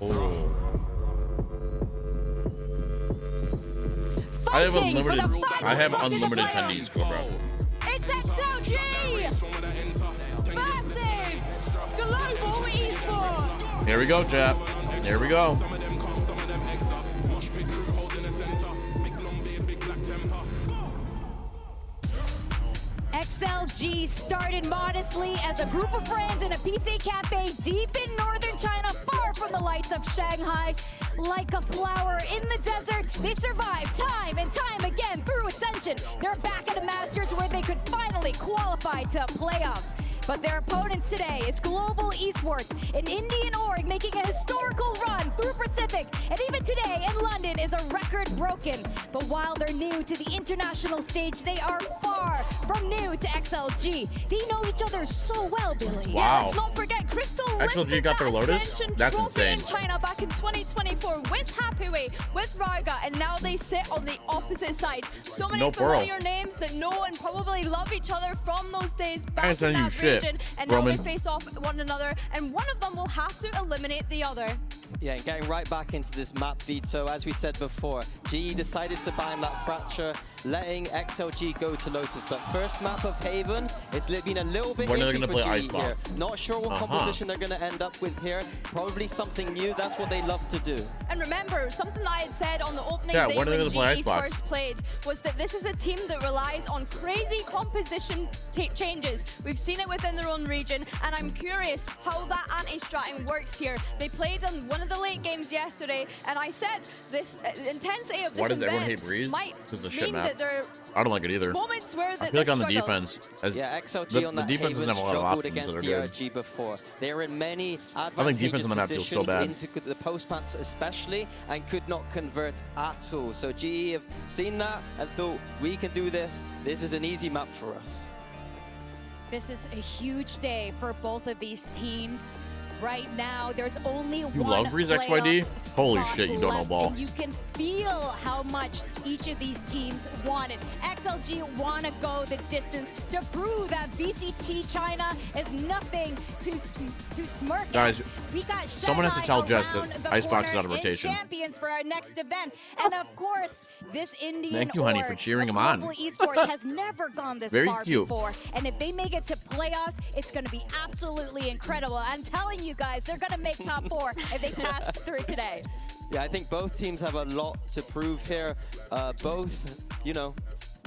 Oh. I have unlimited attendees, bro. It's XLG versus Global Esports. Here we go, chat. Here we go. XLG started modestly as a group of friends in a PC cafe deep in northern China, far from the lights of Shanghai. Like a flower in the desert, they survived time and time again through Ascension. They're back at a Masters where they could finally qualify to playoffs. But their opponents today is Global Esports, an Indian org making a historical run through Pacific. And even today in London is a record broken. But while they're new to the international stage, they are far from new to XLG. They know each other so well, Billy. Wow. Yeah, let's not forget Crystal XLG got their Lotus? That's insane. In China back in 2024 with Happyway, with Rarga, and now they sit on the opposite side. So many familiar names that know and probably love each other from those days back in that region. And now they face off one another, and one of them will have to eliminate the other. Yeah, and getting right back into this map veto, as we said before, GE decided to ban that Fracture, letting XLG go to Lotus. But first map of Haven, it's been a little bit iffy for GE here. Not sure what composition they're going to end up with here. Probably something new. That's what they love to do. And remember, something that I had said on the opening day when GE first played was that this is a team that relies on crazy composition changes. We've seen it within their own region, and I'm curious how that anti-stratting works here. They played on one of the late games yesterday, and I said this intensity of this event might mean that there I don't like it either. Moments where I feel like on the defense, yeah, XLG on that defense Haven doesn't have a lot of struggled options against DRG before. They were in many advantageous positions into the post plants especially, and could not convert at all. So GE have seen that and thought, we can do this. This is an easy map for us. This is a huge day for both of these teams. Right now, there's only You one love Breeze XYD? Holy shit, you don't know ball. and you can feel how much each of these teams want it. XLG want to go the distance to prove that VCT China is nothing to smirk Guys, at. We got someone has to tell Jess around that the Icebox is corner out of in rotation. Champions for our next event, and of course, this Indian Thank you, honey, for org cheering of him on. Global Esports has never gone this Very far cute. before, and if they make it to playoffs, it's going to be absolutely incredible. I'm telling you guys, they're going to make top 4 if they pass through today. Yeah, I think both teams have a lot to prove here. Both, you know,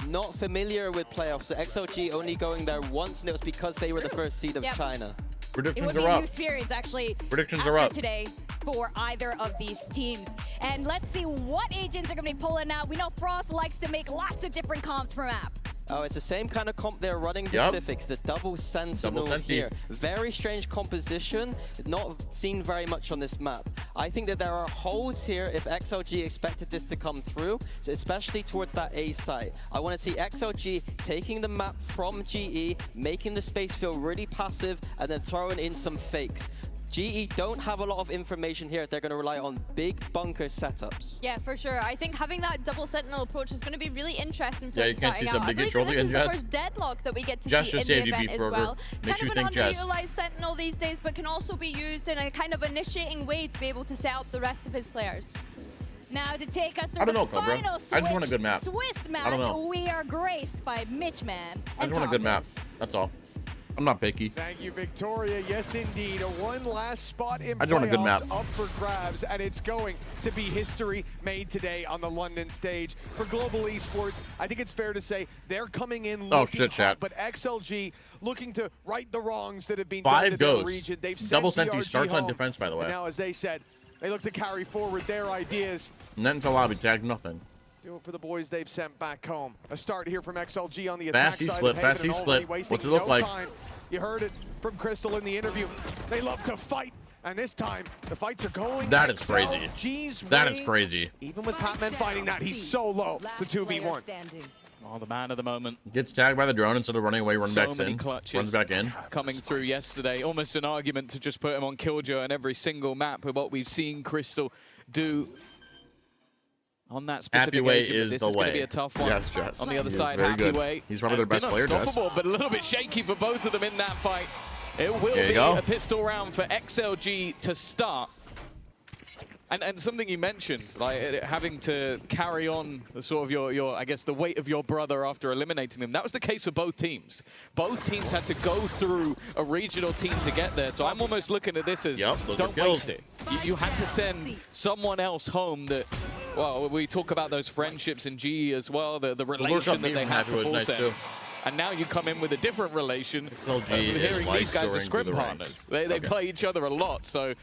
not familiar with playoffs. So XLG only going there once, and it was because they were the first seed of China. It Predictions would be are a up. new experience, actually, Predictions after are up. today for either of these teams. And let's see what agents are going to be pulling out. We know Frost likes to make lots of different comps per map. Oh, it's the same kind of comp they're running Pacifics, the double sentinel here. Very strange composition, not seen very much on this map. I think that there are holes here if XLG expected this to come through, especially towards that A site. I want to see XLG taking the map from GE, making the space feel really passive, and then throwing in some fakes. GE don't have a lot of information here. They're going to rely on big bunker setups. Yeah, for sure. I think having that double sentinel approach is going to be really interesting for Yeah, them you can't see starting out. I somebody believe control that the this is the Jess. first deadlock that we get to Jess see just in the saved you, event Beef as Burger. well. Makes Kind you of an think Jess. underutilized sentinel these days, but can also be used in a kind of initiating way to be able to set up the rest of his players. Now to take us I through don't know, the Cobra. final I just want a good map. Swiss I don't match, know. we are graced by Mitchman I and just want a good map. Thomas. That's all. I'm not picky. Thank you, Victoria. Yes, indeed. One last spot in I just want a good map. playoffs up for grabs, and it's going to be history made today on the London stage. For Global Esports, I think it's fair to say they're coming in looking hot, chat. but XLG looking to right the wrongs that have been 5 done to their goes. region. They've Double sent Senti DRG starts on home, defense, by the way. and now, as they said, they look to carry forward their ideas. Net into lobby tag, nothing. Do it for the boys they've sent back home. A start here from XLG on the attack Fast side split, of Haven, fast and split. already wasting What's it look no like? time. You heard it from Crystal in the interview. They love to fight, and this time the fights are going. That is crazy. XLG's That way. is crazy. Even with Patman fighting that, he's so low. It's a 2v1. Oh, the man of the moment. Gets tagged by the drone instead of running away, runs So back many in. clutches Runs back in. coming through yesterday. Almost an argument to just put him on Killjoy on every single map with what we've seen Crystal do on that specific Happy Way agent, but is this the is going to way. be a tough one. Yes, Jess. On the other He is side, very Happy good. Way He's probably their has best been player, Jess. unstoppable, but a little bit shaky for both of them in that fight. It will There you be go. a pistol round for XLG to start. And something you mentioned, like having to carry on the sort of your I guess the weight of your brother after eliminating them. That was the case for both teams. Both teams had to go through a regional team to get there. So I'm almost looking at this as don't waste it. You had to send someone else home that, well, we talk about those friendships in GE as well, the relation that they have for full sense. And now you come in with a different relation. XLG Hearing is these guys are soaring scrim through the partners. ranks. They play each other a lot, so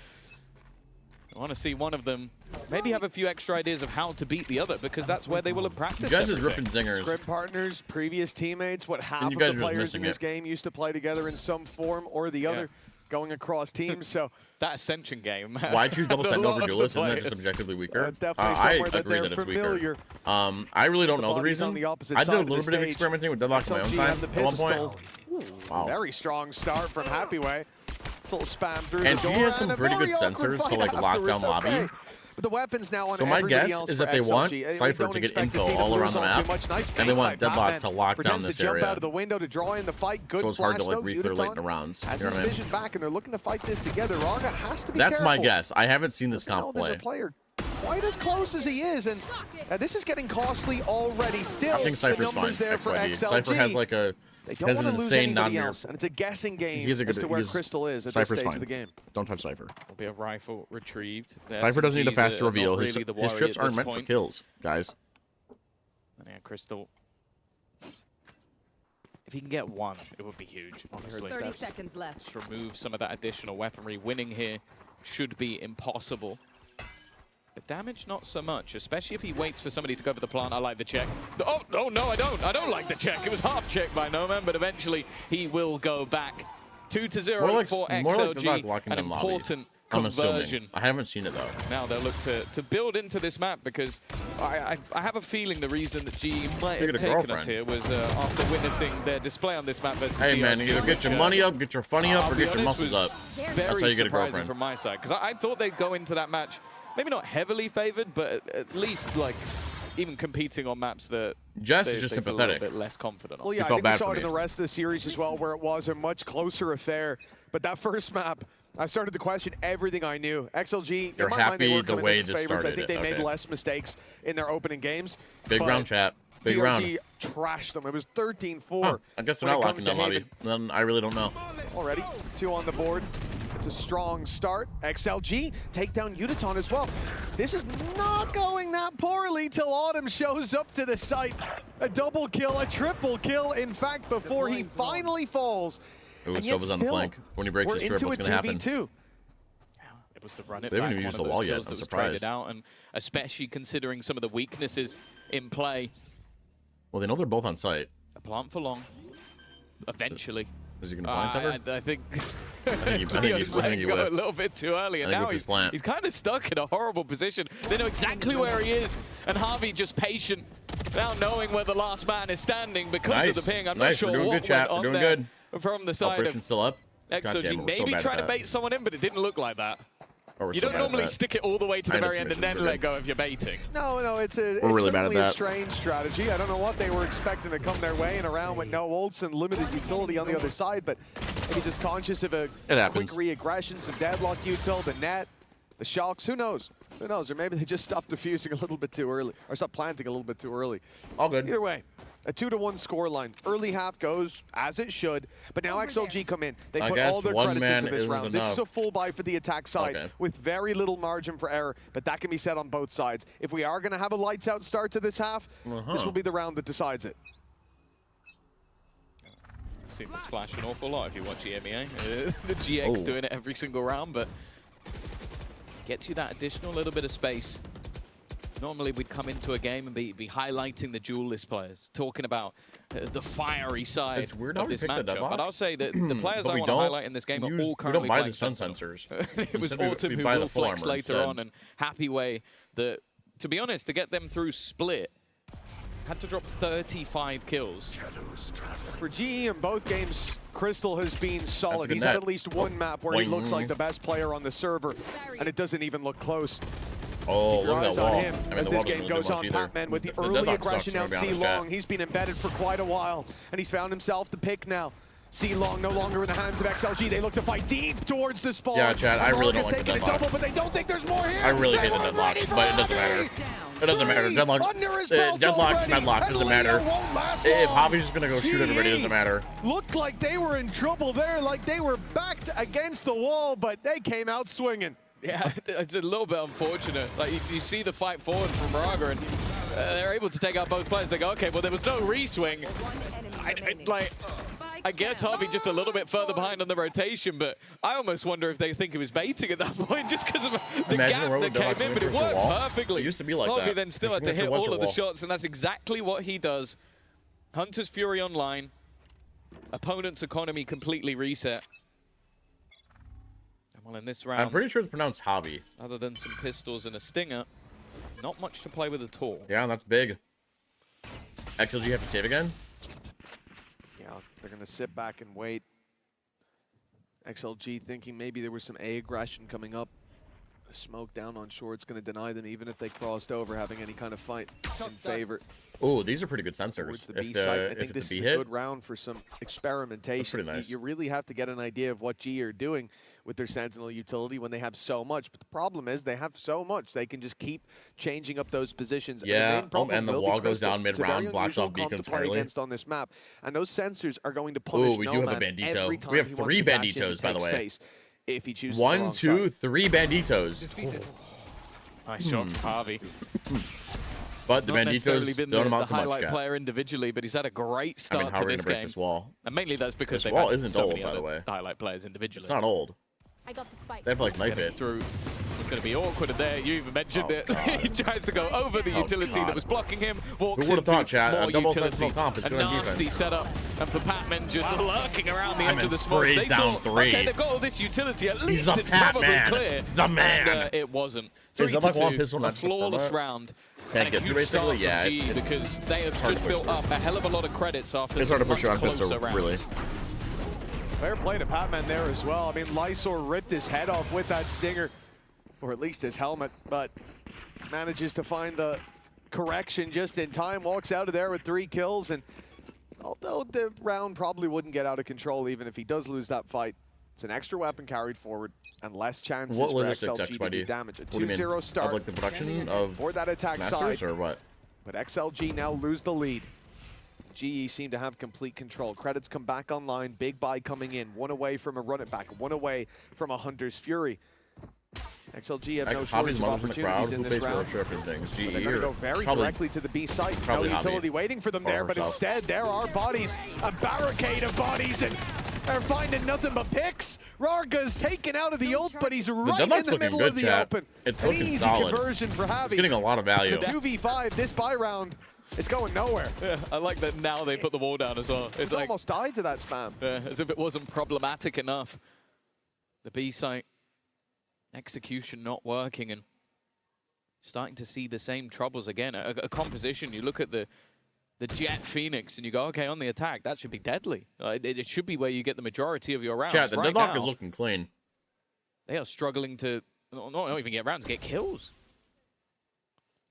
I want to see one of them maybe have a few extra ideas of how to beat the other, because that's where they will have practiced. You guys is everything. ripping zingers. Scrim partners, previous teammates, what half And of you guys the are just players in missing this it. game used to play together in some form or the other, going across teams. So that Ascension game. Why choose double A sentinel lot over of duelist? the Isn't that just players. objectively weaker? it's definitely I somewhere that agree they're that it's familiar. weaker. I really don't know the bodies on reason. the opposite I did side a of the little bit of stage. experimenting with deadlock on my own XLG time have the at one pistol. point. Wow. Very strong start from Happy Way. This little spam through And the she door. has some and a pretty good very awkward sensors to, fight like, lock afterwards. down lobby. Okay. But the weapons now on So my everybody guess else is for that they want XLG. We Cypher don't to get expect to info see the all around Blues the on map, too much. Nice and they bait want by Deadlock Batman. to lock down Pretends this to jump area. out of the window to draw in the fight. Good So it's hard flash, to like though. read through late in the Uniton rounds. has You know his what I mean? vision back, and they're looking to fight this together. Raga has to be That's my careful. guess. I haven't seen this No, comp there's play. a player quite as close as he is, and this is getting costly already. Still, I think the Cypher's fine. numbers there for XYD. XLG. Cypher has like a They don't has want an to lose insane anybody non-mirror. else, and it's a guessing game He's a good, as to where he's- Crystal is at Cypher's this stage fine. of the game. Don't touch Cypher. Will be a rifle retrieved. The Cypher doesn't need a SMGs faster are not reveal. Really the His worry trips at aren't this meant for point. kills, guys. And yeah, Crystal. If he can get one, it would be huge, honestly. 30 seconds left. Just remove some of that additional weaponry. Winning here should be impossible. The damage, not so much, especially if he waits for somebody to go for the plant. I like the check. Oh, no, I don't. I don't like the check. It was half check by Noman, but eventually he will go back. 2-0 More like- for more like XLG. locking An down lobby. important conversion. I haven't seen it though. Now they'll look to build into this map because I have a feeling the reason that GE might have taken us here was after witnessing their display on this map versus Hey man, DRG, either get your money up, get your funny up, or get your muscles up. Very That's how you get a surprising girlfriend. from my side because I thought they'd go into that match maybe not heavily favored, but at least like even competing on maps that Jess is just they feel a sympathetic. little bit less confident on. Well, yeah, I think we saw it in the rest of the series as well, where it was a much closer affair. But that first map, I started to question everything I knew. XLG, in my mind, they were coming in as favorites. I think they made less mistakes in their opening games. Big round, chat. Big round. DRG trashed them. It was 13-4. Huh. I guess they're not locking that lobby. Then I really don't know. Already, 2 on the board. It's a strong start. XLG take down Uditon as well. This is not going that poorly till Autumn shows up to the site. A double kill, a triple kill, in fact, before he finally falls. Ooh, and yet Silva's on the flank. When he breaks his trip, what's going to happen? It was the run it They haven't back, even used one the of wall those yet. kills I'm that was surprised. traded out, and especially considering some of the weaknesses in play. Well, they know they're both on site. A plant for long. Eventually. Is he going to plant ever? I think I think he got a whiffed. little bit too early, and now he's kind of stuck in a horrible position. They know exactly where he is, and Harvey just patient, now knowing where the last man is standing because of the ping. I'm not sure We're doing what good, chat. went We're on doing there good. from the side Operation's of still up. God damn it, XOG. we're so Maybe bad trying at to that. bait someone in, but it didn't look like that. Oh, we're You so don't bad at normally that. stick it all the way to the I know very end and then submissions are let go if you're baiting. No, it's We're really bad at certainly a that. strange strategy. I don't know what they were expecting to come their way in a round with no ults and limited utility on the other side, but maybe just conscious of a quick re-aggression, some deadlock util, the net, the shocks, who knows? Who knows? Or maybe they just stopped diffusing a little bit too early, or stopped planting a little bit too early. All good. Either way, a 2-1 scoreline. Early half goes as it should, but now XLG come in. They I put guess all their one credits man into this isn't round. This is a enough. full buy for the attack side Okay. with very little margin for error, but that can be said on both sides. If we are going to have a lights out start to this half, this will be the round that decides it. I've seen this flash an awful lot if you watch EMEA. The GX doing it every single round, but gets you that additional little bit of space. Normally we'd come into a game and be highlighting the duelist players, talking about the fiery side It's weird how of we this picked the matchup. deadlock. But I'll say that the players But I we want to don't highlight in this game are all we currently don't buy playing the sun Sentinel. sensors. It was Instead, Autumn we who buy the will full flex armor later instead. on, and Happy Way that, to be honest, to get them through Split, had to drop 35 kills. For GE in both games, Crystal has been solid. good He's net. had at least one map where he Boing. looks like the best player on the server, and it doesn't even look close. Oh, Keep your look at eyes that on wall. him I mean, as the this wall game doesn't do goes much on. either. Patman with the The early deadlock aggression sucks, out to be honest, C-Long. chat. He's been embedded for quite a while, and he's found himself the pick now. C-Long no longer in the hands of XLG. They look to fight deep towards the spawn. Yeah, Chad, I really don't like the taking a deadlock. double, but they don't think there's more here. I really They hate the were deadlock, ready for but it doesn't Javi. matter. It doesn't matter. Deadlock, Under his belt deadlock's already, deadlock. and Doesn't Leo matter. won't last If long. Hobby's just gonna go shoot everybody, it doesn't matter. Looked like they were in trouble there, like they were backed against the wall, but they came out swinging. Yeah, it's a little bit unfortunate. Like you see the fight forward from Braga, and they're able to take out both players. They go, okay, well there was no re-swing. I guess Harvey just a little bit further behind on the rotation, but I almost wonder if they think he was baiting at that point just because of the Imagine gap a road that with came Deadlock's in, but it swing through the worked wall. perfectly. It used to be like Harvey that. then still had to Swing hit through all of the wall. shots, and that's exactly what he does. Hunter's Fury online. Opponent's economy completely reset. And well, in this round, I'm pretty sure it's pronounced Hobby. other than some pistols and a stinger, not much to play with at all. Yeah, that's big. XLG have to save again? Yeah, they're going to sit back and wait. XLG thinking maybe there was some A aggression coming up. The smoke down on shore, it's going to deny them even if they crossed over having any kind of fight in favor. Oh, these are pretty good Towards sensors. the B If site. I if think it's this a is B a hit, good round for some experimentation. pretty nice. You really have to get an idea of what G are doing with their Sentinel utility when they have so much. But the problem is they have so much. They can just keep changing up those positions. Yeah, the main problem and the will be wall goes Crystal. down It's a very mid-round, blocks unusual off comp beacons to play entirely. against on this map. And those sensors are going to punish Ooh, we do have a Nomad Bandito. every time We have he wants 3 to dash in to Banditos, by the take way. space if he chooses the 1, wrong 2, side. 3 Banditos. Nice shot from Harvey. But the Not necessarily Banditos been don't the amount to much, highlight chat. player individually, but he's had a great start how are to we this gonna break game. this wall? And mainly that's because This they've wall had isn't so old, many by the other way. highlight players individually. It's not old. I got the spike. They have to, like, knife Getting it. through it's going to be awkward. And there, you even mentioned it. He tries to go over the utility that was blocking him, walks into more utility. A nasty setup. And for Patman just lurking around the edge of the smoke. They saw, okay, they've got all this utility. At least it's probably clear. The man. And, it wasn't. 3-2, a flawless round. And a huge start from GE because they have just built up a hell of a lot of credits after some much closer rounds. Really. Fair play to Patman there as well. I mean, Lysor ripped his head off with that Stinger, or at least his helmet, but manages to find the correction just in time, walks out of there with 3 kills, and although the round probably wouldn't get out of control even if he does lose that fight, it's an extra weapon carried forward and less chances for XLG to do damage. A 2-0 start like the production of for that attack side, or what? But XLG now lose the lead. GE seem to have complete control. Credits come back online, big buy coming in, 1 away from a run it back, 1 away from a Hunter's Fury. XLG have no shortage of opportunities in this round. GE They're going to go very directly to the B site. No utility waiting for them there, but instead there are bodies, a barricade of bodies, and they're finding nothing but picks. Rarga's taken out of the ult, but he's right in the middle of the open. It's an looking easy solid. Conversion for Javi. It's getting a lot of value. The 2v5, this buy round, it's going nowhere. Yeah, I like that now they put the wall down as well. It's like, almost died to that spam. As if it wasn't problematic enough. The B site, execution not working, and starting to see the same troubles again. A composition, you look at the Jet Phoenix and you go, okay, on the attack, that should be deadly. It should be where you get the majority of your rounds. Chat, the right deadlock now, is looking clean. They are struggling to not even get rounds, get kills.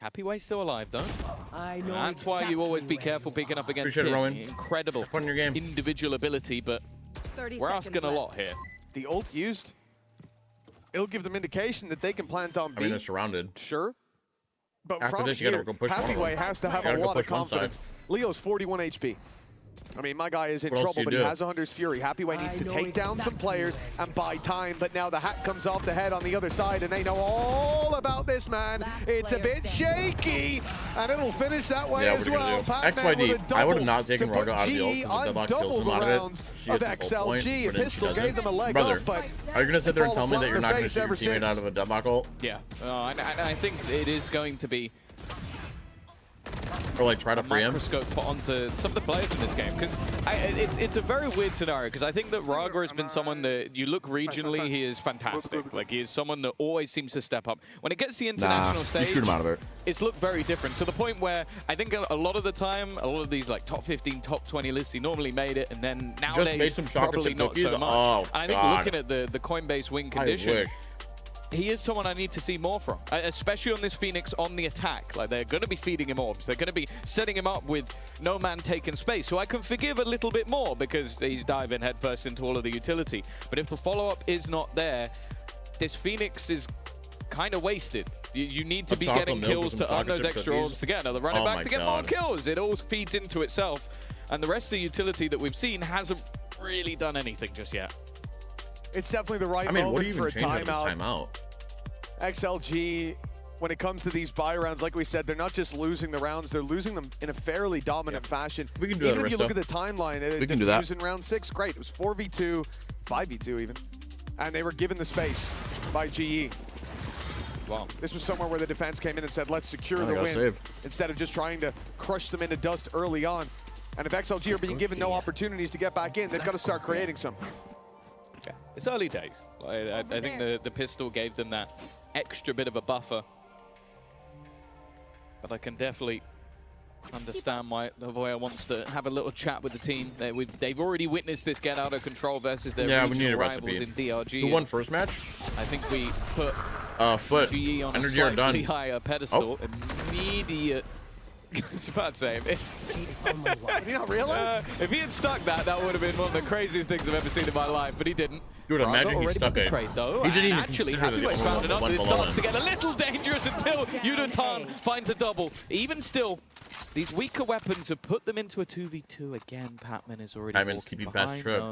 Happyway's still alive, though. That's why you always be careful picking up against him. Incredible individual ability, but we're asking a lot here. The ult used, it'll give them indication that they can plant on B. I mean, they're surrounded. Sure. But after from this, here, you gotta go push Happyway has to have a lot of confidence. Leo's 41 HP. I mean, my guy is in trouble, but he has a Hunter's Fury. Happyway needs to take down some players and buy time, but now the hat comes off the head on the other side, and they know all about this man. It's a bit shaky, and it'll finish that way as well. XYD, I would have not taken Rarga out of the ult because the deadlock kills him out of it. She of gets the point, XLG, but then Pistol she gave them a leg Brother, up, but are you going to sit there and tell me that you're not going to shoot your teammate out of a deadlock ult? Yeah, and I think it is going to be or like try to free him. Microscope put onto some of the players in this game, because it's a very weird scenario, because I think that Rarga has been someone that you look regionally, he is fantastic. Like, he is someone that always seems to step up. When it gets to the international stage, shoot him out of it. It's looked very different, to the point where I think a lot of the time, a lot of these like top 15, top 20 lists, he normally made it, and then nowadays probably not so much. Oh, and I think looking at the Coinbase win condition, he is someone I need to see more from, especially on this Phoenix on the attack. Like, they're going to be feeding him orbs. They're going to be setting him up with no man taking space. So I can forgive a little bit more because he's diving headfirst into all of the utility. But if the follow-up is not there, this Phoenix is kind of wasted. You need to be getting kills to earn those extra orbs to get another running back to get more kills. It all feeds into itself. And the rest of the utility that we've seen hasn't really done anything just yet. It's definitely the right moment for a timeout. XLG, when it comes to these buy rounds, like we said, they're not just losing the rounds, they're losing them in a fairly dominant fashion. We can do even that, if you look at the timeline, we can do that. In round 6, great. It was 4v2, 5v2 even. And they were given the space by GE. Wow. This was somewhere where the defense came in and said, let's secure the win, instead of just trying to crush them into dust early on. And if XLG are being given no opportunities to get back in, they've got to start creating some. Yeah, it's early days. I think the pistol gave them that extra bit of a buffer. But I can definitely understand why the Voya wants to have a little chat with the team. They've already witnessed this get out of control versus their regional rivals in DRG. Who won first match? I think we put GE on Energy a slightly higher pedestal. Immediate. I was about to say, did you not realize? If he had stuck that would have been one of the craziest things I've ever seen in my life, but he didn't. Dude, imagine he stuck it. Trade, though, he didn't even actually, Happyway's found enough. This starts to get a little dangerous until Yunatan finds a double. Even still, these weaker weapons have put them into a 2v2 again. Patman is already TP past the trip.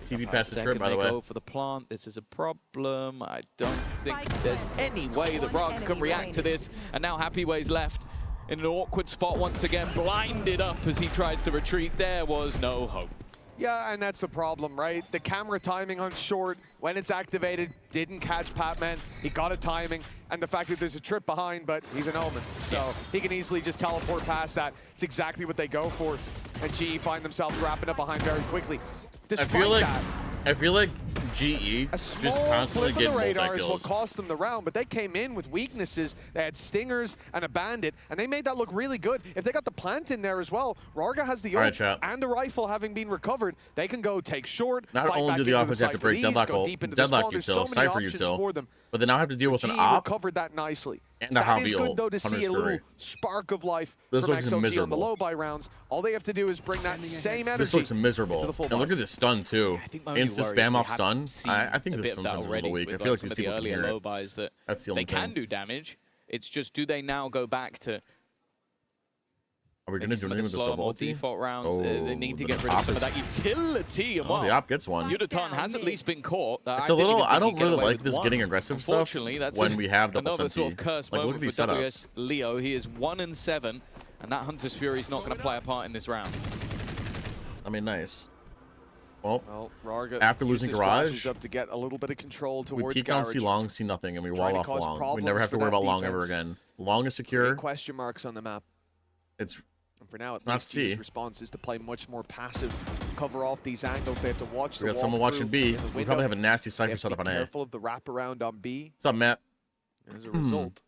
TP past the trip, by the way. Go for the plant. This is a problem. I don't think there's any way that Rarga can react to this. And now Happyway's left in an awkward spot once again, blinded up as he tries to retreat. There was no hope. Yeah, and that's the problem, right? The camera timing on short, when it's activated, didn't catch Patman. He got a timing, and the fact that there's a trip behind, but he's an Omen. So he can easily just teleport past that. It's exactly what they go for. And GE find themselves wrapping up behind very quickly. Despite I feel like GE just constantly flip of the radar is multi-kills. what cost them the round, but they came in with weaknesses. They had Stingers and a Bandit, and they made that look really good. If they got the plant in there as well, Rarga has the ult and a rifle having been recovered. They can go take short, Not fight only back do the into offense have to break site with ease, go deadlock, deep into the spawn. There's so many Cypher options util, for them. but then now I have to deal with GE an op recovered that nicely. and a That is Javi good ult. though to see a Hunter's little Fury. spark of life This from looks XLG on the miserable. low buy rounds. All they have to do is bring that same energy This looks miserable. to the full And look box. at this stun too. I think my only Insta worry is spam we off have stun. seen I think a this bit of one's that a little already weak. I with, feel like some these of the people can earlier hear low it. buys that That's the they only can thing. do damage. It's just, do they now go back to Are we maybe gonna do some of anything the with the slower, sub more ulti? default rounds? They need to the get rid top of some of is- that utility. And Oh, the well, op gets one. Yudotan has at least been caught. It's a little. I don't really like this one. getting aggressive stuff Unfortunately, that's when we have double another sort senti. of cursed Like, look moment at for these setups. WS Leo. He is 1-7, and that Hunter's Fury is not going to play a part in this round. I mean, nice. Well, Rarga after used losing his Garage, flashes up to get a little bit of control we towards peek on Garage. C long, see nothing, and we Trying wall to off cause long. We problems never have to for worry that about long ever defense. again. Long is secure. Big question marks on the map. It's And for now, it's at not least C. his response is to play much more passive, cover off these angles. They have to watch the We got someone watching walkthrough B. in the We window. probably have a nasty They Cypher have to setup be on A. careful of the wraparound on B. What's up, Matt? And as a result,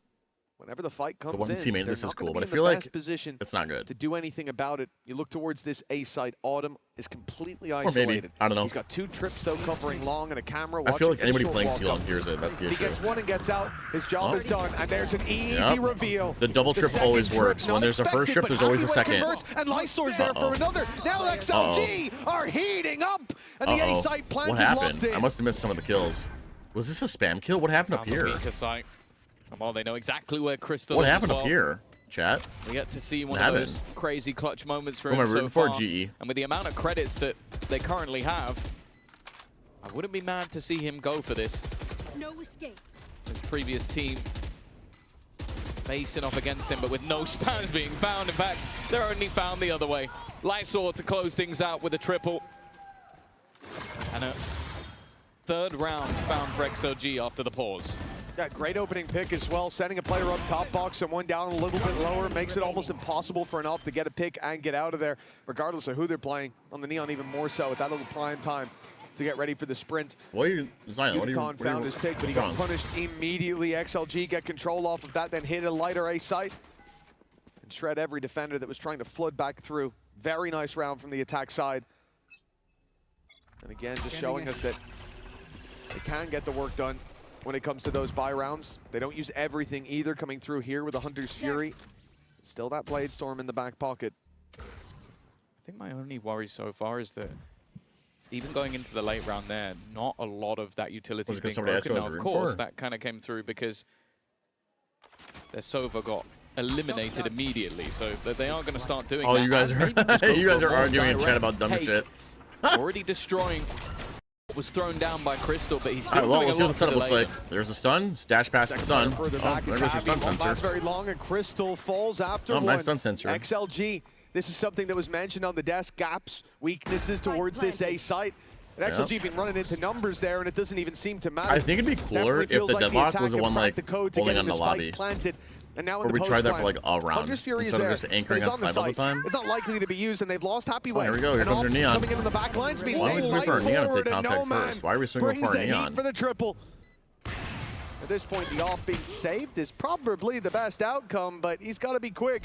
whenever the fight comes one in, teammate, they're this is not cool, gonna but be I in feel the like best position it's not good. to do anything about it. You look towards this A site. Autumn is completely maybe. isolated. I don't know. He's got 2 trips though, covering long and a camera. I feel watching like anybody Bishop playing walk C long up. hears it. That's the He issue. gets one and gets out. His job Oh. is done, and there's an easy Yep. reveal. The double trip second always trip, works. When not there's a first expected, trip, but there's always a Halliway second. converts, and Lysor's there for another. Now XLG are heating up, and the A site plant What is happened? locked in. I must have missed some of the kills. Was this a spam kill? What happened up On the here? weaker side. Well, they know exactly where Crystal What is as happened well. up here? Chat. We get to see one What of those happened? crazy clutch moments for Who am I him so rooting for? far. GE. And with the amount of credits that they currently have, I wouldn't be mad to see him go for this. No escape. His previous team facing off against him, but with no spams being found. In fact, they're only found the other way. Lysor to close things out with a triple. And a third round found for XLG after the pause. Yeah, great opening pick as well. Sending a player up top box and one down a little bit lower makes it almost impossible for an op to get a pick and get out of there, regardless of who they're playing. On the Neon, even more so with that little prime time to get ready for the sprint. What are you, Zion? What are you? Yudotan found his pick, but he got punished immediately. XLG get control off of that, then hit a lighter A site and shred every defender that was trying to flood back through. Very nice round from the attack side. And again, just showing us that they can get the work done when it comes to those buy rounds. They don't use everything either, coming through here with the Hunter's Fury. Still that Blade Storm in the back pocket. I think my only worry so far is that even going into the late round there, not a lot of that utility is being broken. Now, of course, that kind of came through because their Sova got eliminated immediately, so they are going to start doing that. Oh, you guys And are maybe just go you guys for a are more arguing in chat direct about dumb take. shit. Already destroying what was thrown down by Crystal, but he's All right, still well, doing let's a see what lot the setup to looks delay like. There's a stun, dash past the stun. Further Oh, back there is goes your stun Javi. Won't last sensor. very long, and Crystal falls after Oh, one. nice stun sensor. XLG, this is something that was mentioned on the desk. Gaps, weaknesses towards this A site. And XLG been running into numbers there, and it doesn't even seem to matter. I think it'd be cooler Definitely if feels the like deadlock attack was the have one cracked like the code to holding get on the the spike lobby. planted. And now in Or the we tried that post for like all round Hunter's Fury instead is there, of just but anchoring it's on on the snipe all the site. time. It's not likely to be used, and they've lost Happy Oh, Way. here we go. Here And comes your Op Neon. coming in on the back lines means Why they would we fight for our Neon to take forward, and contact No Man first? Why are we swinging brings for our the Neon? heat for the triple. At this point, the off being saved is probably the best outcome, but he's got to be quick.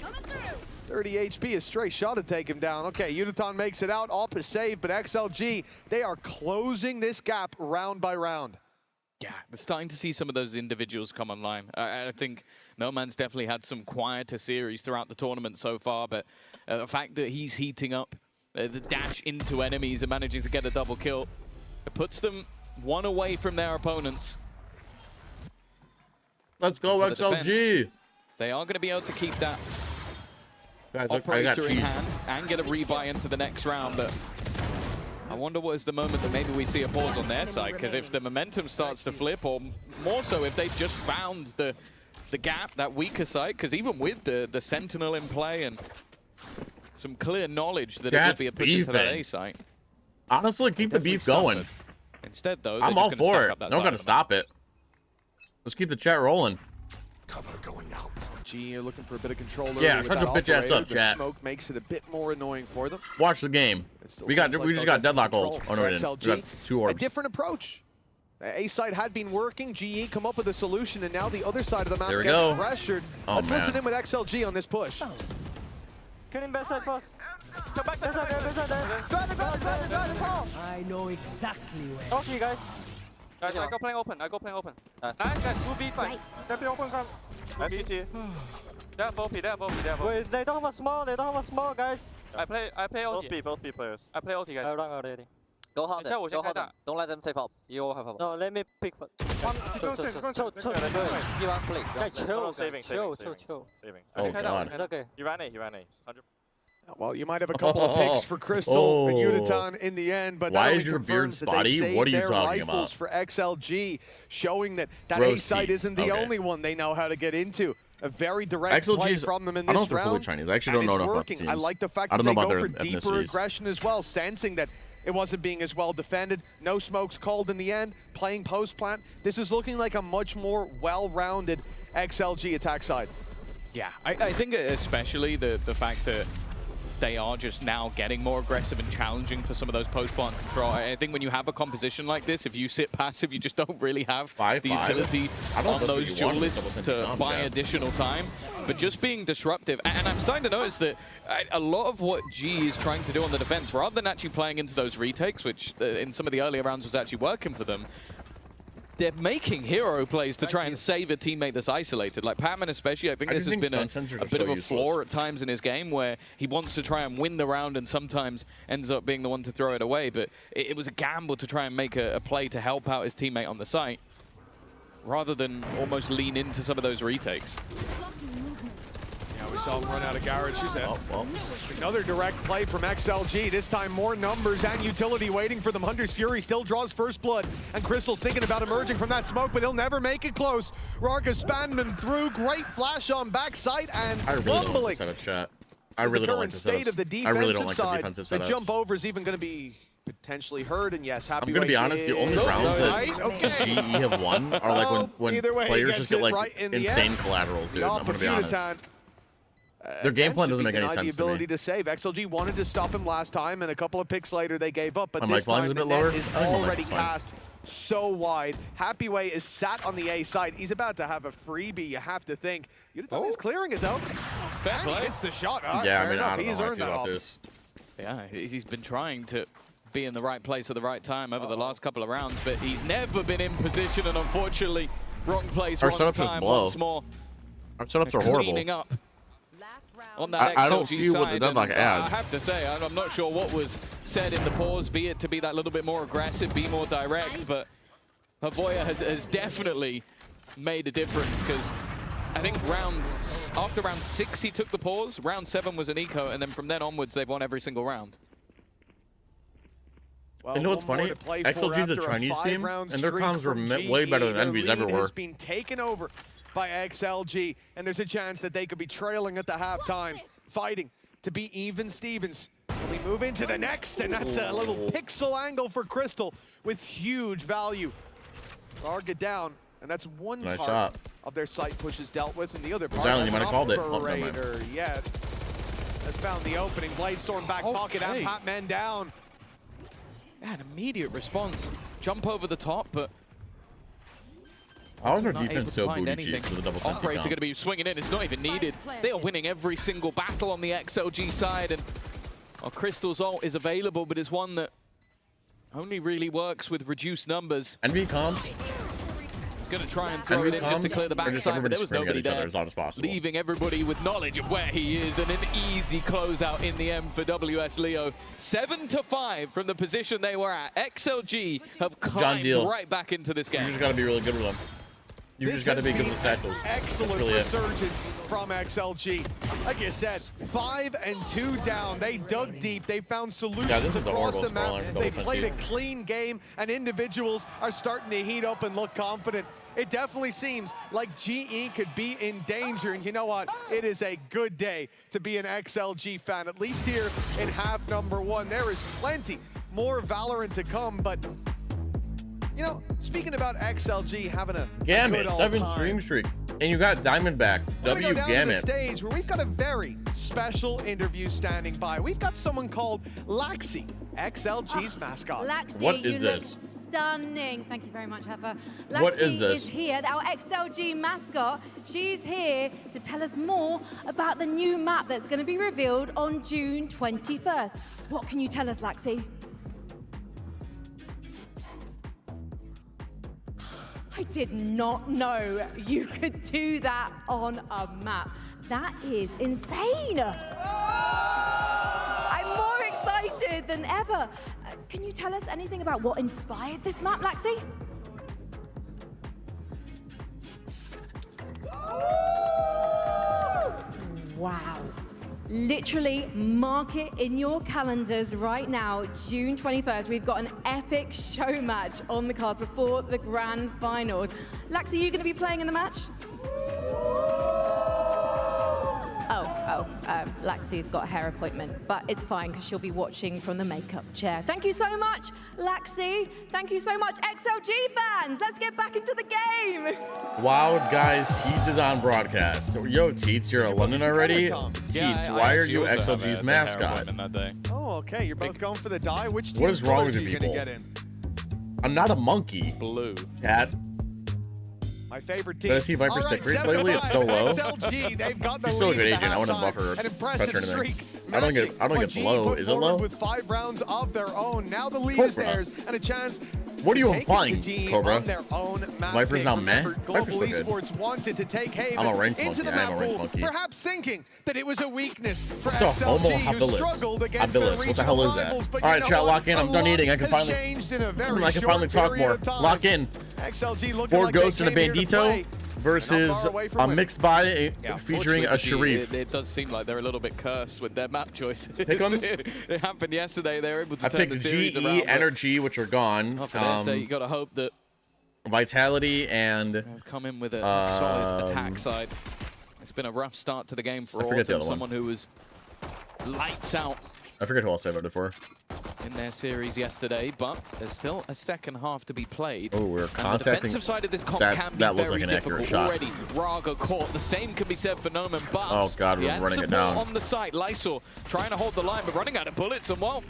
30 HP, a stray shot to take him down. Okay, Yudotan makes it out, off is saved, but XLG, they are closing this gap round by round. Yeah, they're starting to see some of those individuals come online. I think No Man's definitely had some quieter series throughout the tournament so far, but the fact that he's heating up, the dash into enemies and managing to get a double kill, it puts them one away from their opponents. Let's go, For the XLG. defense, they are going to be able to keep that Guys, look, I got operator in cheese. hand and get a rebuy into the next round, but I wonder what is the moment that maybe we see a pause on their side, because if the momentum starts to flip, or more so if they've just found the gap, that weaker side, because even with the Sentinel in play and some clear knowledge that it would be a push into that A site. Honestly, keep the beef going. Instead, though, I'm all for it. Don't gotta stop it. Let's keep the chat rolling. Cover going out. G looking for a bit of control. Yeah, shut your bitch ass up, chat. Smoke makes it a bit more annoying for them. Watch the game. We just got deadlock ult. Oh no, we didn't. We got 2 orbs. A different approach. A side had been working. GE come up with a solution, and now the other side of the map gets pressured. Let's listen in with XLG on this push. Get in backside first. Come back side there. Grab the call. I know exactly where. Okay, guys. Guys, I go playing open. Nice, guys. 2v5. Step open, come. FCT. They have OP. Wait, they don't have a small, guys. I play OT. Both B players. I play OT, guys. I run already. Go hard. Don't let them safe up. You all have up. No, let me pick for. Chill. Oh god. It's okay. He ran A. 100%. Well, you might have a couple of picks for Crystal and Unitone in the end, but why that is your beard spotty? What are you talking about? For XLG, showing that Roast A side teeth. isn't the only one they know how to get into. A very direct play from them in this I don't know if they're fully round. Chinese. I actually don't know enough about the teams. I like the fact I that don't they know about go their for deeper ethnicities. aggression as well, sensing that it wasn't being as well defended. No smokes called in the end, playing post-plant. This is looking like a much more well-rounded XLG attack side. Yeah, I think especially the fact that they are just now getting more aggressive and challenging for some of those post-plant control. I think when you have a composition like this, if you sit passive, you just don't really have the utility on those duelists to buy additional time. But just being disruptive, and I'm starting to notice that a lot of what G is trying to do on the defense, rather than actually playing into those retakes, which in some of the earlier rounds was actually working for them, they're making hero plays to try and save a teammate that's isolated. Like Patman especially, I think this has been a bit of a flaw at times in his game where he wants to try and win the round and sometimes ends up being the one to throw it away. But it was a gamble to try and make a play to help out his teammate on the site rather than almost lean into some of those retakes. We saw him run out of garage. She's in. Another direct play from XLG. This time more numbers and utility waiting for them. Hunter's Fury still draws first blood. And Crystal's thinking about emerging from that smoke, but he'll never make it close. Rarka Spanman through. Great flash on backside and I really don't like the setup chat. I really don't like the state of the defensive I really don't like the defensive side. setups. The jump over is even going to be potentially heard, and yes, Happy I'm gonna be honest, the only rounds that GE have won are like when players just get like insane collaterals, dude. I'm gonna be honest. Their game plan doesn't make any sense the ability to me. to save. XLG wanted to stop him last time, and a couple of picks later they gave up, but My this mic volume's time a the bit lower. net is I think my mic's already fine. cast so wide. Happyway is sat on the A side. He's about to have a freebie, you have to think. Unitone is clearing it, though. Fair And play. he hits the shot. Yeah, I fair mean, enough. I don't He's know how I earned feel that about up. this. Yeah, he's been trying to be in the right place at the right time over the last couple of rounds, but he's never been in position, and unfortunately, wrong place, Our wrong setups just time, blow. once more. Our setups are horrible. Cleaning up on that I don't XLG see what the side, deadlock and adds. I have to say, I'm not sure what was said in the pause, be it to be that little bit more aggressive, be more direct, but Havoya has definitely made a difference, because I think after round 6 he took the pause, round 7 was an eco, and then from then onwards they've won every single round. Well, you know what's one more funny? to play for XLG is a after Chinese team, five-round and their streak comms were from way better than GE. Envy's Their ever lead were. has been taken over by XLG, and there's a chance that they could be trailing at the halftime, fighting to be even Stevens. We move into the next, and that's a little pixel angle for Crystal with huge value. Rarga down, and that's one Nice part shot. of their site pushes dealt with, and the other part Silent, has you might have called it. Oh, never mind. Operator yet has found the opening. Bladestorm back pocket, and Okay. Patman down. Yeah, an immediate response. Jump over the top, but How is our not able defense to so find booty cheeks anything. with a double sentry Operator count? going to be swinging in. It's not even needed. They are winning every single battle on the XLG side, and Crystal's ult is available, but it's one that only really works with reduced numbers. Envy comms? Going to try and throw Envy it in just to comms? clear the Or just backside, but everybody there was screaming at nobody each other there. as loud as possible? Leaving everybody with knowledge of where he is, and an easy closeout in the end for WS Leo. 7-5 from the position they were at. XLG have climbed Deal. right back into this game. You just got to be really good with them. You This just got to has be good been with satchels. Excellent That's really it. resurgence from XLG. Like you said, 5 and 2 down. They dug deep. They found solutions this is a across horrible the map. scoreline for They double played a sentry. clean game, and individuals are starting to heat up and look confident. It definitely seems like GE could be in danger, and you know what? It is a good day to be an XLG fan, at least here in half number 1. There is plenty more Valorant to come, but you know, speaking about XLG having a Gamut, good 7 all-time, stream streak. And you got Diamondback, we're gonna W go down to the Gamut. stage where we've got a very special interview standing by. We've got someone called Laxi, XLG's mascot. Laxi, What is you this? look stunning. Thank you very much, Heifer. Laxi What is this? here, our XLG mascot. She's here to tell us more about the new map that's going to be revealed on June 21st. What can you tell us, Laxi? I did not know you could do that on a map. That is insane. I'm more excited than ever. Can you tell us anything about what inspired this map, Laxi? Wow. Literally mark it in your calendars right now, June 21st. We've got an epic show match on the cards before the grand finals. Laxi, are you going to be playing in the match? Laxi's got a hair appointment, but it's fine because she'll be watching from the makeup chair. Thank you so much, Laxi. Thank you so much, XLG fans. Let's get back into the game. Wild Guys, Teets is on broadcast. Yo, Teets, you're a London already? Teets, why are you XLG's mascot? Oh, okay. You're both going for the die. Which team What is wrong with are you you going to people? get in? I'm not a monkey. Blue. Chat. My favorite team. Did I see Viper's pick rate lately? It's so low. XLG, they've got the She's still a good lead agent. I at want to halftime. buff her. An impressive touch her or anything. streak. I don't think it's low. put Is it low? forward with 5 rounds of their own. Now the lead is Cobra. theirs and a chance. What are you to take implying, it to G Cobra? on their own map Viper's pick. now meh? Remember, Viper's Global still good. Esports wanted to take Haven I'm a ranked into monkey. the I am map a ranked pool, monkey. perhaps thinking that it was a weakness for It's a homo XLG, who habilis. struggled against their Habilis. What the regional hell is that? rivals. But All you right, know chat, what? lock in. I'm A done lot eating. I can has finally. changed in a very I can finally short talk period more. of time. Lock in. XLG looking 4 like they ghosts and a came here to play. bandito versus a mixed by featuring a Sharif. It does seem like they're a little bit cursed with their map choices. Pick'ems? It happened yesterday. They were able to I turn the picked series GE, around. but Energy, which are gone. not for this, so you got to hope that Vitality and they've come in with a solid attack side. It's been a rough start to the game for I forget the Autumn, other one. someone who was lights out I forget who else I voted for. in their series yesterday, but there's still a second half to be played. Oh, we're And the contacting. defensive side of this comp That- can be that looks very like an accurate difficult. shot. Already, Raga caught. The same can be said for Noman, but Oh, God, he we're had running it support down. on the site. Lysol trying to hold the line, but running out of bullets, and well,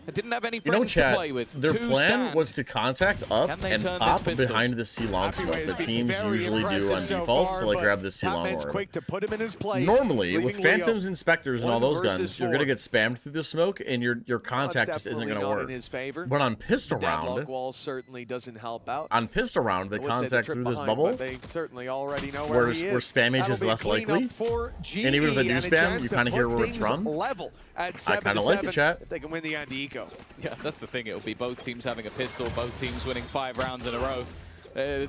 it didn't have any You know, friends chat, to play with. their Two plan stand. was to contact up Can they and turn pop this pistol? behind the C-long smoke. Happyway's The been teams very usually do impressive on so defaults far, to like but grab the C-long Patman's orb. quick to put him in his place. Normally, with leaving Leo Phantoms, Inspectors, and all 1 those versus guns, you're going to 4. get spammed through the smoke, and your contact That's just isn't definitely going to not work. in his favor. But on Pistol Deadlock Round, wall certainly doesn't help out. on Pistol Round, they I would say the contact trip through this behind, bubble, but they certainly already know where, where he where is. spammage That'll is be a less cleanup likely. for GE, And even with a new and spam, chance you to kind of hear put where it's things from. level at 7 kinda to like it, 7 chat. if they can win the Andy-Eco. Yeah, that's the thing. It'll be both teams having a pistol, both teams winning 5 rounds in a row.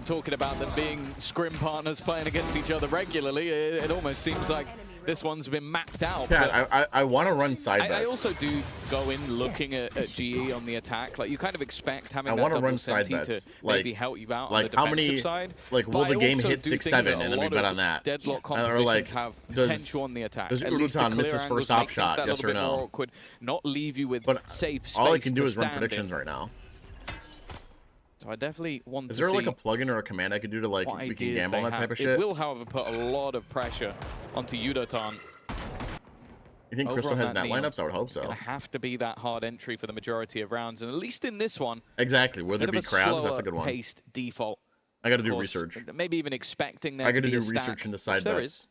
Talking about them being scrim partners playing against each other regularly, it almost seems like this one's been mapped out. Pat, but I want to run side I bets. also do go in looking at GE on the attack. Like, you kind of expect having I that wanna double run side senti to bets. maybe Like- help you out like on the how defensive many- side. like, will But the I game also hit do 6-7 think that and then a we lot bet of on that? Deadlock Or, compositions like, have does- potential on the attack. does At least the Urutan miss clear his angles first op make things shot, that yes little or bit no? more awkward, not leave you with safe space all I can do to is run stand predictions in. right now. So I definitely want Is to there see like a plugin or a command I could do to like what we can ideas gamble they on that type have. of It shit? will, however, put a lot of pressure onto Udotan. You think Over Crystal on has that net Neon. lineups? I would hope It's so. going to have to be that hard entry for the majority of rounds, and at least in this one, Exactly. Will there bit be of a crabs? That's slower a good one. paced default. I got to Of do course, research. Maybe even expecting there I to got to be do a stack, research into which side there bets. is.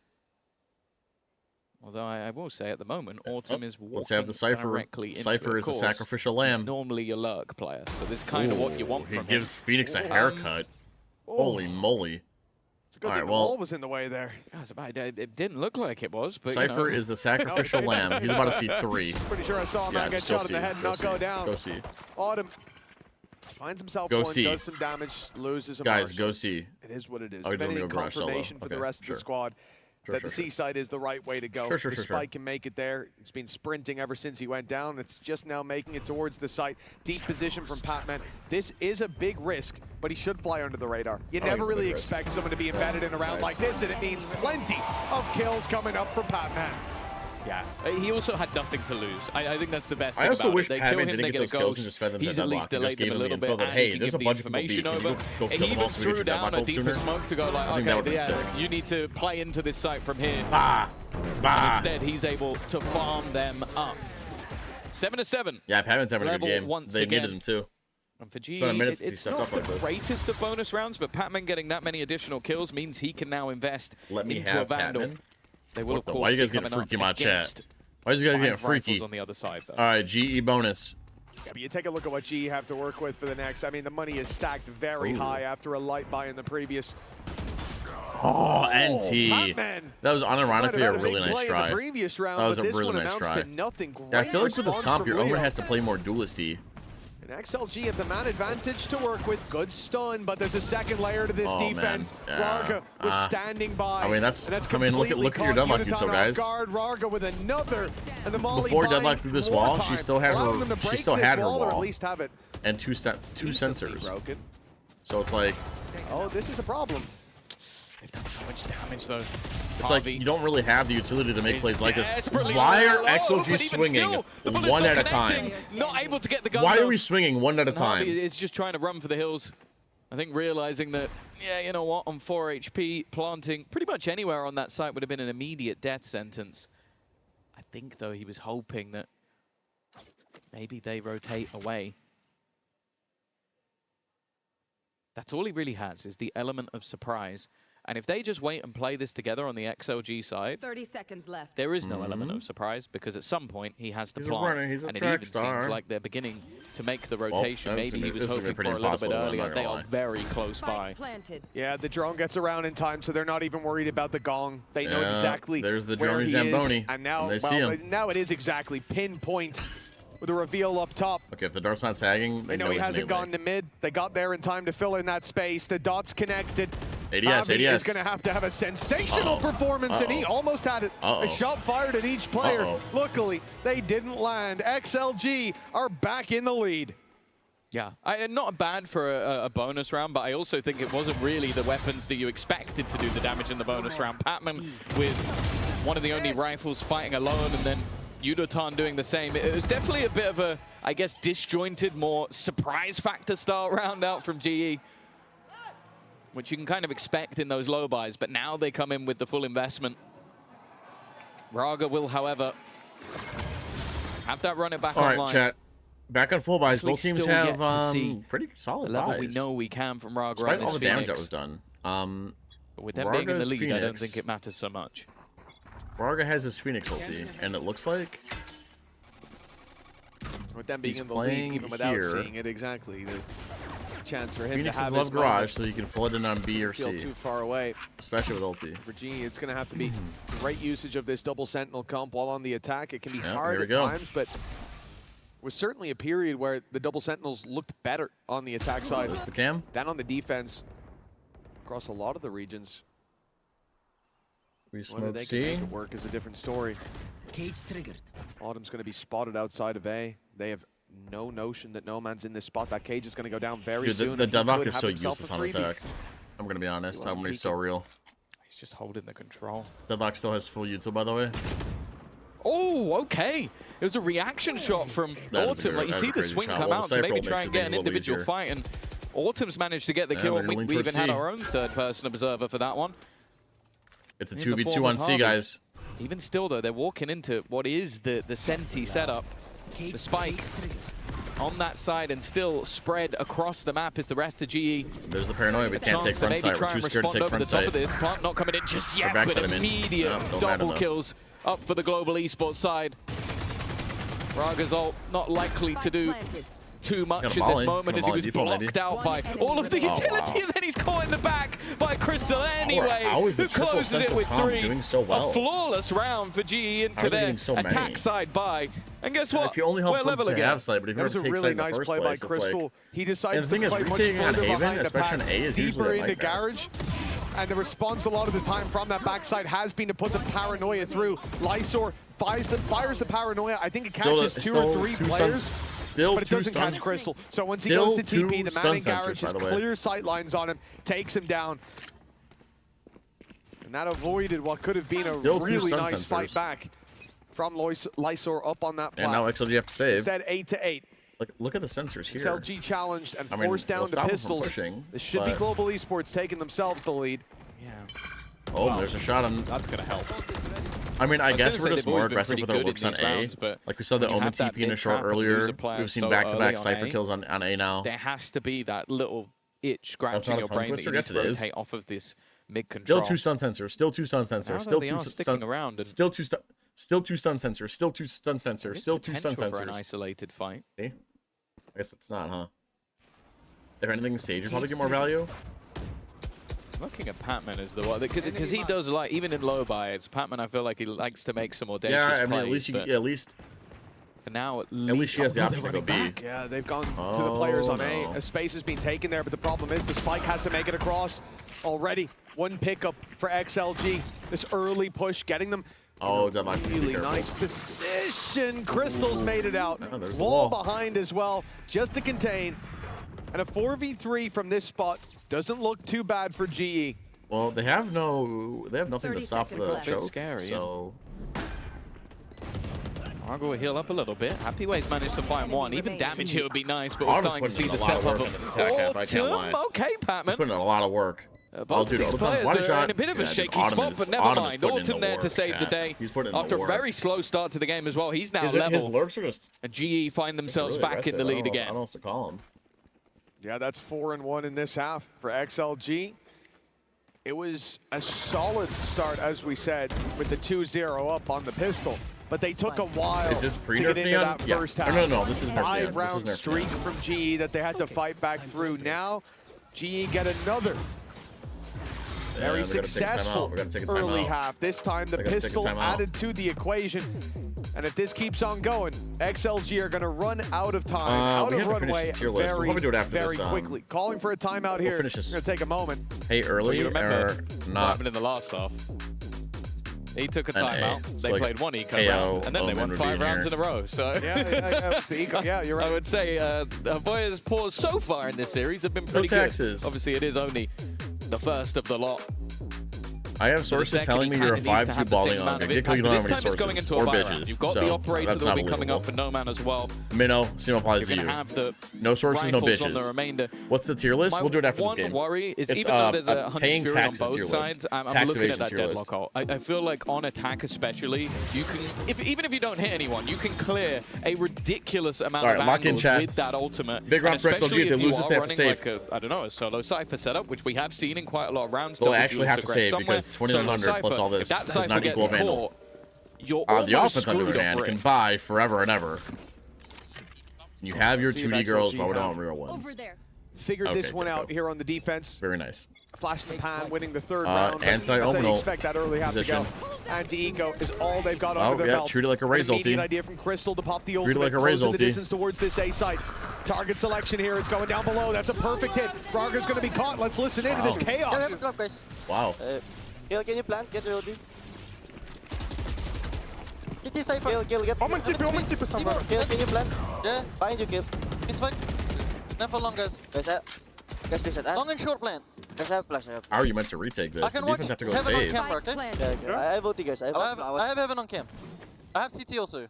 Although I will say at the moment, Autumn is walking Let's have the Cypher. directly into Cypher it. is Of the course, sacrificial he's lamb. normally your lurk player, so this is kind of what you want He from gives him. Phoenix a haircut. Holy moly. It's a good All thing right, the well, wall was in the way there. It didn't look like it was, but Cypher is the sacrificial lamb. He's about to see 3. Pretty sure I saw a Yeah, man get just go shot in the see. head and Go not see. go down. Go see. Autumn finds himself Go one, see. does some damage, loses a Guys, marshal. go see. It is what it is. Oh, you're If anything, doing the garage solo. confirmation for the Okay, rest of sure. the squad Sure, that sure, the sure. seaside is the right way to go. Sure, sure, the sure, spike sure. can make it there. It's been sprinting ever since he went down. It's just now making it towards the site. Deep position from Patman. This is a big risk, but he should fly under the radar. You I don't think never it's a really big risk. expect someone to be embedded in a round like this, and it means plenty of kills coming up for Patman. Yeah, he also had nothing to lose. I think that's the best thing I also about wish it. They Padman kill him, didn't they get get a those kills and ghost. just fed them to He's at least Deadlock and just delayed gave them a them the little info bit, that, and hey, he can there's a give the bunch of people information beat. Can you over. go He kill them even all so we threw can down Deadlock a ult deeper sooner? smoke to go like, I think that okay, would've been yeah, sick. you need to play into this site from here. Bah! Bah! And instead, he's able to farm them up. 7-7. Yeah, Padman's having a good Level game. once They again. needed him too. And for G, It's been a minute since he it's stepped not up like the this. greatest of bonus rounds, but Padman getting that many additional kills means he can now invest Let me into have a Vandal. Padman. They will, of course, Why are you guys be getting coming freaky, up my against chat? Why is you guys getting 5 freaky? rifles on the other side, though. All right, GE bonus. Yeah, but you take a look at what GE have to work with for the next. I mean, the money is stacked very high after a light buy in the previous. Oh, NT. Padman. That was unironically a really Big nice play try. in the previous round, That was but a this really one nice amounts try. to nothing. Yeah, I Great feel like with this response comp, from your Leo. Omen has to play more duelisty. And XLG have the man advantage to work with. Good stun, but there's a second layer to this Oh, man. defense. Yeah. Rarga was standing by. I mean, that's. and that's I mean, look at completely your caught Deadlock Unitron Jutsu, guys. off guard. Rarga with another, and the Molly Before buying Deadlock through this more wall, time, she still had allowing her. them to She break still this had her wall, or at wall least have it and two decently sensors. broken. So it's like. Oh, this is a problem. They've done so much damage, though. It's like you don't really have the utility to make plays like this. Desperately Why are low, XLG but even swinging still, the bullet's one not at a time? connecting, Not able to get the gun. Why though. are we swinging one at a And Harvey time? is just trying to run for the hills. I think realizing that, yeah, you know what, on 4 HP, planting pretty much anywhere on that site would have been an immediate death sentence. I think, though, he was hoping that maybe they rotate away. That's all he really has, is the element of surprise. And if they just wait and play this together on the XLG side, 30 seconds left. there is no element of surprise, because at some point he has to He's a plant. runner, he's a and it track even star. seems like they're beginning to make the rotation. this Maybe he is was gonna be hoping pretty for a little bit impossible to win, earlier. not They gonna are lie. very close by. Planted. Yeah, the drone gets around in time, so they're not even worried about the gong. They know Yeah, exactly there's the where drone he Zamboni, is. And now, and they see well, him. now it is exactly pinpoint with a reveal up top. Okay, if the dart's not tagging, They know he it's hasn't melee. gone to mid. They got there in time to fill in that space. The dots connected. ADS, Avi ADS. is going to have a sensational performance, and he almost had it. A shot fired at each player. Luckily, they didn't land. XLG are back in the lead. Yeah, not bad for a bonus round, but I also think it wasn't really the weapons that you expected to do the damage in the bonus round. Patman with one of the only rifles fighting alone, and then Yudotan doing the same. It was definitely a bit of a, I guess, disjointed, more surprise factor style round out from GE, which you can kind of expect in those low buys, but now they come in with the full investment. Rarga will, however, have that run it back All online. right, chat. Back on full buys, Actually both teams still yet have to see pretty solid the level buys. we know we can from Rarga Despite on all this the damage that Phoenix. was done. But with them being in the Rarga's lead, I don't Phoenix- think it matters so much. Rarga has his Phoenix ulti, and it looks like With them being he's in the lead, playing even without here. seeing it exactly, the chance for him Phoenix to have is his love garage, moment. so you can flood in on B or Doesn't feel C. too far away. Especially with ulti. For G, it's going to have to be great usage of this double sentinel comp while on the attack. It can be hard here we at go. times, but was certainly a period where the double sentinels looked better on the attack side There's the cam. than on the defense across a lot of the regions. We Whether smoke they C. can make it work is a different story. Cage triggered. Autumn's going to be spotted outside of A. They have no notion that No Man's in this spot. That cage is going to go down very Dude, soon. the and he Deadlock could is have so himself useless a on freebie. attack. I'm gonna be honest. wasn't Harmony's so peeking. real. He's just holding the control. Deadlock still has full util, by the way. Oh, okay. It was a reaction shot from That is a Autumn. good- Like, you that's see a the crazy swing shot. come Well, the out to Cypher maybe makes try the and get things an a little individual easier. fight, and Autumn's managed to get the Yeah, kill. they're And gonna lean we even towards had C. our own third-person observer for that one. It's a In the 2v2 form on of C, Harvey. guys. Even still, though, they're walking into what is the Senti setup. The spike on that side and still spread across the map is the rest of GE. There's the paranoia. We A can't chance take to front maybe sight. try We're and too scared to respond take over front the top sight. of this. Plant not coming in just yet, backside but him in. immediate No, don't matter, double though. kills up for the global esports side. Rarga's ult not likely to do too much Got a in this volley. moment Got a as he volley was default, blocked maybe. out by all of the Oh, utility, wow. and then he's caught in the back by Crystal anyway, how is the who triple closes it central with comp 3. doing so well? A flawless round for GE How into are they their getting so many? attack side buy. And guess what? If you only help We're folks level to again. have sight, but if you That was never a take really sight in the nice first play by place, it's Crystal. like... He And decides the to thing is, play much retaking on further Haven, behind the especially pack, on A, is deeper usually a into nightmare. Garage. And the response a lot of the time from that backside has been to put the paranoia through. Lysor fires the paranoia. I think it catches two or three players, but it doesn't catch Crystal. So once he goes to TP, the man in Garage just clear sight lines on him, takes him down. And that avoided what could have been a really nice fight back from Lysor up on that And now platform. XLG have to save. Instead, 8-8. Look at the sensors here. XLG challenged and I mean, forced down they'll to stop them from pistols. pushing, This should be but- Global Esports taking themselves the lead. Yeah. Oh, Wow. there's a shot on. That's going to help. I mean, I was guess gonna we're say just they've always more been aggressive pretty with our good in looks on these A. rounds, but Like we saw the when you Omen have that TP in a mid short trap and lose earlier. a player We've seen so back-to-back early on Cypher A, kills on A now. There has to be that little itch scratching not a your tongue brain that twister? you need Yes, to it is. rotate off of this mid Still control. 2 stun sensors. Still 2 stun sensors. Now Still they 2 are sticking around and Still 2 stun. Still 2 stun sensors. Still 2 stun sensors. Still 2 stun potential for an sensors. isolated fight. See? I guess it's not, huh? If anything, Sage would probably get more value. Looking at Patman as the one because he does like even in low buys. Patman, I feel like he likes to make some audacious Yeah, I mean, plays. at least but at least for now, at least she has the Oh, option to they're go B. running back. Yeah, they've gone to the players on A. no. A space has been taken there, but the problem is the spike has to make it across already. One pickup for XLG. This early push getting them. Oh, Deadlock. Really nice position. Crystal's made it out. Oh, there's the Wall wall. behind as well, just to contain. And a 4v3 from this spot doesn't look too bad for GE. Well, they have nothing to 30 stop seconds the left. choke. Bit scary, So Argo will heal up a little bit. Happy Ways managed to find one. Even damage here would be nice, but we're Argo's starting to see putting the in a lot step of up work of on this attack half, I can't lie. Autumn. Okay, he's Patman. putting in a lot of work. Both dude, these Autumn's players body are shot. in a bit of a Yeah, dude, shaky Autumn spot, is- but never Autumn is mind. putting in Autumn the there to work, save the yeah. day. He's putting in the After a work. very slow start to the game as well, he's now His level. lurks are just and GE find themselves really back in the aggressive. lead I don't know again. what else to call him. Yeah, that's 4-1 in this half for XLG. It was a solid start, as we said, with the 2-0 up on the pistol. But they took a while Is this to pre-nerf get into neon? that Yeah. first Or half. no, this is nerf neon. This is 5-round nerf streak neon. from GE that they had to fight back through. Now, GE get another very we gotta take a timeout. successful We gotta take a early timeout. half. This time, the We gotta take a pistol timeout. added to the equation. And if this keeps on going, XLG are going to run out of time, out we of have to finish runway this tier list. We'll very, probably do it after very this, quickly. Calling for a timeout here. finish this. It's going to take a moment. Hey, early You remember or what not? happened in the last half? He took a An A. timeout. It's They like played one eco KO, round, and then they Omen won would 5 be in rounds here. in a row. So Yeah, it's the eco. Yeah, you're right. I would say Voya's pause so far in this series have been pretty taxes. good. Obviously, it is only the first of the lot. I have The sources second, telling he me you're a kinda needs to 5-2 have the balling same on. amount of You impact, don't but have this any time it's going sources into a or buy round. bitches. You've got so the operator that's that will not be coming up believable. for No Man as well. Minnow, same applies You're to going to you. have the No sources, no rifles on the bitches. remainder. What's the tier list? My We'll do it after this one game. worry is It's, even though there's a a 100 paying Fury on taxes both tier list. sides, I'm Tax looking at evasion that tier deadlock list. hole. I feel like on attack especially, you can, even if you don't hit anyone, you can clear a ridiculous amount All right, of lock in angles chat. with that ultimate. Big round And for XLG. especially If they if you lose this, are they have to running save. like a, I don't know, a solo Cypher setup, which we have seen in quite a lot of rounds. They'll Double actually duels have to aggress save somewhere, because 2100 solo plus Cypher. all this If that does Cypher not gets equal Vandal. caught, you're The almost offense, on the screwed other hand, over can it. buy forever and ever. You have your Let's see if 2D girls, XLG but we don't have have real ones. Over there. Figured Okay, this one good, out go. here on the defense. Very nice. Flash in the pan, winning the third round. but Anti-Omenal that's how you expect that early half to go. position. Anti-eco is all they've got Oh, under their yeah, belt. treat it like a An Raze immediate ulti. idea from Crystal to pop the Treat it ultimate, like a Raze closing the ulti. distance towards this A site. Target selection here, it's going down below. That's a perfect hit. Ragar's going to be caught. Let's listen into this chaos. Wow. Can you plant? Get ready. Get this Cypher. Kill, get. Omen TP somewhere. Kill, can you plant? Yeah. Find you, kill. Miss fine. Not for long, guys. Guys, listen. Long and short plant. Guys, I have flash. How are you meant to retake this? I The can watch defense have to go Heaven on save. camera, okay? Yeah, I have ulti, guys. I have Heaven on cam. I have CT also.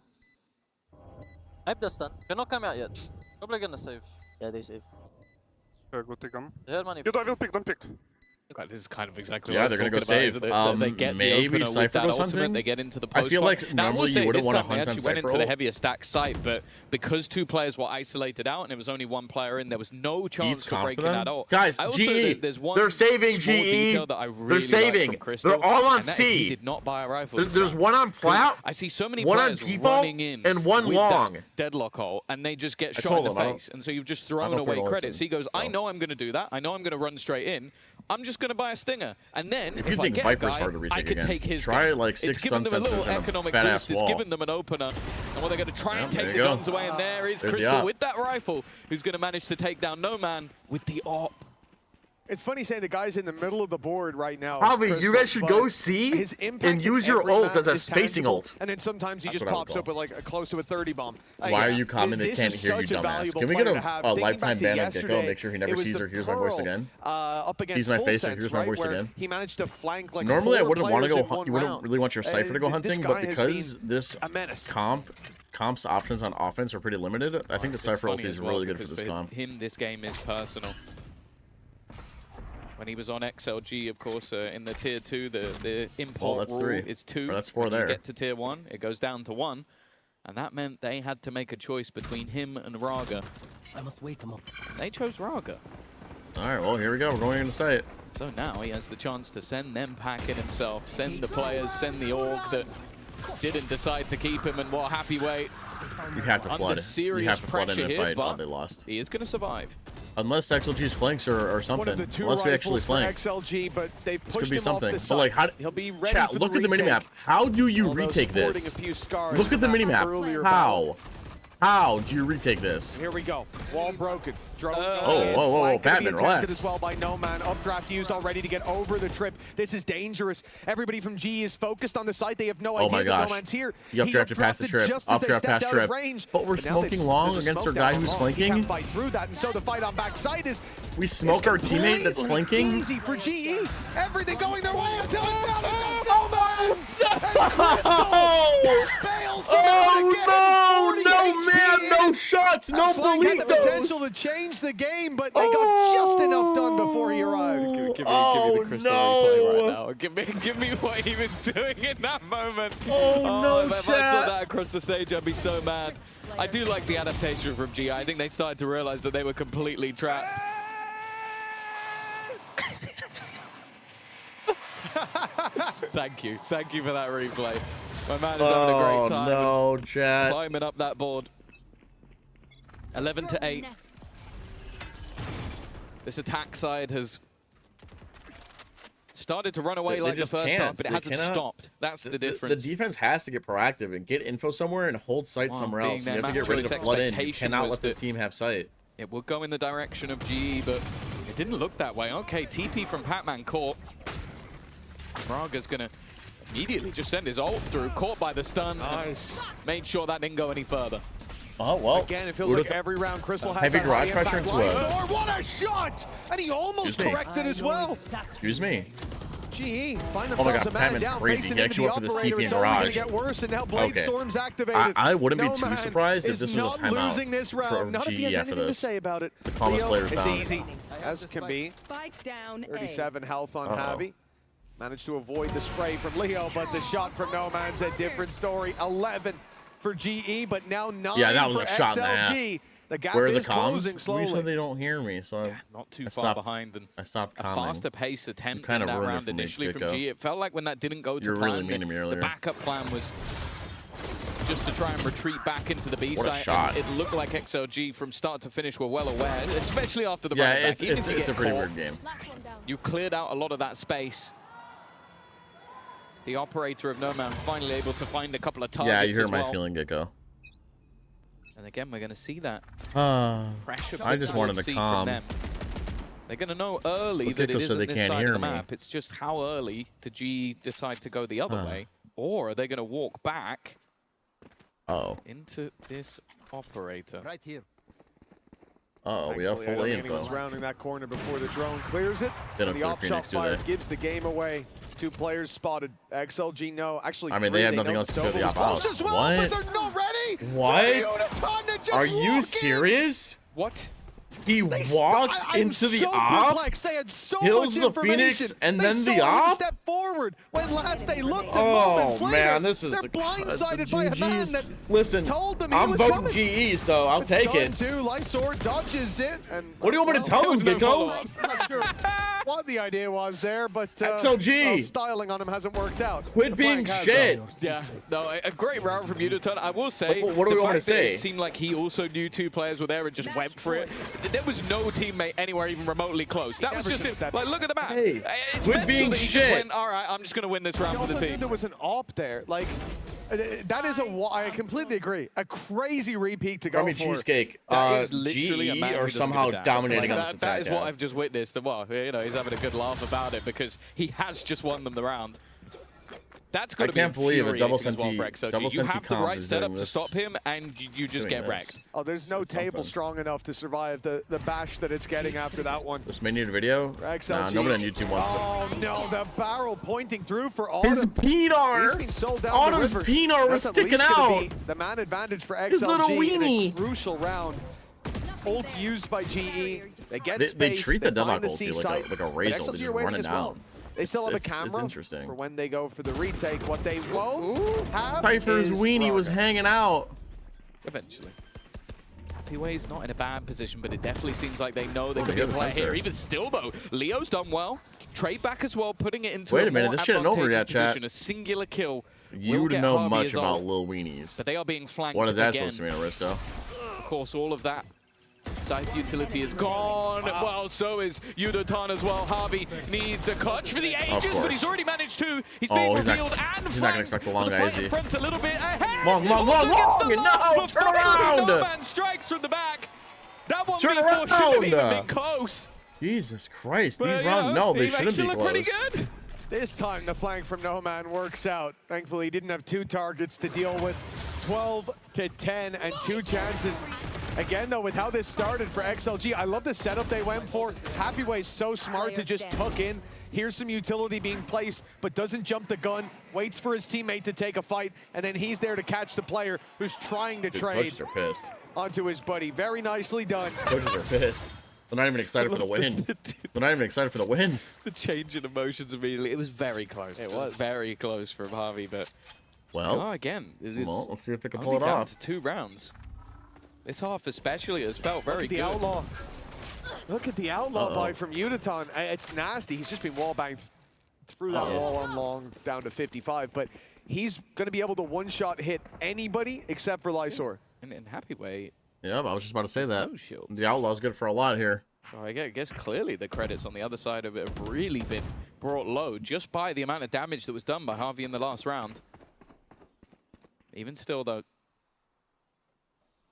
I have the stun. They're not come out yet. Probably gonna save. Yeah, they save. Go take on. They had money. You don't, I will pick, don't pick. God, this is kind of exactly Yeah, what I was they're gonna talking go about, save. is that they get Maybe the opener Cypher with that goes ultimate, hunting? they get into the I post feel block. like Now, I will normally say you wouldn't this wanna time they hunt on actually went Cypher into the ult. heavier stack site, but because 2 players were isolated out and it was only 1 player in, there was no chance Eats for breaking confident. that ult. Guys, I also, GE, there's one they're saving small GE. detail that I They're really like saving. from Crystal, They're all on and that is C. he did not buy a rifle. this There's round. one on 'Cause plat, I see so many one on players default, running in and one with long. that deadlock hole, and they just get I shot told in him, the I don't- face. And so you've just I thrown don't away think he'll credits. listen, He goes, I so. know I'm going to do that. I know I'm going to run straight in. I'm just going to buy a stinger. And then, If you if I think get Viper's a guy, hard to retake I can against, take his try gun. like 6 It's given stun them a little sensors and a economic fat-ass boost. It's wall. given them an opener. And well, they're going to try and there take you the go. guns away. And there is There's the Crystal op. with that rifle, who's going to manage to take down No Man with the op. It's funny saying the guy's in the middle of the board right now. Javi, you guys should go see and use your ult as a spacing ult. And then sometimes he just pops up with like close to a 30 bomb. Why are you commenting? They can't hear you, dumbass. Can we get a lifetime ban on Gecko? Make sure he never sees or hears my voice again. Sees my face or hears my voice again. He managed to flank like normally I wouldn't want to go. You wouldn't really want your Cypher to go hunting, but because this comp's options on offense are pretty limited, I think the Cypher ulti is really good for this comp. Him, this game is personal. When he was on XLG, of course, in the tier 2, the import rule is 2. That's 4 when there. you get to tier 1, it goes down to 1. And that meant they had to make a choice between him and Raga. I must wait a moment. They chose Raga. All right, well, here we go. We're going into site. So now he has the chance to send them packing himself, send the players, send the org that didn't decide to keep him, and what a happy wait. You have to flood Under it. serious You have to flood pressure in and here, fight. but They lost. he is going to survive. Unless XLG's flanks or something. One of the 2 Unless we actually rifles for flank. XLG, but they've This could pushed be him something. off the But side. like, how? He'll be ready Chat, for look the at the retake. minimap. How do you Although retake sporting this? a few scars Look at the from that minimap. earlier How? How do you retake this? Here we go. Wall broken. Drone whoa, Batman, relax. as well by Noman. Updraft used already to get over the trip. This is dangerous. Everybody from G is focused on the site. They have no idea that Noman's here. He updrafted past the trip. Updraft past trip. But we're smoking long against our guy who's flanking. He can't fight through that, and so the fight on backside is. We smoke our teammate that's flanking. Easy for GE. Everything going their way until it's down. It's Noman. Oh no, man, no shots, no Flank had the potential to change the game, but they got just enough done before he arrived. Give me the Crystal replay right now. Give me what he was doing in that moment. If I saw that across the stage, I'd be so mad. I do like the adaptation from G. I think they started to realize that they were completely trapped. Thank you for that replay. My man is having a great time. No, chat. Climbing up that board. 11 to 8. This attack side has started to run away like the first half, but it hasn't stopped. That's the difference. The defense has to get proactive and get info somewhere and hold sight somewhere else. You have to get ready to flood in. You cannot let this team have sight. It will go in the direction of GE, but it didn't look that way. Okay, TP from Pac-Man caught. Raga's going to immediately just send his ult through, caught by the stun. Nice. Made sure that didn't go any further. Oh, well. Again, it feels like every round Crystal has heavy that garage high pressure impact into line. What a shot! And he almost corrected as well. Excuse me. GE find Oh my themselves god, a man Patman's down, crazy. facing He into actually the went for this operator. TP in It's only gonna garage. get worse, and now Blade Storm's activated. I wouldn't be too Noman surprised if is this was a not timeout losing this round. Not if he has anything to say about it. The calmest Leo, player's it's down. easy, as can be. Spike down 37 health on Javi. Managed to avoid the spray from Leo, but the shot from Noman's a different story. 11 for GE, but now 9 that was for a shot and a half. XLG. The gap Where are the is closing comms? slowly. You said they don't hear me, so Not too far behind. And I stopped a calming. faster pace attempt kind in of that ruined it round for me, initially from Gecko. G. It felt like when that didn't go to You're plan, really mean to me earlier. the backup plan was just to try and retreat back into the B What a site. shot. It looked like XLG from start to finish were well aware, especially after the Yeah, back. it's Even if you a get pretty caught, weird game. You cleared out a lot of that space. The operator of Noman finally able to find a couple of targets. Yeah, you hear as my well. feeling, Gecko. And again, we're going to see that pressure. I just wanted to from calm. them. They're going to know early Well, that Gecko it said isn't they this can't side of hear the me. map. It's just how early did G decide to go the other way, or are they going to walk back into this operator? Right here. We have full info. He's rounding that corner before the drone clears it. They don't And the clear op shot Phoenix, do fire they? gives the game away. 2 players spotted. XLG no. Actually, I mean, 3. they have nothing know else to do with the Sova was op close out. as well, What? but they're not ready. What? Are you serious? What? He walks into the so op, perplexed. They had so kills much the information. Phoenix, and They then saw the him op? step forward when last they looked at Oh moments later. man, this is They're blindsided by a man that Listen, told them he I'm was voting coming. GE, so I'll It's take done it. Too. Lysor dodges it. And, What do you want me to tell him, Gecko? I'm not sure what the idea was there, but XLG. well, styling on him hasn't worked out. Quit The being flank has, shit. though. Yeah, no, a great round from Uniton. I will say, What do we the want to fact that say? It seemed like he also knew 2 players were there and just went for it. There was no teammate anywhere even remotely close. That was just it. Like, look at the map. Hey, It's quit mental being that he shit. just went, all right, I'm just going to win this round He for the also knew team. there was an op there. Like, That is I completely agree. A crazy repeat to go for. Cheesecake. That is literally a man GE are who doesn't somehow give a damn. dominating Like, on this that attack. is what I've just witnessed. And well, you know, he's having a good laugh about it because he has just won them the round. That's got to be I can't believe a double infuriating senti. as well for XLG. You have the right setup to stop him, and you just get wrecked. Oh, there's no table strong enough to survive the bash that it's getting after that one. This may need a video. XLG. Nah, nobody on YouTube wants to. Oh no, the barrel pointing through for Autumn. His Pinar! He's been sold down Autumn's the river. Pinar was That's at sticking least gonna out. be the man advantage for His little XLG in a weenie. crucial round. Ult used by GE. They get They space. treat the find deadlock the ulti C like site, a but razor. XLG They are just waiting run it as well. down. They still have a It's camera interesting. for when they go for the retake. What they won't have Piper's is weenie was Braga. hanging out. Eventually. Happyway's not in a bad position, but it definitely seems like they know they Oh, can they be a got the player sensor. here. Even still, though, Leo's done well. Trade back as well, putting it into Wait a a minute, more this shit ain't over yet, advantageous chat. position. A singular kill. You will get know Harvey much as about ult. Lil Weenies. But they are being flanked What is that again. supposed to mean, Aristo? Of course, all of that scythe utility is gone. Well, so is Yudotan as well. Harvey needs a clutch for the ages, but he's already managed to. He's being revealed and he's not gonna expect the long guy, is he? Front's a little bit ahead. Long, long, long, long! No! Turn around! No man strikes from the back. That one Turn before should have around! even been close. Jesus Christ, But, these you rounds, know, no, they he makes shouldn't it be look pretty close. good. This time the flank from No Man works out. Thankfully, he didn't have 2 targets to deal with. 12 to 10 and 2 chances. Again, though, with how this started for XLG, I love the setup they went for. Happyway's so smart to just tuck in. Here's some utility being placed, but doesn't jump the gun, waits for his teammate to take a fight, and then he's there to catch the player who's trying to trade Coaches are pissed. onto his buddy. Very nicely done. Coaches are pissed. They're not even excited for the win. They're not even excited for the win. The change in emotions immediately. It was very close. It was very close from Harvey, but well, again, well, let's see if they can only pull it down off. to 2 rounds. This half especially has felt very good. Outlaw. Look at the outlaw buy from Uniton. It's nasty. He's just been wall banged through that wall on long down to 55, but he's going to be able to one-shot hit anybody except for Lysor. And in Happyway. Yeah, I was just about to say that. No shields. The Outlaw's good for a lot here. So I guess clearly the credits on the other side of it have really been brought low just by the amount of damage that was done by Harvey in the last round. Even still, though,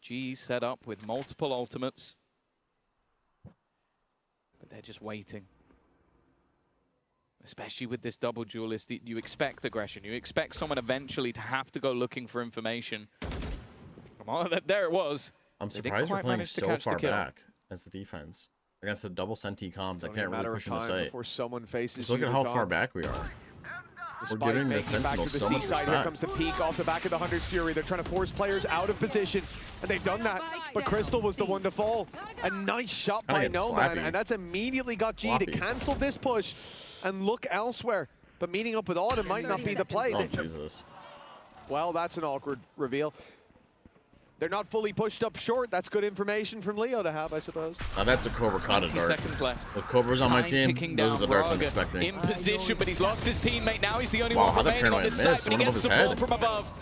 G set up with multiple ultimates. But they're just waiting. Especially with this double duelist, you expect aggression. You expect someone eventually to have to go looking for information. Come on, there it was. I'm They didn't surprised we're quite playing manage to so catch the far kill. back as the defense. Against the double senti comms, It's I only a can't really matter push of in the time site. before someone faces Just look at how Uniton. far back we are. We're Spike giving the making it back to Sentinels the so much seaside. Here respect. comes the peak off the back of the Hunter's Fury. They're trying to force players out of position, and they've done that. But Crystal was the one to fall. A nice shot by Kinda No getting Man, slappy. and that's immediately got G Sloppy. to cancel this push and look elsewhere. But meeting up with Autumn might not be the play. Oh, Jesus. Well, that's an awkward reveal. They're not fully pushed up short. That's good information from Leo to have, I suppose. Now that's a Cobra Kata 20 dart. seconds left. With Cobra's on my Time team, ticking those are down. the darts I'm Braga expecting. in position, but he's lost his teammate. Now he's the only Wow, one how the remaining on paranoid this side, missed. but he Went gets above the his ball head. from above.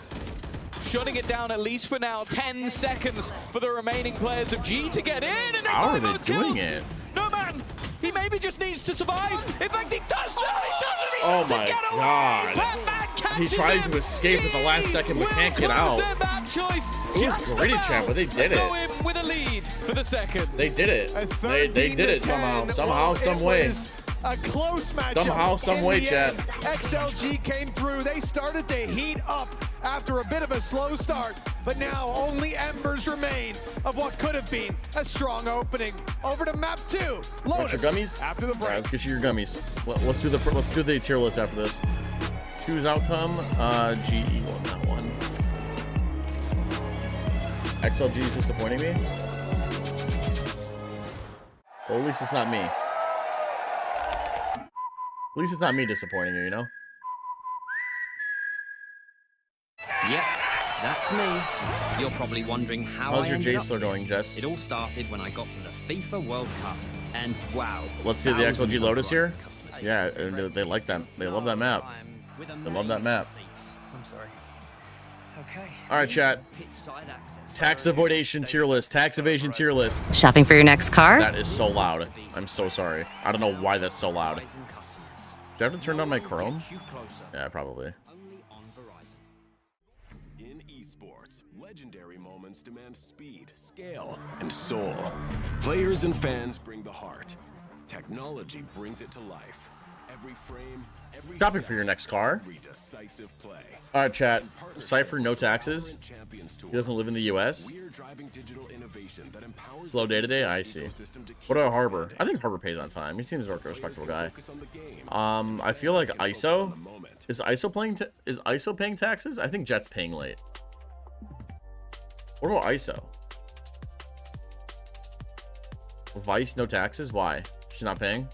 Shutting it down at least for now. 10 seconds for the remaining players of G to get in, and they How are find they both doing kills. it? No man, he maybe just needs to survive. In fact, he does. No, he doesn't. He Oh doesn't my get away. God. Batman He catches tried him. to escape at the last second, but can't get Close out. their map choice. It was Just greedy, about champ, but they did to Go it. in with a lead for the second. They did it. They did it somehow. Somehow, some It way. was a close matchup. Somehow, some In way, the chat. end, XLG came through. They started to heat up after a bit of a slow start, but now only embers remain of what could have been a strong opening. Over to map 2. Want your Lotus gummies? after the All right, break. let's get you your gummies. Let's do the tier list after this. Choose outcome. GE won that one. XLG is disappointing me. Well, at least it's not me. At least it's not me disappointing you, you know? Yep, that's me. You're probably wondering how How's I your ended up Jaceler here. going, Jess? It all started when I got to the FIFA World Cup, and wow. Let's see the thousands XLG of Lotus here. Verizon customers. Yeah, and they like that. They love that map. They love that map. I'm sorry. Okay. All right, chat. Tax avoidation tier list. Tax evasion tier list. Shopping for your next car? That is so loud. I'm so sorry. I don't know why that's so loud. Do I have to turn down my Chrome? Yeah, probably. Legendary moments demand speed, scale, and soul. Players and fans bring the heart. Technology brings it to life. Every frame, every Shopping for your next car. every decisive play. All right, chat. Cypher, no taxes. He doesn't live in the U.S. We're driving digital innovation that empowers Slow day to day. I see. What about Harbor? I think Harbor pays on time. He seems like a respectable guy. I feel like ISO is ISO paying taxes? I think Jet's paying late. What about ISO? Vice, no taxes? Why? She's not paying?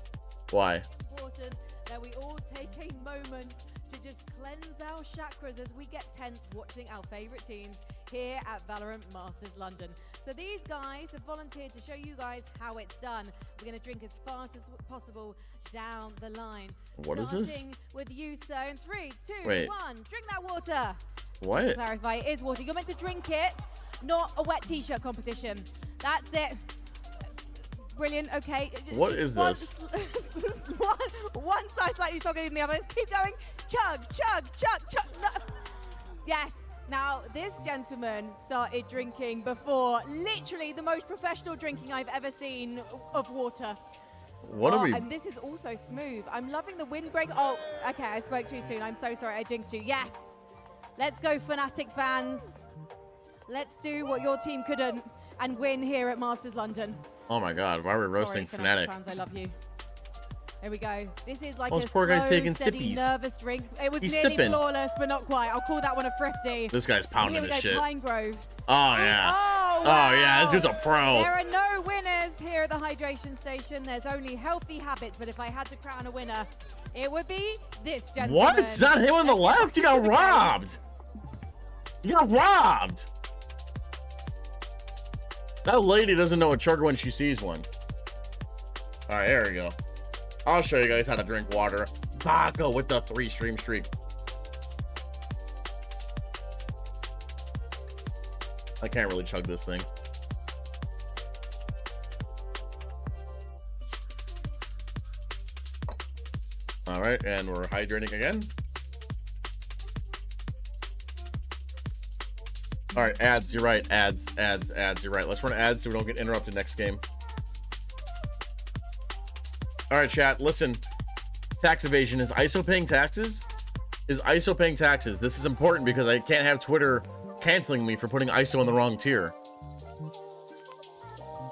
Why? Important that we all take a moment to just cleanse our chakras as we get tense watching our favorite teams here at Valorant Masters London. So these guys have volunteered to show you guys how it's done. We're going to drink as fast as possible down the line. What is this? Starting with you, sir, in 3, 2, Wait. 1. Drink that water. What? Just to clarify, it is water. You're meant to drink it, not a wet t-shirt competition. That's it. Brilliant. Okay. What Just is one, this? one side slightly stronger than the other. Keep going. Chug, chug, chug, chug. No. Yes. Now, this gentleman started drinking before literally the most professional drinking I've ever seen of water. What are we? And this is also smooth. I'm loving the windbreak. Oh, okay. I spoke too soon. I'm so sorry. I jinxed you. Yes. Let's go, Fnatic fans. Let's do what your team couldn't and win here at Masters London. Oh my God! Why are we roasting Sorry, Fnatic? fans, I love you. Here we go. This is like Oh, a this poor guy's slow, taking steady, sippies. nervous drink. It was He's nearly sipping. flawless, but not quite. I'll call that one a thrifty. This guy's pounding Here we his go, shit. Pine Grove. Oh yeah. Oh, yeah. This dude's a pro. There are no winners here at the hydration station. There's only healthy habits, but if I had to crown a winner, it would be this gentleman. What? It's not him on the left. He got robbed. He got robbed. That lady doesn't know a chugger when she sees one. All right, there we go. I'll show you guys how to drink water. Baco with the 3-stream streak. I can't really chug this thing. All right, and we're hydrating again. All right, ads, you're right. Ads, you're right. Let's run ads so we don't get interrupted next game. All right, chat, listen. Tax evasion. Is ISO paying taxes? Is ISO paying taxes? This is important because I can't have Twitter canceling me for putting ISO in the wrong tier.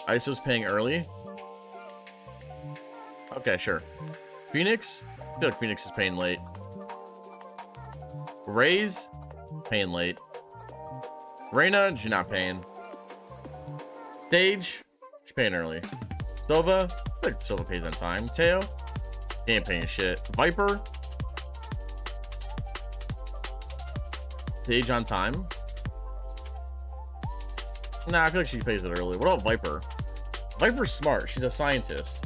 ISO's paying early? Okay, sure. Phoenix? I feel like Phoenix is paying late. Raze? Paying late. Reyna? She's not paying. Sage? She's paying early. Sova? I think Sova pays on time. Teo? He ain't paying shit. Viper? Sage on time? Nah, I feel like she pays it early. What about Viper? Viper's smart. She's a scientist.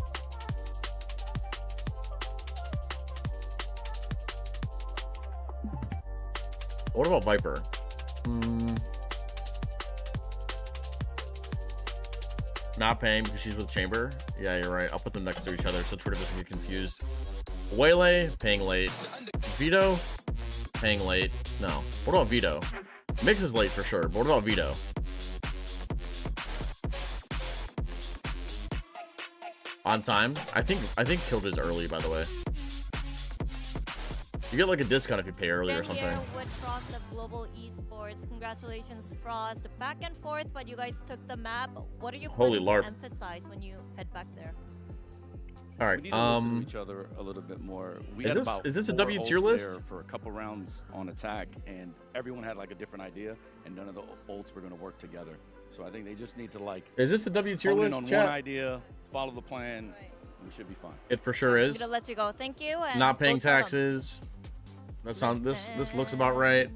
What about Viper? Not paying because she's with Chamber. Yeah, you're right. I'll put them next to each other so Twitter doesn't get confused. Waylay, paying late. Vito, paying late. No. What about Vito? Mix is late for sure, but what about Vito? On time? I think Killjoy's early, by the way. You get like a discount if you pay early or something. Jen here with Frost of Global Esports. Congratulations, Frost. Back and forth, but you guys took the map. What are you planning to emphasize when you head back there? All right. We need to listen to each other a little bit more. We Is had this- about is this a 4 W tier ults list? there for a couple rounds on attack, and everyone had like a different idea, and none of the ults were going to work together. So I think they just need to like. Is this the W tier hone in list, on chat? one idea, follow the plan. We should be fine. It for sure I'm is. gonna let you go. Thank you. And Not paying go tell them. taxes. That sound this looks about right.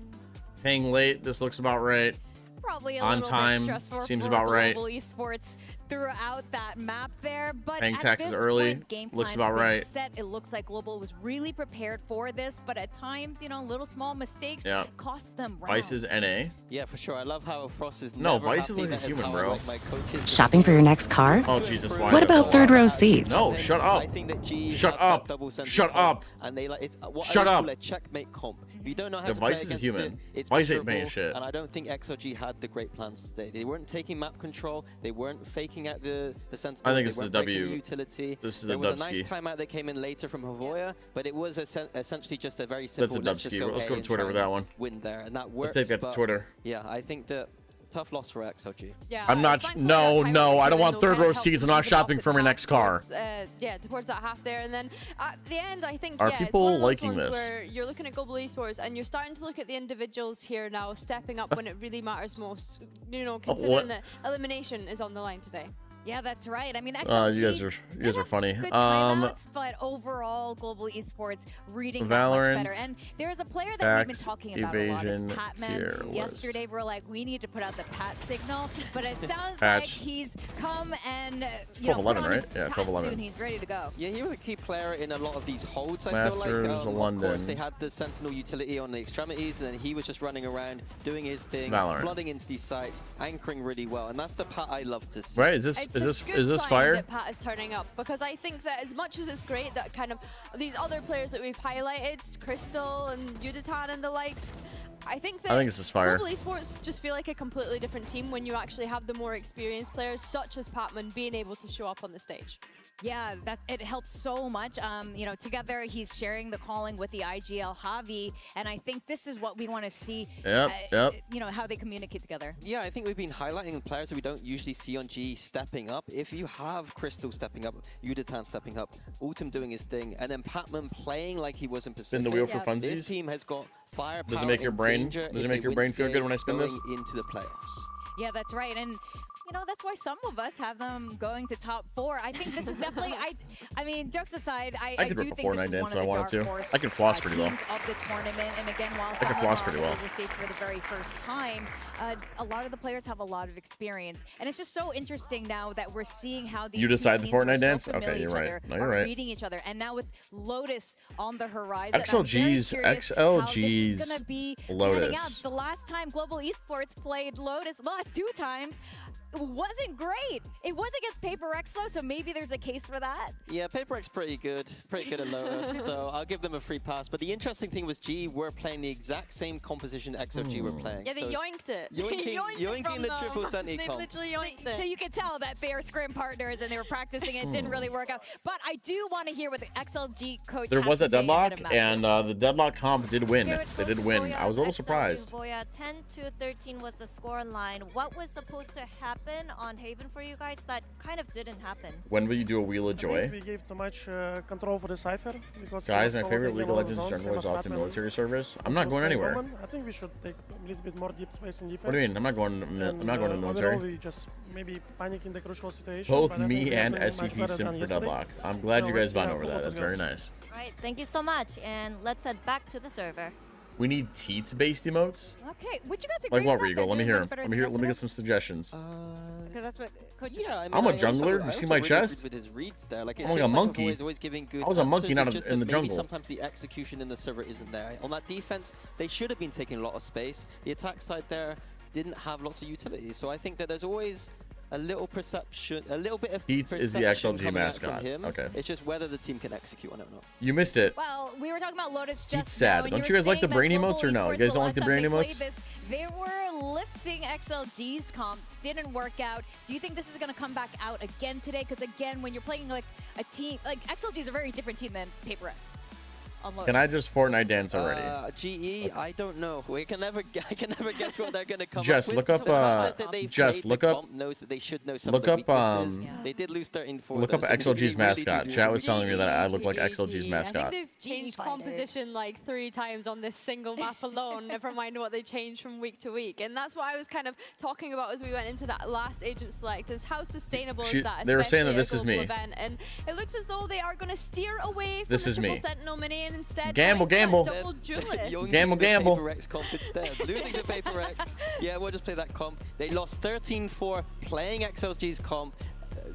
Paying late. This looks about right. Probably a On little time, bit stressful seems for about right. Global Esports throughout that map there, but Paying at taxes this early, point, game looks plans about being right. set. It looks like Global was really prepared for this, but at times, you know, little small mistakes Yeah. cost them rounds. Vice is NA. Yeah, for sure. I love how Frost is No, never Vice is happy. like a That is human, how I bro. like my coaches. Shopping for your next car? Oh Jesus! Why? What about third row seats? No, shut up. I think that G Shut had that up. double center Shut comp, up. And they like it's what Shut I would up. call a checkmate comp. If you don't know how The to play Vice is against human. it, it's Vice ain't paying miserable, shit. And I don't think XOG had had the great plans today. They weren't taking map control. They weren't faking out the Sentinels. I think it's the W. Utility. This is there a was a Dubsky. nice timeout that came in later from Havoya, but it was essentially just a very simple. That's a Dubsky. Let's go to Twitter with that one. Win there, and that worked. Let's take that to Twitter. Yeah, I think that tough loss for XLG. Yeah, I'm not. No, I don't want third row seats. I'm not shopping for my next car. Yeah, towards that half there, and then at the end, I think Are yeah, people it's one of those liking ones this? where you're looking at Global Esports and you're starting to look at the individuals here now, stepping up when it really matters most. You know, considering that elimination is on the line today. Yeah, that's right. I mean, XLG you guys are funny. good timeouts, but overall, Global Esports reading that much Valorant, better. And there's a player that we've been Axe, talking about a lot. It's Evasion, Patman. tier Yesterday, we're like, we need to put out the Pat signal, but it sounds Patch. like he's come and you 12-11, know, put on right? his Yeah, Pat 12-11. soon. He's ready to go. Yeah, he was a key player in a lot of these holds. I feel Masters like. of Of London. course, they had the Sentinel utility on the extremities, and then he was just running around, doing his thing, Valorant. flooding into these sites, anchoring really well, and that's the Pat I love to see. Right? Is this fire? That Pat is turning up, because I think that as much as it's great that kind of these other players that we've highlighted, Crystal and Yudatan and the likes, I think this is fire. Global Esports just feel like a completely different team when you actually have the more experienced players such as Patman being able to show up on the stage. Yeah, it helps so much. You know, together he's sharing the calling with the IGL Javi, and I think this is what we want to see. Yep. You know, how they communicate together. Yeah, I think we've been highlighting the players that we don't usually see on GE stepping up. If you have Crystal stepping up, Yudatan stepping up, Ultim doing his thing, and then Patman playing like he was in Pacific. Spin the wheel for funsies. This team has got firepower. Does it make your brain? Does it make your brain feel good when I spin this? Going into the playoffs. Yeah, that's right. And you know, that's why some of us have them going to top 4. I think this is definitely, I mean, jokes aside, I could do rip a think this Fortnite is dance one if of I the wanted dark to. horse I can floss pretty well. teams of the tournament. And again, while some can of floss them pretty are on well. the global stage for the very first time, a lot of the players have a lot of experience. And it's just so interesting now that we're seeing how these You two decide the teams are Fortnite so dance? familiar Okay, you're each right. other, No, you're are right. reading each other. And now with Lotus on the horizon, I'm very XLG's curious how this is gonna XLG's be Lotus. panning out. The last time Global Esports played Lotus, the last 2 times, wasn't great. It was against Paper X though, so maybe there's a case for that. Yeah, Paper X pretty good at Lotus, so I'll give them a free pass. But the interesting thing was GE were playing the exact same composition XOG were playing. Yeah, they so yoinked it. Yoinking the triple Sentinel They comp. literally yoinked it. So you could tell that they are scrim partners and they were practicing it. Didn't really work out. But I do want to hear what the XLG coach There has was to a say ahead deadlock, of and the deadlock comp did win. They did win. I was a little surprised. Voya 10-13 was the score line. What was supposed to happen on Haven for you guys that kind of didn't happen? When will you do a Wheel of Joy? We gave too much control for the Cypher. Because Guys, my favorite League of Legends general is Alti military service. I'm not going anywhere. I think we should take a little bit more deep space in defense. What do you mean? I'm not going to the military. We just maybe panic in the crucial situation. Both me and SCP sim for deadlock. I'm glad you guys bond over that. That's very nice. All right, thank you so much, and let's head back to the server. We need Teats-based emotes. Okay, would you guys agree Like what, with Regal? that? Let me hear They're them. better Let me than hear. Let me get yesterday? some suggestions. Because that's what coach. Yeah, I mean, I'm a I jungler. also You see my really chest? agreed with his reads there. Like, it I'm like a seems monkey. Avoya's always giving good I was a monkey, answers. not It's just in the that maybe jungle. Sometimes the execution in the server isn't there. On that defense, they should have been taking a lot of space. The attack side there didn't have lots of utility. So I think that there's always a little perception, a little bit of Teats is the perception XLG coming out from mascot. him. Okay. It's just whether the team can execute on it or not. You missed it. Well, we were talking about Lotus just It's sad. now, and Don't you you guys like the were brain saying that emotes or no? Global You guys Esports, don't like the last brain time they emotes? played this, they were lifting XLG's comp, didn't work out. Do you think this is going to come back out again today? Because again, when you're playing like a team, like XLG is a very different team than Paper X. On Lotus. Can I just Fortnite dance already? GE, I don't know. I can never guess what they're going to come Jess, up with. look up, So the fact that they've Jess, played look the up- comp knows that they should know some look of the up, weaknesses. They did lose 13-4. Look up though, so XLG's they really mascot. do Chat was telling me that I look like GG. XLG's I mascot. think they've changed composition like 3 times on this single map alone, never mind what they change from week to week. And that's what I was kind of talking about as we went into that last agent select, is how sustainable is that, They were saying that especially this at a is global me. event. And it looks as though they are going to steer away from This the is triple me. Sentinel mini and instead Gamble, going gamble. for double duelist. Gamble, gamble. Paper X comp instead. Losing to Paper X. Yeah, we'll just play that comp. They lost 13-4 playing XLG's comp.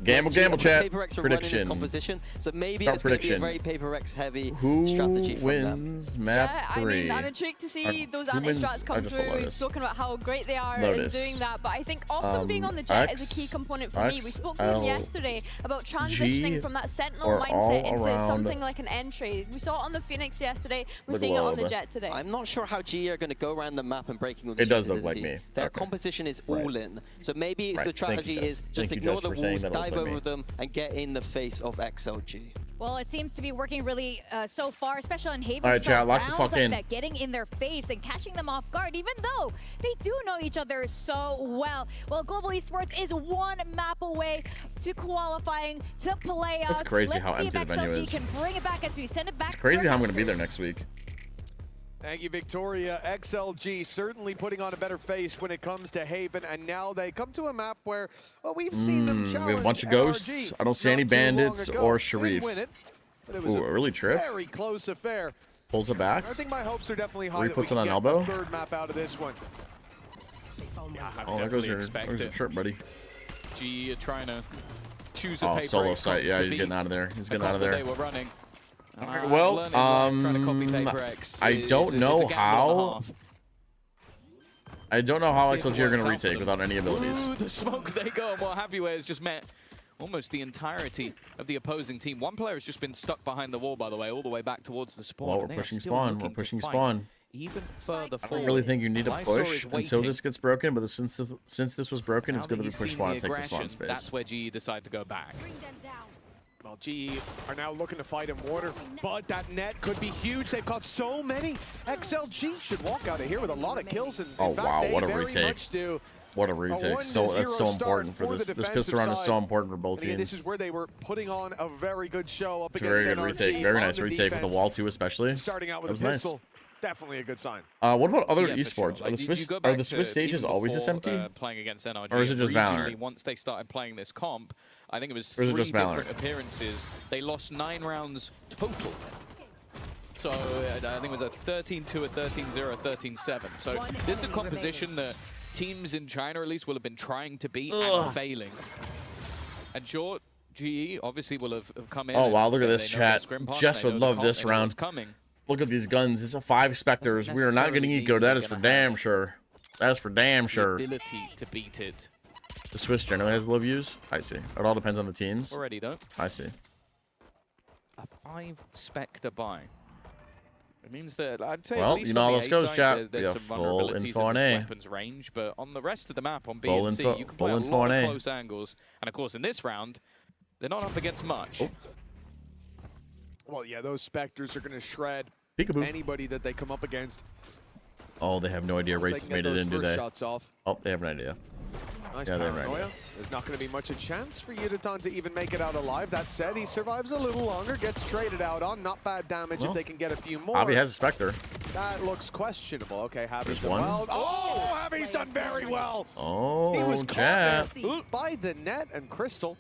Gamble, chat. Paper Rex are Prediction. running this composition, so maybe Start it's going to be a prediction. very Paper Rex heavy Who strategy from wins them. map 3? I mean, I'm intrigued to see those who wins- anti-strats come just through. put We've Lotus. spoken about how great they are in Lotus. doing that, but I think Autumn being on the jet is a key component for me. We spoke to him yesterday about transitioning from that Sentinel or mindset all into around- something like an entry. We saw it on the Phoenix yesterday. We're Look seeing it on the over. jet today. I'm not sure how GE are going to go around the map and breaking all the It does look strategy. like me. Their Okay. composition is all in. So maybe Right. the Thank you, strategy Jess. is just Thank you, ignore Jess, the for saying walls, that it looks dive like over me. them, and get in the face of XLG. Well, it seems to be working really so far, especially on Haven. All right, We saw chat, lock the rounds fuck like in. that, getting in their face and catching them off guard, even though they do know each other so well. Well, Global Esports is one map away to qualifying to playoffs. It's crazy Let's how see empty if the venue XLG is. can bring it back as we send it back. It's crazy to how I'm going to be there Masters. next week. Thank you, Victoria. XLG certainly putting on a better face when it comes to Haven, and now they come to a map where, well, we've seen them challenge We have a bunch of NRG ghosts. I don't see any not too long bandits ago. or Didn't win Sharifs. it, but it was Ooh, a early trip. very close affair. Pulls it back. I think my hopes are definitely high Where he that we puts it can on get elbow. a third map out of this one. Yeah, I Oh, there goes your shirt, buddy. GE are trying to choose a Oh, paper solo Rex sight. Yeah, to he's beat getting out of there. He's the getting out of comp that there. They were running. Well, learning that trying to copy Paper Rex I is- don't is know a gamble and a how. half. I don't know how See if it XLG are works going to out for retake them. without any abilities. Ooh, the smoke they go, and what have you, has just met almost the entirety of the opposing team. One player has just been stuck behind the wall, by the way, all the way back towards the spawn. Well, and we're they are pushing still spawn. looking We're to pushing fight spawn. even further I forward. don't really think you need to Mysore push is until waiting. this gets broken, but since this was broken, Now it's good that that we he's push seen spawn the and take the spawn aggression, space. That's where GE decide to go back. Well, GE are now looking to fight in water, but that net could be huge. They've got so many. XLG should walk out of here with a lot of kills, and Oh in fact, wow, they what a very retake! much do. What a retake! So 1-0 that's so start important for the this. This defensive pistol round is so side. important for both And again, teams. this is where they were putting on a very good show up It's a against very good NRG retake. Very on nice the retake with defense. the wall too, especially. Starting out with That a was nice. pistol, definitely a good sign. What about other Yeah, for sure. esports? Like, Are the you Swiss go are back the to Swiss stages even always this before, empty? playing against NRG, Or is it just regionally, Valorant? once they started playing this comp, I think it was Or is 3 it just Valorant? different appearances. They lost 9 rounds total. So I think it was a 13-2, a 13-0, a 13-7. So this is a composition that teams in China at least will have been trying to beat and failing. And short, GE obviously will have come in. Oh wow, look at and this they know their chat. scrim partner, Jess they would know the love comp, this they know what's round. coming. Look at these guns. It's a 5 Spectres. We are not getting necessarily eco. mean That they're is for gonna damn have sure. That is for damn The sure. ability to beat it. The Swiss generally has low views. I see. It all depends on the teams. Already though. I see. A 5 Spectre buy. It means that I'd say Well, at least you know on how the this A goes, side, chat. there's We some have full vulnerabilities info on in this A. weapons range, but on the rest of the map on B Full and C, info- you can full play a info lot on of A. close angles. And of course, in this round, they're not up against much. Oh. Well, yeah, those Spectres are going to shred Peekaboo. anybody that they come up against. Oh, they have no idea Once they Race can made get it those in, do first they? shots off. Oh, they have an idea. Nice Yeah, they have an paranoia. idea. There's not going to be much a chance for Yuditon to even make it out alive. That said, he survives a little longer, gets traded out on. Not bad damage Well, if they can get a few more. Javi has a Spectre. That looks questionable. Okay, Javi's There's done one. well. Oh, Javi's done very well. Oh, He was chat. caught there by the net, and Crystal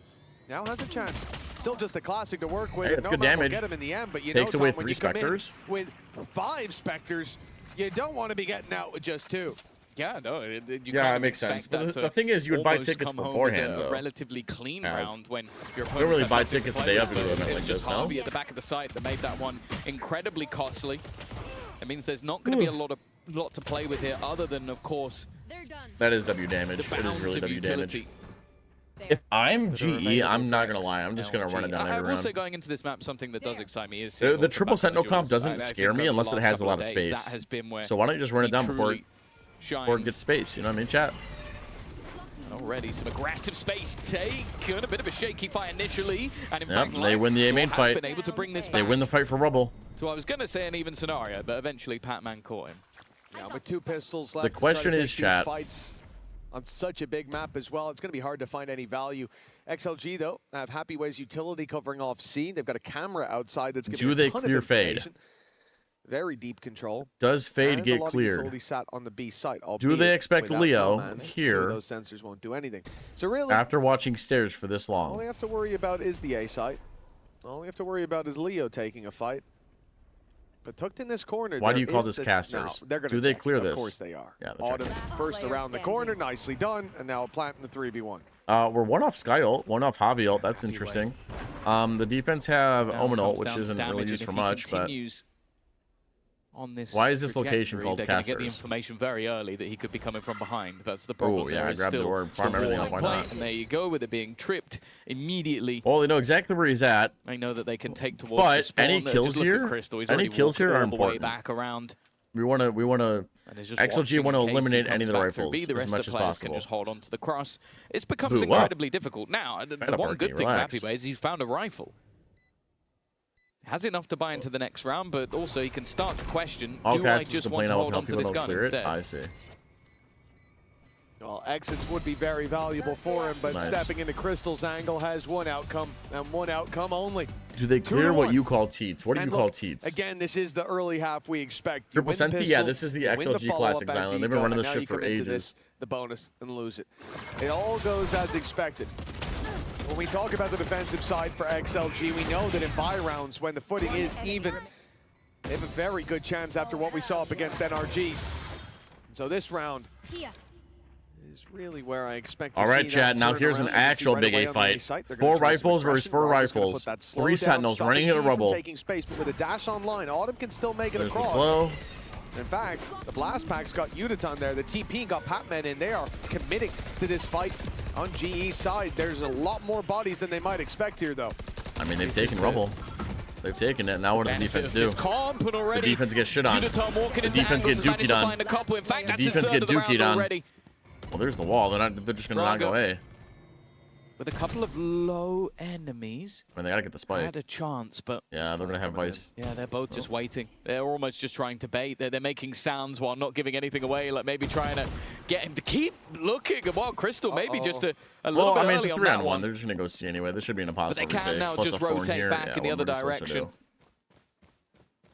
now has a chance. Still just a classic to work with. Hey, and it's no good map will damage. get him in the end, but you Takes know, away Tom, when 3 you come in Spectres. with 5 Spectres, you don't want to be getting out with just 2. Yeah, no, you Yeah, kind it of makes sense. expect that But to the thing is, you would buy almost tickets come home beforehand, as a though. relatively clean As- round when your You don't really opponents buy have nothing tickets to the play day with. after an event It like was just this, no? Harvey at the back of the site that made that one incredibly costly. It means there's not going to be a lot to play with here, other than, of course, That is W damage. the It is bounce really of W damage. utility. If I'm that are GE, available I'm not for gonna lie. I'm just gonna run it down I every will say round. going into this map, something that does excite me is The seeing triple Ultimate Sentinel Battle comp Duels. doesn't I scare think me over the unless it last has a couple lot of days, space. That has been where So why don't you just run it he down before truly it gets space? You know what I mean, chat? Already some aggressive space taken, a bit of a shaky fight initially, and in Yep, fact, they win the A main has fight. been able to bring this They back. win the fight for Rubble. So I was going to say an even scenario, but eventually Pat-Man caught him. Yeah, with 2 pistols left The question to try to is, take these chat. fights on such a big map as well, it's going to be hard to find any value. XLG, though, have Happy Ways utility covering off C. They've got a camera outside that's giving Do a they ton clear of Fade? information. Very deep control. Does Fade And get a lot cleared? Of utility sat on the B site, Do they albeit expect without Leo Bellman, here 2 of those sensors won't do anything. So really, after watching Stairs for this all long? they have to worry about is the A site. All they have to worry about is Leo taking a fight. But tucked in this corner. Why do you call this casters? No, they're gonna do they clear it. this? Of course they are. Yeah, Autumn first around the corner, nicely done, and now planting the 3v1. We're one off Sky ult, one off Javi ult. That's interesting. The defense have Omen ult, which isn't really used for much, but on this why is this location called they're casters? Get the information very early that he could be coming from behind. That's the problem. Oh yeah, grab the orb, farm everything up. Why not? And there you go with it being tripped immediately. Well, they know exactly where he's at. I know that they can take towards but the spawn. any kills here, any kills here are important. Back around. We want to XLG want to eliminate any of the rifles as much as possible. Can just hold on to the cross. It becomes incredibly difficult now. The one good thing about Happy Bay is he's found a rifle. Has enough to buy into the next round, but also he can start to question, do I just want to hold on to this gun instead? I see. Well, exits would be very valuable for him, but stepping into Crystal's angle has one outcome, and one outcome only. Do they clear what you call teats? What do you call teats? Again, this is the early half we expect. Triple Senti? Yeah, this is the XLG Classic Island. They've been running this shit for ages. The bonus and lose it. It all goes as expected. When we talk about the defensive side for XLG, we know that in buy rounds, when the footing is even, they have a very good chance after what we saw up against NRG. So this round is really where I expect to see. All right, Chad, now here's an actual Big A fight. 4 rifles versus 4 rifles. 3 Sentinels running into rubble. Taking space, but with a dash online, Autumn can still make it across. The slow. In fact, the Blast Pack's got Udaton there. The TP got Patman in. They are committing to this fight on GE's side. There's a lot more bodies than they might expect here, though. I mean, they've taken rubble. They've taken it. Now what does the defense do? The defense gets shit on. The defense get dookied on. The defense get dookied on. Well, there's the wall. They're just going to not go A. With a couple of low enemies. I mean, they got to get the spike. Had a chance, but... Yeah, they're going to have Vice. Yeah, they're both just waiting. They're almost just trying to bait. They're making sounds while not giving anything away, like maybe trying to get him to keep looking. Well, Crystal maybe just a little bit early on that one. They're just going to go C anyway. This should be an impossible retake. But they can now just rotate back in the other direction.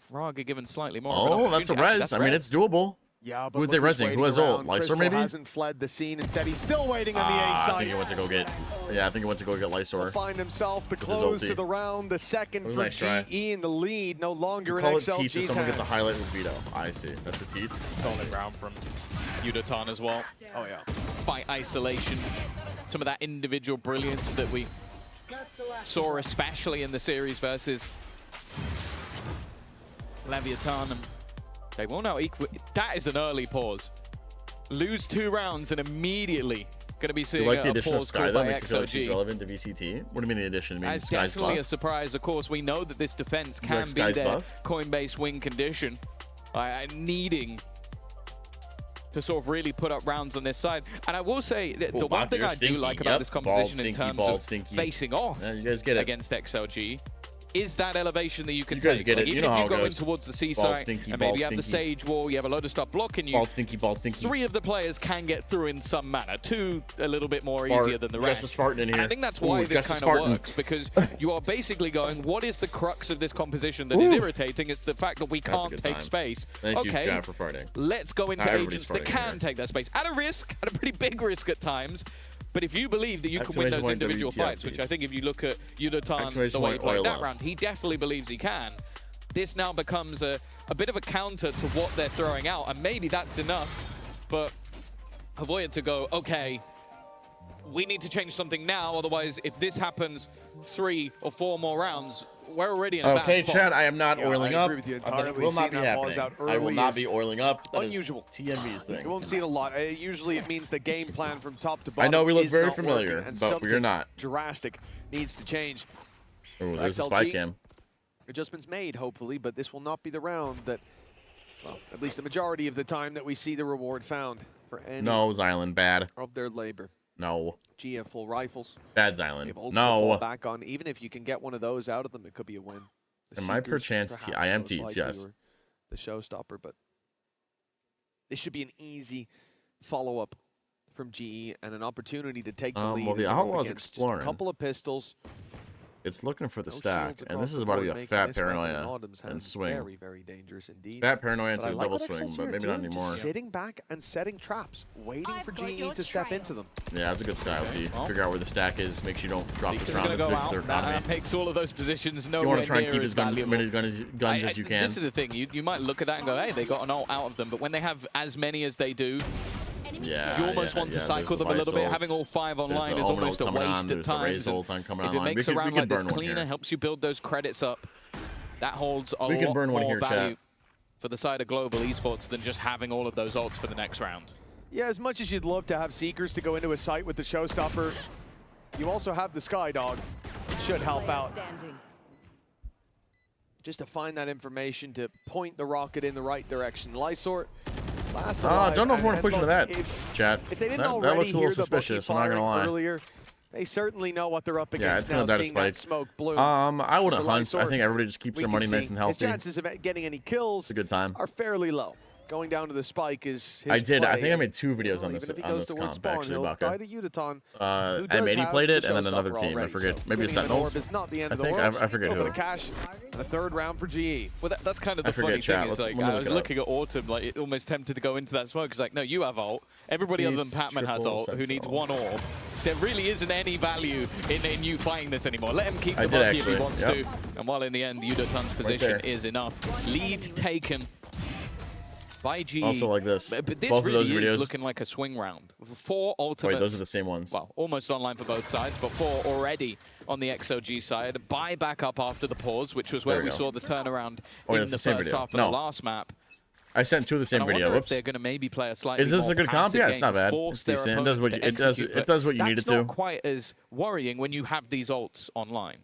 Raga given slightly more. Oh, that's a res. I mean, it's doable. Yeah, but who are they resing? Who has ult? Lysor maybe? Hasn't fled the scene. Instead, he's still waiting on the A side. I think he went to go get. Yeah, I think he went to go get Lysor. Find himself the close to the round. The second for GE in the lead. No longer in XLG's hands. If someone gets a highlight with Vito. I see. That's the teats. Solid round from Udaton as well. Oh yeah. By isolation, some of that individual brilliance that we saw, especially in the series versus Leviathan. And they will now equal. That is an early pause. Lose 2 rounds and immediately going to be seeing the addition a of pause Sky called that by makes it XLG. she's relevant to VCT. What do you mean the addition? I mean, It's Sky's definitely buff? a surprise. Of course, we know that this defense can be Sky's their buff? coin-based win condition. Needing to sort of really put up rounds on this side. And I will say that the one thing I do like about this composition in terms of facing off against XLG is that elevation that you can take. Get it. Even if you're going towards the C side and maybe you have the Sage Wall, you have a load of stuff blocking you. Bald stinky. 3 of the players can get through in some manner. 2 a little bit more easier than the rest. Justice Farting in here. And I think that's why this kind of works, because you are basically going, what is the crux of this composition that is irritating? It's the fact that we can't take space. Thank you, John, for farting. Let's go into agents that can take that space. At a risk, at a pretty big risk at times. But if you believe that you can win those individual fights, which I think if you look at Udaton, the way he played that round, he definitely believes he can. This now becomes a bit of a counter to what they're throwing out, and maybe that's enough. But Havoya to go, okay, we need to change something now, otherwise if this happens 3 or 4 more rounds, we're already in a bad spot. Okay, Chad, I am not oiling up. I agree with you entirely. It will not be happening. I will not be oiling up. That unusual. TMV's thing. You won't see it a lot. Usually it means the game plan from top to bottom. I know we look is very not familiar, working, and but we are not. Drastic needs to change. Oh, there's the spy cam. Adjustments made, hopefully, but this will not be the round that, well, at least the majority of the time that we see the reward found for any Xylan, bad. of their labor. No. GF full rifles. Bad Xylan. To fall No. back on. Even if you can get one of those out of them, it could be a win. Am I perchance I am teats, yes. The showstopper, but this should be an easy follow-up from GE and an opportunity to take the lead. Well, the Outlaw's exploring. Just a couple of pistols. It's looking for the stack, and this is about to be a fat paranoia and swing. Very, very dangerous indeed. Fat paranoia into a double swing, but maybe not anymore. Just sitting back and setting traps, waiting for GE to step into them. Yeah, that's a good style, T. Figure out where the stack is, make sure you don't drop this round. Go out. That makes all of those positions nowhere near. You want to try and keep as many guns as you can. This is the thing. You might look at that and go, hey, they got an ult out of them, but when they have as many as they do, you almost want to cycle them a little bit. Having all 5 online is almost a waste at times. If it makes a round like this cleaner, helps you build those credits up, that holds a lot more value for the side of Global Esports than just having all of those ults for the next round. Yeah, as much as you'd love to have Seekers to go into a site with the Showstopper, you also have the Skydog. It should help out. Just to find that information to point the rocket in the right direction. Lysort. I don't know if we want to push into that, chat. If they didn't that already looks a little hear suspicious, the I'm not Bucky gonna lie. earlier, they certainly know what they're up against Yeah, it's now, gonna seeing that smoke bloom. I wouldn't hunt. I think everybody just keeps their money nice and healthy. His chances of getting any kills a good time. Are fairly low. Going down to the spike is his I did. play. I think I made 2 videos on this comp, actually, Baka. M80 played it, and then another team. I forget. Maybe it's Sentinels. I forget who. Cash, and a 3rd round for GE. Well, that's kind of the funny thing. Is like, I was looking at Autumn, like, almost tempted to go into that smoke. It's like, no, you have ult. Everybody other than Patman has ult, who needs 1 orb. There really isn't any value in you fighting this anymore. Let him keep the Bucky if he wants to. And while in the end, Yudotan's position is enough. Lead taken by GE. Also like this. But this both really of those is videos. looking like a swing round. 4 ultimates. Wait, those are the same ones. Well, almost online for both sides, but 4 already on the XOG side. Buy back up after the pause, which was where we saw the turnaround in the first half of the last map. I sent 2 of the same video. Whoops. They're going to maybe play a slightly Is this a good comp? Yeah, it's not bad. It's decent. It does what you need it to. That's not quite as worrying when you have these ults online.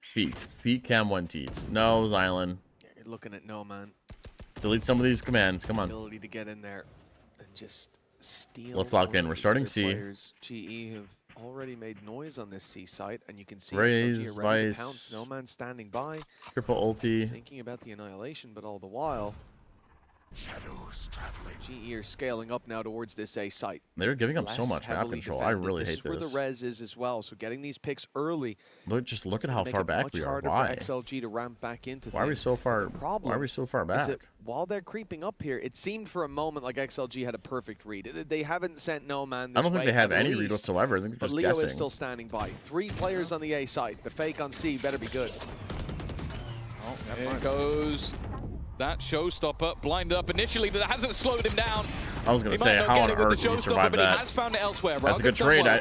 Feet cam 1 teats. No, Xylan. Yeah, you're looking at no, man. Delete some of these commands. Come on. Ability to get in there and just steal. Let's lock in. We're starting C. GE have already made noise on this C site, and you can see Raze, Vice, Snowman standing by. Triple ulti. Thinking about the annihilation, but all the while, shadows traveling. GE are scaling up now towards this A site. They're giving up so much map control. I really hate this. This is where the res is as well. So getting these picks early. Just look at how far back we are. Why? For XLG to ramp back into Why are we so far? Why are we so far back? Is that while they're creeping up here, it seemed for a moment like XLG had a perfect read. They haven't sent no man this way. I don't think they have any read whatsoever. I think they're just Leo guessing. is still standing by. 3 players on the A side. The fake on C better be good. Oh, there goes that Showstopper. Blinded up initially, but that hasn't slowed him down. I was going to say, how on earth did he survive that? But he has found it elsewhere. That's a good trade.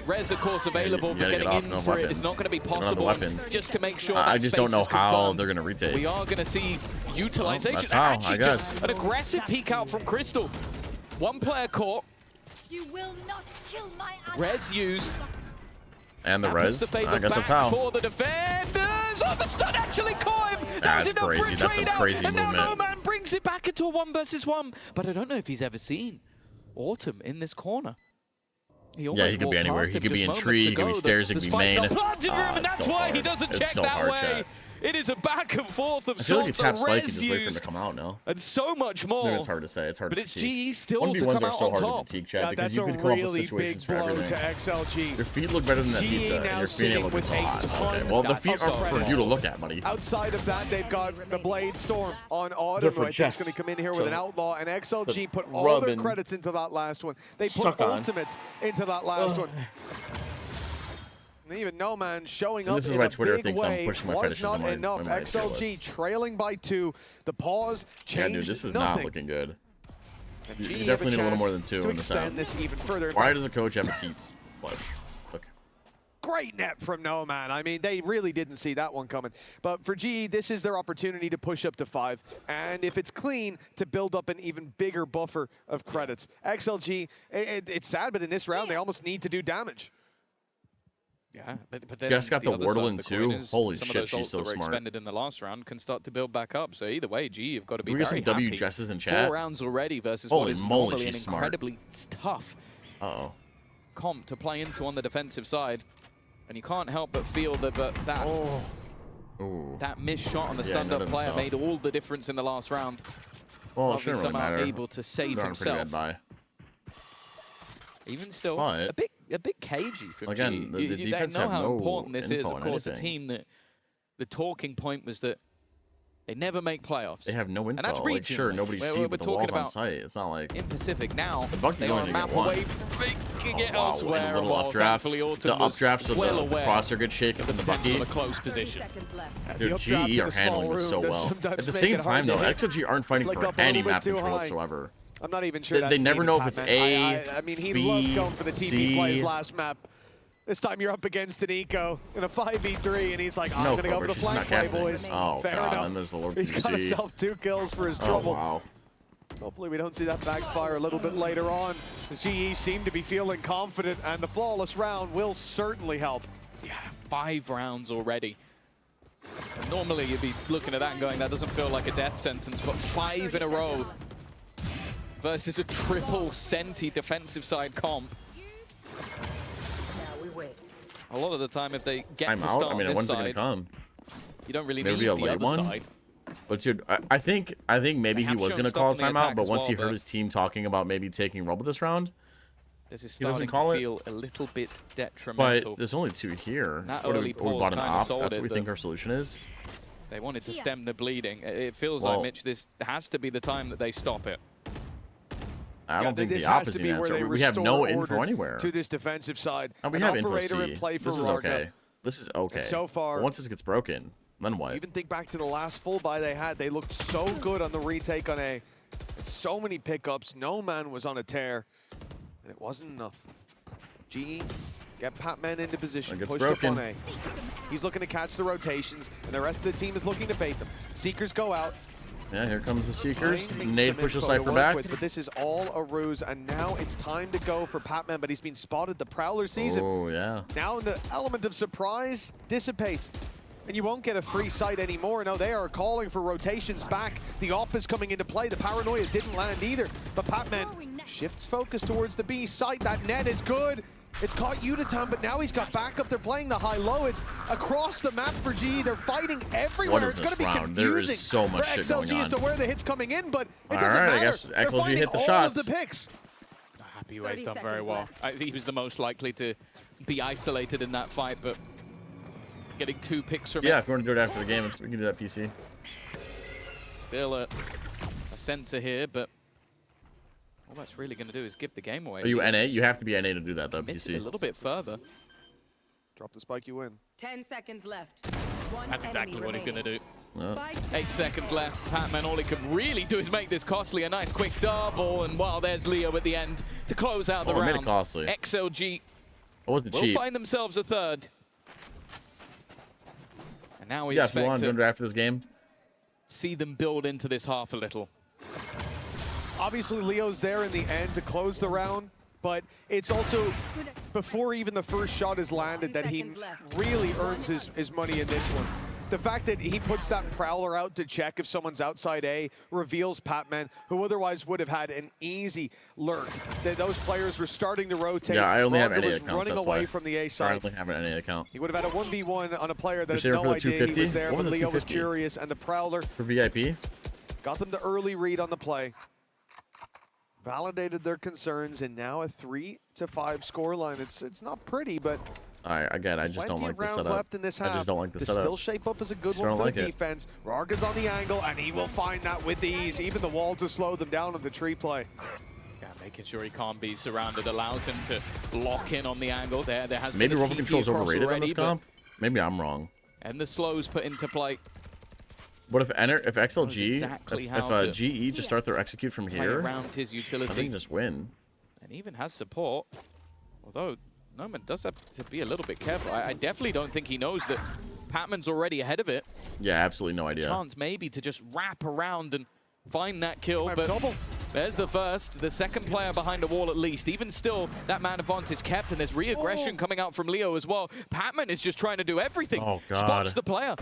Res, of course, available, but getting in for it is not going to be possible. Just to make sure that I just don't know how they're going to retake. We are going to see utilization. That's how, I guess. An aggressive peek out from Crystal. 1 player caught. You will not kill my Res used. And the res. I guess that's how. For the defenders. Oh, the stun actually caught him. That's crazy. That's some crazy movement. And now No Man brings it back into a 1 versus 1. But I don't know if he's ever seen Autumn in this corner. Yeah, he could be anywhere. He could be in tree, he could be stairs, he could be main. And that's why he doesn't check that way. It is a back and forth of sorts. He taps spike and just wait for him to come out now. And so much more. Maybe it's hard to say. It's hard but to it's critique. GE still to come out on top. That's a really big blow to XLG. Your feet look better than that pizza, and your feet ain't looking so hot. Okay, well, the feet are for you to look at, buddy. Outside of that, they've got the Blade Storm on Autumn, who I think is going to come in here with an Outlaw, and XLG put all their credits into that last one. They put ultimates into that last one. Even No Man showing up in a big way was not enough. XLG trailing by 2. The pause changed. Yeah, dude, this is nothing. not looking good. You definitely need a little more than 2 to in the sound. extend this even further. Why does the coach have a teats? Look. Great net from No Man. I mean, they really didn't see that one coming. But for GE, this is their opportunity to push up to 5. And if it's clean, to build up an even bigger buffer of credits. XLG, it's sad, but in this round, they almost need to do damage. Yeah, but then Just got the Wardle in the too. Holy shit, she's so that were smart. expended in the last round can start to build back up. So either way, GE have got to be we get very some W happy. Jesses in chat. 4 rounds already versus Holy what is moly, normally an she's smart. incredibly tough comp to play into on the defensive side. And you can't help but feel that that missed shot on the stunned up player made all the difference in the last round. Well, it shouldn't really matter. Able to save himself. Even still, a bit a bit cagey from Again, G. the They defense know have how no important this is. info Of on course, a anything. team that the talking point was that they never make playoffs. They have no info. And that's Like, sure, regionally. nobody We're- sees we're but the talking walls on about site. It's not like in Pacific now. The Bucky's they are only a gonna map get one. away from making it wow, elsewhere. a little while updraft. thankfully The Autumn was updraft, so well the aware crosshair gets shaken from the potential Bucky. of a close position. Dude, The GE updraft in are a small handling this room so does well. sometimes At the make same it hard time, though, to hit. XLG aren't fighting Flick for up a any little bit map too control high. whatsoever. I'm not even sure They that's never needed, know if it's Patman. A, I mean, he B, loved going for the TP C. plays last map. This time you're up against an Eco in a 5v3, and he's like, I'm going to go for the she's not flank play, casting. boys. Oh, Fair God, enough. and there's the Lord He's got PC. himself 2 kills for his Oh, trouble. wow. Hopefully we don't see that backfire a little bit later on. The GE seem to be feeling confident, and the flawless round will certainly help. Yeah, 5 rounds already. Normally you'd be looking at that and going, that doesn't feel like a death sentence, but 5 in a row versus a triple Senti defensive side comp. A lot of the time, if they get I'm to out. start I mean, on this when's it side, gonna come? you don't really Maybe need a the late other one. side. But dude, I think maybe They he have was shown gonna stuff call a on the timeout, attack but as once well, he heard but his team talking about maybe taking Rumble this round, This is he doesn't starting call to it. feel a little bit detrimental. But there's only 2 here. That What, early we pause bought an kinda op? sold That's it what we that- think our solution is. They wanted to stem the bleeding. It feels Well- like, Mitch, this has to be the time that they stop it. I don't think this the has opposite to be where answer. they We have no restore info order anywhere. to this defensive side. And we An have info operator C. in play for This is Rarga. okay. This is okay. And so far, But once this gets broken, then what? Even think back to the last full buy they had. They looked so good on the retake on A. And so many pickups. No man was on a tear. And it wasn't enough. GE, get Patman into position. It gets Push broken. up on A. He's looking to catch the rotations, and the rest of the team is looking to bait them. Seekers go out. Yeah, here comes the Seekers. Finding Nade some pushes info to Cypher work back. with, but this is all a ruse, and now it's time to go for Patman, but he's been spotted. The Prowler sees him. Oh, yeah. Now the element of surprise dissipates, and you won't get a free sight anymore. No, they are calling for rotations back. The op is coming into play. The paranoia didn't land either, but Patman shifts focus towards the B site. That net is good. It's caught Uditan, but now he's got backup. They're playing the high-low. It's across the map for GE. They're fighting everywhere. What is It's going to this be round? There confusing is so much for shit XLG going as to on. where the hit's coming in, but it All doesn't right, I matter. guess They're XLG finding hit the all shots. of the picks. Happy Way's done very well. He was the most likely to be isolated in that fight, but getting 2 picks from Yeah, it. if you want to do it after the game, we can do that PC. Still a sensor here, but all that's really going to do is give the game away. Are you NA? You have to be NA to do that, though, Missed it PC. a little bit further. Drop the spike, you win. 10 seconds left. One That's exactly enemy what he's going to do. Yeah. 8 seconds left. Patman, all he can really do is make this costly. A nice quick double, and well, there's Leo at the end to close out the Oh, it round. made it costly. XLG It wasn't will cheap. find themselves a third. And now we Yeah, if you expect want to to do it after this game. see them build into this half a little. Obviously, Leo's there in the end to close the round, but it's also before even the first shot is landed that he really earns his money in this one. The fact that he puts that Prowler out to check if someone's outside A reveals Patman, who otherwise would have had an easy lurk. Those players were starting to rotate. Yeah, I only have Rarga NA was accounts, running that's away why. from the A I side. only have an NA account. He would have had a 1v1 on a player that You're had saving no for the idea he 250? was there, What but was the Leo was 250? curious, and the Prowler For VIP? got them the early read on the play, validated their concerns, and now a 3-5 scoreline. It's not pretty, but Alright, again, I just don't plenty like of the rounds setup. left in this half. I just don't like the to setup. still shape up as a good Just one don't for like the it. defense. Rarga's on the angle, and he will find that with ease. Even the wall to slow them down on the tree play. Yeah, making sure he can't be surrounded allows him to lock in on the angle. There has Maybe been a Rumble TP Control's across overrated on already, this but- comp? Maybe I'm wrong. And the slows put into play. What if XLG, exactly if how to GE just start their execute from play here, around his I utility. think just win. And even has support. Although Noman does have to be a little bit careful. I definitely don't think he knows that Patman's already ahead of it. Yeah, absolutely no idea. Chance maybe to just wrap around and find that kill, but there's the first, the second player behind the wall at least. Even still, that man advantage kept, and there's re-aggression coming out from Leo as well. Patman is just trying to do everything. Oh, God. Spots the player.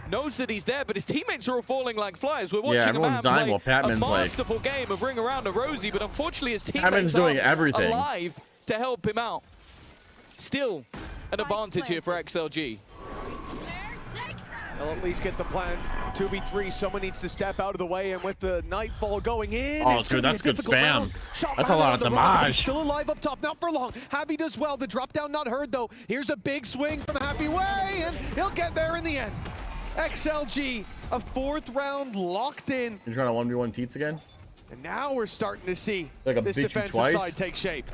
Knows that he's there, but his teammates are all falling like flies. We're watching a everyone's man dying play while Patman's a like- masterful game of ring around a Rosie, but unfortunately his teammates Patman's doing aren't everything. alive to help him out. Still an advantage here for XLG. They'll at least get the plans. 2v3, someone needs to step out of the way, and with the Nightfall going in, oh, dude, that's good spam. That's a lot of damage. He's still alive up top, not for long. Happy does well. The drop down not heard, though. Here's a big swing from Happy Way, and he'll get there in the end. XLG, a 4th round locked in. You're trying to 1v1 Teats again? And now we're starting to see like this defensive side take shape.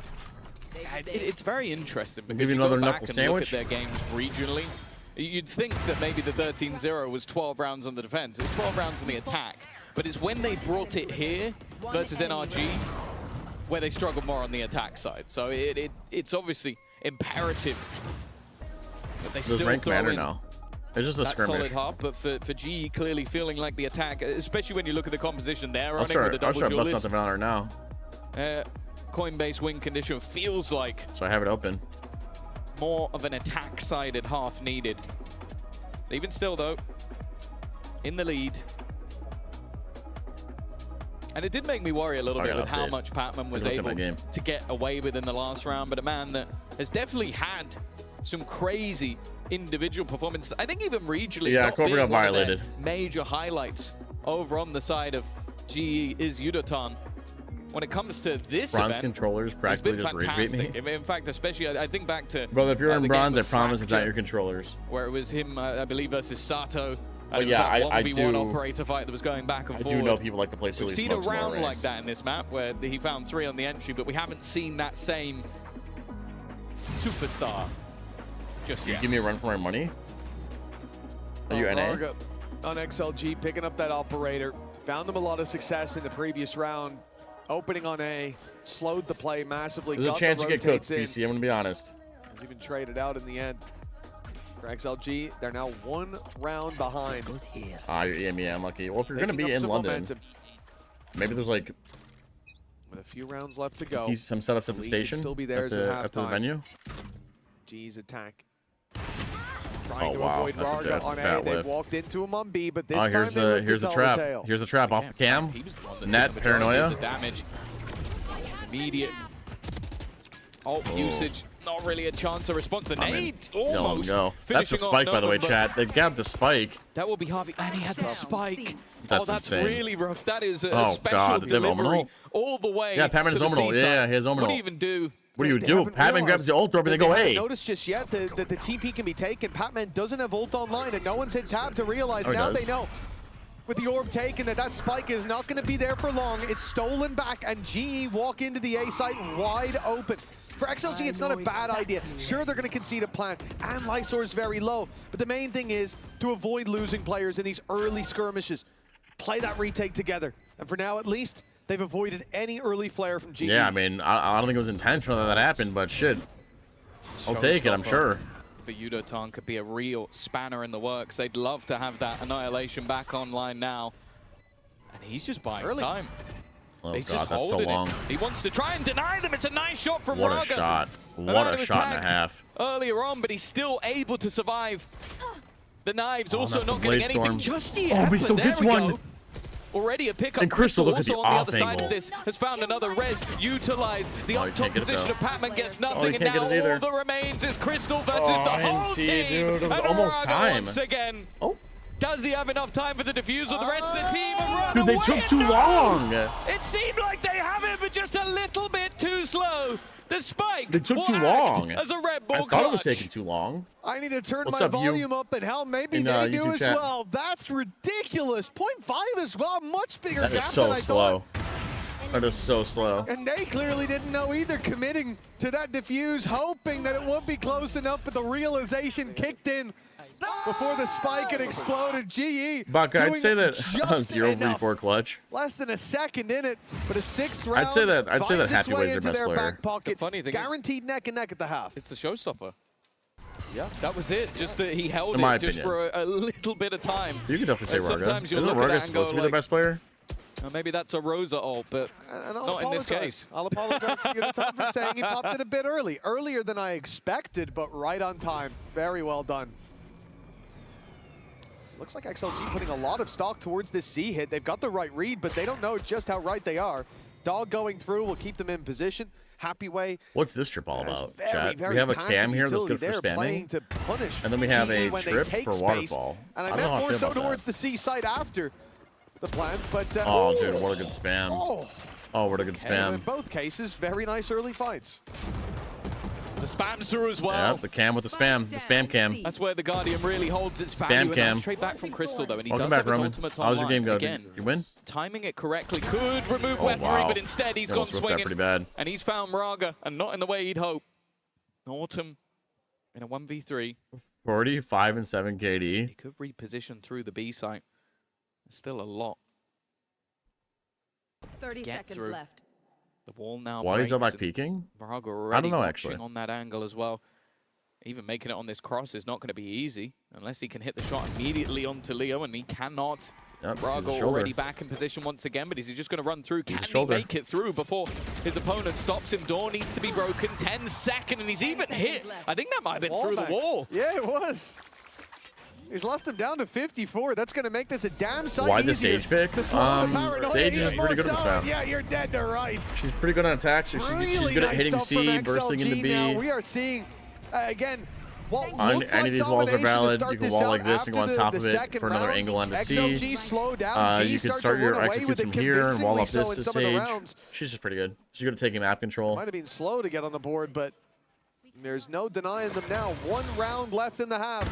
It's very interesting because give you another knuckle sandwich. Look at their games regionally. You'd think that maybe the 13-0 was 12 rounds on the defense. It was 12 rounds on the attack. But it's when they brought it here versus NRG where they struggled more on the attack side. So it's obviously imperative that they still rank throw in now. It's just a that scrimmage. solid hop, but for GE clearly feeling like the attack, especially when you look at the composition they're I'll running with the start double busting out the Valor now. Coinbase win condition feels like so I have it open. More of an attack-sided half needed. Even still, though, in the lead. And it did make me worry a little bit with how much Patman was able to get away with in the last round, but a man that has definitely had some crazy individual performances. I think even regionally, yeah, Cobra got violated. Major highlights over on the side of GE is Yudotan. When it comes to this bronze event, controllers practically just rage me. In fact, especially I think back to brother, if you're in bronze, I promise it's not your controllers. Where it was him, I believe, versus Sato. Well, yeah, I do. Operator fight that was going back and forth. I do know people like to play silly. We've seen a round like that in this map where he found 3 on the entry, but we haven't seen that same superstar just yet. You give me a run for my money. Are you NA? On XLG, picking up that operator, found them a lot of success in the previous round. Opening on A, slowed the play massively. There's a chance you get cooked, BC, I'm going to be honest. He's even traded out in the end. For XLG, they're now 1 round behind. Yeah, I'm lucky. Well, if you're going to be in London, momentum. Maybe there's like... With a few rounds left to go. Some setups at the station, still be there after the venue. G's attack. Trying to wow, avoid that's Varga on a A. They've walked into him on B, but this here's time the trap. Here's the trap off the cam. Net paranoia. The damage. Immediate ult usage. Not really a chance to respond to nade. Almost. That's a spike, by the way, chat. They gapped the spike. That will be Harvey, and he had the spike. That's insane. Really rough. That is a special delivery all the way. Yeah, Patman is ominal. Yeah, he has ominal. What do you even do? What do you do? Patman grabs the ult orb and they go, hey. They haven't noticed just yet that the TP can be taken. Patman doesn't have ult online, and no one's hit tab to realize. Now they know. With the orb taken, that spike is not going to be there for long. It's stolen back, and GE walk into the A site wide open. For XLG, it's not a bad idea. Sure, they're going to concede a plant, and Lysor is very low. But the main thing is to avoid losing players in these early skirmishes. Play that retake together. And for now, at least, they've avoided any early flare from GE. Yeah, I mean, I don't think it was intentional that happened, but shit. I'll take it, I'm sure. For Yudotan could be a real spanner in the works. They'd love to have that Annihilation back online now. And he's just buying time. Oh he's God, just that's so long. He wants to try and deny them. It's a nice shot from What Raga. a shot. What a shot and a half. Earlier on, but he's still able to survive. The knives also not getting anything just yet. Oh, he still gets one. Already a pickup. And Crystal, look at the also on the off other side angle. of this has found another res. Utilized the up top position of Patman gets nothing, and now all that remains is Crystal versus the whole team. Dude, it was and almost Raga time. Once again. Oh. Does he have enough time for the defusal? The rest of the team have run Dude, they took too long. It seemed like they have it, but just a little bit too slow. The spike. They took too long. As a Red Bull I thought it was taking too long. I need to turn my volume up, and hell, maybe they do as well. That's ridiculous. 0.5 as well. Much bigger gap than I thought. That is so slow. That is so slow. And they clearly didn't know either, committing to that defuse, hoping that it would be close enough, but the realization kicked in before the spike had exploded. GE Buck, I'd say that just 0-3-4 clutch. Less than a second in it, but a 6th round. I'd say that Happy Way's their best player. Back pocket. The funny thing guaranteed neck and neck at the half. It's the showstopper. Yeah, that was it. Just that he held it just for a little bit of time. You can definitely say Raga. Sometimes Isn't Raga supposed to be the best player? Maybe that's a Rosa ult, but not in this case. I'll apologize to Yudotan for saying he popped it a bit early. Earlier than I expected, but right on time. Very well done. Looks like XLG putting a lot of stock towards this C hit. They've got the right read, but they don't know just how right they are. Dog going through will keep them in position. happy way. What's this trip all about, Very, chat? very We have a passive cam here that's good for utility. They're playing spamming. to punish And then we have GE a when they trip take for space. waterfall. And I don't know meant how I more feel so about towards the seaside after the plans, but Oh, dude, what a good spam. Oh, what a good and spam. in both cases, very nice early fights. The spam's through as well. Yeah, the cam with the spam. The spam cam. That's where the Guardian really holds its value. Spam cam. And straight back from Crystal, though, and he Welcome does back, have his Roman. ultimate How's your online. game going? Again, You win? timing it correctly could remove Oh, weaponry, wow. but instead he's You gone almost whiffed that swinging. pretty bad. And he's found Maraga, and not in the way he'd hope. Autumn in a 1v3. 45 and 7 KD. He could reposition through the B site. There's still a lot. 30 Get seconds through. left. The wall now Why is that breaks, like peeking? Maraga I already don't know, watching actually. on that angle as well. Even making it on this cross is not going to be easy unless he can hit the shot immediately onto Leo, and he cannot. Yep, this is his Maraga shoulder. already back in position once again, but is he just going to run through? Can his he shoulder. make it through before his opponent stops him? Door needs to be broken. 10 seconds, and he's even hit. I think that might have been through the wall. Yeah, it was. He's left him down to 54. That's going to make this a damn sight Why the easier. Sage pick? To slow the paranoia Sage is even pretty good more at so. spam. Yeah, you're dead to rights. She's pretty good on attack. She's Really good at nice hitting stuff C, from bursting XLG into B. now. We are seeing, again, what looked Any like of these walls are domination to valid. start You can this wall out like this and go on after top the of it second for another round. angle onto C. XLG slow down. G You can starts start to your run away with executes it from here and wall up convincingly this so in to some of the Sage. rounds. She's just pretty good. She's good at taking map control. Might have been slow to get on the board, but there's no denying them now. 1 round left in the half,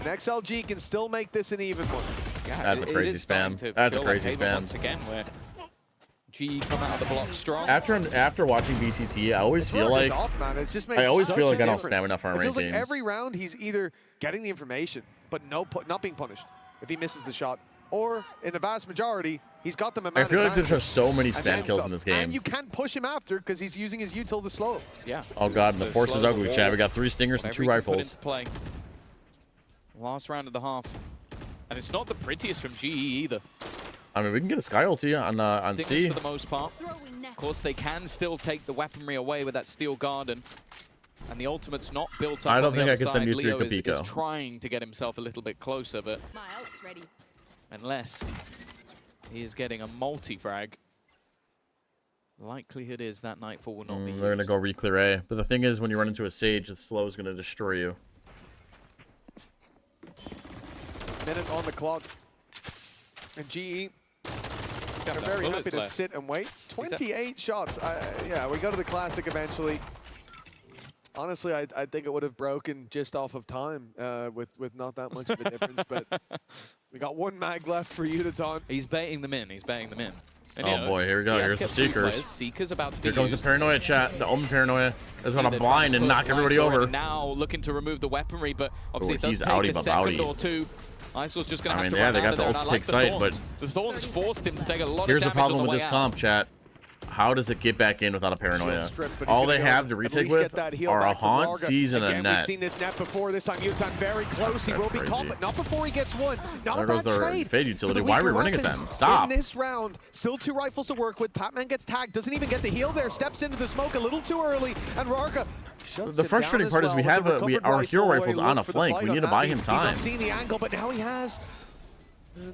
and XLG can still make this an even one. Yeah, That's a it crazy is starting spam. to That's a feel crazy like Haven spam. Once again, where GE come out of the block strong. After watching BCT, I always feel It's like off, man. It's just I always such feel a like I don't difference. spam enough on It feels ranked like games. every round he's either getting the information, but not being punished if he misses the shot, or in the vast majority, he's got the momentum. I feel like there's just so many and spam then kills some. in this game. And you can't push him after because he's using his util to slow him. Yeah. Oh god, and the force is slow ugly, the Chad. wall. We got 3 stingers and Whatever 2 he can put rifles. into play. Last round of the half. And it's not the prettiest from GE either. I mean, we can get a Sky ulti on Stingers C. for the most part. Of course, they can still take the weaponry away with that Steel Garden. And the ultimate's not built up I don't on the think I other can send side. you through Leo is Capico. trying to get himself a little bit closer, but My ult's ready. unless he is getting a multi-frag, likelihood is that Nightfall will not be They're used. gonna go re-clear A. But the thing is, when you run into a Sage, the slow is gonna destroy you. Minute on the clock. And GE Got are that very bullets happy to left. sit and wait. 28 shots. Yeah, we go to the Classic eventually. Honestly, I think it would have broken just off of time with not that much of a difference. But we got 1 mag left for Udaton. He's baiting them in. He's baiting them in. And, Oh boy, here we go. he has Here's the kept 2 Seekers. players. Seekers about to be Here comes the used. paranoia, chat. The Omen paranoia is See, gonna they're blind trying and to knock put everybody Mysore over. in Now looking to remove the weaponry, but obviously it does he's take outie a but second outie. or 2. Isor's just going to I have mean, to yeah, run they out got of the there. ult And to I like take the sight, Thorns. but The Thorns forced him to take a lot here's of the damage on problem the with way this out. comp, chat. How does it get back in without a paranoia? All they have to retake with are a haunt, seize, and a Again, net. we've seen this net before. This time Udaton very close. He That's will be caught, crazy. but not before he gets one. Not There a goes bad their trade. Fade for utility. the Why are we weaker running at weapons them? Stop. In this round, still 2 rifles to work with. Patman gets tagged, doesn't even get the heal there. Steps into the smoke a little too early, and Rarka shuts The him frustrating down part as is we well have with the recovered our hero rifle. rifle's He on a looked for the flank. fight We on need to buy Navi. him He's time. not seeing the angle, but now he has.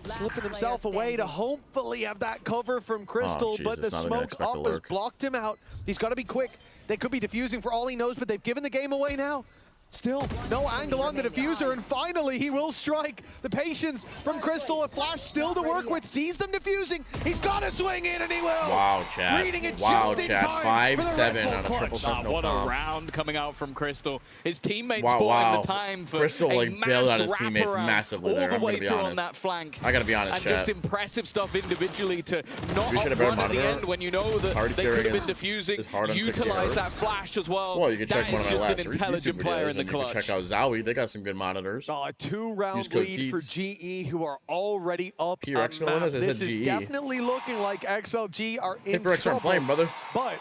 Slipping himself away to hopefully have that cover from Crystal, but the Jesus, now they're gonna smoke expect a up has lurk. blocked him out. He's got to be quick. They could be defusing for all he knows, but they've given the game away now. Still, no angle on the diffuser, and finally he will strike. The patience from Crystal, a flash still to work with, sees them defusing. He's got to swing in, and he will. Wow, chat. Reading it Wow, just in chat. time for the 5-7 Red Bull on a clutch. triple shot. No What a comp. round coming out from Crystal. His teammates Wow, bought wow. in the time for Crystal, a like, bailed out his mass teammates wraparound massively all there, the I'm way gonna be through on honest. that flank. I gotta be honest, And chat. just impressive stuff individually to not We should have run better at the monitor. end when you know that Hard they could have carrying been is defusing. hard on 60 Utilize hours. that flash as well. Well, you can check That one is of my just last an intelligent YouTube player videos, in the and you can clutch. check out Zowie. They got some good monitors. A 2-round Use code lead for TEATS. GE, who are already up a P-Rex map. Corona says This is GE. definitely looking like XLG are in Hyperx trouble. aren't playing, brother. But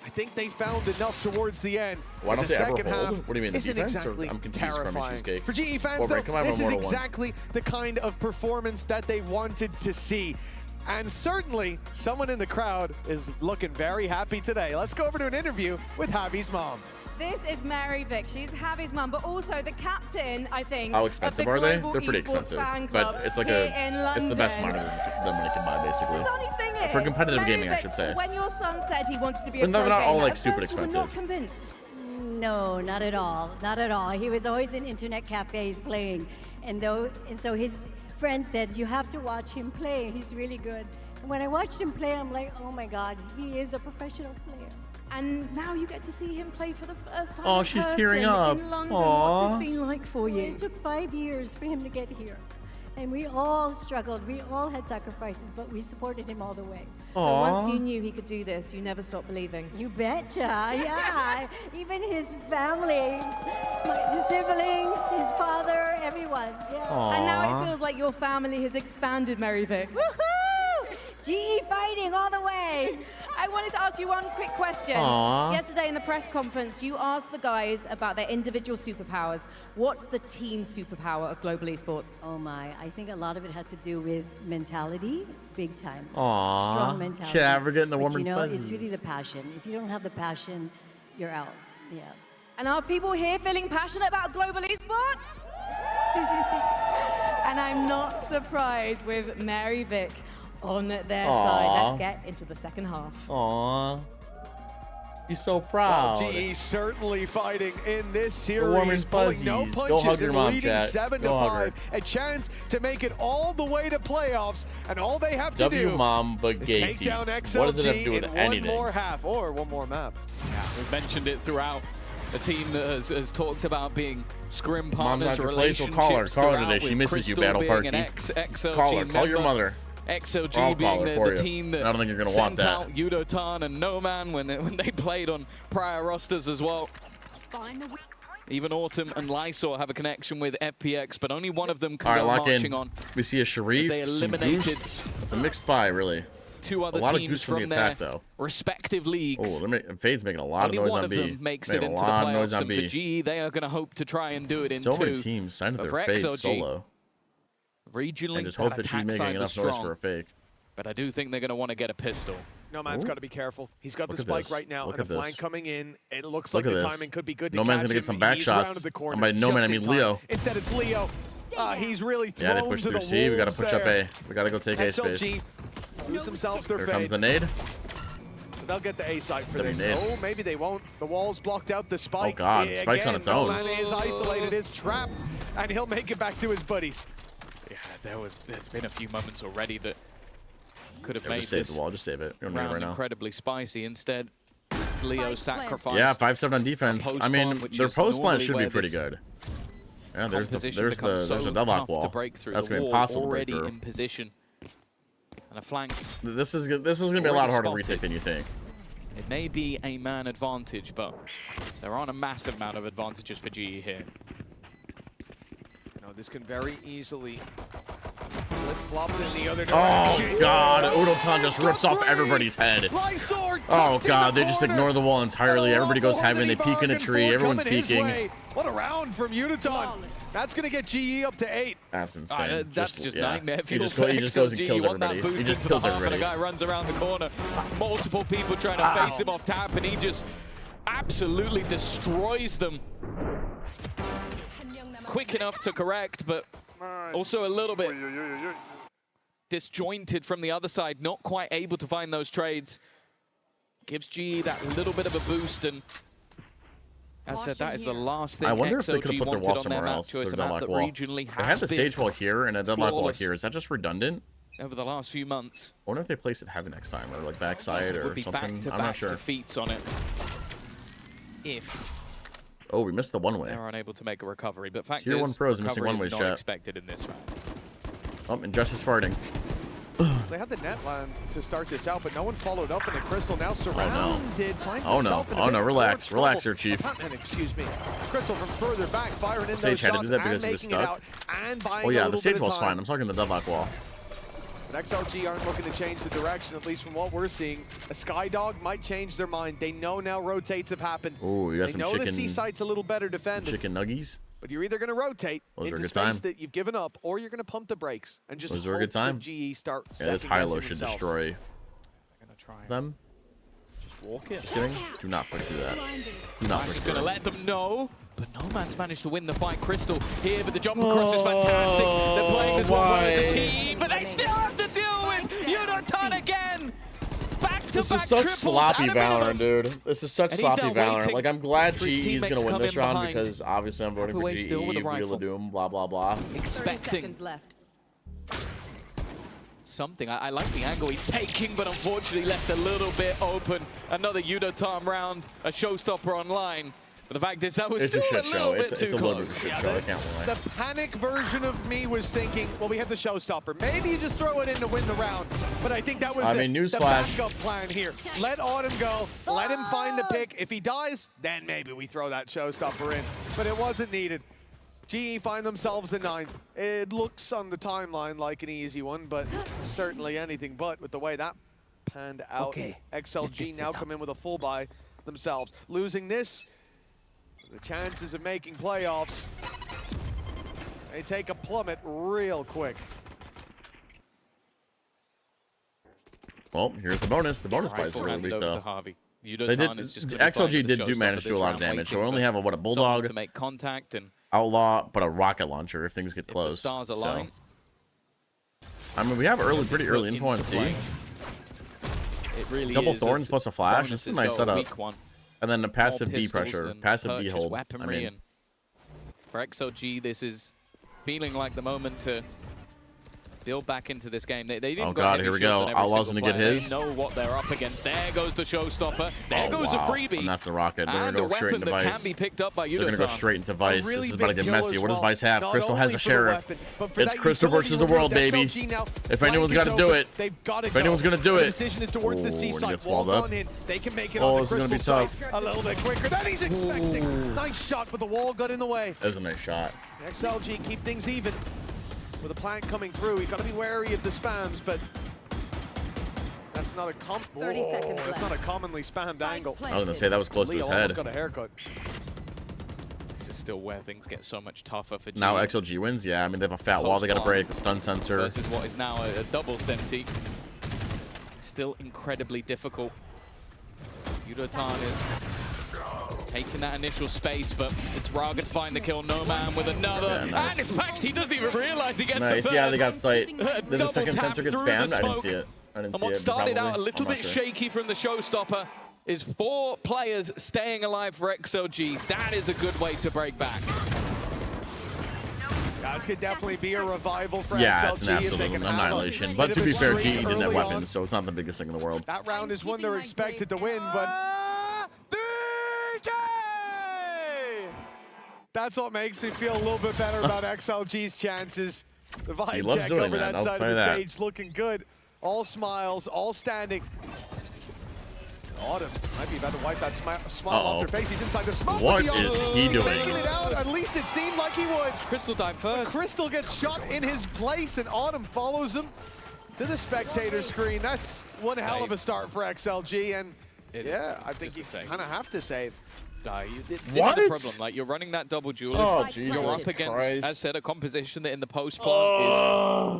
I think they found enough towards the end. Why don't the they ever second hold? half What do you mean, the isn't defense, or exactly I'm confused, Crummy terrifying. Cheesecake? For GE fans, Well, though, Break, come on, this is Immortal one. exactly the kind of performance that they wanted to see. And certainly, someone in the crowd is looking very happy today. Let's go over to an interview with Javi's mom. This is Mary Vick. She's Javi's mum, but also the captain, I think. How expensive are they? They're pretty Esports expensive, fan but club it's like here in it's the best London. monitor that money can buy, basically. The funny thing is, For competitive Mary gaming, I Vick, should say. When your son said he wanted to be a But pro they're not all gamer, like at stupid first you were expensive. not convinced. No, not at all. Not at all. He was always in internet cafes playing, and so his friend said, "You have to watch him play. He's really good." And when I watched him play, I'm like, "Oh my God, he is a professional player." And now you get to see him play for the first time. Oh, in she's person tearing up. in London. Aww. What's this been like for you? It took 5 years for him to get here. And we all struggled. We all had sacrifices, but we supported him all the way. So once you knew he could do this, you never stopped believing. You betcha, yeah. Even his family, his siblings, his father, everyone. Yeah. And now it feels like your family has expanded, Mary Vick. Woohoo! GE fighting all the way. I wanted to ask you one quick question. Aww. Yesterday in the press conference, you asked the guys about their individual superpowers. What's the team superpower of global esports? Oh my, I think a lot of it has to do with mentality, big time. Aww. Strong mentality. Yeah, we're getting the But warm you know, and it's really fuzzies. the passion. If you don't have the passion, you're out. Yeah. And are people here feeling passionate about global esports? And I'm not surprised with Mary Vick on their side. Let's get into the second half. Aww. He's so proud. Well, GE certainly fighting in this warm and series, pulling no fuzzies. Go hug punches your and mom, leading chat. 7 Go to hug 5. A chance to make it all the way to playoffs, and all they have to W do mom, but is gay take down teats. What does it have to do XLG with in anything? one more half or one more map. Yeah, we've mentioned it throughout. A team that has talked about being scrim Mom partners, not your place, so call her. relationships Call her throughout, today. She with misses you, Crystal Battle being Parky. an XLG Call her. Call your member. mother. XLG I'll call being her for the you. team that I don't think you're gonna want sent that. out Yudotan and Noman when they played on prior rosters as well. Even Autumn and Lysor have a connection with FPX, but only one of them can All right, go lock marching in. on. We see a Sharif, They some eliminated Goose. It's a mixed buy, really. two other a lot of teams Goose from the from attack, their though. respective leagues. Oh, Fade's making a lot Only of noise one on of B. them makes it Making into a the lot of noise playoffs, on and B. for GE, they are going to hope to try and do it in So many two. teams signed to But their for Fade XLG, solo. Regionally, And just hope that she's attack making side was enough noise strong, for a fake. but I do think they're going to want to get a pistol. No man's Ooh. got to be careful. He's got Look the at spike this. right now, Look and at the flank this. coming in. It looks Look like at the this. timing could be good to No man's catch gonna get him. some back He's shots. rounded the corner And by no just man, I in mean time. Leo. Instead, it's Leo. He's really thrown Yeah, they pushed to through the C. We got to wolves push up there. A. We got to go take A space. XLG lose themselves their Here fade. comes the nade. They'll get the A site for That'd this. be nade. Oh, maybe they won't. The wall's blocked out the spike. Oh, God. Yeah, Spike's on again, its own. No man is isolated, is trapped, and he'll make it back to his buddies. Yeah, there's been a few moments already that could have Yeah, made just save this the wall. Just save it. You don't need it round right now. incredibly spicy. Instead, it's Leo sacrificed. Yeah, 5-7 on defense. I mean, their post plant should be pretty good. Yeah, there's a deadlock wall. That's gonna be impossible to break already through. in position. And a flank. This is gonna be a lot harder to retake than you think. It may be a man advantage, but there aren't a massive amount of advantages for GE here. No, this can very easily flip-flop it in the other Oh direction. God, Udotan just rips off everybody's head. Oh God, they just ignore the wall entirely. Everybody goes heaven. They peek in a tree. Everyone's peeking. What a round from Uniton. That's going to get GE up to 8. That's insane. That's just yeah. nightmare He fuel just, for he just goes and XLG. kills You want that everybody. He boost just into kills the half, and everybody. a guy runs around the corner. Multiple people trying to face him off tap, and he just absolutely destroys them. Quick enough to correct, but also a little bit disjointed from the other side, not quite able to find those trades. Gives GE that little bit of a boost, and as I said, that is the last thing I wonder if they could XLG have put their wanted wall on their somewhere map else. choice, Their a map deadlock that wall. regionally They had the has been stage wall here and a deadlock wall flawless here. Is that just redundant? over the last few months. I wonder if they place it heavy next time, or like backside or Would be something. back-to-back I'm not sure. defeats on it if Oh, we missed the one way. they're unable to make a recovery. But fact Tier is, 1 pros missing recovery one-way is not shot. expected in this round. Oh, and Justice farting. They had the net land to start this out, but no one followed up, and then Crystal now surrounded, finds Oh no. himself in a Oh bit no, more relax. trouble. Relax here, Chief. Excuse me. Crystal from further back, firing in Sage those had to shots do that and because he was making it stuck. out and buying Oh a yeah, little the stage bit of wall's time. fine. I'm talking the deadlock wall. But XLG aren't looking to change the direction, at least from what we're seeing. A Skydog might change their mind. They know now rotates have happened. Oh, you got They some know the chicken. C site's a little better defended. Chicken nuggies. But you're either going to rotate Those are a into good space time. that you've given up, or you're going to pump the brakes and just Those are a hope good time. that GE start Yeah, this second-guessing high-low should themselves. destroy them. walk it. Just kidding. Do not push through that. Do not push Just through going to that. let them know. But Nomad's managed to win the fight. Crystal here, but the jump across is fantastic. They're playing this one well as a team, but they still have to deal with Yudotan again. This is such sloppy Valorant, dude. This is such sloppy Valorant. Like, I'm glad GE is going to win this round because obviously I'm voting for GE, Wheel of Doom, blah, blah, blah. Expecting something. I like the angle he's taking, but unfortunately left a little bit open. Another Yudotan round, a showstopper online. But the fact is, that was still a little bit too close. It's a shit show, I can't lie. The panic version of me was thinking, well, we have the showstopper. Maybe you just throw it in to win the round. But I think that was the backup plan here. Let Autumn go. Let him find the pick. If he dies, then maybe we throw that showstopper in. But it wasn't needed. GE find themselves in 9th. It looks on the timeline like an easy one, but certainly anything but with the way that panned out. Okay, XLG now come in with a full buy themselves. Losing this, the chances of making playoffs, they take a plummet real quick. Well, here's the bonus. The bonus buy is really weak, though. XLG did manage to do a lot of damage, so we only have a Bulldog, to make contact and Outlaw, but a rocket launcher if things get close. Stars align. So, I mean, we have pretty early info on C. It really Double is Thorns plus a flash. This is a nice setup. And then the passive B pressure, passive B hold. Weaponry, and for XLG, this is feeling like the moment to build back into this game. They didn't oh god, here we go. Outlaw's gonna get his. They know what they're up against. There goes the showstopper. There goes a freebie. And that's a rocket. They're and gonna go straight into Vice. Can be picked up by They're gonna go straight into Vice. This is about to get messy. What does Vice have? Crystal has a sheriff. It's Crystal versus the world, baby. If anyone's gotta do it, if anyone's gonna do it. The decision is towards the C side. Walled up. They can make it oh, on this the is gonna be Crystal tough. side a little bit quicker than he's expecting. Nice shot, but the wall got in the way. That was a nice shot. XLG keep things even. With a plant coming through, you got to be wary of the spams, but that's not a that's not a commonly spammed angle. I was gonna say that was close to his head. Got a haircut. This is still where things get so much tougher for G. Now XLG wins. Yeah, I mean they have a fat wall they got to break. The stun sensor. Versus what is now a double senti. Still incredibly difficult. Yudotan is taking that initial space, but it's Raga to find the kill. No man with another. Yeah, nice. And in fact, he doesn't even realize he gets the third. Yeah, they got sight. Did the second sensor get spammed? I didn't see it. And what started out a little bit shaky from the showstopper is 4 players staying alive for XLG. That is a good way to break back. This could definitely be a revival for XLG. Yeah, it's an absolute annihilation. But to be fair, GE didn't have weapons, so it's not the biggest thing in the world. That round is one they're expected to win, but that's what makes me feel a little bit better about XLG's chances. The vibe check over that side of the stage looking good. All smiles, all standing. Autumn might be about to wipe that smile off her face. He's inside the smoke. What is he doing? Making it out. At least it seemed like he would. Crystal died first. Crystal gets shot in his place, and Autumn follows him to the spectator screen. That's one hell of a start for XLG, and yeah, I think you kind of have to save. This is the problem. Like, you're running that double duelist. You're up against, Christ. as said, a composition that in the post plant is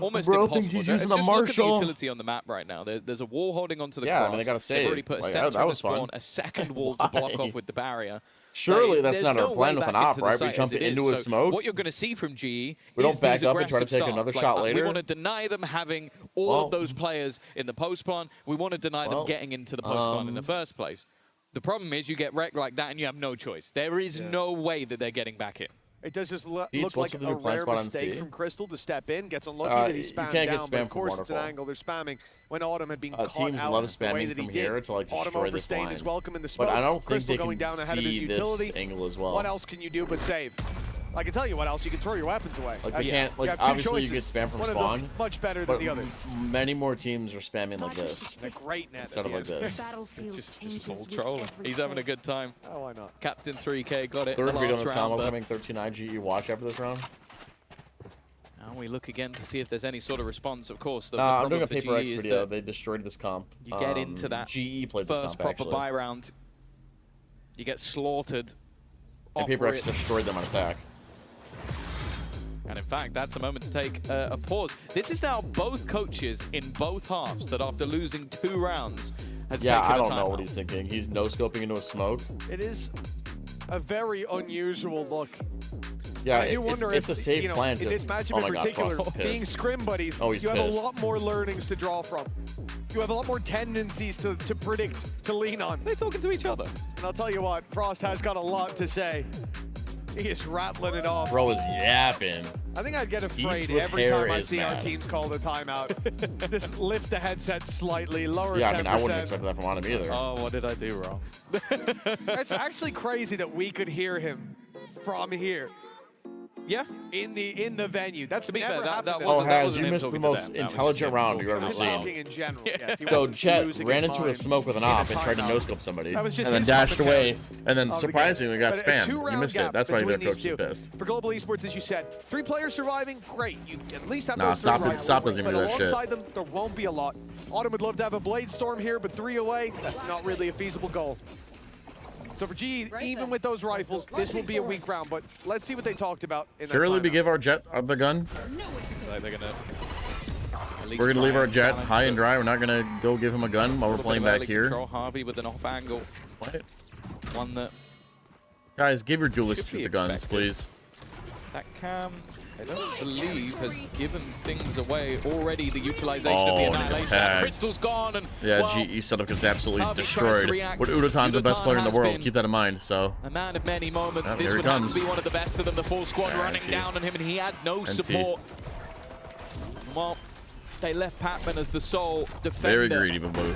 almost impossible. He's using a Just look at the Marshall. utility on the map right now. There's a wall holding onto the cross. Yeah, I mean, they gotta save. They've already put a Like, sensor that on the was fun. spawn, a second wall to block off with the barrier. Surely that's there's not no our plan way with an back op, into the right? We site jump as it into is. a smoke. What you're going to see from GE We don't is back these up and try to aggressive take starts. another Like, shot We later. want to deny them having all of those players in the post plant. We want to deny them getting into the post plant in the first place. The problem is you get wrecked like that and you have no choice. There is no way that they're getting back in. It does just look Beats, like what's a with the plan rare spot on mistake C? from Crystal to step in. Gets unlucky that he spammed can't get down, but spam of course from it's an Waterfall. angle. They're spamming when Autumn had been caught Teams out love the way spamming that he from here did. to like Autumn destroy this overstayed line. his welcome in the smoke. But I don't think Crystal they going can down ahead of his see utility. this angle as well. What else can you do but save? I can tell you what else. You can throw your weapons away. Like That's- we can't. you Like have two obviously choices. you get spam from One of spawn. them's much better than but the other. Many more teams are spamming like this The great net instead at of the like end. this. Just all trolling. He's having a good time. Oh, why not? Captain 3K got it. Third the video on last this combo round, coming 13 GE watch after this round. and we look again to see if there's any sort of response. Of course, the I'm problem doing a for Paper GE X is video. that They destroyed this comp. you get into that GE played this first comp proper actually. buy round, you get slaughtered. And Paper X destroyed them on attack. And in fact, that's a moment to take a pause. This is now both coaches in both halves that after losing 2 rounds Yeah, I don't know what he's thinking. He's no-scoping into a smoke. It is a very unusual look. Yeah, I do wonder it's if, a safe you know, plan in this matchup in particular, being scrim buddies, you have a lot more learnings to draw from. You have a lot more tendencies to predict, to lean on. They're talking to each other. And I'll tell you what, Frost has got a lot to say. He is rattling it off. Bro is yapping. I think I'd get afraid every time I see our teams call the timeout. Just lift the headset slightly, lower 10%. Yeah, I mean, I wouldn't expect that from Autumn either. Oh, what did I do wrong? It's actually crazy that we could hear him from here. Yeah. In the venue. That's to be never fair, happened. Has you missed the most intelligent round you've ever seen. In general, yes. So Jet ran into a smoke with an op and tried to no-scope somebody, and then his dashed away, and then of the surprisingly got But a spammed. two-round You missed gap it. That's why their between coach these is two. pissed. For Global Esports, as you said, 3 players surviving, great. You at least have Nah, those Sop rivals. doesn't even But do that shit. alongside them, there won't be a lot. Autumn would love to have a Blade Storm here, but 3 away, that's not really a feasible goal. So for GE, even with those rifles, this will be a weak round, but let's see what they talked about in that Surely we timeout. give our Jet the gun. Like they're gonna. We're gonna leave our Jet high and dry. We're not gonna go give him a gun while we're playing back here. Control Harvey with an off angle. What? One that. Guys, give your duelist the guns, please. That Cam, I don't believe, has given things away already. The utilization of the annihilation. Crystal's gone, and yeah, well, GE setup gets absolutely Harvey destroyed. But Udotan's the best player in the world. Keep that in mind. So a man of many moments. Oh, This here would he have comes. to be one of the best of them. The full squad Yeah, running NT. down on him, and he had no NT. support. Well, they left Patman as the sole defender. Very greedy, Babu.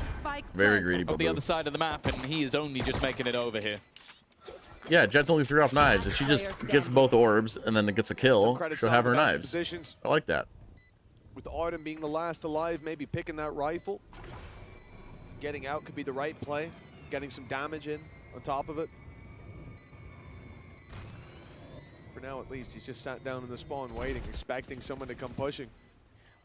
Very greedy, Of the Babu. other side of the map, and he is only just making it over here. Yeah, Jet's only 3 off knives. If she just gets both orbs and then gets a kill, she'll have her knives. Positions. I like that. With Autumn being the last alive, maybe picking that rifle. Getting out could be the right play. Getting some damage in on top of it. For now, at least, he's just sat down in the spawn waiting, expecting someone to come pushing.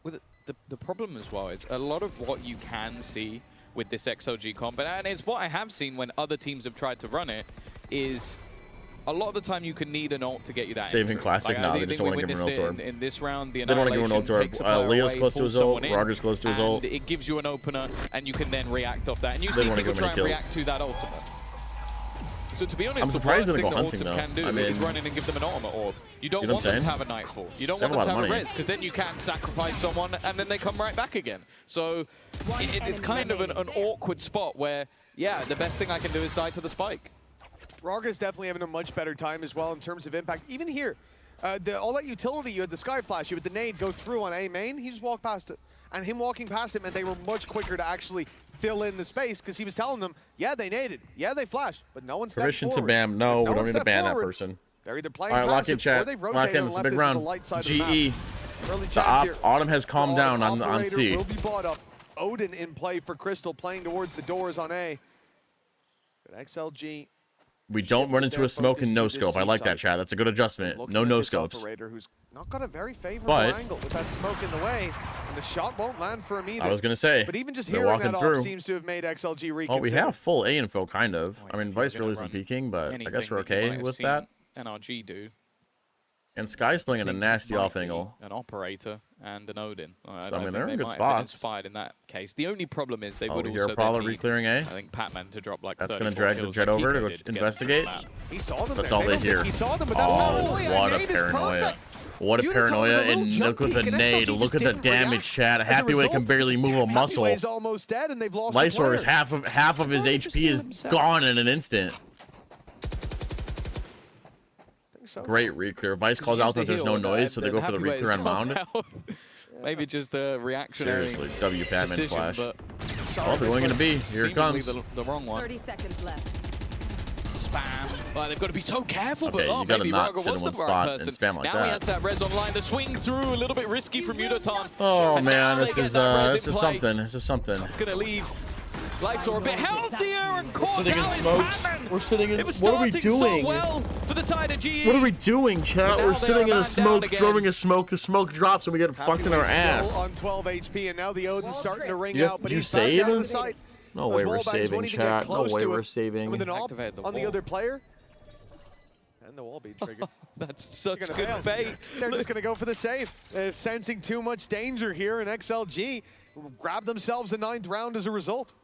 With the problem as well is a lot of what you can see with this XOG comp, and it's what I have seen when other teams have tried to run it, is a lot of the time you can need an ult to get you that Saving entry. classic Like, now, I they think just don't we want to give him an ult witnessed it in this round, the They don't want to give him an ult annihilation takes a player Leo's away, close to pulls his ult, someone in, Roger's close to his and ult. it gives you an opener, and you can then react off that. And you They see don't wanna people give him try any and kills. react to that ultimate. So to be honest, I'm the surprised worst they thing don't go that hunting, Ultim though. can do I is mean- run in and give them an ultimate orb. You don't You know want what them I'm to saying? have a Nightfall. You don't They have want a them lot to of have a money. Res, because then you can sacrifice someone, and then they come right back again. So it's kind of an awkward spot where, yeah, the best thing I can do is die to the spike. Rarga's definitely having a much better time as well in terms of impact. Even here, all that utility, you had the Sky Flash, you had the nade go through on A main, he just walked past it. And him walking past it meant they were much quicker to actually fill in the space because he was telling them, yeah, they naded, yeah, they flashed, but no one stepped Permission to forward. ban. No, we one don't need to stepped ban that forward. person. They're either playing All right, lock in passive or chat. they've Lock rotated in. and It's a left big this as a round. light side of the GE. map. Early The chance here. Autumn has calmed down on Operator C. will be bought up. Odin in play for Crystal, playing towards the doors on A. But XLG We don't run into a smoke and no scope. I like that, chat. That's a good adjustment. looking No at no this scopes. operator who's not got a very favorable But- angle with that smoke in the way, and the shot won't land for him either. I was gonna say, but even just they're hearing walking that through. off seems to have made XLG Oh, reconsider. we have full A info, kind of. I mean, Vice gonna really isn't run peeking, but I guess we're anything that you okay might have with seen that. NRG do. And Sky's playing in a nasty Might off be angle. An operator and an Odin. So, I don't mean, think they're in they good might have been spots. inspired in that case. The only problem is they Oh, would we hear also Apollo then need, reclearing A. I think Patman to drop like That's 34 gonna drag the kills Jet like over to Kiko go did to get investigate. them to the map. He saw them That's there. all they don't think hear. He saw them, but that Oh, paranoia. what a Nade is paranoia. perfect. What a Udotan with paranoia. little And jump look at the peek, and nade. XLG Look at just the didn't damage, react. chat. As a Happy Way can result, barely move a muscle. Happyway's almost dead, and they've lost a Lysor is player. half of his HP is gone in an instant. Great re-clear. Vice calls out that there's no noise, so they go for the re-clear on Mound. Maybe just a reactionary Seriously, W Patman decision, flash. but Oh, they're going into B. Here it comes. The wrong one. 30 seconds left. Spam. Well, they've got to be so careful, Okay, but oh, you gotta maybe not Raga sit was in the one right spot person. and spam like now that. he has that res online. The swing through, a little bit risky from Udotan. Oh And now man, they this get is that res this in is play. something. This is something. It's going to leave Lysor a bit healthier, and caught sitting in down his smokes. Patman. We're sitting in. It was What are we starting doing? so well for the side of GE. What are we doing, chat? Now We're they sitting are in a man down smoke, again. throwing a smoke. The smoke drops, and we get fucked in our Happyway's still ass. on 12 HP, and now the Odin's starting to ring You- out, but you he's back save? down to the site. No Those way we're wall bangers saving, won't even get chat. No close way to we're him. saving. And with an op Activate the on the wall. other player, and the wall being triggered. That's such They're good gonna bait. They're just going to go for the save. Sensing too much danger here in XLG. Grab themselves a 9th round as a result.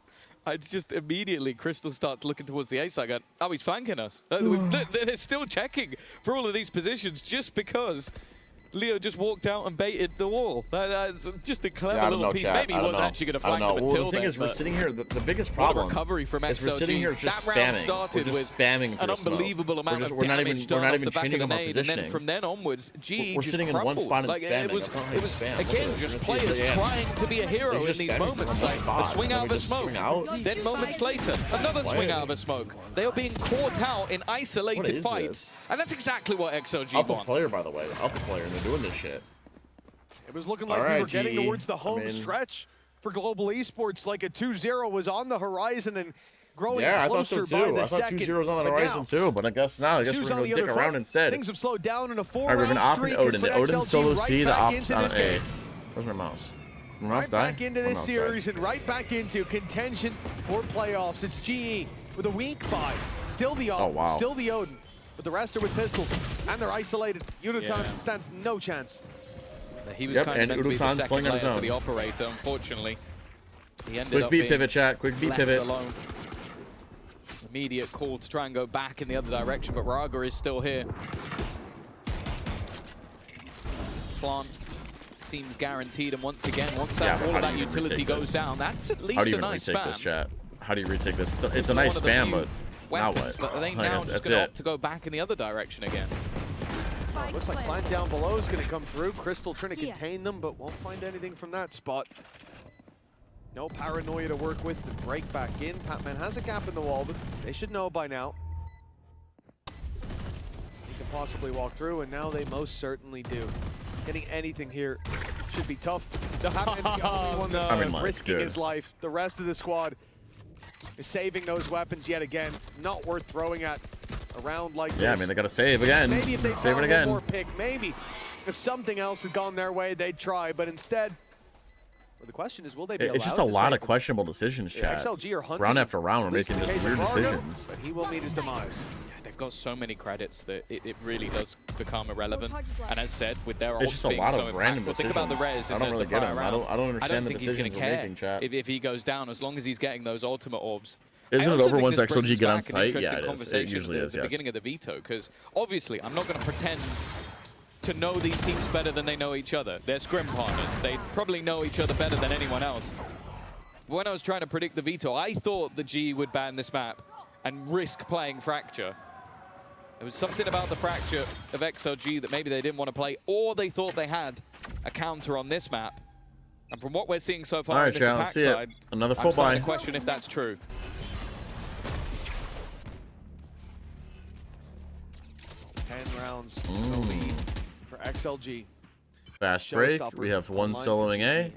It's just immediately Crystal starts looking towards the A side going, oh, he's flanking us. They're still checking for all of these positions just because Leo just walked out and baited the wall. That's just a clever little piece. Maybe he was actually going to flank them until the thing is, we're sitting here, the biggest problem recovery from XLG. is we're sitting here just that round spamming. started We're just with spamming an unbelievable amount of damage done off the back of the nade, and then from then onwards, GE we're just sitting crumbled. in one spot and spamming. It was again, just players trying to be a hero in these moments. Like a swing out of a smoke, then moments later, another swing out of a smoke. They are being caught out in isolated fights, and that's exactly what XLG want. Alpha player, by the way. Alpha player, and they're doing this shit. It was looking like we were getting towards the home stretch for Global Esports, like a 2-0 was on the horizon and growing closer by the second. I thought 2-0 was on the horizon too, but I guess not. I guess we're going to dick around instead. Things have slowed down in a 4-round All right, we have an streak. Odin. The Odin solo C, the Ops on A. Where's my mouse? My mouse right back into this series and right back into contention for playoffs. It's GE with a weak buy. Still the Op, still the Odin. But the rest are with pistols, and they're isolated. Unitron stands no chance. He was kind of meant to be the second player to the operator, unfortunately. He ended up being pivot, chat. Quick B pivot. Alone. Immediate call to try and go back in the other direction, but Raga is still here. Plant seems guaranteed, and once again, once all of that utility goes down, that's at least a nice spam. This, chat? How do you retake this? It's a nice spam, but now what? But are they now just going to opt to go back in the other direction again? Looks like plant down below is going to come through. Crystal trying to contain them, but won't find anything from that spot. No paranoia to work with to break back in. Patman has a gap in the wall, but they should know by now. He can possibly walk through, and now they most certainly do. Getting anything here should be tough. Patman's the only one that's risking his life. The rest of the squad is saving those weapons yet again. Not worth throwing at a round like this. Yeah, I mean, they got to save again. Maybe if they save found it again. one more pick, maybe if something else had gone their way, they'd try. But instead, well, the question is, will they be allowed to It's just a lot of questionable decisions, chat. XLG are hunting round after round, we're making just weird decisions. But he will meet his demise. They've got so many credits that it really does become irrelevant. And as said, with their it's just being a lot so of random impactful, think about the res. I don't really get them. I don't understand the decisions we're making, chat. If he goes down, as long as he's getting those ultimate orbs. Isn't it over once XLG get on site? Yeah, it is. It usually is, at the beginning of the veto, because obviously I'm not going to pretend to know these teams better than they know each other. They're scrim partners. They probably know each other better than anyone else. When I was trying to predict the veto, I thought the G would ban this map and risk playing Fracture. There was something about the Fracture of XLG that maybe they didn't want to play, or they thought they had a counter on this map. And from what we're seeing so far on this attack side, another full I'm starting buy. to question if that's true. 10 rounds, no lead for XLG. Fast break. We have one soloing A.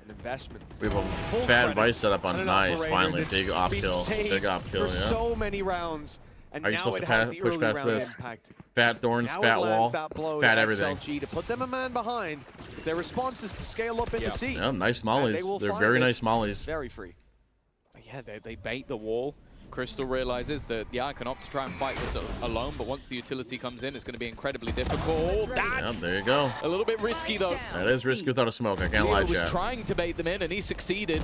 We have a bad vice set up on Nice. Finally, big off kill. Big off kill. For so many rounds. And are you now supposed it to has the push past this? Impact. Fat thorns, now fat wall, fat everything. XLG to put them a man behind. Their response is to scale up into C. Yeah, nice mollies. They're very nice mollies. Very free. Yeah, they bait the wall. Crystal realizes that, yeah, I can opt to try and fight this alone, but once the utility comes in, it's going to be incredibly difficult. That's there you go. A little bit risky, though. That is risky without a smoke. I can't lie, He was chat. trying to bait them in, and he succeeded.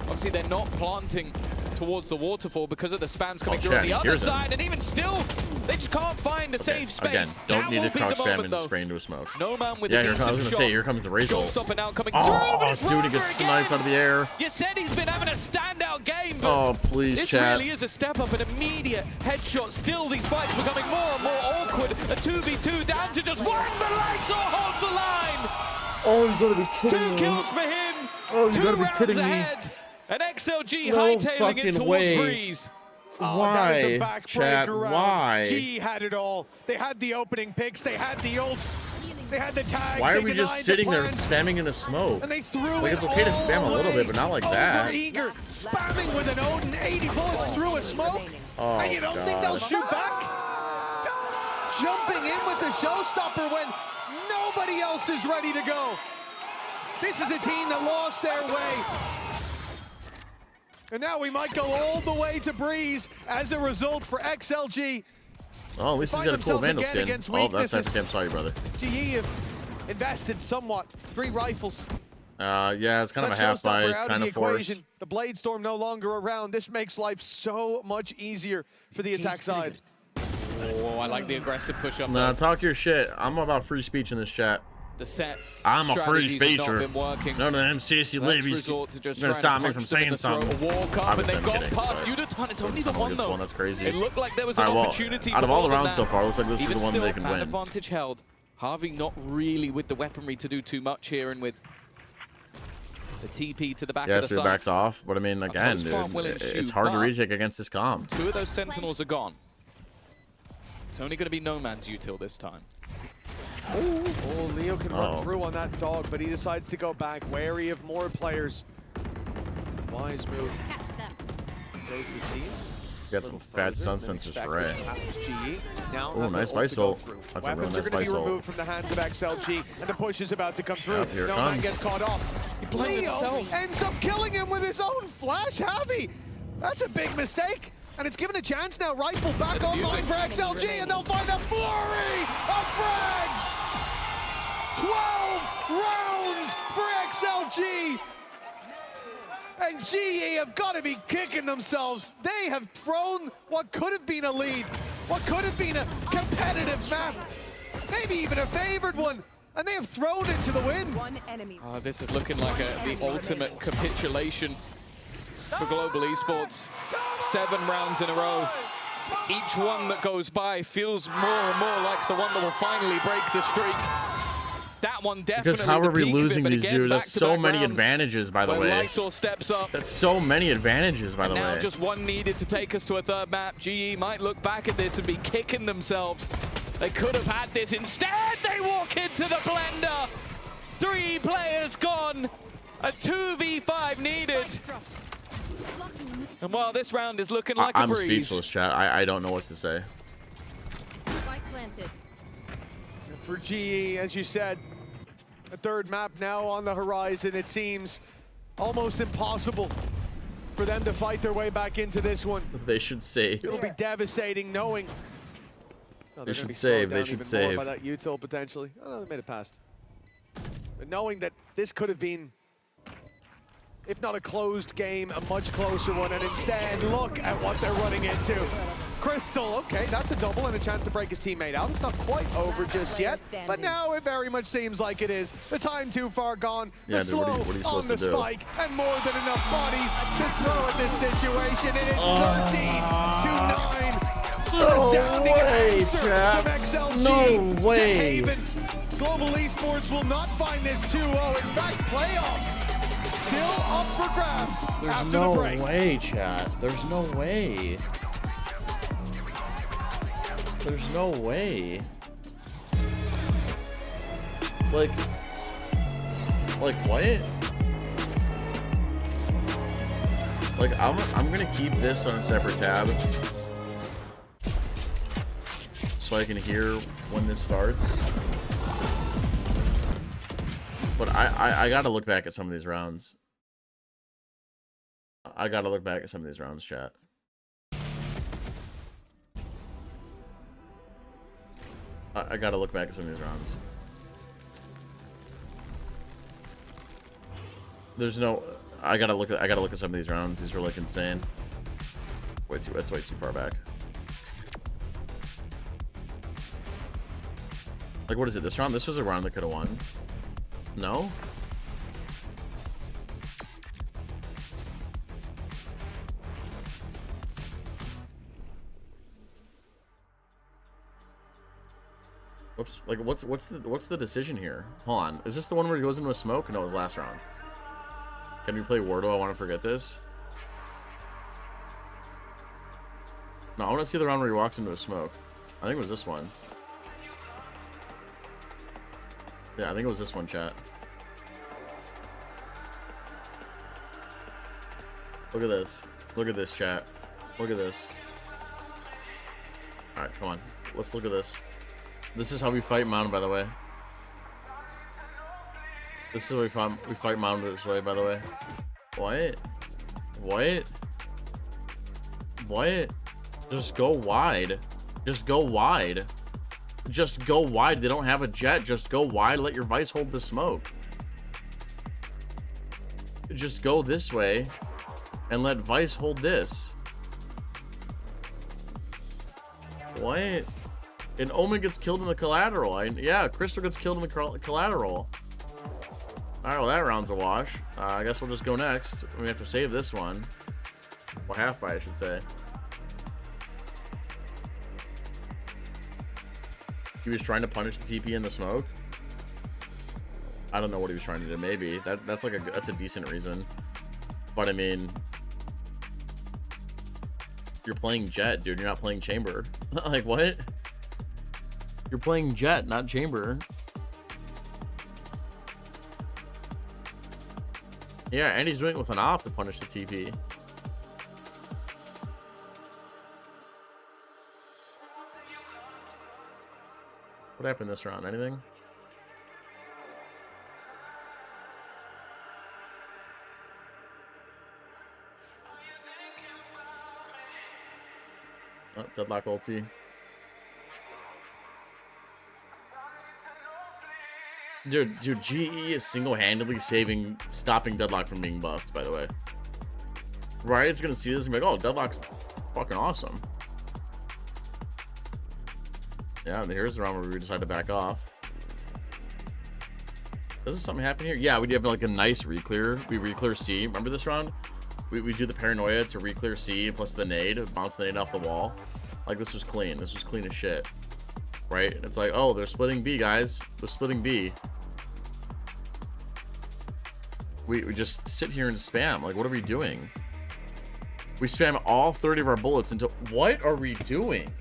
Obviously, they're not planting towards the waterfall because of the spams coming through on the other side, and even still, they just can't find a safe space. Again, don't now need to crouch spam and though. spray into a smoke. No man with yeah, a I was going to say, here comes the Razor. Showstopper now coming through, dude, he gets sniped out of the air. You said he's been having a standout game, but oh, please, this chat. really is a step up, an immediate headshot. Still, these fights becoming more and more awkward. A 2v2 down to just one, but Lexor holds the line. Oh, you gotta be kidding me. 2 kills for him. Oh, you 2 gotta be rounds kidding ahead. And XLG no hightailing it towards way. Breeze. Oh, why? That is a backbreaker round. Why? G had it all. They had the opening picks. They had the ults. They had the tags. Why are they we just sitting there spamming in a smoke? And they threw like, it's okay to spam a little bit, but not like that. Eager, spamming with an Odin, 80 bullets through a smoke. Oh, and you don't think they'll shoot back? Jumping in with the showstopper when nobody else is ready to go. This is a team that lost their way. And now we might go all the way to Breeze as a result for XLG. Oh, at least he's got a cool Vandal skin. Oh, that's I'm sorry, brother. GE have invested somewhat. 3 rifles. Yeah, it's kind of a half buy, kind of force. The Blade Storm no longer around. This makes life so much easier for the attack side. Oh, I like the aggressive push up. Nah, talk your shit. I'm about free speech in this chat. The set. I'm a free speecher. None of them sissy ladies gonna stop me from saying something. And they've gone past Udaton. It's only the one though. That's crazy. It looked like there was an opportunity. Out of all the rounds so far, looks like this Even is the one still, they can win. Advantage held. Harvey not really with the weaponry to do too much here, and with the TP to the back of the side. Yeah, backs off, but I mean, again, dude, it's hard to retake against this comp. 2 of those Sentinels are gone. It's only going to be No Man's util this time. Oh, Leo can run through on that dog, but he decides to go back, wary of more players. Wise move. Goes the C's. Got some bad stun sensors for Ray. Oh, nice Visol. That's a real nice Weapons are going to be Visol. removed from the hands of XLG, and the push is about to come through. Yep, here it No Man comes. gets caught off. Leo ends up killing him with his own flash. Javi, that's a big mistake. And it's given a chance now. Rifle back online for XLG, and they'll find a flurry of frags. 12 rounds for XLG. And GE have got to be kicking themselves. They have thrown what could have been a lead, what could have been a competitive map, maybe even a favored one, and they have thrown it to the wind. One enemy. This is looking like the ultimate capitulation for Global Esports. 7 rounds in a row. Each one that goes by feels more and more like the one that will finally break the streak. That one definitely. Because how are we losing these, dude? That's so back-to-back many rounds advantages, by the where way. Lysol steps up. That's so many advantages, by the Now way. just one needed to take us to a third map. GE might look back at this and be kicking themselves. They could have had this. Instead, they walk into the blender. 3 players gone. A 2v5 needed. And while this round is looking like a breeze. I'm speechless, chat. I don't know what to say. For GE, as you said, a third map now on the horizon. It seems almost impossible for them to fight their way back into this one. They should save. It'll be devastating knowing. Oh, They should save. They should save. By that util potentially. Oh, they made it past. But knowing that this could have been, if not a closed game, a much closer one, and instead, look at what they're running into. Crystal, okay, that's a double and a chance to break his teammate out. It's not quite over just yet, but now it very much seems like it is. The time too far gone, Yeah, the dude, slow what are you supposed on the to do? spike, and more than enough bodies to throw at this situation. It is 13-9. Resounding answer from XLG to Haven. Global Esports will not find this 2-0. In fact, playoffs still up for grabs after the break. There's no way, chat. There's no way. There's no way. Like what? Like I'm gonna keep this on a separate tab so I can hear when this starts. But I gotta look back at some of these rounds. I gotta look back at some of these rounds, chat. I gotta look back at some of these rounds. There's no. I gotta look at some of these rounds. These are like insane. That's way too far back. Like, what is it? This round? This was a round that could have won. No. Whoops. Like, what's the decision here? Hold on. Is this the one where he goes into a smoke? No, it was last round. Can we play Wardo? I want to forget this. No, I want to see the round where he walks into a smoke. I think it was this one. Yeah, I think it was this one, chat. Look at this. Look at this, chat. Look at this. Alright, come on. Let's look at this. This is how we fight Mountain, by the way. This is how we fight Mountain this way, by the way. What? What? What? Just go wide. Just go wide. Just go wide. They don't have a jet. Just go wide. Let your Vice hold the smoke. just go this way and let Vice hold this. What? And Omen gets killed in the collateral. Yeah, Crystal gets killed in the collateral. Alright, well that round's a wash. I guess we'll just go next. We have to save this one. Well, half by, I should say. He was trying to punish the TP in the smoke. I don't know what he was trying to do. Maybe that's a decent reason. But I mean, you're playing Jet, dude. You're not playing Chamber. Like what? You're playing Jet, not Chamber. Yeah, and he's doing it with an op to punish the TP. What happened this round? Anything? Oh, Deadlock ulti. Dude, GE is single-handedly stopping Deadlock from being buffed, by the way. Riot's gonna see this and be like, oh, Deadlock's fucking awesome. Yeah, and here's the round where we decide to back off. Does something happen here? Yeah, we do have like a nice re-clear. We re-clear C. Remember this round? We do the paranoia to re-clear C plus the nade, bounce the nade off the wall. Like this was clean. This was clean as shit. Right? And it's like, oh, they're splitting B, guys. They're splitting B. We just sit here and spam. Like, what are we doing? We spam all 30 of our bullets until... What are we doing?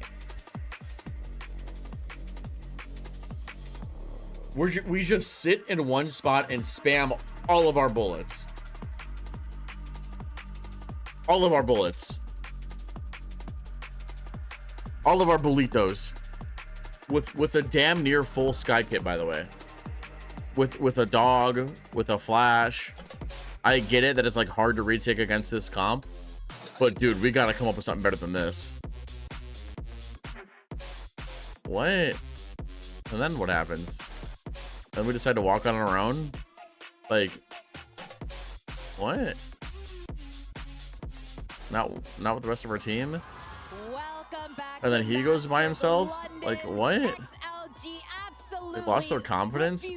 We just sit in one spot and spam all of our bullets. All of our bullets. All of our bulitos. With a damn near full sky kit, by the way. With a dog, with a flash. I get it that it's like hard to retake against this comp. But dude, we gotta come up with something better than this. What? And then what happens? Then we decide to walk on our own? Like, what? Not with the rest of our team? Welcome back. And then he goes by himself? London. Like, what? XLG absolutely They lost their confidence?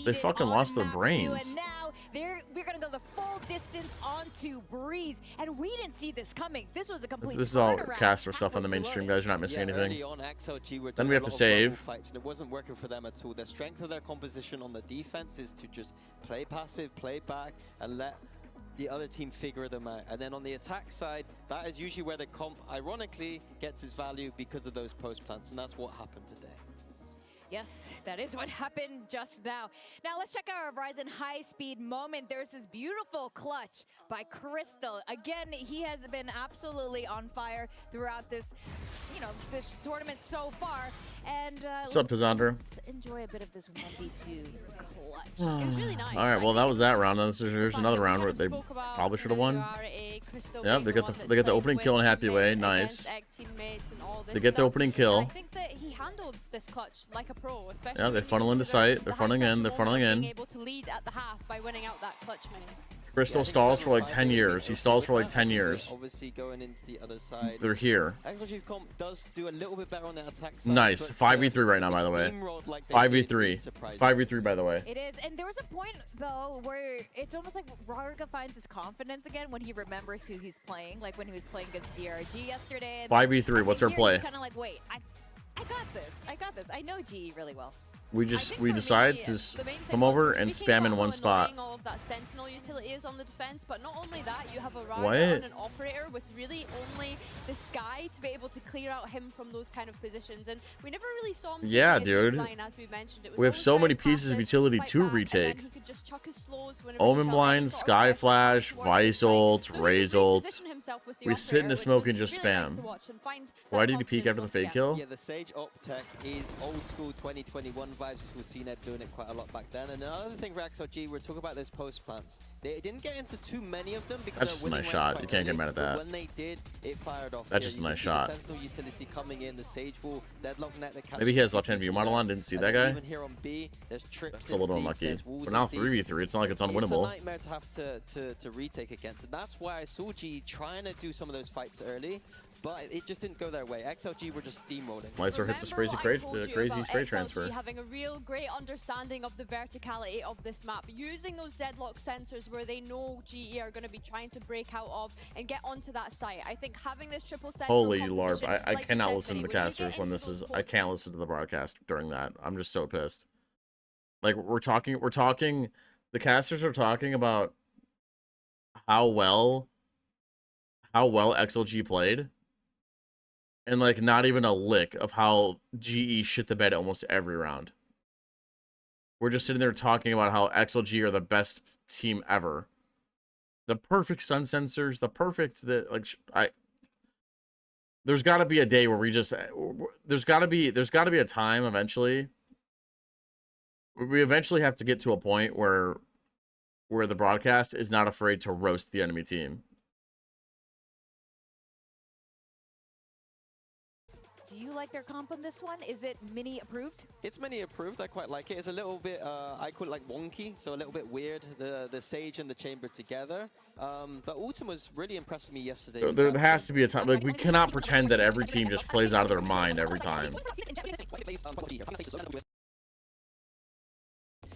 They fucking lost their brains. And now we're gonna go the full distance onto Breeze, and we didn't see this coming. This was a complete. This is all caster stuff on the mainstream, guys. You're not missing anything. Then we have to save. Fights, and it wasn't working for them at all. The strength of their composition on the defense is to just play passive, play back, and let the other team figure them out. And then on the attack side, that is usually where the comp, ironically, gets its value because of those post plants, and that's what happened today. Yes, that is what happened just now. Now let's check our Ryzen high-speed moment. There's this beautiful clutch by Crystal. Again, he has been absolutely on fire throughout this, this tournament so far. And what's up, Tazandra? Let's enjoy a bit of this 1v2 clutch. It was really nice. All right, well that was that round. There's another round where they probably should have won. Yeah, they get the opening kill in a happy way. Nice. They get the opening kill. I think that he handled this clutch like a pro, especially. Yeah, they funnel into sight. They're funneling in. They're funneling in. Being able to lead at the half by winning out that clutch mini. Crystal stalls for like 10 years. He stalls for like 10 years. Obviously going into the other side. They're here. XLG's comp does do a little bit better on the attack side. Nice. 5v3 right now, by the way. 5v3. 5v3, by the way. It is. And there was a point, though, where it's almost like Rarga finds his confidence again when he remembers who he's playing. Like when he was playing against DRG yesterday. 5v3. What's our play? He's kind of like, wait, I got this. I got this. I know GE really well. We decide to come over and spam in one spot. All of that Sentinel utility is on the defense, but not only that, you have a Rider and an Operator with really only the Sky to be able to clear out him from those kind of positions. And we never really saw him. Yeah, dude. Line, as we mentioned. It was we have so many pieces of utility to retake. Omen Blind, Sky Flash, Vice ult, Raze ult. We sit in the smoke and just spam. And Why did he peek after the fake kill? Yeah, the Sage op tech is old school 2021 vibes. You see Ned doing it quite a lot back then. And another thing for XLG, we're talking about those post plants. They didn't get into too many of them because that's just a nice shot. You can't get mad at that. When they did, it fired off. That's just a nice shot. The Sentinel utility coming in, the Sage Wall, Deadlock Net. Maybe he has left-hand view model on. Didn't see that guy. Even here on B, there's trips. It's a little unlucky. But now 3v3. It's not like it's unwinnable. It's a nightmare to have to retake against, and that's why I saw G trying to do some of those fights early. But it just didn't go their way. XLG were just steamrolling. Lyser hits a crazy spray transfer. Having a real great understanding of the verticality of this map, using those deadlock sensors where they know GE are going to be trying to break out of and get onto that site. I think having this triple central Holy larp! I cannot listen to the casters when this is. I can't listen to the broadcast during that. I'm just so pissed. Like we're talking. The casters are talking about how well XLG played. And, like, not even a lick of how GE shit the bed almost every round. We're just sitting there talking about how XLG are the best team ever. The perfect stun sensors, there's got to be a day where we just... There's got to be a time eventually. We eventually have to get to a point where the broadcast is not afraid to roast the enemy team. Do you like their comp on this one? Is it mini approved? It's mini approved. I quite like it. It's a little bit, I call it like wonky, so a little bit weird, the Sage and the Chamber together. But Autumn was really impressing me yesterday. There has to be a time. Like, we cannot pretend that every team just plays out of their mind every time.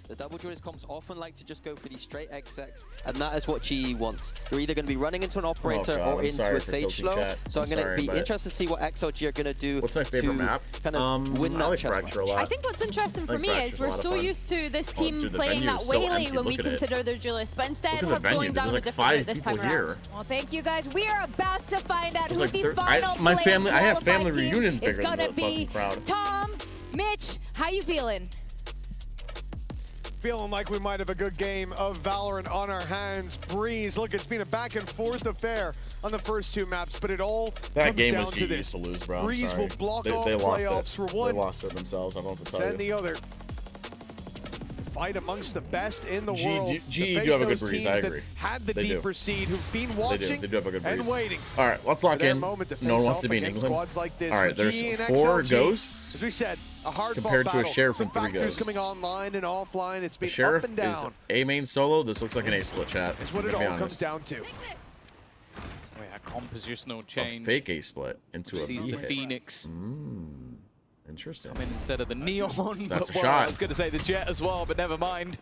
The double joiners comps often like to just go for these straight XX, and that is what GE wants. You're either going to be running into an operator or into a Sage slow. So I'm going to be interested to see what XLG are going to do. What's my favorite map? Kind of win that chess match. I think what's interesting for me is we're so used to this team playing that Waylay when we consider their Julius, but instead we're going down a different route this time around. Well, thank you guys. We are about to find out who the final I have family reunion bigger than the fucking crowd. Tom, Mitch, how you feeling? Feeling like we might have a good game of Valorant on our hands. Breeze, look, it's been a back and forth affair on the first two maps, but it all comes down to this. To lose, bro. Breeze will block off playoffs for one. They lost it themselves. I don't know what to tell you. Send the other. Fight amongst the best in the world. GE do have a good Breeze, I agree. Had the deeper seed, who've been watching they do have a good and waiting. All right, let's lock in. No one wants to be in England. Squads like this. All right, there's 4 ghosts. As we said, a hard compared to a Sheriff Some and 3 factors ghosts. coming online and offline. It's been Sheriff up and down. Is A main solo. This looks like an A split chat. It's what it all comes down to. Wait, a compositional change. A fake A split into a Sees B the hit. Phoenix. Interesting. I mean, instead of the Neon. That's a well, shot. I was going to say the Jet as well, but never mind.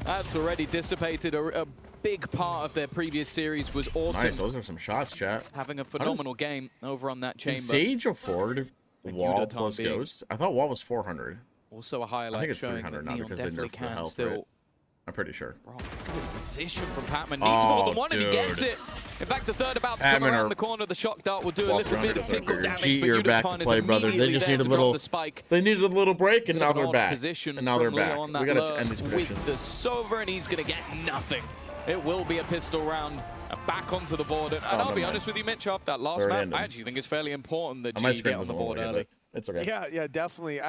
That's already dissipated. A big part of their previous series was Autumn. Nice, those are some shots, chat. Having a phenomenal game over on that chamber. Can Sage afford Wall plus being. Ghost? I thought Wall was 400. Also a highlight I think it's showing 300 that now Neon because they definitely nerfed the can health, still. right? I'm pretty sure. Bro, look at this position from Patman. Needs more than one and he gets it. In fact, the third about to come around the corner. The shock dart will do a little bit of tickle damage. GE are back to play, brother. They just need a little. They needed a little break, and now they're back. And now they're back. We gotta end these predictions. With the Sova, and he's gonna get nothing. It will be a pistol round. Back onto the board, and I'll be honest with you, Mitch. After that last map, I actually think it's fairly important that GE get on the board early. It's okay. Yeah, definitely.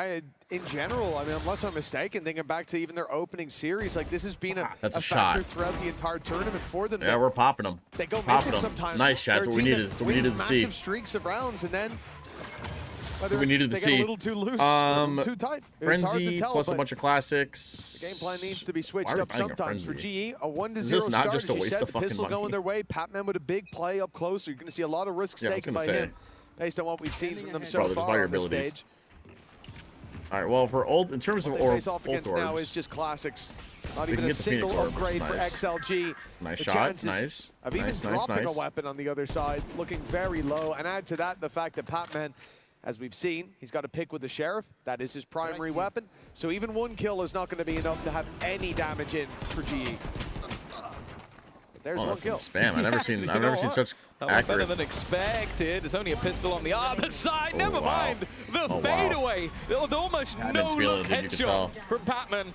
In general, I mean, unless I'm mistaken, thinking back to even their opening series, like this has been a factor throughout the entire tournament for them. Yeah, we're popping them. They go missing sometimes. Nice shots. What we needed. What we needed to see. Massive streaks of rounds, and then we needed to they see. get a little too loose, a little too tight. It's hard to Frenzy tell, plus a bunch of classics. The game plan needs to be switched up sometimes for GE. A 1-0 this not start, just a as you waste said, of the fucking pistol money? going their way. Patman with a big play up close. So you're going to see a lot of risks taken by him, based on what we've seen from them so far on the stage. All right, well, for old, in terms of face off against now is just classics. Not even a single upgrade for XLG. Nice the shot, chances nice. of even dropping a weapon on the other side looking very low. And add to that the fact that Patman, as we've seen, he's got to pick with the Sheriff. That is his primary weapon. So even one kill is not going to be enough to have any damage in for GE. There's one kill. Spam. I've never seen such that was better than expected. There's only a pistol on the other side. Never mind. The fadeaway. Wow. Almost no look headshot from Patman.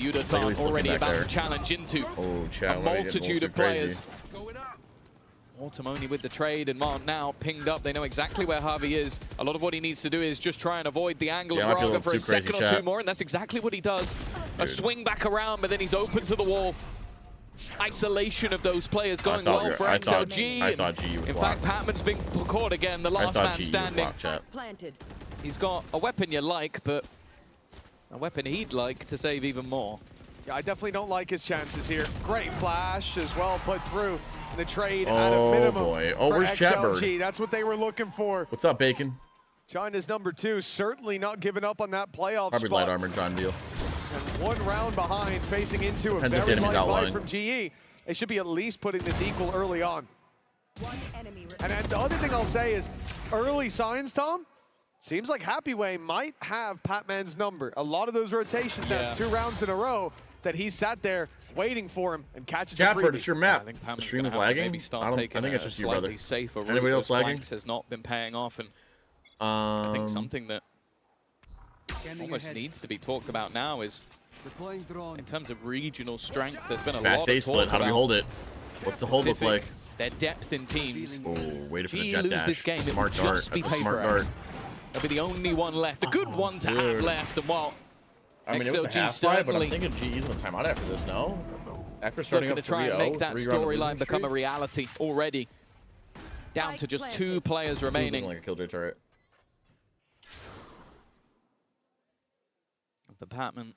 indeed. Yudatan already about to challenge into a multitude of players. Autumoni with the trade, and Mark now pinged up. They know exactly where Javi is. A lot of what he needs to do is just try and avoid the angle of Raga for a second or two more, and that's exactly what he does. A swing back around, but then he's open to the wall. isolation of those players going well for XLG. I thought GE was in fact, Patman's been caught again, the last man standing. Planted. He's got a weapon you like, but a weapon he'd like to save even more. Yeah, I definitely don't like his chances here. Great flash as well put through the trade at a minimum. Boy. Oh, for where's XLG. Chatbird? That's what they were looking for. What's up, Bacon? China's number 2, certainly not giving up on that playoff Probably spot. light armored John Deal. And 1 round behind, facing into a very light fight from GE. They should be at least putting this equal early on. And the other thing I'll say is, early signs, Tom, seems like Happyway might have Patman's number. A lot of those rotations, that's 2 rounds in a row, that he sat there waiting for him and catches a freebie. It's your map. I think the stream is lagging. Maybe start taking I think it's just you, brother. Safer Anybody else lagging? Has not been paying off, and I think something that almost needs to be talked about now is, in terms of regional strength, there's been a lot of Fast A split. How do we hold it? What's the hold look like? Their depth in teams. Oh, waited for the GE jet lose dash. this game, Smart it will dart. just be That's a smart Paper X. dart. It'll be the only one left. A good one to have left, and while I mean, it was a half five, but I'm thinking GE's in the timeout after this, no? After starting up 3-0, to try and make that storyline become a reality already. Down to just 2 players remaining. Like a Killjoy turret. The Patman,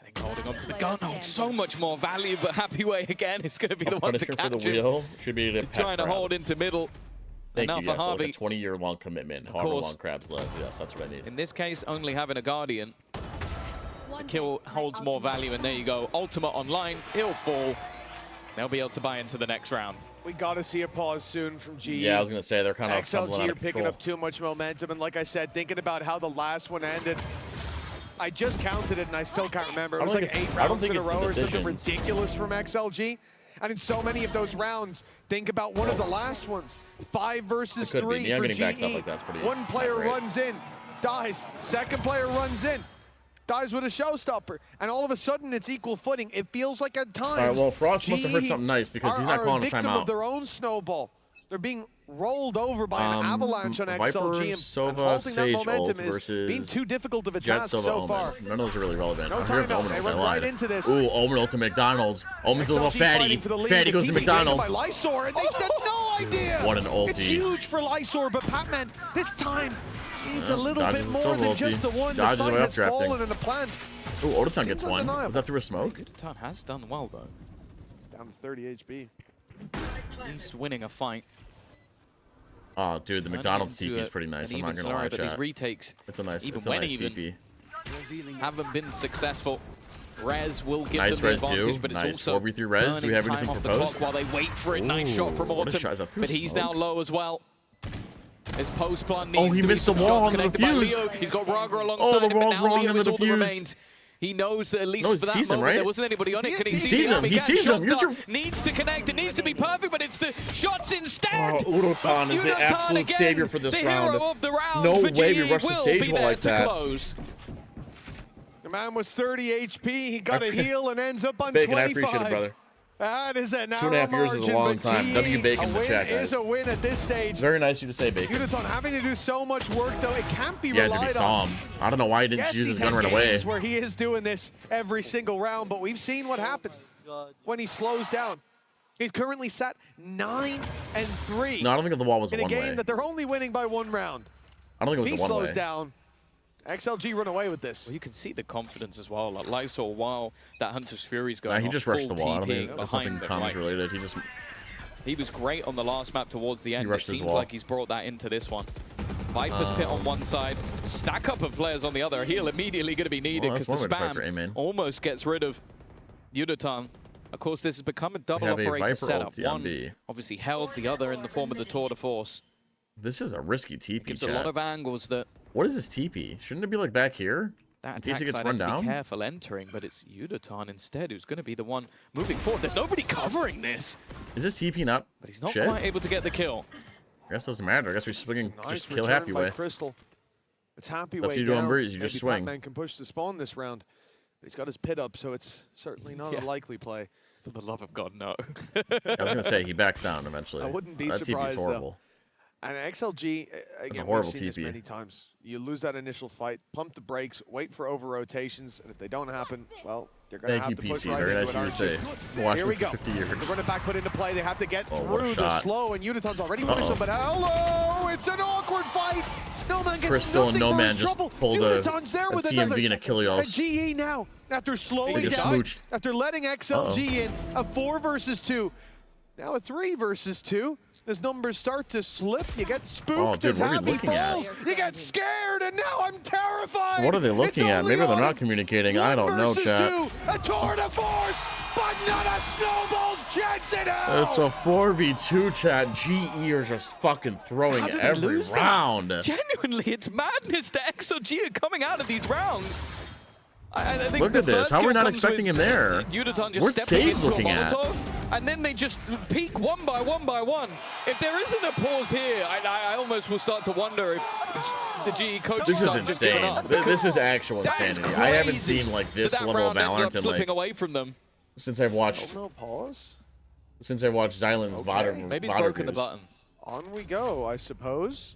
I think, holding on to the gun holds so much more value, but Happyway again is going to be the one to catch for the him. wheel should be to trying to hold into middle. Thank and you, now yes, for Harvey, like a 20-year-long commitment. However long Crabs live. Yes, that's what I need. In this case, only having a Guardian, the kill holds more value, and there you go. Ultimate online, he'll fall. They'll be able to buy into the next round. We got to see a pause soon from GE. Yeah, I was going to say, they're kind of XLG are picking up too much momentum, and like I said, thinking about how the last one ended, I just counted it, and I still can't remember. It was like 8 rounds in a row or something ridiculous from XLG. And in so many of those rounds, think about one of the last ones. 5 versus 3 for GE. One player runs in, dies. Second player runs in, dies with a showstopper. And all of a sudden, it's equal footing. It feels like at times, all right, well, Frost must have heard something nice because he's not calling a victim timeout. of their own snowball. They're being rolled over by an avalanche on XLG, and halting that momentum is being too difficult of a task so far. None of those are really relevant. No timeout. They run right into this. Ooh, Omen ult to McDonald's. Omen's a little fatty. Fatty goes to McDonald's. By Lysor, and they had no idea. What an ulti. It's huge for Lysor, but Patman this time needs a little bit more than just the one. The site has fallen in the plant. Ooh, Odotan gets one. Was that through a smoke? Odotan has done well, though. It's down to 30 HP. He's winning a fight. Oh, dude, the McDonald's TP is pretty nice. I'm not gonna lie, chat. These retakes, it's a nice TP. Haven't been successful. Rez will give nice them the advantage, too. but it's Nice. also 4v3 Rez. Do we have anything proposed? While they wait for it. Nice shot from Autumn, but he's now low as well. His post plan needs he to missed be the wall on the connected by defuse. Leo. He's got Raga alongside him, but now Leo is all that remains. He knows that at least for that moment there wasn't anybody on it. Can he see him? He sees him. Needs to connect. It needs to be perfect, but it's the shots instead. Oh, Udotan is the absolute savior for this round. Round. No way we rushed the stage wall like that. The man was 30 HP. He got a heal and ends up on Bacon, 25. I appreciate it, brother. That is a narrow 2.5 years is a long time. W Bacon in the chat, guys. Is a win at this stage. Very nice of you to say, Bacon. Udotan having to do so much work, though, it can't be yeah, relied on. Yeah, he saw him. I don't know why he didn't use his gun right away. Where he is doing this every single round, but we've seen what happens when he slows down. He's currently sat 9-3. No, I don't think the wall was in a one way. game that they're only winning by 1 round. I don't think it was a one way. He slows way. down. XLG run away with this. Well, you can see the confidence as well. Like Lysor, while that Hunter's Fury's going, he just rushed the wall. I don't think it's something comms related. He was great on the last map towards the end. It seems like he's brought that into this one. Viper's pit on one side, stack up of players on the other. Heal immediately going to be needed because the spam almost gets rid of Udotan. Of course, this has become a double operator setup. One obviously held, the other in the form of the Tour de Force. This is a risky TP. Gives a lot of angles that. What is this TP? Shouldn't it be like back here? That attack side has to be careful entering, but it's Udotan instead who's going to be the one moving forward. There's nobody covering this. Is this TP not? But he's not quite able to get the kill. I guess it doesn't matter. I guess we swing Nice just kill Happyway. Crystal. It's Happyway That's what you do on Breeze. You just swing. Patman can push the spawn this round. He's got his pit up, so it's certainly not a likely play. For the love of God, no. I was going to say he backs down eventually. I wouldn't be surprised, surprised, though. And XLG, again, we've seen this many times. You lose that initial fight, pump the brakes, wait for over-rotations, and if they don't happen, well, you're going to have to push right into it, aren't you? Here we go. The running back put into play. They have to get through the slow, and Uniton's already punished them, but hello! It's an awkward fight! No man gets Crystal and No Man just trouble. pulled a with TMV and Achilles. And GE now, after slowing down, after letting XLG in, a 4 versus 2, now a 3 versus 2. As numbers start to slip, you get spooked as Happy falls. You get scared, and now I'm terrified. What are they looking at? Maybe they're not communicating. I don't know, chat. A tour de force, but not a snowball's chance in hell. It's a 4v2, chat. GE are just fucking throwing every round. Genuinely, it's madness that XLG are coming out of these rounds. I think look at this. How are we not expecting him there? Where's Sage looking at? And then they just peek one by one. If there isn't a pause here, I almost will start to wonder if the GE coaches This is just giving insane. up. This is actual insanity. I haven't seen like this level of Valorant in slipping away from them. Since I've watched. Still no pause. Since I've watched Zylin's bottom. Maybe he's broken the button. On we go, I suppose.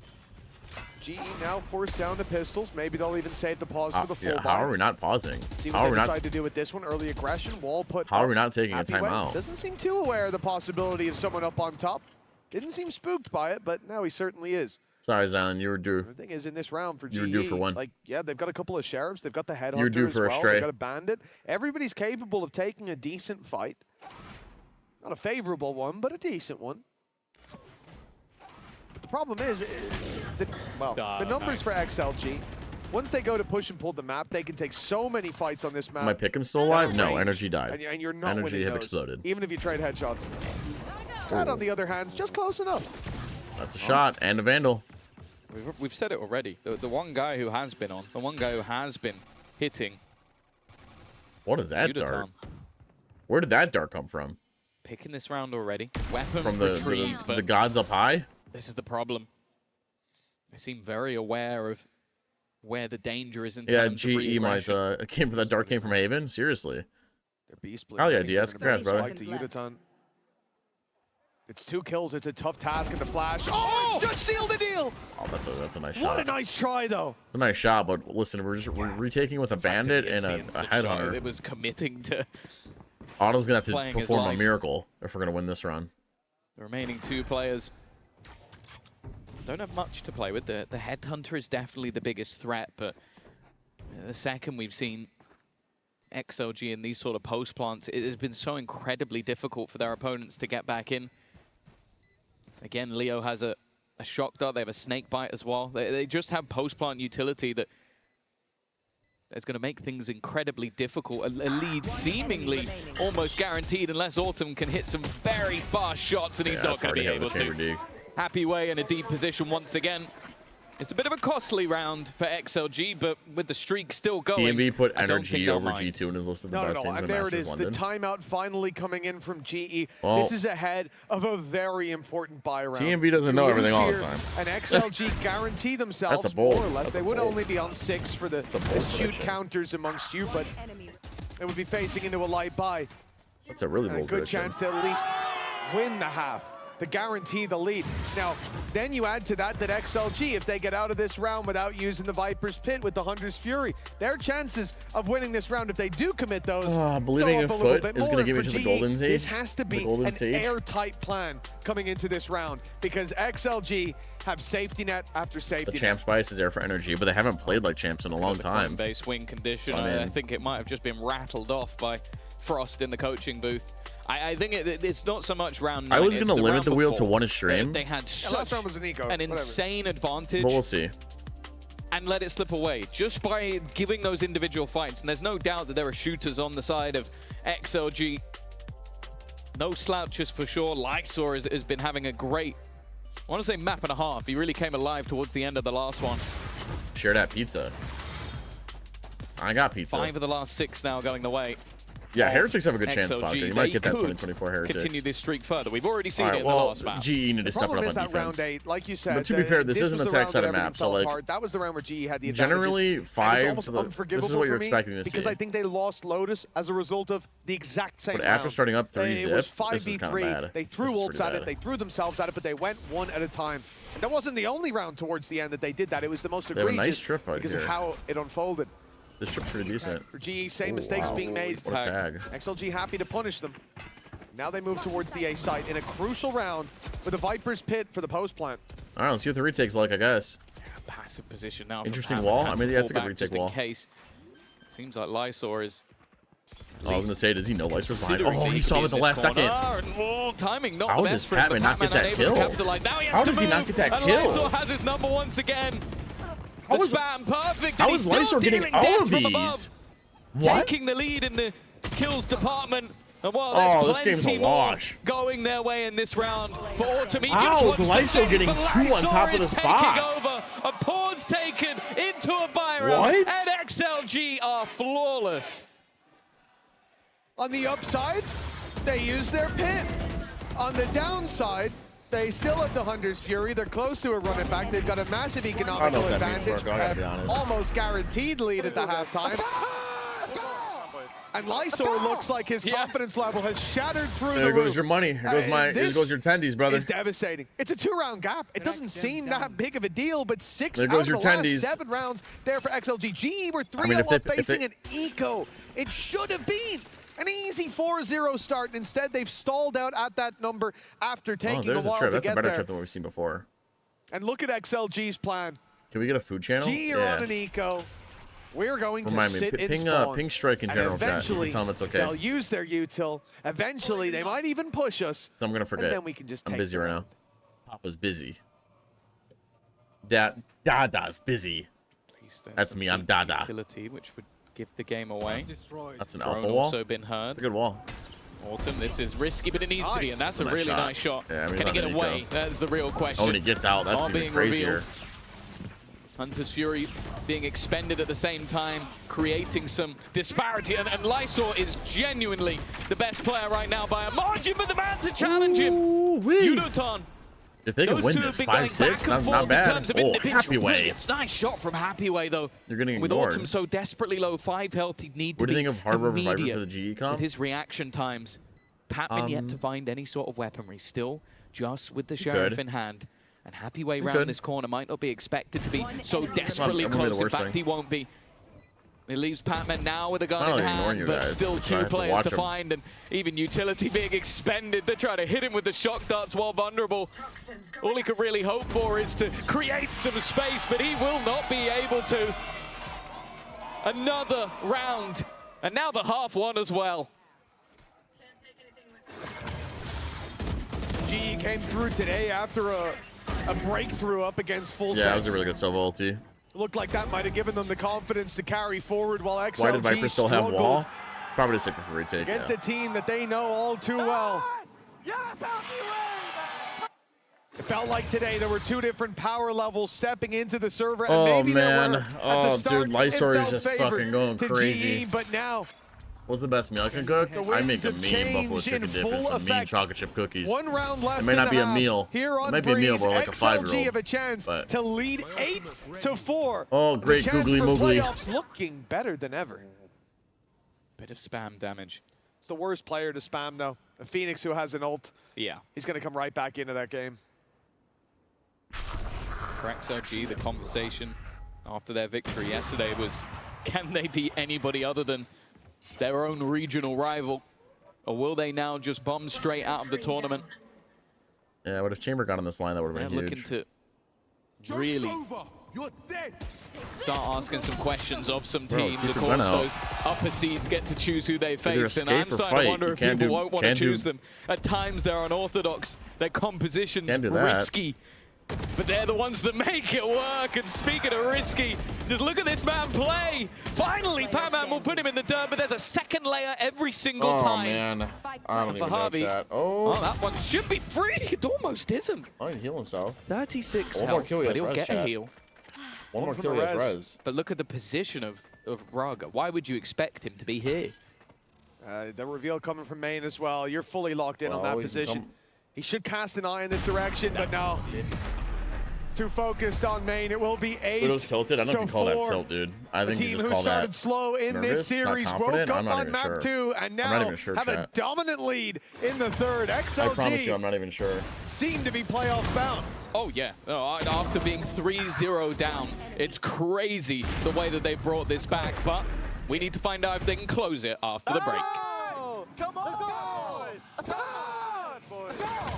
GE now forced down to pistols. Maybe they'll even save the pause for the full buy. How are we not pausing? See what they decide to do with this one. Early aggression, wall put. How are we not taking a Happy timeout? Doesn't seem too aware of the possibility of someone up on top. Didn't seem spooked by it, but now he certainly is. Sorry, Zylin, you were due. The thing is, in this round for GE, you were due for one. like, yeah, they've got a couple of sheriffs. They've got the headhunter You're due for as well. a stray. They've got a bandit. Everybody's capable of taking a decent fight. Not a favorable one, but a decent one. The problem is, the numbers for XLG, once they go to push and pull the map, they can take so many fights on this map. Am I Pick'em still alive? No, Energy died. And you're not Energy had exploded. Even if you trade headshots. That, on the other hand, is just close enough. That's a shot and a Vandal. We've said it already. The one guy who has been on, the one guy who has been hitting. What is that dart? Where did that dart come from? Picking this round already. Weapon from retrieved, the gods up high? This is the problem. They seem very aware of where the danger is in terms of GE might came from that dart came from Haven. Seriously. Oh yeah, DS. Congrats, brother. To Uniton. It's 2 kills. It's a tough task in the flash. Oh, it should seal the deal. Oh, that's a nice shot. What a nice try, though. It's a nice shot, but listen, we're retaking with a bandit and a headhunter. It was committing to. Otto's gonna have to perform a miracle if we're gonna win this run. The remaining 2 players don't have much to play with. The headhunter is definitely the biggest threat, but the second we've seen XLG in these sort of post plants, it has been so incredibly difficult for their opponents to get back in. Again, Leo has a shock dart. They have a snake bite as well. They just have post plant utility that is going to make things incredibly difficult. A lead seemingly almost guaranteed unless Autumn can hit some very fast shots, and he's not going to be able to. Happy Way in a deep position once again. It's a bit of a costly round for XLG, but with the streak still going, TMV put Energy over G2 in his list of the best teams in and there it Masters is. London. The timeout finally coming in from GE. Well, this is ahead of a very important buy round. TMV doesn't know everything all the time. And XLG guarantee themselves more or less. They would only be on 6 for the shoot counters amongst you, but they would be facing into a light buy. That's a really bold good chance to at least win the half. To guarantee the lead. Now, then you add to that XLG, if they get out of this round without using the Viper's Pit with the Hunter's Fury, their chances of winning this round, if they do commit those, believing in go up a little foot bit is more. going to give And you for the golden GE, stage. this has to be an airtight plan coming into this round because XLG have safety net after safety The champ spice is there for Energy, but they haven't played like champs in a long time. Base wing condition. I think it might have just been rattled off by Frost in the coaching booth. I think it's not so much round 9. I was going to limit the wheel to 1 a stream. They had last round was an insane advantage. But we'll see. And let it slip away just by giving those individual fights. And there's no doubt that there are shooters on the side of XLG. No slouches for sure. Lysor has been having a great, I want to say map and a half. He really came alive towards the end of the last one. Share that pizza. I got pizza. 5 of the last 6 now going the way Yeah, Heretics have a good chance, XLG. Falcon. You might get that They could 2024 Heretics. continue this streak further. We've already seen it in the well, last map. GE need to The step it problem up is on that defense. round 8, like you said, But to be fair, this isn't was the the tech round side that of map, everything so fell like apart. That was the round where GE had the advantages. generally And 5. it's almost To the, unforgivable this is what for you're me expecting to because see. I think they lost Lotus as a result of the exact same But after round. starting up 3 It was zip, this is kind of 5v3. bad. They threw This is ults pretty at it, bad. they threw themselves at it, but they went one at a time. And that wasn't the only round towards the end that they did that. It was the most They have a egregious nice trip out because here. of how it unfolded. This trip's pretty decent. For GE, same mistakes being made. What a tag. XLG happy to punish them. Now they move towards the A site in a crucial round with a Viper's Pit for the post plant. All right, let's see what the retake's like, I guess. Passive position now. Interesting for wall. Pat. I Had mean, to yeah, it's a fall good back retake just in wall. case. Seems like Lysor is. I was gonna say, does he know Lysor's behind? considering Oh, that he could saw be him at the in last this second. corner, and, timing not How the does best for him, but Patman not get Patman that unable kill? to capitalize. Now he has How to does he not move, get that and kill? Lysor has his number once again. How The is- spam perfect. how and is he's still Lysor getting dealing all death of from these? above, What? taking the lead in the kills department. And while Oh, there's this game's a plenty more wash. going their way in this round for Autumn, he How just is wants to Lysor save, getting but 2 on top of Lysor this is taking box? over. A pause taken into a buy round, What? and XLG are flawless. On the upside, they use their pit. On the downside, they still have the Hunter's Fury. They're close to a run it back. They've got a massive economical what that means, advantage. Marco, I gotta be honest. Almost guaranteed lead at the halftime. And Lysor looks like his confidence level has shattered through There the goes roof. your money. Here goes my. Here This goes your tendies, brother. It's devastating. It's a 2-round gap. It doesn't seem that big of a deal, but 6 There out goes of your the last tendies. 7 rounds there for XLG. GE were 3-0 I mean, if they- up facing if an eco. It should have been an easy 4-0 start. And instead, they've stalled out at that number after Oh, taking a there's a while trip. to That's a get better there. trip than what we've seen before. And look at XLG's plan. Can we get a food channel? GE are on an eco. We're going Remind to me, sit in ping, spawn. ping strike in And general chat. You eventually, can tell them it's okay. they'll use their util. Eventually, they might even push us. So I'm gonna forget. And then we can just I'm take busy the right round. now. Papa's busy. Dada's busy. That's me. I'm Dada. Utility, which would give the game away. That's an Drone alpha wall. also been heard. That's a good wall. Autumn, this is risky, but it needs to be, and that's a really nice shot. Yeah, I mean, Can he not get an away? eco. That's the real question. Oh, when he gets out, that's Are even being crazier. revealed. Hunter's Fury being expended at the same time, creating some disparity, and Lysor is genuinely the best player right now by a margin, but the man to challenge him, Yudoton. If they can Those win two this have been going 5-6, back and not forth in bad. terms of Oh, individual Happy Way. brilliance. Nice shot from Happy Way, though. You're getting With ignored. Autumn so desperately low, 5 health, he'd need to What do be you think of Harbor over Viper immediate for the GE comp? with his reaction times. Patman yet to find any sort of weaponry. Still just with the Sheriff could. in hand. And Happy Way He round could. this corner might not be expected to be so That's desperately not gonna be the close. In worst fact, thing. he won't be. It leaves Patman now with a gun I'm not in ignoring hand, you but guys. still Just trying 2 to players watch to him. find, and even utility being expended. They're trying to hit him with the shock darts while vulnerable. All he could really hope for is to create some space, but he will not be able to. Another round, and now the half one as well. GE came through today after a breakthrough up against Full Yeah, that was Sense. a really good solo ulti. Looked like that might have given them the confidence to carry forward while XLG Why did Viper still have struggled wall? Probably just take it for retake. against Yeah. a team that they know all too well. It felt like today there were 2 different power levels stepping into the server, and Oh, maybe man. there were at Oh, the start. dude, Lysor it is felt just favored fucking going to crazy. GE, but now What's the best meal I can cook? The I make winds a of mean buffalo change chicken in dip and full some mean effect. chocolate chip cookies. 1 round left. It may not in be the a half. meal. Here on It might be a meal, Breeze, but like a XLG 5-year-old. have a chance But- to lead 8-4. Oh, great the chance googly for moogly. playoffs looking better than ever. Bit of spam damage. It's the worst player to spam, though. A Phoenix who has an ult. Yeah. He's going to come right back into that game. For XLG, the conversation after their victory yesterday was, can they beat anybody other than their own regional rival? Or will they now just bomb straight out of the tournament? Yeah, but if Chamber got on this line, that would have They're been looking huge. to really start asking some questions of some Bro, teams. keep Of your gun course, out. those upper seeds get to choose who they Either face, and I'm escape or starting fight. to wonder You if can't people do- won't want to can't do- choose them. At times, they're unorthodox. Their composition's Can't do that. risky, but they're the ones that make it work. And speaking of risky, just look at this man play. Finally, Patman will put him in the dirt, but there's a second layer every single Oh, time. man. I don't For even know Harvey. that. Oh, Oh. that one should be free. It almost isn't. Oh, he can heal himself. 36 One more health, kill, he but has he'll res, get a chat. heal. One more from kill, the he has res. res. But look at the position of Rug. Why would you expect him to be here? The reveal coming from Main as well. You're fully locked in on that position. He should cast an eye in this direction, but no. Too focused on Main. It will be 8 Widow's tilted. I don't know if you call that 4. tilt, dude. I think the you team just who call started that slow in nervous, this series not woke confident. up I'm not on even map sure. 2 and now sure, have a chat. dominant lead in the third. I promise you, XLG I'm not even sure. seem to be playoffs bound. Oh, yeah. No, after being 3-0 down, it's crazy the way that they brought this back, but we need to find out if they can close it after the break. Oh, come on, boys! Let's go! Boys. Let's go!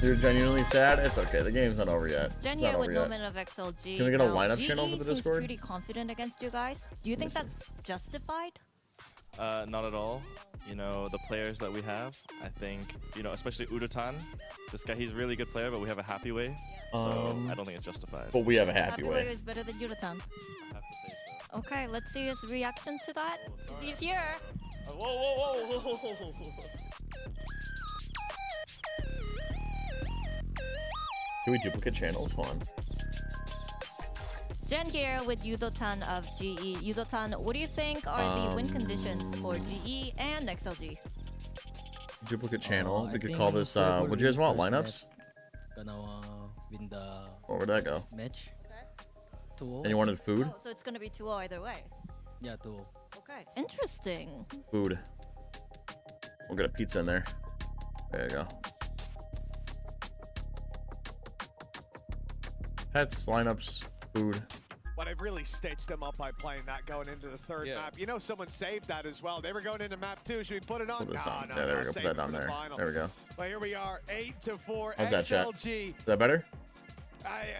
You're genuinely sad? It's okay. The game's not over yet. Jen It's not here with over yet. Moment of XLG. Can we get a Now, lineup channel for GE the seems Discord? pretty confident against you guys. Do you think that's justified? Not at all. You know, the players that we have, I think, you know, especially Udotan, this guy, he's a really good player, but we have a happy way, so I don't think it's justified. But we have a happy way. is better than Yuratan. Okay, let's see his reaction to that. 'Cause he's here. Whoa, whoa, whoa, whoa. Can we duplicate channels? Hold on. Jen here with Yudotan of GE. Yudotan, what do you think are the win conditions for GE and XLG? Duplicate channel. We could call this, what do you guys want? Lineups? Gonna win the Where'd that go? match. 2-0. And you wanted food? Oh, so it's gonna be 2-0 either way. Yeah, 2-0. Okay, interesting. Food. We'll get a pizza in there. There you go. Pets, lineups, food. But I've really stitched them up by playing that going into the third map. You know, someone saved that as well. They were going into map 2. Should we put it on? Put this No, on. no, Yeah, there we go. save Put it that on for the there. final. There we go. But here we are, 8-4. How's that, chat? XLG. Is that better?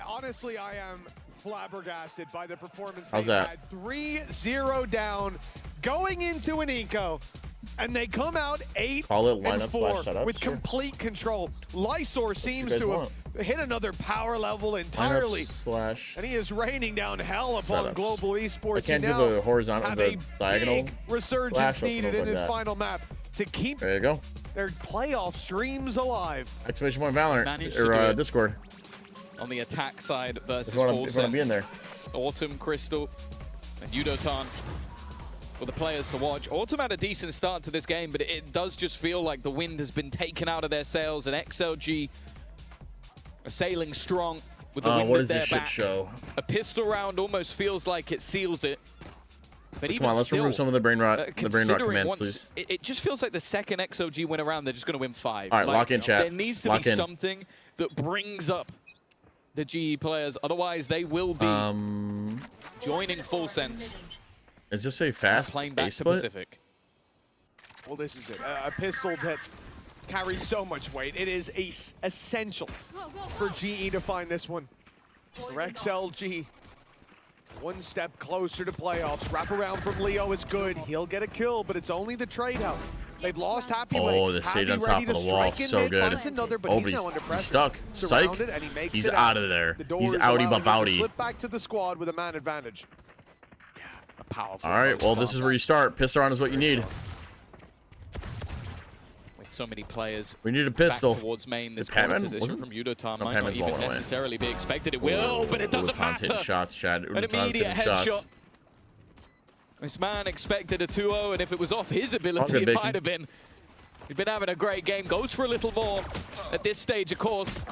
Honestly, I am flabbergasted by the performance How's they that? had. 3-0 down, going into an eco, and they come out 8-4 with complete control. Lysor seems to have hit another power level entirely, and he is raining down hell upon Setups. Global Esports. I can't who do now the horizontal, have the a diagonal big resurgence flash. needed in Like his that. final map to keep There you go. their playoff streams alive. Exclamation point Valorant Managed to do or it. Discord. On the attack side versus If you wanna be in there. Autumn, Crystal, and Yudotan were the players to watch. Autumn had a decent start to this game, but it does just feel like the wind has been taken out of their sails, and XLG are sailing strong with the wind What at is their this shit back. show? A pistol round almost feels like it seals it. But even Come on, let's still, remove some of the brain rot, considering commands, once- please. It just feels like the second XOG win around, they're just going to win 5. All right, Like, lock in, chat. There needs to Lock be in. something that brings up the GE players. Otherwise, they will be joining Full Sense. Is this a fast playing back A to split? Pacific. Well, this is it. A pistol that carries so much weight. It is essential for GE to find this one. For XLG, one step closer to playoffs. Wrap around from Leo is good. He'll get a kill, but it's only the trade out. They've lost Happy Way. Oh, the stage on top of the wall, so good. Finds another, but Oh, he's but now under he's pressure. stuck. Psych. Surrounded, and he makes He's it out of there. The door He's is outie allowing but him to bouty. slip back to the squad with a man advantage. A powerful. All right, well, this is where you start. Pistol round is what you need. With so many players. We need a pistol. Back towards main, this Is corner Patman- position wasn't- from Yudotan No, might not Patman's even balling away. necessarily be expected. It will, but it doesn't Udotan's hitting matter. shots, Chad. An Udotan's immediate hitting shots. headshot. This man expected a 2-0, and if it was off his ability, good, it Bacon. might have been. He's been having a great game. Goes for a little more. At this stage, of course,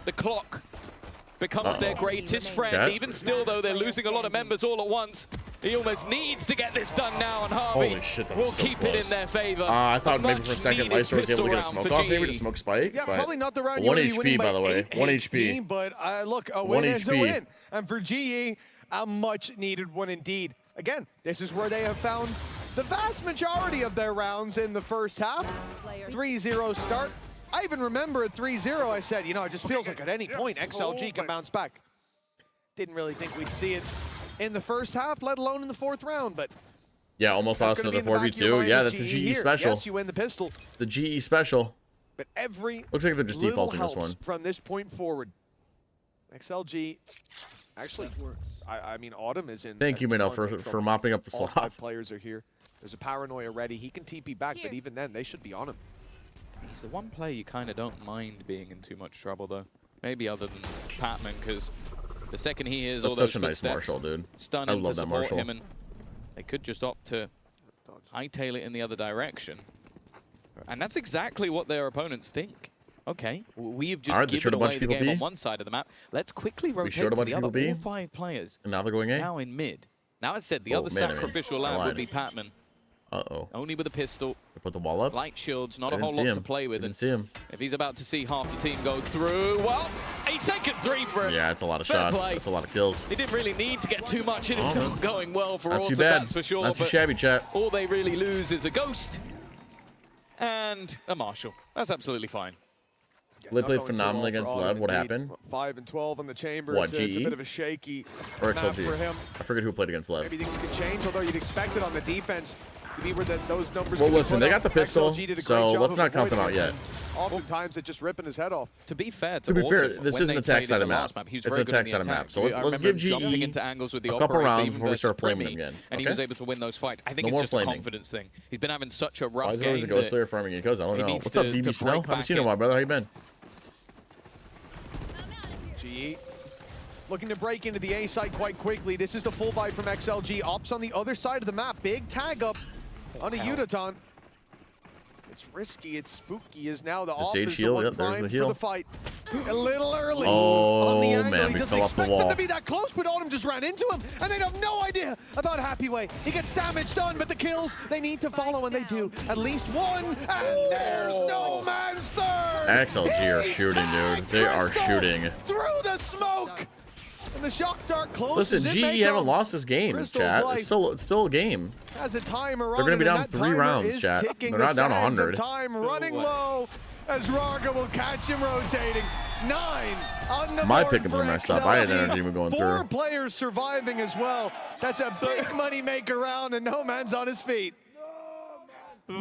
the clock becomes their greatest friend. Chat? Even still, though, they're losing a lot of members all at once. He almost needs to get this done now, and Harvey Holy shit, that will was so keep it in close. their favor. I thought maybe for a second Much-needed Lysor was able to pistol get a round smoke for off, maybe GE. to smoke spike. Yeah, but probably not the round you One would be HP, winning by the way. 1 HP. But look, a One win is a HP. win. And for GE, a much-needed one indeed. Again, this is where they have found the vast majority of their rounds in the first half. 3-0 start. I even remember at 3-0, I said, you know, it just feels like at any point XLG can bounce back. Didn't really think we'd see it in the first half, let alone in the fourth round, but Yeah, almost that's lost gonna be another in the back of your 4v2. mind Yeah, as that's the GE here. special. Yes, you win the pistol, The GE special. but every Looks like they're just little defaulting this helps one. from this point forward. XLG, actually, I mean, Autumn is in. Thank a you, Minnow, ton of for trouble. mopping up the All slot. 5 players are here. There's a paranoia ready. He can TP back, but even then, they should be on him. He's the one player you kind of don't mind being in too much trouble, though. Maybe other than Patman, because the second he hears all those such a nice footsteps, Marshall, dude. stun I him to love that support Marshall. him, and they could just opt to hightail it in the other direction. And that's exactly what their opponents think. Okay, we've just given away the game on one side of the map. Let's quickly rotate to the other. All 5 players. And now they're going A? Now in mid. Now I said the other sacrificial lamb would be Patman. Uh-oh. Only with a pistol. They put the wall up? Light shields, not a whole lot to play with. Didn't see him. If he's about to see half the team go through, well, a second 3 for him. Yeah, it's a lot of Fair shots. play. It's a lot of kills. They didn't really need to get too much in. It's not going well for Not Autumn, too bad. that's for sure. Not too but shabby, chat. all they really lose is a Ghost and a Marshall. That's absolutely fine. They played phenomenally against Lev. What happened? 5 and 12 in the chamber. What, It's a GE? bit of a shaky Or map XLG? for him. I forget who played against Lev. Maybe things could change, although you'd expect it on the defense to be where those numbers. Well, could be listen, put they up. got the pistol, XLG did a great so job let's of not count them out avoiding yet. it. Oftentimes, it just ripping his head off. To be fair, To be fair, this is an attack side of the map. He was It's very an good on attack the side of the attack. map. So let's give GE jumping into angles with the a couple operator, rounds even before we versus start flaming Primi, him again. and he was able to win those fights. I think No it's more just flaming. a confidence thing. He's been having such a Why rough is there always game a ghost that player farming it? Because I don't he know. needs What's up, to DB break Snow? Haven't back seen you in a in. while, brother. How you been? GE looking to break into the A side quite quickly. This is the full buy from XLG. Ops on the other side of the map. Big tag up on a Udaton. It's risky, it's spooky, is now the Op Sage is the heal, one yep, there's primed the for heal. the fight. A little early Oh, on the angle. man, He we doesn't fell off the expect them wall. to be that close, but Autumn just ran into him, and they have no idea about Happyway. He gets damage done, but the kills, they need to follow, and they do. At least one, and there's no man's third! XLG are He's shooting, dude. tagged They are Crystal shooting. through the smoke! And the shock dart closes. Listen, It may GE haven't come. lost this game, Crystal's chat. life It's still a game. Has a timer They're on gonna be it, and down that 3 timer rounds, is chat. ticking. They're not The down sands of 100. Time running low as Raga will catch him rotating. 9 on the My board pick-ups for are messed up. I had XLG. energy going 4 through. players surviving as well. That's a big money maker round, and no man's on his feet.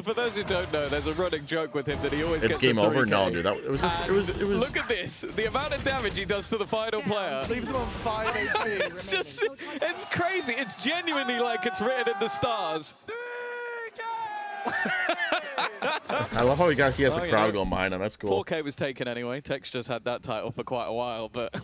For those who don't know, there's a running joke with him that he always It's gets game a 3K. over? No, dude. It was. Look at this. The amount of damage he does to the final player. Leaves him on 5 HP. It's just, it's crazy. It's genuinely like it's written in the stars. I love how he has Oh, the you crowd know, going behind him. That's cool. 4K was taken anyway. Tex just had that title for quite a while, but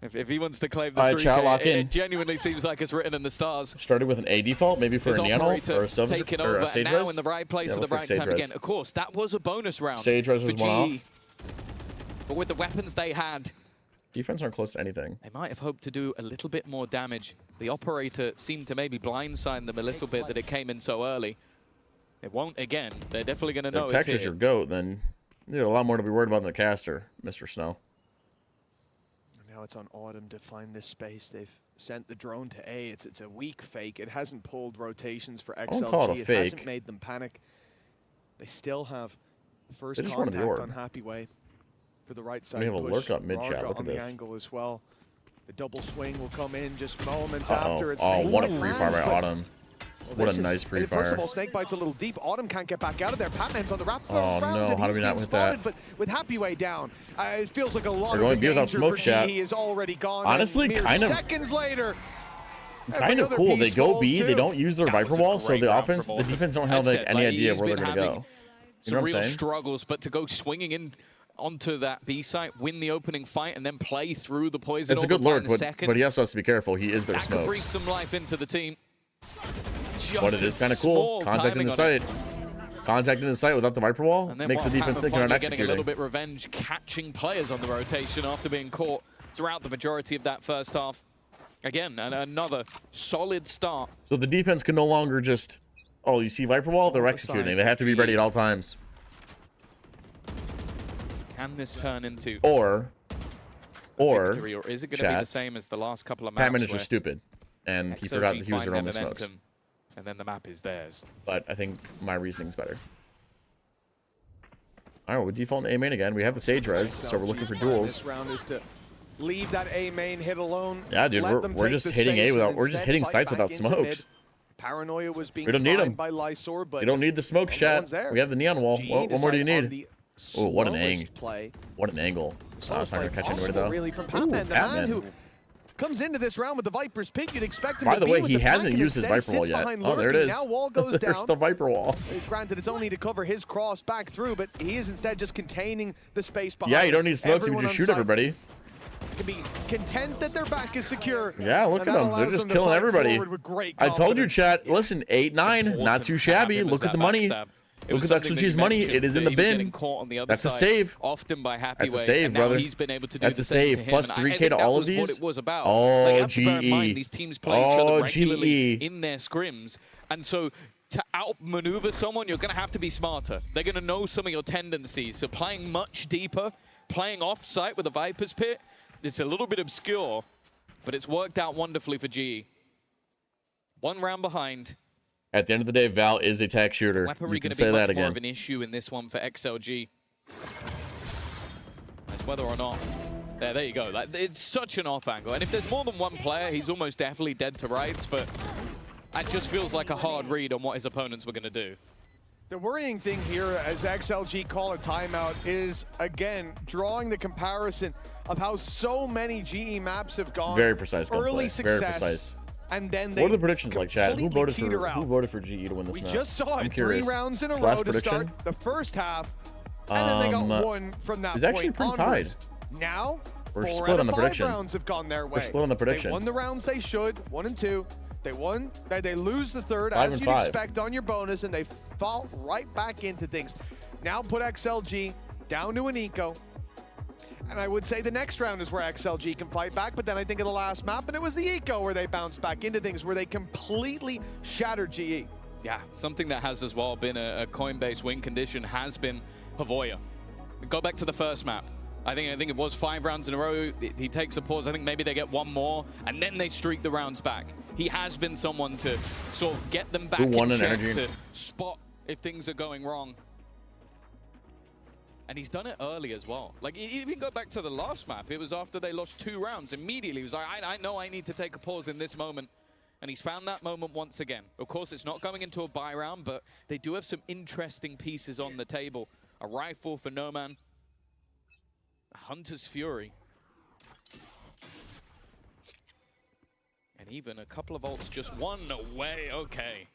if he wants to claim the All right, 3K, chat, lock in. it genuinely seems like it's written in the stars. Started with an A default, maybe for His a Neon operator or a Silver taking or over a Sage now Res? in the right place Yeah, at the looks like right Sage time Res. again. Of course, that was a bonus round Sage Res for was one off. GE. But with the weapons they had, Defense aren't close to anything. they might have hoped to do a little bit more damage. The operator seemed to maybe blindside them a little bit that it came in so early. It won't again. They're definitely going to know If it's Texas here. your GOAT, then you have a lot more to be worried about than the caster, Mr. Snow. Now it's on Autumn to find this space. They've sent the drone to A. It's a weak fake. It hasn't pulled rotations for XLG. don't call it a fake. Hasn't made them panic. They still have first They just wanted the contact orb. on Happyway for the right side. We have a push. lurk up mid, Raga chat. Look on at the this. angle as well. The double swing will come in just moments Uh-oh. after. It's Oh, what a Snakebite pre-fire lands, by but- Autumn. Well, What this a is- nice First pre-fire. of all, Snakebite's a little deep. Autumn can't get back out of there. Patman's on the wrap Oh, round, no. and How do he's we not being with that? spotted, but with Happyway down, it feels like a lot They're of going the B without danger smoke, for chat. GE is already gone. Honestly, and mere kind of- seconds later. Kind of cool. They go B, they don't use their Viper wall, so the offense, the defense don't have As I like said, any idea he's where they're been gonna go. having You know some what real I'm saying? struggles, but to go swinging in onto that B site, win the opening fight, and then play through the poison It's a good orb lurk, in second, but he also has to be careful. He is their that could breathe smokes. some life into the team. But it is kind of cool. Contact in the sight. Contact in the sight without the Viper wall And then makes the while defense Patman think they're not finally getting a little executing. bit revenge, catching players on the rotation after being caught throughout the majority of that first half. Again, and another solid start. So the defense can no longer just, oh, you see Viper wall, they're the executing. side They have to be GE. ready at all times. Can this turn into Or victory, or is it going to be chat, the same as the last couple of maps? Patman is where just stupid, and he XLG forgot that he was find their only their smokes. momentum, and then the map is theirs. But I think my reasoning's better. All right, we're defaulting A main again. We have the Sage Res, so we're looking for duels. This round is to leave that A main hit alone. Yeah, dude, let we're them we're take just the hitting space A and without. We're just instead hitting fight sites back without into smokes. mid. Paranoia was being We don't need primed them. by Lysor, but We don't need the smoke no chat. one's there. We have the neon wall. GE What more do you decide on need? the Oh, what an slowest angle! play. What an angle! Oh, it's not gonna catch anybody Possible, though. really, from Ooh, Patman, the man who comes into this round with the Viper's pick. You'd expect him By to the be way, with he the hasn't flank, used his instead Viper wall sits yet. behind Oh, there it Lurking. is. Now wall goes There's down. the Viper wall. Granted, it's only to cover his cross back through, but he is instead just containing the space behind. Yeah, you don't need smokes. You Everyone can just on shoot side everybody. Can be content that their back is secure. Yeah, look and at that them. They're allows just them to killing fight everybody. forward with great I told you, confidence. chat. Listen, 8-9, not too shabby. Look at the money. Look at XLG's money. It is in the bin. That's a save. Often by Happy That's a Way, save, and now brother. he's been able to do That's the a same to save. him, Plus and I 3K think to that all was of these. What it was about. Oh, Like, you have to bear in mind, GE. these teams play each other Oh, regularly GE. in their scrims, and so to outmaneuver someone, you're going to have to be smarter. They're going to know some of your tendencies. So playing much deeper, playing off-site with a Viper's Pit, it's a little bit obscure, but it's worked out wonderfully for GE. 1 round behind. At the end of the day, Val is a tech shooter. Weaponry You can going to say be that much more again. of an issue in this one for XLG. It's whether or not... There you go. It's such an off angle. And if there's more than one player, he's almost definitely dead to rights, but it just feels like a hard read on what his opponents were going to do. The worrying thing here as XLG call a timeout is, again, drawing the comparison of how so many GE maps have gone. Very precise gunplay. Early Very success. precise. And then they What are the predictions like, Chad? Who voted teeter for out. GE to win this We map? just saw I'm it curious. 3 rounds in a This row last to prediction? start the first half, and then they got 1 from that It's actually point pretty onwards. tied. Now, We're 4 split out on of the 5 prediction. rounds have gone their way. We're split on the prediction. They won the rounds they should, 1 and 2. They won. They lose the third, 5 as and you'd 5. expect on your bonus, and they fall right back into things. Now put XLG down to an eco. And I would say the next round is where XLG can fight back, but then I think of the last map, and it was the eco where they bounced back into things, where they completely shattered GE. Yeah, something that has as well been a coin-based win condition has been Havoya. Go back to the first map. I think it was 5 rounds in a row. He takes a pause. I think maybe they get 1 more, and then they streak the rounds back. He has been someone to sort of get them back Who won in in check, energy? to spot if things are going wrong. And he's done it early as well. Like, even go back to the last map. It was after they lost 2 rounds. Immediately, he was like, I know I need to take a pause in this moment. And he's found that moment once again. Of course, it's not coming into a buy round, but they do have some interesting pieces on the table. A rifle for No Man. A Hunter's Fury. And even a couple of ults just 1 away. Okay.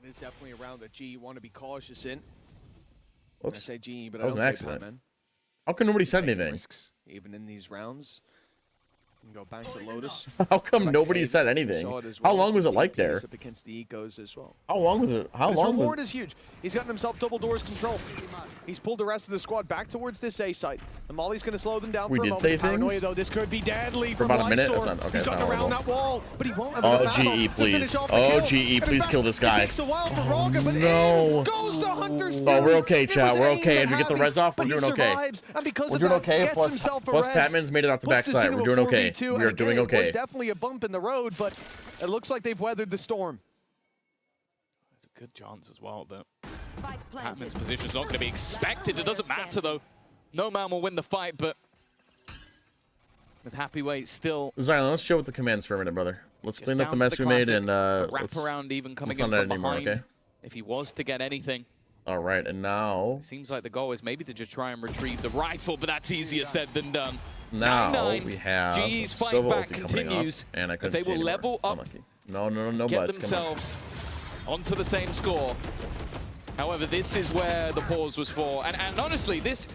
It is definitely a round that GE want to be cautious in. Whoops. I say GE, but That I was don't an say accident. Batman. How come nobody said Taking anything? risks, even in these rounds. You can go back to Lotus. How come Back nobody to said Haven. anything? Saw it as How well. long was Some it like TPs there? Up against the ecos as well. How long was it? How His long reward was is huge. He's gotten himself double doors control. He's pulled the rest of the squad back towards this A site. The Molly's going to slow them down We for a did moment. say Paranoia, things? though, this could be deadly For from about a minute? Lysor. That's not- okay, He's that's gotten not around horrible. that wall, but he won't have Oh, enough ammo GE, to please. finish off the Oh, kill. GE, And in please fact, kill this it guy. takes a while for Raga, but no. in goes the Hunter's Oh, Fury. we're okay, It chat. was We're aimed okay. at And we get the Javi, res off. We're but he doing okay. survives, and because We're of doing that, okay. gets Plus himself a plus res. Patman's made it out the Puts this backside. into We're a doing okay. 4v2, We and are again, doing It okay. was definitely a bump in the road, but it looks like they've weathered the storm. There's a good chance as well that Patman's position is not going to be expected. It doesn't matter, though. No Man will win the fight, but with Happy Way still... Zion, let's chill with the commands for a minute, brother. Let's Just clean up the down mess to we made classic, and a let's wraparound even coming let's in not from add anymore, behind. okay? If he was to get anything. All right, and now... Seems like the goal is maybe to just try and retrieve the rifle, but that's easier said than done. Now 9-9. we have GE's fight Silva back ulti coming continues up, and I as couldn't they see will anymore. level up, Unlucky. No get butts. Come on. themselves onto the same score. However, this is where the pause was for. And honestly, this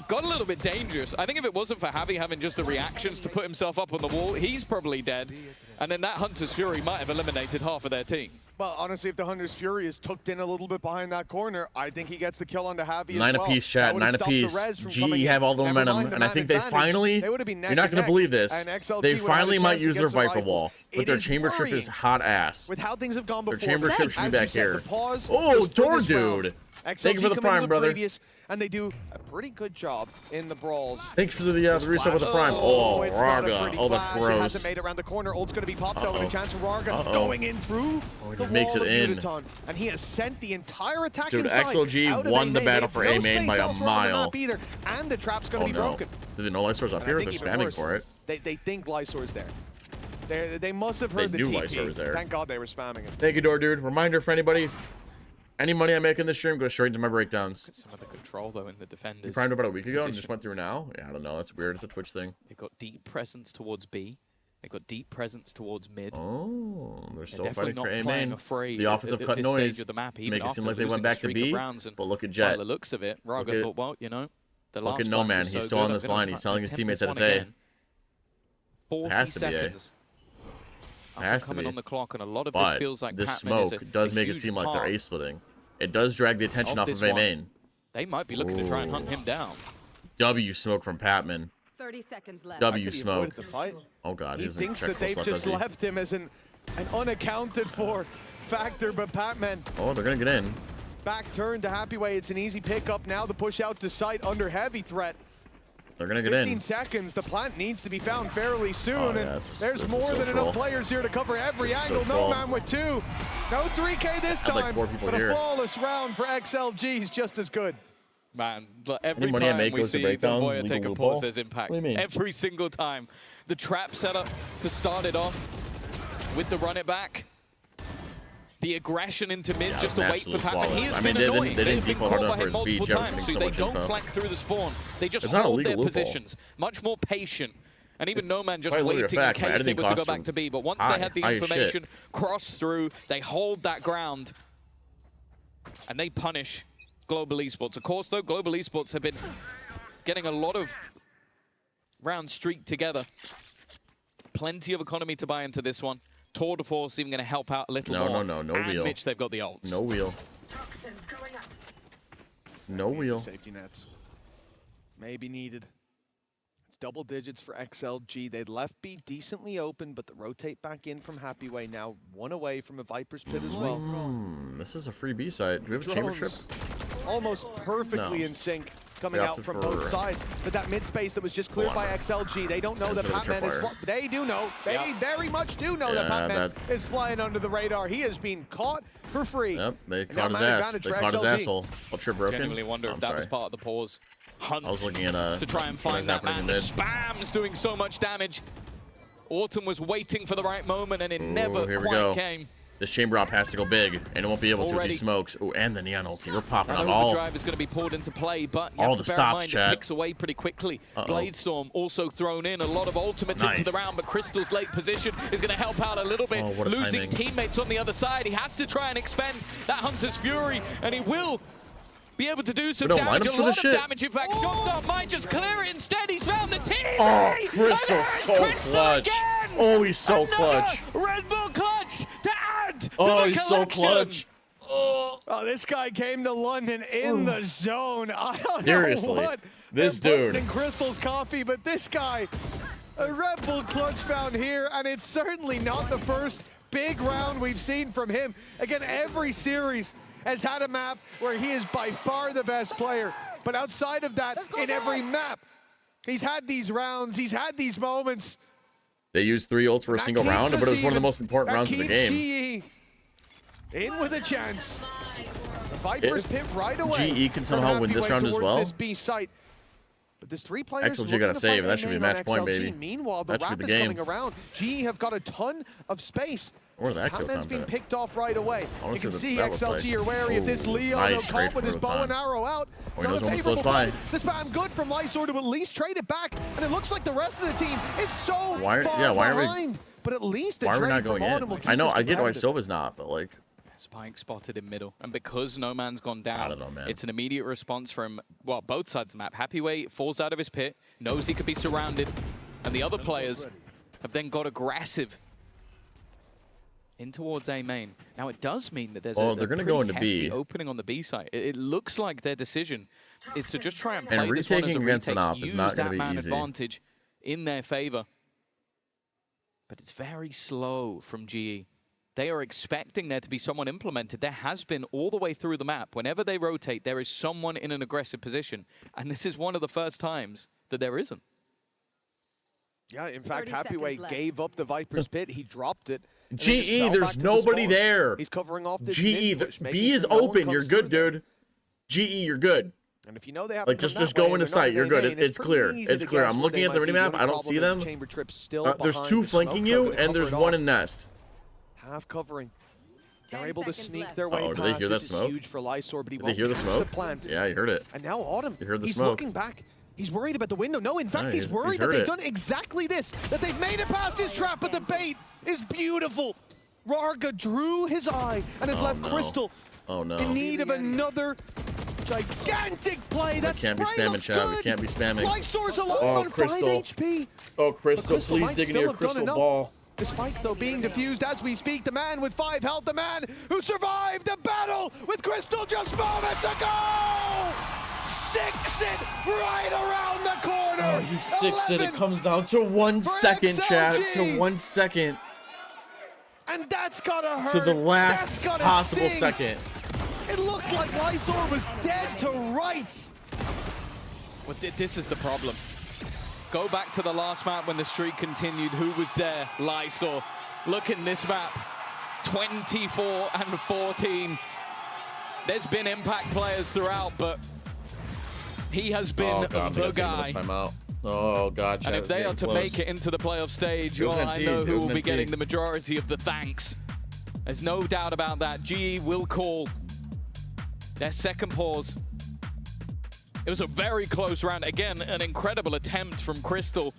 got a little bit dangerous. I think if it wasn't for Javi having just the reactions to put himself up on the wall, he's probably dead. And then that Hunter's Fury might have eliminated half of their team. Well, honestly, if the Hunter's Fury is tucked in a little bit behind that corner, I think he gets the kill onto Javi 9 as well. apiece, That chat. would've 9 stopped the apiece. res from coming GE in. have all the Never momentum, mind the and I man think they advantage. finally... They would've been neck You're not and going to neck, believe this. and XLG They would have finally had a might chance to use get their some Viper rifles. wall, It but their is chamber ship worrying is hot ass. with how things have gone before. Their chamber ship should As be you back said, here. the pause Oh, was for Tor this round. dude. XLG Thank you for the come into prime, brother. Previous, and they do a pretty good job in the brawls. Thanks for the reset with the prime. Oh, it's not a Raga. pretty Oh, that's flash. It hasn't gross. made it around the corner. Ult's going to be popped though, and a chance for Raga going in through the makes wall it of in. Udaton. And he has sent the entire attack Dude, inside. XLG out of won A the main. battle They for have A no main space by a elsewhere on the mile. map either, and the trap's going Oh to be no. broken. Did they know Lysor's up And I here? think They're even spamming worse, for it. They think Lysor's there. They must have heard They the knew TP. Lysor was there. Thank God they were spamming it. Thank you, Door Dude. Reminder for anybody, Any money I make in this stream goes straight into my breakdowns. Some of the control though in the defenders. You primed about a week ago and just went through now? Yeah, I don't know. That's weird. It's a Twitch thing. They've got deep presence towards B. They've got deep presence towards mid. Oh, they're still definitely fighting for not A playing main. afraid The offensive at cut this noise stage of the map, even make it after seem like they losing went back a to streak B. of rounds. And But look at by Jet. the looks of it, Raga Look at- thought, well, you know, the Look last at No splash Man. was He's so still good, on I'm this gonna line. try He's telling and his attempt teammates this that it's one A. again. 40 Has to be A. seconds. Has to coming be. on the clock, and a lot of this But feels like this Patman is smoke does a make it huge seem like they're part A splitting. It does drag the attention off this of A one. main. They might be looking to try and hunt him down. W smoke from Patman. 30 seconds left. W smoke. The fight. Oh god, He doesn't thinks check that they've full just slot, does he? left him as an unaccounted for factor, but Patman Oh, they're gonna get in. back turn to Happyway. It's an easy pickup. Now the push out to site under heavy threat. They're gonna get 15 in. seconds. The plant needs to be found fairly soon, Oh, yeah, and this is there's more so than troll. enough players here to cover every This is so angle. No troll. man with 2. No 3K this I had like time, 4 people but here. a flawless round for XLG is just as good. Man, every money I time make we goes to see breakdowns, Gamboya legal take a loophole? pause, there's impact. What do you mean? Every single time. The trap setup to start it off with the run it back. The aggression into mid just to an wait for absolute Patman. He flawless. has I mean, been annoying. they didn't They've been default caught hard by enough for him his speed. multiple Jeff's times, getting so so they much don't info. flank through the spawn. They just It's not a hold legal their loophole. positions. Much more patient. And even No Man just quite literally a waiting in fact, my case they editing were to go costs back are to B. But once high, they had the high as shit. information, cross through, they hold that ground. And they punish Global Esports. Of course, though, Global Esports have been getting a lot of rounds streaked together. Plenty of economy to buy into this one. Tour de Force even going to help out a little more. No and wheel. Mitch, they've got the ults. No wheel. No wheel. Safety nets. Maybe needed. It's double digits for XLG. They'd left B decently open, but the rotate back in from Happyway now 1 away from a Viper's Pit as well. This is a free B site. Do we have a chamber trip? Drones almost perfectly No. in sync coming We out opted from for- both sides. But that mid space that was just cleared by XLG, they don't know that That's a Patman is... tripwire. They do know. They very much do know that Yeah, Patman is flying under the radar. He has been caught for free. Yep, they And caught now his man ass. advantage They for caught his XLG. asshole. Ultra broken. Genuinely wonder if I'm that sorry. was part of the pause hunt. I was looking at to try and what find is that happening man. in The mid. spam's doing so much damage. Autumn was waiting for the right moment, and it never Here we quite go. came. This chamber op has to go big, and it won't be able to with Already. these smokes. Oh, and the neon ulti. We're popping I up know all. the drive is going to be pulled into play, but you all have to the bear in stops, mind chat. it ticks away pretty quickly. Bladestorm also thrown in. A lot of ultimates into the Nice. round, but Crystal's late position is going to help out a little bit. Oh, what a Losing timing. teammates on the other side. He has to try and expend that Hunter's Fury, and he will be able to do some We don't line damage. up A for lot this of shit. damage, in fact. Shotstar might just clear it. Instead, he's found the teammate! Oh, And Crystal, there's so Crystal clutch. again! Oh, he's so Another clutch. Red Bull clutch to add to Oh, the he's so collection. clutch. Oh, this guy came to London in the zone. I don't Seriously, know what this they're putting dude. in Crystal's coffee, but this guy, a Red Bull clutch found here, and it's certainly not the first big round we've seen from him. Again, every series has had a map where he is by far the best player. But outside of that, in every map, he's had these rounds, he's had these moments. They used 3 ults for a That single keeps round, but us it was one of the even. most important That rounds of the keeps game. GE in with a chance. The Vipers If pit right away. GE can from somehow win this Happyway round as towards well, This B site. But there's 3 players XLG looking gotta to save. fight That should be A-main match on point, XLG. baby. Meanwhile, the That should wrap be is the coming game. around. GE have got a ton of space. Or that kill Patman's being combat. picked off right away. I wanna You can see see what that looks XLG like. are wary of this Ooh, Leo. nice They'll trade caught with from his bow Rotan. and arrow out. Oh, It's he not a knows when he's favorable close by. play. The spam good from Lysor to at least trade it back. And it looks like the rest of the team is so Why- far yeah, why are we- behind. But at least a Why are we trade not from going Autumn will in? keep I know, this I get why competitive. Silva's not, but like, Spike spotted in middle, and because No Man's gone down, I don't know, man. it's an immediate response from, well, both sides of the map. Happyway falls out of his pit, knows he could be surrounded, and the other players have then got aggressive in towards A main. Now, it does mean that there's Oh, a they're gonna pretty go into hefty B. opening on the B side. It looks like their decision is to just try and play And this one as a retaking against an retake, op is use not gonna that be man easy. advantage in their favor. But it's very slow from GE. They are expecting there to be someone implemented. There has been all the way through the map. Whenever they rotate, there is someone in an aggressive position. And this is one of the first times that there isn't. Yeah, in fact, 30 seconds Happyway left. gave up the Viper's pit. He dropped it. and then just GE, fell there's back to the nobody spawn. there. He's covering off this GE, mid push, making B is sure no one open. comes You're through good, there. dude. GE, you're good. And if you know they have Like, just go into sight. You're good. It's clear. It's clear. I'm looking at the minimap. I don't see them. There's There's 2 flanking you, and there's 1 in nest. Half covering. They're able to sneak their way Did they past. hear that This smoke? is huge for Lysor, but he Did they won't hear the catch smoke? the plant. Yeah, you heard it. And now Autumn, You heard the he's smoke. looking back. He's worried about the window. No, in fact, Yeah, he's worried that heard they've it. done exactly this, that they've made it past his trap, but the bait is beautiful. Rarga drew his eye and has left Crystal in need of another gigantic play. We That's can't be spamming, chat. We can't be spamming. Lysor's alone on 5 Crystal. HP. Oh, Crystal, Crystal please might dig into still your have done crystal enough. ball. The spike, though, being defused as we speak. The man with 5 health, the man who survived the battle with Crystal just moments ago, sticks it right around the corner. Oh, he sticks it. It comes down to 1 second, chat. To 1 second. And that's gotta hurt. To the last That's gotta possible sting. second. It looked like Lysor was dead to rights. Well, this is the problem. Go back to the last map when the streak continued. Who was there? Lysor. Look in this map. 24 and 14. There's been impact players throughout, but he has been the guy. Oh, God, chat. And if they are to make it into the playoff stage, I know who will be getting the majority of the thanks. There's no doubt about that. GE will call their second pause. It was a very close round. Again, an incredible attempt from Crystal.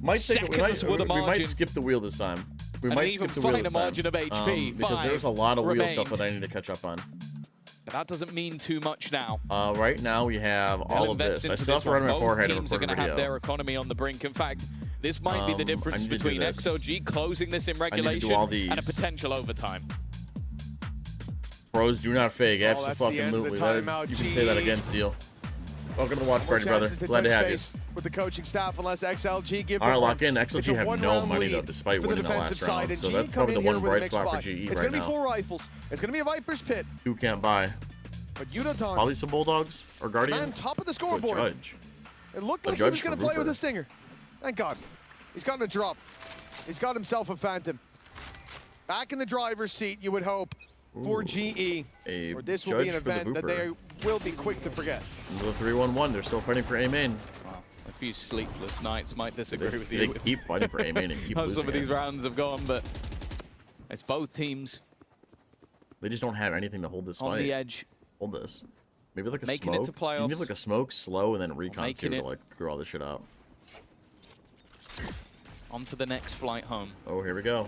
We might skip the wheel this time. We might even skip the wheel find this a margin time. of HP. Because there's a lot of wheel remained. stuff that I need to catch up on. But that doesn't mean too much now. Right now we have all of this. I still have to run my forehead and teams are record going a to have video. their economy on the brink. In fact, this might be the difference I need to do between this. XOG closing this in I need to do regulation all and a these. potential overtime. Bros do not fake. That's the Absolutely. end of the timeout. You can say that again, Seal. Welcome to the watch More party, brother. chances to Glad to touch have you. base with the coaching staff unless XLG give All right, them lock one. in. XLG It's a have no one-round money, lead though, despite for the winning the last defensive round. side, and So GE that's come probably in the here one with a bright mixed spot for spot. GE It's right going to be now. 4 rifles. It's going to be a Viper's Pit. Who can't buy? But Udotan, Probably some Bulldogs or Guardians. man, top of the Or scoreboard. Judge. It looked A like he judge was going to for play with Rupert. a stinger. Thank God. He's gotten a drop. He's got himself a Phantom. Back in the driver's seat, you would hope, for GE. Or this will be judge an for the event that they will be quick to forget. The 3-1-1. They're still fighting for A main. A few sleepless nights might disagree with They you. keep fighting for A main and keep How losing some of these it. rounds have gone, but it's both teams They just don't have anything to hold this on fight. the edge. Hold this. Maybe like a Making smoke. it to playoffs. You need like a smoke, slow, and then recon making too it. to like screw all this shit out. On to the next flight home. Oh, here we go.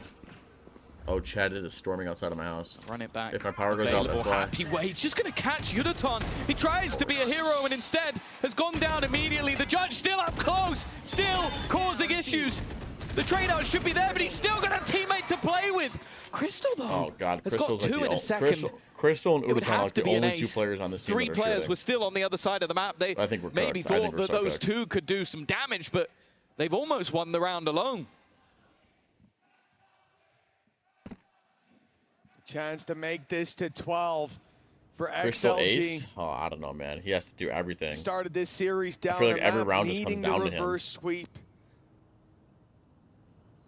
Oh, Chad is storming outside of my house. Run it back. If my power goes out, Available that's why. happy way. He's just going to catch Udotan. He tries to be a hero and instead has gone down immediately. The judge still up close, still causing issues. The trade-out should be there, but he's still got a teammate to play with. Crystal, though. Oh, God. has Crystal's got like two the in a second. Crystal and It would Udotan are have like to the be an only two ace. players on this team. 3 that are players shooting. were still on the other side of the map. They I think we're maybe cooked. I think thought we're that so those cooked. two could do some damage, but they've almost won the round alone. Chance to make this to 12 for Crystal XLG. Ace? Oh, I don't know, man. He has to do everything. Started this series down feel like the every map, round just needing comes down the to him. reverse sweep.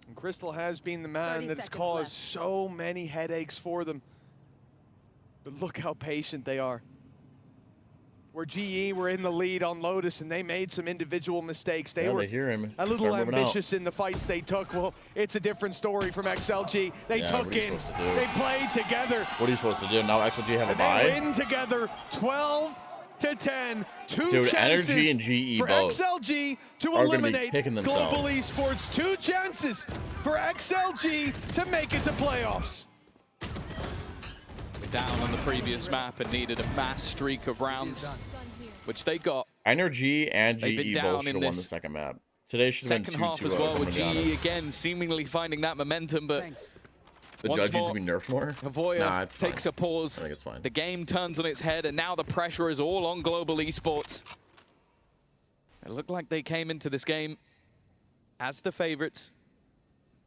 And Crystal has been the man that has caused so many headaches for them. But look how patient they are. Where GE were in the lead on Lotus and they made some individual mistakes. They Yeah, were they hear him. a little Start moving out. ambitious in the fights they took. Well, it's a different story from XLG. They Yeah, took what are you in, supposed to do? they played together, What are you supposed to do? Now XLG have a and they bye? win together 12-10. Two Dude, chances Energy and GE for both XLG to are gonna be eliminate kicking themselves. Global Esports. 2 chances for XLG to make it to playoffs. We're down on the previous map and needed a mass streak of rounds, which they got. Energy and They've been GE down both should in have won the this second map. Today should have been Second half 2-2 as well, with if I'm gonna be GE honest. again seemingly finding that momentum, but The once judge needs more, to be nerfed more. Havoya Nah, it's takes fine. a pause. I think it's fine. The game turns on its head, and now the pressure is all on Global Esports. It looked like they came into this game as the favorites.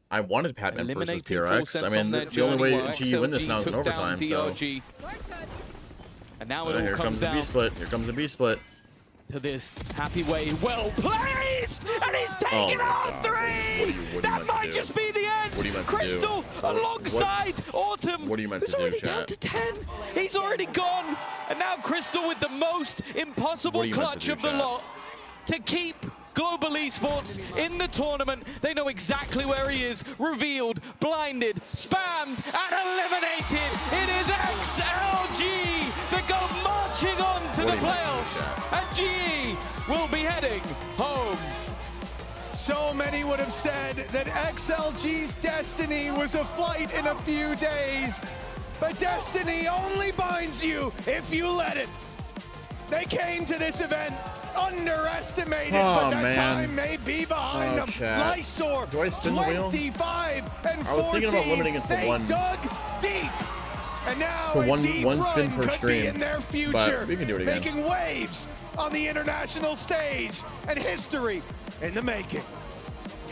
I wanted Patman versus Eliminating PRX. Full I Sense on mean, their the only journey way where GE win this XLG now is in took down overtime, so... DRG. And now it all Here comes comes the down B-split. Here comes the B-split. to this happy way. Well placed! And he's taking out 3! That might just be the end! What are you meant to do? Crystal alongside Autumn! What are you meant to who's do, already down chat? to 10! He's already gone! And now Crystal with the most impossible What are you meant to clutch do, of the chat? lot to keep Global Esports in the tournament. They know exactly where he is. Revealed, blinded, spammed, and eliminated. It is XLG that go marching on to the playoffs. And GE will be heading home. So many would have said that XLG's destiny was a flight in a few days. But destiny only binds you if you let it. They came to this event underestimated, but that time may be behind them. Lysor, 25 and 14. I was thinking about limiting it to they one. dug deep. And now So one deep spin run per could stream. be in their But future, we can do it again. making waves on the international stage and history in the making.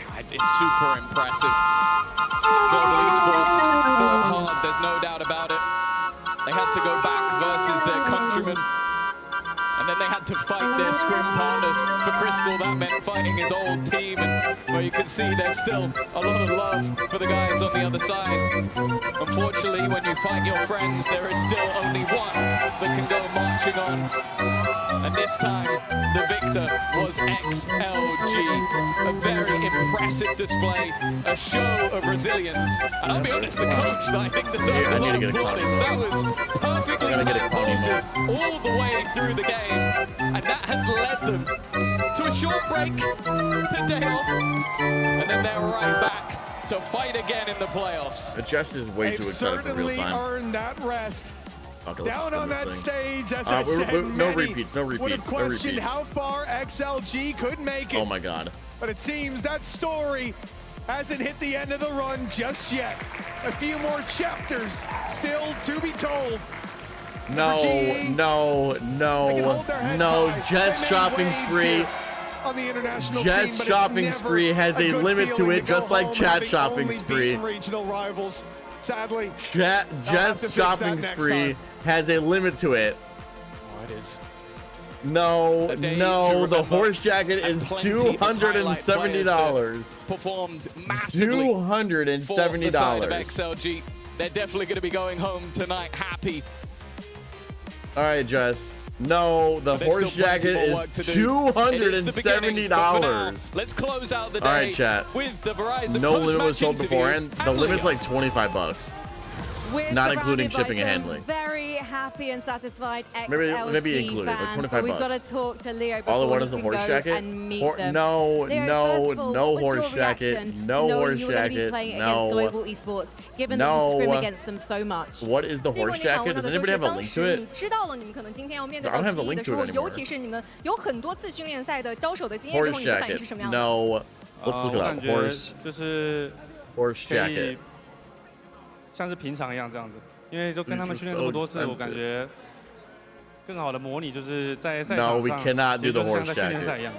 God, it's super impressive. Global Esports fought hard, there's no doubt about it. They had to go back versus their countrymen. And then they had to fight their scrim partners. For Crystal, that meant fighting his old team. And where you can see there's still a lot of love for the guys on the other side. Unfortunately, when you fight your friends, there is still only one that can go marching on. And this time, the victor was XLG. A very impressive display, a show of resilience. And I'll be honest, the coach that I think deserves a lot of plaudits. That was perfectly timed pauses all the way through the game. And that has led them to a short break, the day off, and then they're right back to fight again in the playoffs. The Jess is way too excited for real Certainly time. earned that rest. Okay, Down on that stage, as I said, no many repeats, no would have repeats, no questioned repeats. how far XLG could make it. Oh my god. But it seems that story hasn't hit the end of the run just yet. A few more chapters still to be told. No, no, no, no. Jess shopping spree. On the international Jess scene, shopping spree has a limit to it, just like Chat shopping spree. Regional rivals, sadly. Jess shopping spree has a limit to it. Oh, it is. No, no, the horse jacket is $270. Performed massively. $270. For the side of XLG. They're definitely going to be going home tonight happy. All right, Jess. No, the horse jacket is $270. Let's close out the day. All right, chat. With the Verizon no limit was sold interview. beforehand. The limit's like $25. We're Not including surrounded by shipping and some handling. Very happy and satisfied XLG Maybe included, like fans, 25 but we've got bucks. to talk to Leo before All I want he is the can horse go jacket. and meet them. No, Leo, no, first of all, no what was your horse jacket. reaction No to knowing horse you were going to be jacket. playing No. against Global Esports, given that you scrim against them so much? What is the horse jacket? Does anybody have a link to it? 知道了你们可能今天要面对 I 到 don't have the 记忆 link 的 to 时 it 候， anymore. 尤其是你们有很多次训练赛的交手的经验之后， Horse 你的反应 jacket. 是什么样的？ No. Let's look it 我 up. 感觉 Horse 就是horse 可以 jacket. 像是平常一样这样子，因为就跟他们训练那么多次，我感觉更好的模拟就是在赛 No, 场 we 上， cannot 其 do 实 the 就是像 horse 在训练赛 jacket. 一样。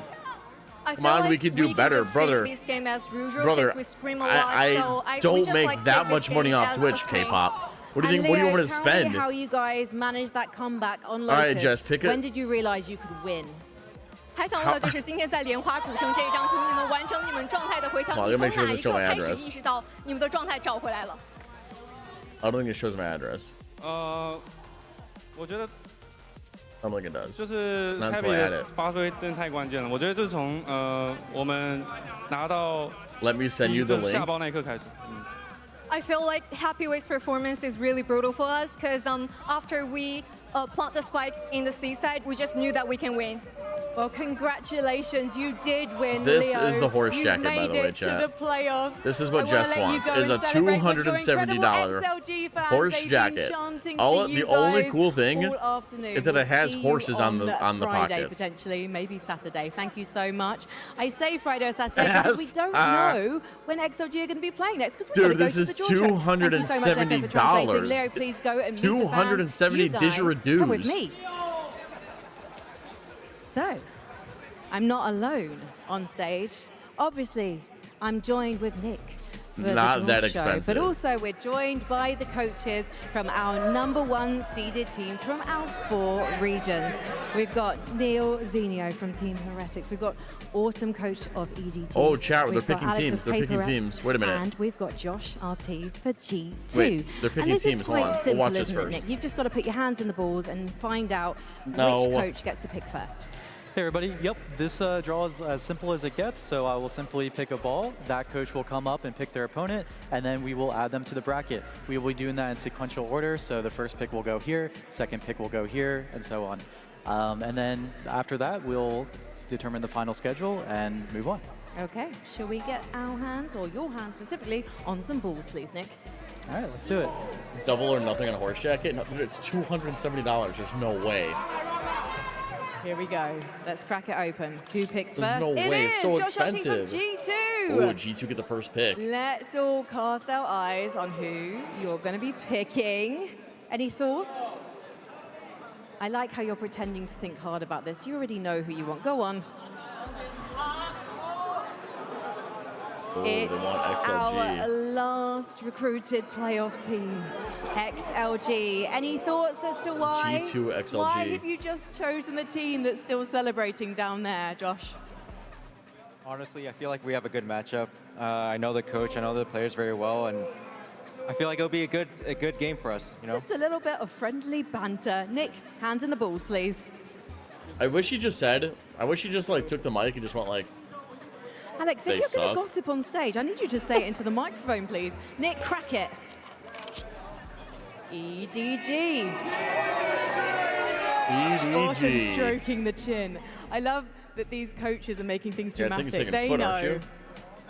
I Come on, feel we can do can better, just treat brother. This game as usual, Brother, 'cause we scream a lot, I so we don't just make like that take this much money game off as Twitch, a spin. K-pop. What do you And think? What do you Leo, want me to tell spend? me how you guys managed that comeback on All Lotus. right, Jess, pick it. When did you realize you could win? 还想问的就是今天在莲花古城这一张图，你们完成你们状态的回腾，好你从 make sure 哪 to 一 show 刻 my 开始 address. 意识到你们的状态找回来了？ I don't think it shows my address. 我觉得 I don't think it does. 就是 Not until Happy I add 的 it. 发挥真的太关键了。我觉得这是从我们拿到 Let me send you the 就是下 link. 包那一刻开始。 I feel like Happyway's performance is really brutal for us because after we plant the spike in the seaside, we just knew that we can win. Well, congratulations, you did win, This Leo. is the horse You've jacket, by made the way, it to chat. the playoffs. This is what I wanna Jess let you wants. go It's a and celebrate with your $270 incredible XLG fans. horse They've been jacket. chanting All for the you only guys cool thing all afternoon. is that it We'll has see horses you on the Friday, pockets. potentially, maybe Saturday. Thank you so much. I say Friday or Saturday because we don't know when XLG are going to be playing next. Because we're Dude, going to this go is to the draw track. Thank you so much, Echo, for translating. $270. Leo, please go and meet the fans. $270 You guys come with didgeridoos. me. So, I'm not alone on stage. Obviously, I'm joined with Nick for Not the that Draw Show, expensive. but also we're joined by the coaches from our #1 seeded teams from our 4 regions. We've got Neil Zenio from Team Heretics. We've got Autumn, coach of EDT. Oh, chat, they're We've got picking Alex teams. of They're picking Paper teams. Reps, Wait a minute. And we've got Josh RT for G2. Wait, they're picking and this teams. is Hold quite on. We'll simple, watch this isn't it, first. Nick? You've just got to put your hands in the balls and find out No. which coach gets to pick first. Hey everybody, yep, this draw is as simple as it gets, so I will simply pick a ball, that coach will come up and pick their opponent, and then we will add them to the bracket. We will be doing that in sequential order, so the first pick will go here, second pick will go here, and so on. And then after that, we'll determine the final schedule and move on. Okay, shall we get our hands, or your hands specifically, on some balls, please, Nick? All right, let's do it. Double or nothing on a horse jacket? No, it's $270. There's no way. Here we go. Let's crack it open. Who picks There's first? no way. It's so Josh Huttie expensive. from G2. Oh, G2 get the first pick. Let's all cast our eyes on who you're going to be picking. Any thoughts? I like how you're pretending to think hard about this. You already know who you want. Go on. Oh, It's they want XLG. our last recruited playoff team, XLG. Any thoughts as to why? G2 XLG. Why have you just chosen the team that's still celebrating down there, Josh? Honestly, I feel like we have a good matchup. I know the coach, I know the players very well, and I feel like it'll be a good game for us. You know. Just a little bit of friendly banter. Nick, hands in the balls, please. I wish he just like took the mic and just went like, Alex, They if you're going to suck. gossip on stage, I need you to say it into the microphone, please. Nick, crack it. EDG. Autumn EDG. stroking the chin. I love that these coaches are making things Yeah, I think dramatic. you're They taking foot, know. aren't you?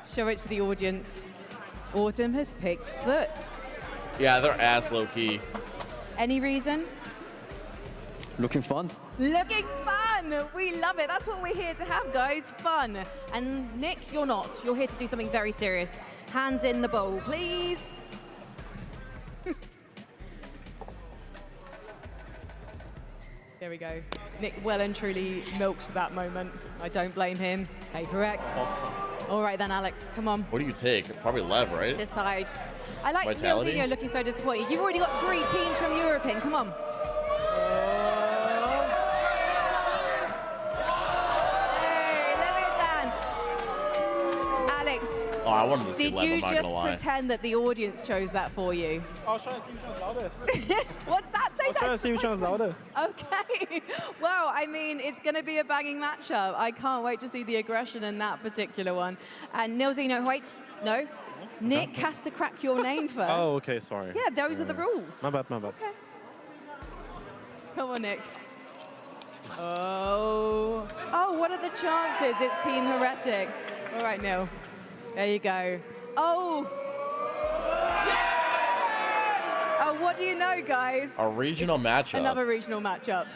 Show it to the audience. Autumn has picked foot. Yeah, they're ass low key. Any reason? Looking fun. Looking fun! We love it. That's what we're here to have, guys. Fun. And Nick, you're not. You're here to do something very serious. Hands in the bowl, please. There we go. Nick well and truly milked that moment. I don't blame him. Paper X. All right then, Alex, come on. What do you take? Probably Lev, right? Decide. I like Vitality? Nilzinho looking so disappointed. You've already got 3 teams from Europe in. Come on. Alex, Oh, I wanted to see did Lev, you I'm not just gonna lie. pretend that the audience chose that for you? I was trying to see which one's louder. What's that? Say I was trying to see which one's louder. Okay. Well, I mean, it's going to be a banging matchup. I can't wait to see the aggression in that particular one. And Nilzinho, wait, no. Nick has to crack your name first. Oh, okay, sorry. Yeah, those are the rules. My bad, my bad. Okay. Come on, Nick. Oh. Oh, what are the chances? It's Team Heretics. All right, Neil. There you go. Oh. Oh, what do you know, guys? A regional matchup. Another regional matchup.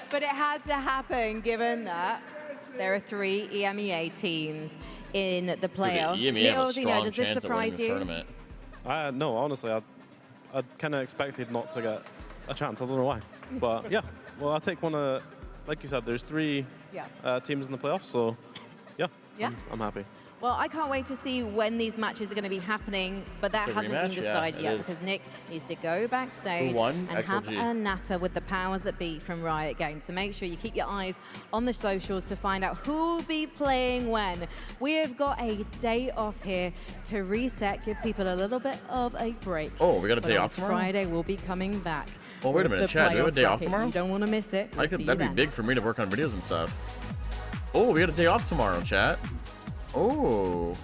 But it had to happen given that there are 3 EMEA teams in the playoffs. EMEA have a Nilzinho, strong does this chance of winning surprise this you? tournament. No, honestly, I kind of expected not to get a chance. I don't know why. But yeah, well, I'll take one of, like you said, there's 3 teams in the playoffs, so yeah, Yeah. I'm happy. Well, I can't wait to see when these matches are going to be happening, but that It's a hasn't rematch? been Yeah, decided it yet is. because Nick needs to go backstage Who won? and have XLG. a natter with the powers that be from Riot Games. So make sure you keep your eyes on the socials to find out who'll be playing when. We have got a day off here to reset, give people a little bit of a break. Oh, we got a But day on off tomorrow? Friday, we'll be coming back. Oh, wait a with minute, the Chad, do we have a playoffs day off bracket. tomorrow? You don't want to miss it. We'll see That'd you be then. big for me to work on videos and stuff. Oh, we got a day off tomorrow, chat. Oh.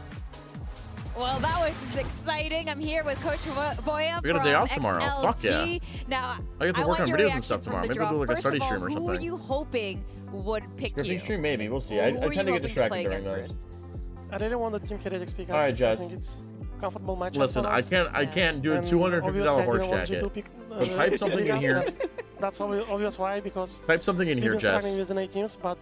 Well, that was exciting. I'm here with Coach Boya We got a day off tomorrow. Fuck yeah. XLG. Now, I get to work want on your videos and reaction stuff from tomorrow. the Maybe we'll do draw. like a First study of all, stream or who something. were you hoping would pick Scripting you? stream, maybe. We'll see. Who I were tend you to get hoping distracted play during against those. first? I really want the Team Heretics because All right, Jess. I think it's comfortable matchup Listen, for I us. can't do a And $250 obviously I horse didn't want you jacket. to pick, So type something in Vegas, here. and That's obvious why, because Type something in we've here, been Jess. struggling with the 8 teams, but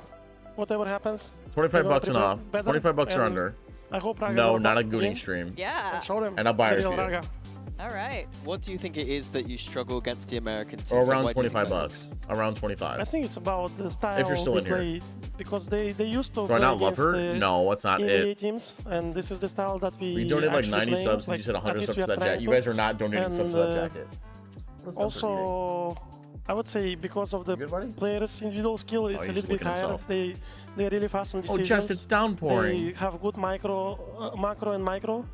whatever happens, 25 we're gonna bucks and prepare off. better, 25 bucks or and under. I hope Raga No, will not a back gooning in stream. Yeah. and show them And I'll buy the it real for you. Raga. All right. What do you think it is that you struggle against the American teams? Or Like, around why do you think 25 that bucks. Around 25. I think it's about the style If you're still they in here. play, because they used to Do I play not love against her? No, that's not EMEA it. teams, and this is the style that we We donated like actually 90 playing, subs and like, you said at 100 least subs we for are that jacket. trying You to. guys are not donating subs And, for that jacket. Also, I would say because of the players' individual skill, it's he's a just little bit looking higher. himself. They're really fast on Oh, decisions. Jess, it's downpouring. They have good macro and micro.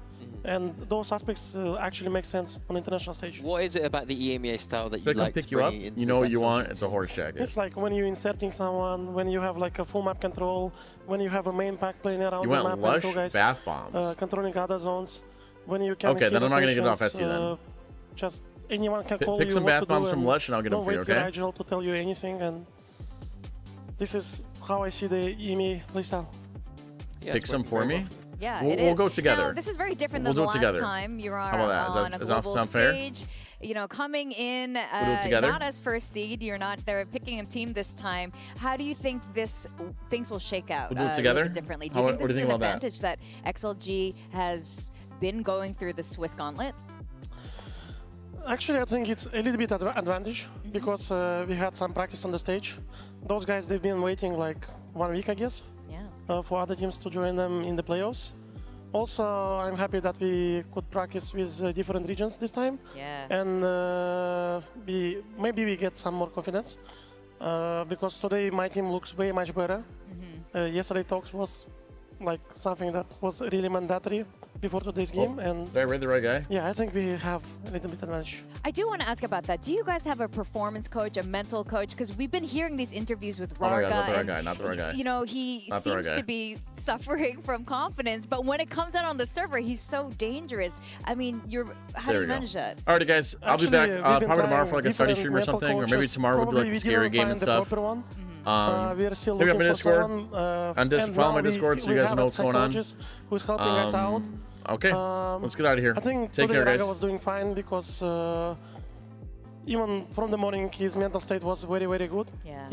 And those aspects actually make sense on international stage. What is it about the EMEA style that you They like pick to you up. bring into You know what this you XLG want. team? It's a horse jacket. It's like when you're inserting someone, when you have like a full map control, when you have a main pack playing around You the went map Lush, and two guys bath bombs. controlling other zones. When you can Okay, then I'm not gonna get it off locations, Etsy then. Just anyone can call Pick you some what bath to do bombs from and Lush and I'll get them don't for you, wait for okay? Rigel to tell you anything, and this is how I see the EMEA playstyle. Pick some for me. Yeah, we'll go together. Now, this is very different We'll than do the it last together. time you were How about that? on a Does that global sound fair? stage. You know, coming in do it together? not as first seed, you're not. They're picking a team this time. How do you think things will shake out? We'll do it a together? little bit differently. Do you How- think what this do is you an think about that? advantage that XLG has been going through the Swiss Gauntlet? Actually, I think it's a little bit advantage because we had some practice on the stage. Those guys, they've been waiting like 1 week, I guess, for other teams to join them in the playoffs. Also, I'm happy that we could practice with different regions this time. Yeah. And maybe we get some more confidence because today my team looks way much better. Yesterday talks was like something that was really mandatory before today's game. And did I read the right guy? yeah, I think we have a little bit advantage. I do want to ask about that. Do you guys have a performance coach, a mental coach? Because we've been hearing these interviews with Oh my Rarga. God, not the right and, guy, not the right guy. You know, he Not the right seems to guy. be suffering from confidence, but when it comes out on the server, he's so dangerous. I mean, how do There you we go. manage that? Alrighty, guys. I'll be Actually, back we've been probably tomorrow trying for like a study different stream or mental something, or maybe coaches. tomorrow we'll do like Probably the we scary didn't game and find the stuff. proper one. Um, We are still maybe looking up in for Discord. someone. And just and follow now my we- Discord so we you guys have know a what's going on. psychologist who's helping us out. Okay, let's get out of here. I think Take today care, Rarga guys. was doing fine because even from the morning his mental state was very, very good. Yeah.